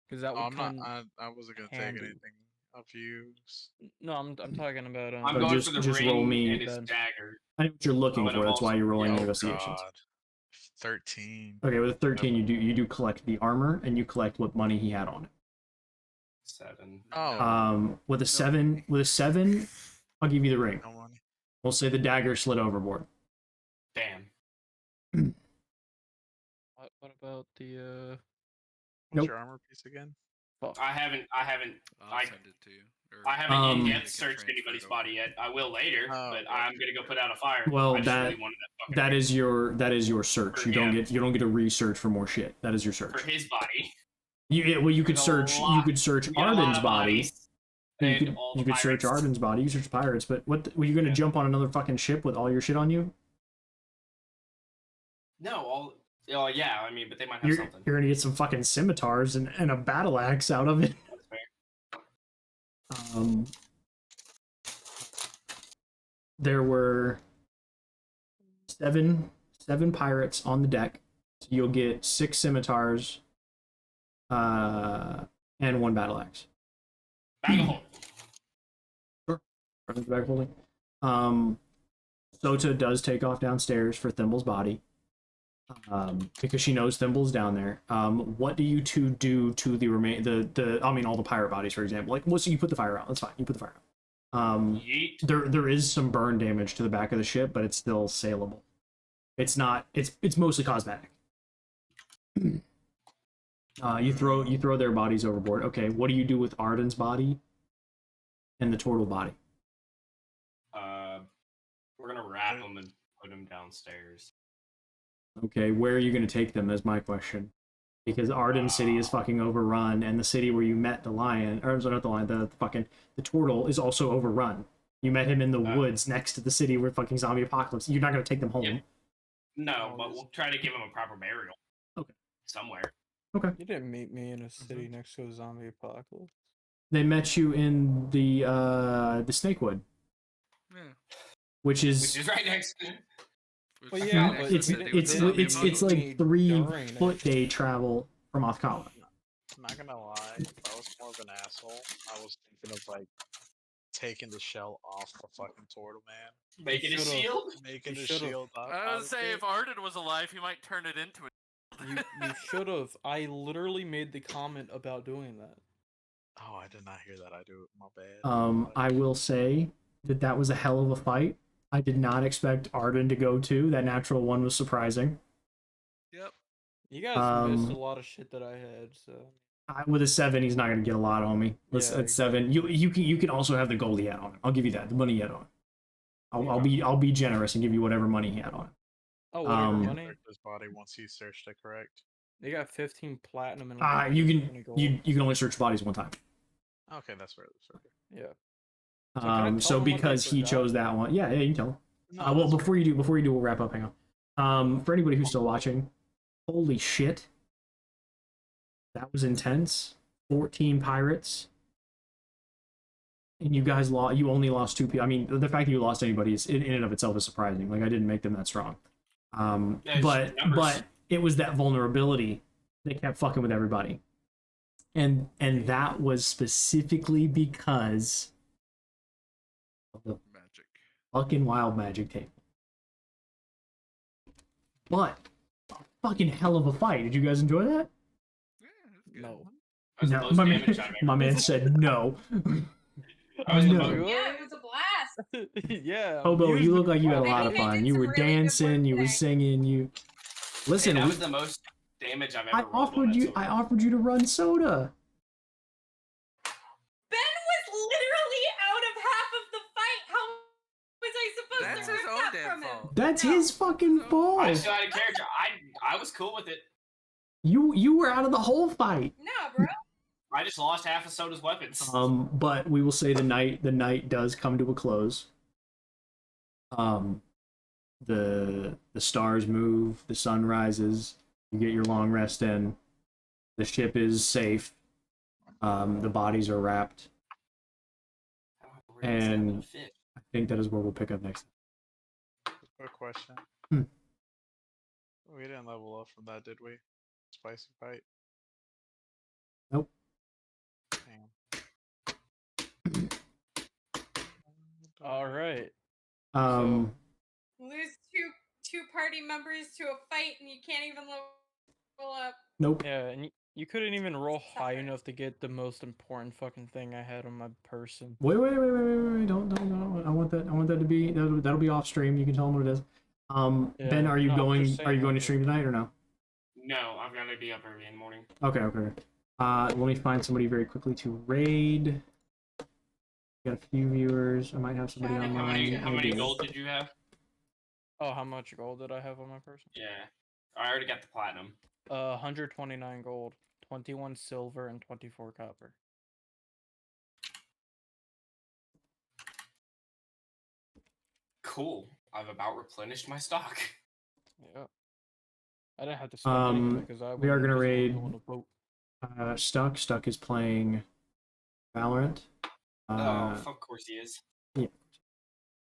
[SPEAKER 4] because that would
[SPEAKER 7] I'm not.
[SPEAKER 4] come.
[SPEAKER 7] I wasn't gonna
[SPEAKER 4] handy.
[SPEAKER 7] take anything of use.
[SPEAKER 4] No, I'm talking about.
[SPEAKER 3] I'm
[SPEAKER 1] So
[SPEAKER 3] going
[SPEAKER 1] just-
[SPEAKER 3] for the
[SPEAKER 1] just
[SPEAKER 3] ring
[SPEAKER 1] roll me-
[SPEAKER 3] and his
[SPEAKER 4] Then.
[SPEAKER 3] dagger.
[SPEAKER 1] I know what you're looking
[SPEAKER 3] Oh, and
[SPEAKER 1] for.
[SPEAKER 3] I'm
[SPEAKER 1] That's why
[SPEAKER 3] also-
[SPEAKER 1] you're rolling
[SPEAKER 3] yeah.
[SPEAKER 1] the
[SPEAKER 7] Oh
[SPEAKER 1] investigations.
[SPEAKER 7] god. 13.
[SPEAKER 1] Okay, with a 13, you do collect the armor and you collect what money he had on it.
[SPEAKER 3] 7.
[SPEAKER 7] Oh.
[SPEAKER 1] With a 7, I'll give you the ring.
[SPEAKER 7] No money.
[SPEAKER 1] We'll say the dagger slid overboard.
[SPEAKER 3] Damn.
[SPEAKER 4] What about the
[SPEAKER 7] What's
[SPEAKER 1] Nope.
[SPEAKER 7] your armor piece again?
[SPEAKER 3] I haven't.
[SPEAKER 2] I'll
[SPEAKER 3] I-
[SPEAKER 2] send it to you. Or
[SPEAKER 3] I haven't
[SPEAKER 1] Um,
[SPEAKER 3] yet
[SPEAKER 2] can
[SPEAKER 3] searched
[SPEAKER 2] transfer it
[SPEAKER 3] anybody's
[SPEAKER 2] over.
[SPEAKER 3] body yet. I will later,
[SPEAKER 7] Oh,
[SPEAKER 3] but
[SPEAKER 7] gotcha.
[SPEAKER 3] I'm gonna go put out a fire.
[SPEAKER 1] Well,
[SPEAKER 3] I just
[SPEAKER 1] that-
[SPEAKER 3] really wanted that fucking
[SPEAKER 1] That
[SPEAKER 3] ring
[SPEAKER 1] is your search.
[SPEAKER 3] For
[SPEAKER 1] You don't
[SPEAKER 3] him.
[SPEAKER 1] get to research for more shit. That is your
[SPEAKER 3] for
[SPEAKER 1] search.
[SPEAKER 3] his body.
[SPEAKER 1] You could
[SPEAKER 3] There's a
[SPEAKER 1] search. You
[SPEAKER 3] lot-
[SPEAKER 1] could search
[SPEAKER 3] We got a lot
[SPEAKER 1] Arden's
[SPEAKER 3] of
[SPEAKER 1] body.
[SPEAKER 3] bodies. And all
[SPEAKER 1] You
[SPEAKER 3] the
[SPEAKER 1] could search
[SPEAKER 3] pirates.
[SPEAKER 1] Arden's body. You search pirates, but were you gonna
[SPEAKER 3] Yeah.
[SPEAKER 1] jump on another fucking ship with all your shit on you?
[SPEAKER 3] No, oh yeah. I mean, but they might have
[SPEAKER 1] You're
[SPEAKER 3] something.
[SPEAKER 1] gonna get some fucking scimitars and a battle axe out of it.
[SPEAKER 3] That's fair.
[SPEAKER 1] There were seven pirates on the deck. So you'll get 6 scimitars, and 1 battle axe.
[SPEAKER 3] Bag of holding.
[SPEAKER 1] Bag of holding. Sota does take off downstairs for Thimble's body, because she knows Thimble's down there. What do you two do to the all the pirate bodies, for example? Like, so you put the fire out. That's fine. You put the fire out.
[SPEAKER 3] Yeet.
[SPEAKER 1] There is some burn damage to the back of the ship, but it's still saleable. It's not. It's mostly cosmetic. You throw their bodies overboard. Okay, what do you do with Arden's body and the turtle body?
[SPEAKER 3] We're gonna wrap them and put them downstairs.
[SPEAKER 1] Okay, where are you going to take them? Is my question. Because Arden City is fucking overrun, and the city where you met the lion, or not the lion, the turtle is also overrun. You met him in the woods next to the city where fucking zombie apocalypse. You're not going to take them home.
[SPEAKER 3] Yeah. No, but we'll try to give them a proper burial.
[SPEAKER 1] Okay.
[SPEAKER 3] Somewhere.
[SPEAKER 1] Okay.
[SPEAKER 4] You didn't meet me in a city next to a zombie apocalypse.
[SPEAKER 1] They met you in the Snakewood,
[SPEAKER 2] Yeah.
[SPEAKER 1] which
[SPEAKER 3] Which
[SPEAKER 1] is
[SPEAKER 3] is right next to.
[SPEAKER 4] Well, yeah, but
[SPEAKER 1] it's
[SPEAKER 4] we didn't
[SPEAKER 1] it's
[SPEAKER 4] meet
[SPEAKER 1] like 3
[SPEAKER 4] during it.
[SPEAKER 1] foot day travel from Othkala.
[SPEAKER 7] I'm not gonna lie, if I was more of an asshole, I was thinking of like taking the shell off the fucking turtle man,
[SPEAKER 3] Making a
[SPEAKER 4] should've-
[SPEAKER 3] shield?
[SPEAKER 7] making
[SPEAKER 4] You
[SPEAKER 7] a
[SPEAKER 4] should've-
[SPEAKER 7] shield out,
[SPEAKER 9] I
[SPEAKER 7] out
[SPEAKER 9] was
[SPEAKER 7] of
[SPEAKER 9] gonna say,
[SPEAKER 7] it.
[SPEAKER 9] if Arden was alive, he might turn it into it.
[SPEAKER 4] You should have. I literally made the comment about doing that.
[SPEAKER 7] Oh, I did not hear that. I do. My bad.
[SPEAKER 1] I will say that was a hell of a fight. I did not expect Arden to go 2. That natural 1 was surprising.
[SPEAKER 2] Yep.
[SPEAKER 4] You guys missed a
[SPEAKER 1] Um,
[SPEAKER 4] lot of shit that I had, so.
[SPEAKER 1] With a 7, he's not going to get a lot on me.
[SPEAKER 4] Yeah,
[SPEAKER 1] At 7, you can also have the gold he had on him. I'll give you that. The money he had on him. I'll be generous and give you whatever money he had on him.
[SPEAKER 4] Oh, whatever money.
[SPEAKER 7] Check his body once he searched it correct.
[SPEAKER 4] They got 15 platinum and.
[SPEAKER 1] You
[SPEAKER 4] 20 gold.
[SPEAKER 1] can only search bodies one time.
[SPEAKER 7] Okay, that's fair. That's fair.
[SPEAKER 4] Yeah. So can I tell
[SPEAKER 1] So
[SPEAKER 4] them what they
[SPEAKER 1] because he
[SPEAKER 4] forgot?
[SPEAKER 1] chose that one, yeah, you can tell him.
[SPEAKER 7] No,
[SPEAKER 1] Well,
[SPEAKER 7] that's fair.
[SPEAKER 1] before you do, we'll wrap up. Hang on. For anybody who's still watching, holy shit, that was intense. 14 pirates, and you guys lost. You only lost 2 people. I mean, the fact that you lost anybody is in and of itself is surprising. Like, I didn't make them that strong.
[SPEAKER 3] Yeah, it's
[SPEAKER 1] But
[SPEAKER 3] numbers.
[SPEAKER 1] it was that vulnerability that kept fucking with everybody, and that was specifically because of the
[SPEAKER 2] Magic.
[SPEAKER 1] fucking wild magic table. But a fucking hell of a fight. Did you guys enjoy that?
[SPEAKER 2] Yeah, it's good.
[SPEAKER 4] No.
[SPEAKER 3] That was the
[SPEAKER 1] No,
[SPEAKER 3] most
[SPEAKER 1] my
[SPEAKER 3] damage
[SPEAKER 1] man,
[SPEAKER 3] I've
[SPEAKER 1] my
[SPEAKER 3] ever
[SPEAKER 1] man
[SPEAKER 3] rolled.
[SPEAKER 1] said no.
[SPEAKER 3] I was the
[SPEAKER 1] No.
[SPEAKER 3] most.
[SPEAKER 6] Yeah, it was a blast.
[SPEAKER 4] Yeah.
[SPEAKER 1] Hobo, you
[SPEAKER 4] usually-
[SPEAKER 1] look like you had a
[SPEAKER 6] I
[SPEAKER 1] lot of
[SPEAKER 6] think I
[SPEAKER 1] fun.
[SPEAKER 6] did
[SPEAKER 1] You
[SPEAKER 6] some
[SPEAKER 1] were
[SPEAKER 6] really good work
[SPEAKER 1] dancing, you were
[SPEAKER 6] today.
[SPEAKER 1] singing, you. Listen,
[SPEAKER 3] Hey, that was the most damage I've ever
[SPEAKER 1] I
[SPEAKER 3] rolled. on
[SPEAKER 1] offered
[SPEAKER 3] that
[SPEAKER 1] you.
[SPEAKER 3] sword.
[SPEAKER 1] I offered you to run soda.
[SPEAKER 6] Ben was literally out of half of the fight. How was I supposed
[SPEAKER 8] That's
[SPEAKER 6] to
[SPEAKER 8] his
[SPEAKER 6] rip
[SPEAKER 8] own
[SPEAKER 6] that
[SPEAKER 8] damn
[SPEAKER 6] from him?
[SPEAKER 8] fault.
[SPEAKER 1] That's
[SPEAKER 6] No.
[SPEAKER 1] his fucking
[SPEAKER 3] I
[SPEAKER 1] fault.
[SPEAKER 3] still had a character. I was cool with it.
[SPEAKER 1] You were out of the whole fight.
[SPEAKER 6] No, bro.
[SPEAKER 3] I just lost half of Soda's weapons.
[SPEAKER 1] But we will say the night does come to a close. The stars move, the sun rises, you get your long rest in, the ship is safe, the bodies are wrapped.
[SPEAKER 3] I don't have to worry about stabbing
[SPEAKER 1] and-
[SPEAKER 3] a fish.
[SPEAKER 1] I think that is where we'll pick up next.
[SPEAKER 7] Quick question.
[SPEAKER 1] Hmm.
[SPEAKER 7] We didn't level up from that, did we? Spicy fight.
[SPEAKER 1] Nope.
[SPEAKER 7] Damn.
[SPEAKER 4] All right.
[SPEAKER 6] Lose two party members to a fight and you can't even level up.
[SPEAKER 1] Nope.
[SPEAKER 4] Yeah, and you couldn't even roll high
[SPEAKER 6] Suffer.
[SPEAKER 4] enough to get the most important fucking thing I had on my person.
[SPEAKER 1] Wait, don't. I want that to be that'll be off stream. You can tell them what it is. Ben,
[SPEAKER 4] Yeah,
[SPEAKER 1] are you
[SPEAKER 4] no, I'm
[SPEAKER 1] going
[SPEAKER 4] just
[SPEAKER 1] are you
[SPEAKER 4] saying,
[SPEAKER 1] going to
[SPEAKER 4] like,
[SPEAKER 1] stream tonight or no?
[SPEAKER 3] No, I've got to be up early in the morning.
[SPEAKER 1] Okay, okay. Let me find somebody very quickly to raid. Got a few viewers. I might have somebody
[SPEAKER 6] Shout out.
[SPEAKER 1] online.
[SPEAKER 3] How
[SPEAKER 1] I
[SPEAKER 3] many
[SPEAKER 1] do.
[SPEAKER 3] gold did you have?
[SPEAKER 4] Oh, how much gold did I have on my person?
[SPEAKER 3] Yeah, I already got the platinum.
[SPEAKER 4] 129 gold, 21 silver, and 24 copper.
[SPEAKER 3] Cool. I've about replenished my stock.
[SPEAKER 4] Yeah. I didn't have to spend anything because I
[SPEAKER 1] we are gonna raid
[SPEAKER 4] on a boat.
[SPEAKER 1] Stuck. Stuck is playing Valorant.
[SPEAKER 3] Of course he is.
[SPEAKER 1] Yeah.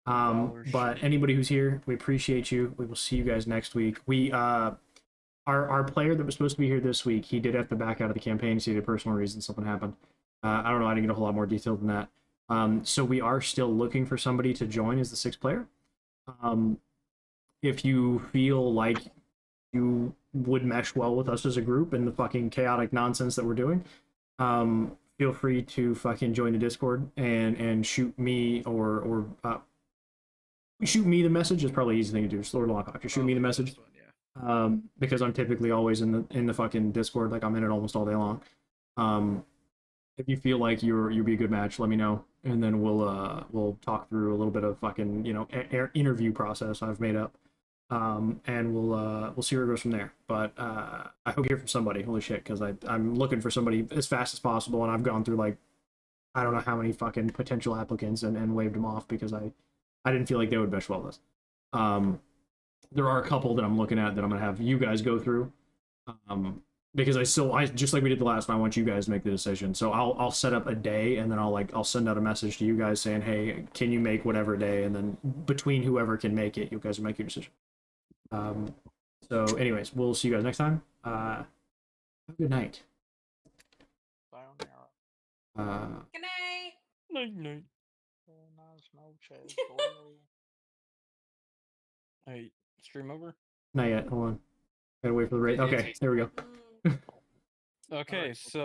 [SPEAKER 4] Valor
[SPEAKER 1] But
[SPEAKER 4] shit.
[SPEAKER 1] anybody who's here, we appreciate you. We will see you guys next week. We our player that was supposed to be here this week, he did have to back out of the campaign due to personal reasons. Something happened. I don't know. I didn't get a whole lot more detail than that. So we are still looking for somebody to join as the sixth player. If you feel like you would mesh well with us as a group and the fucking chaotic nonsense that we're doing, feel free to fucking join the Discord and shoot me or shoot me the message. Is probably the easy thing to do. Just Lord Lockhawk, just shoot me the message. Because I'm typically always in the fucking Discord. Like I'm in it almost all day long. If you feel like you'd be a good match, let me know, and then we'll talk through a little bit of fucking interview process I've made up. And we'll see where it goes from there. But I hope you hear from somebody. Holy shit, because I'm looking for somebody as fast as possible, and I've gone through like I don't know how many fucking potential applicants and waved them off because I didn't feel like they would mesh well with us. There are a couple that I'm looking at that I'm gonna have you guys go through. Because I just like we did the last time, I want you guys to make the decision. So I'll set up a day and then I'll send out a message to you guys saying, hey, can you make whatever day? And then between whoever can make it, you guys will make your decision. So anyways, we'll see you guys next time. Have a good night.
[SPEAKER 6] Good night.
[SPEAKER 4] Night night. Hey, stream over?
[SPEAKER 1] Not yet. Hold on. Gotta wait for the raid. Okay, there we go.
[SPEAKER 6] Mm.
[SPEAKER 4] Okay, so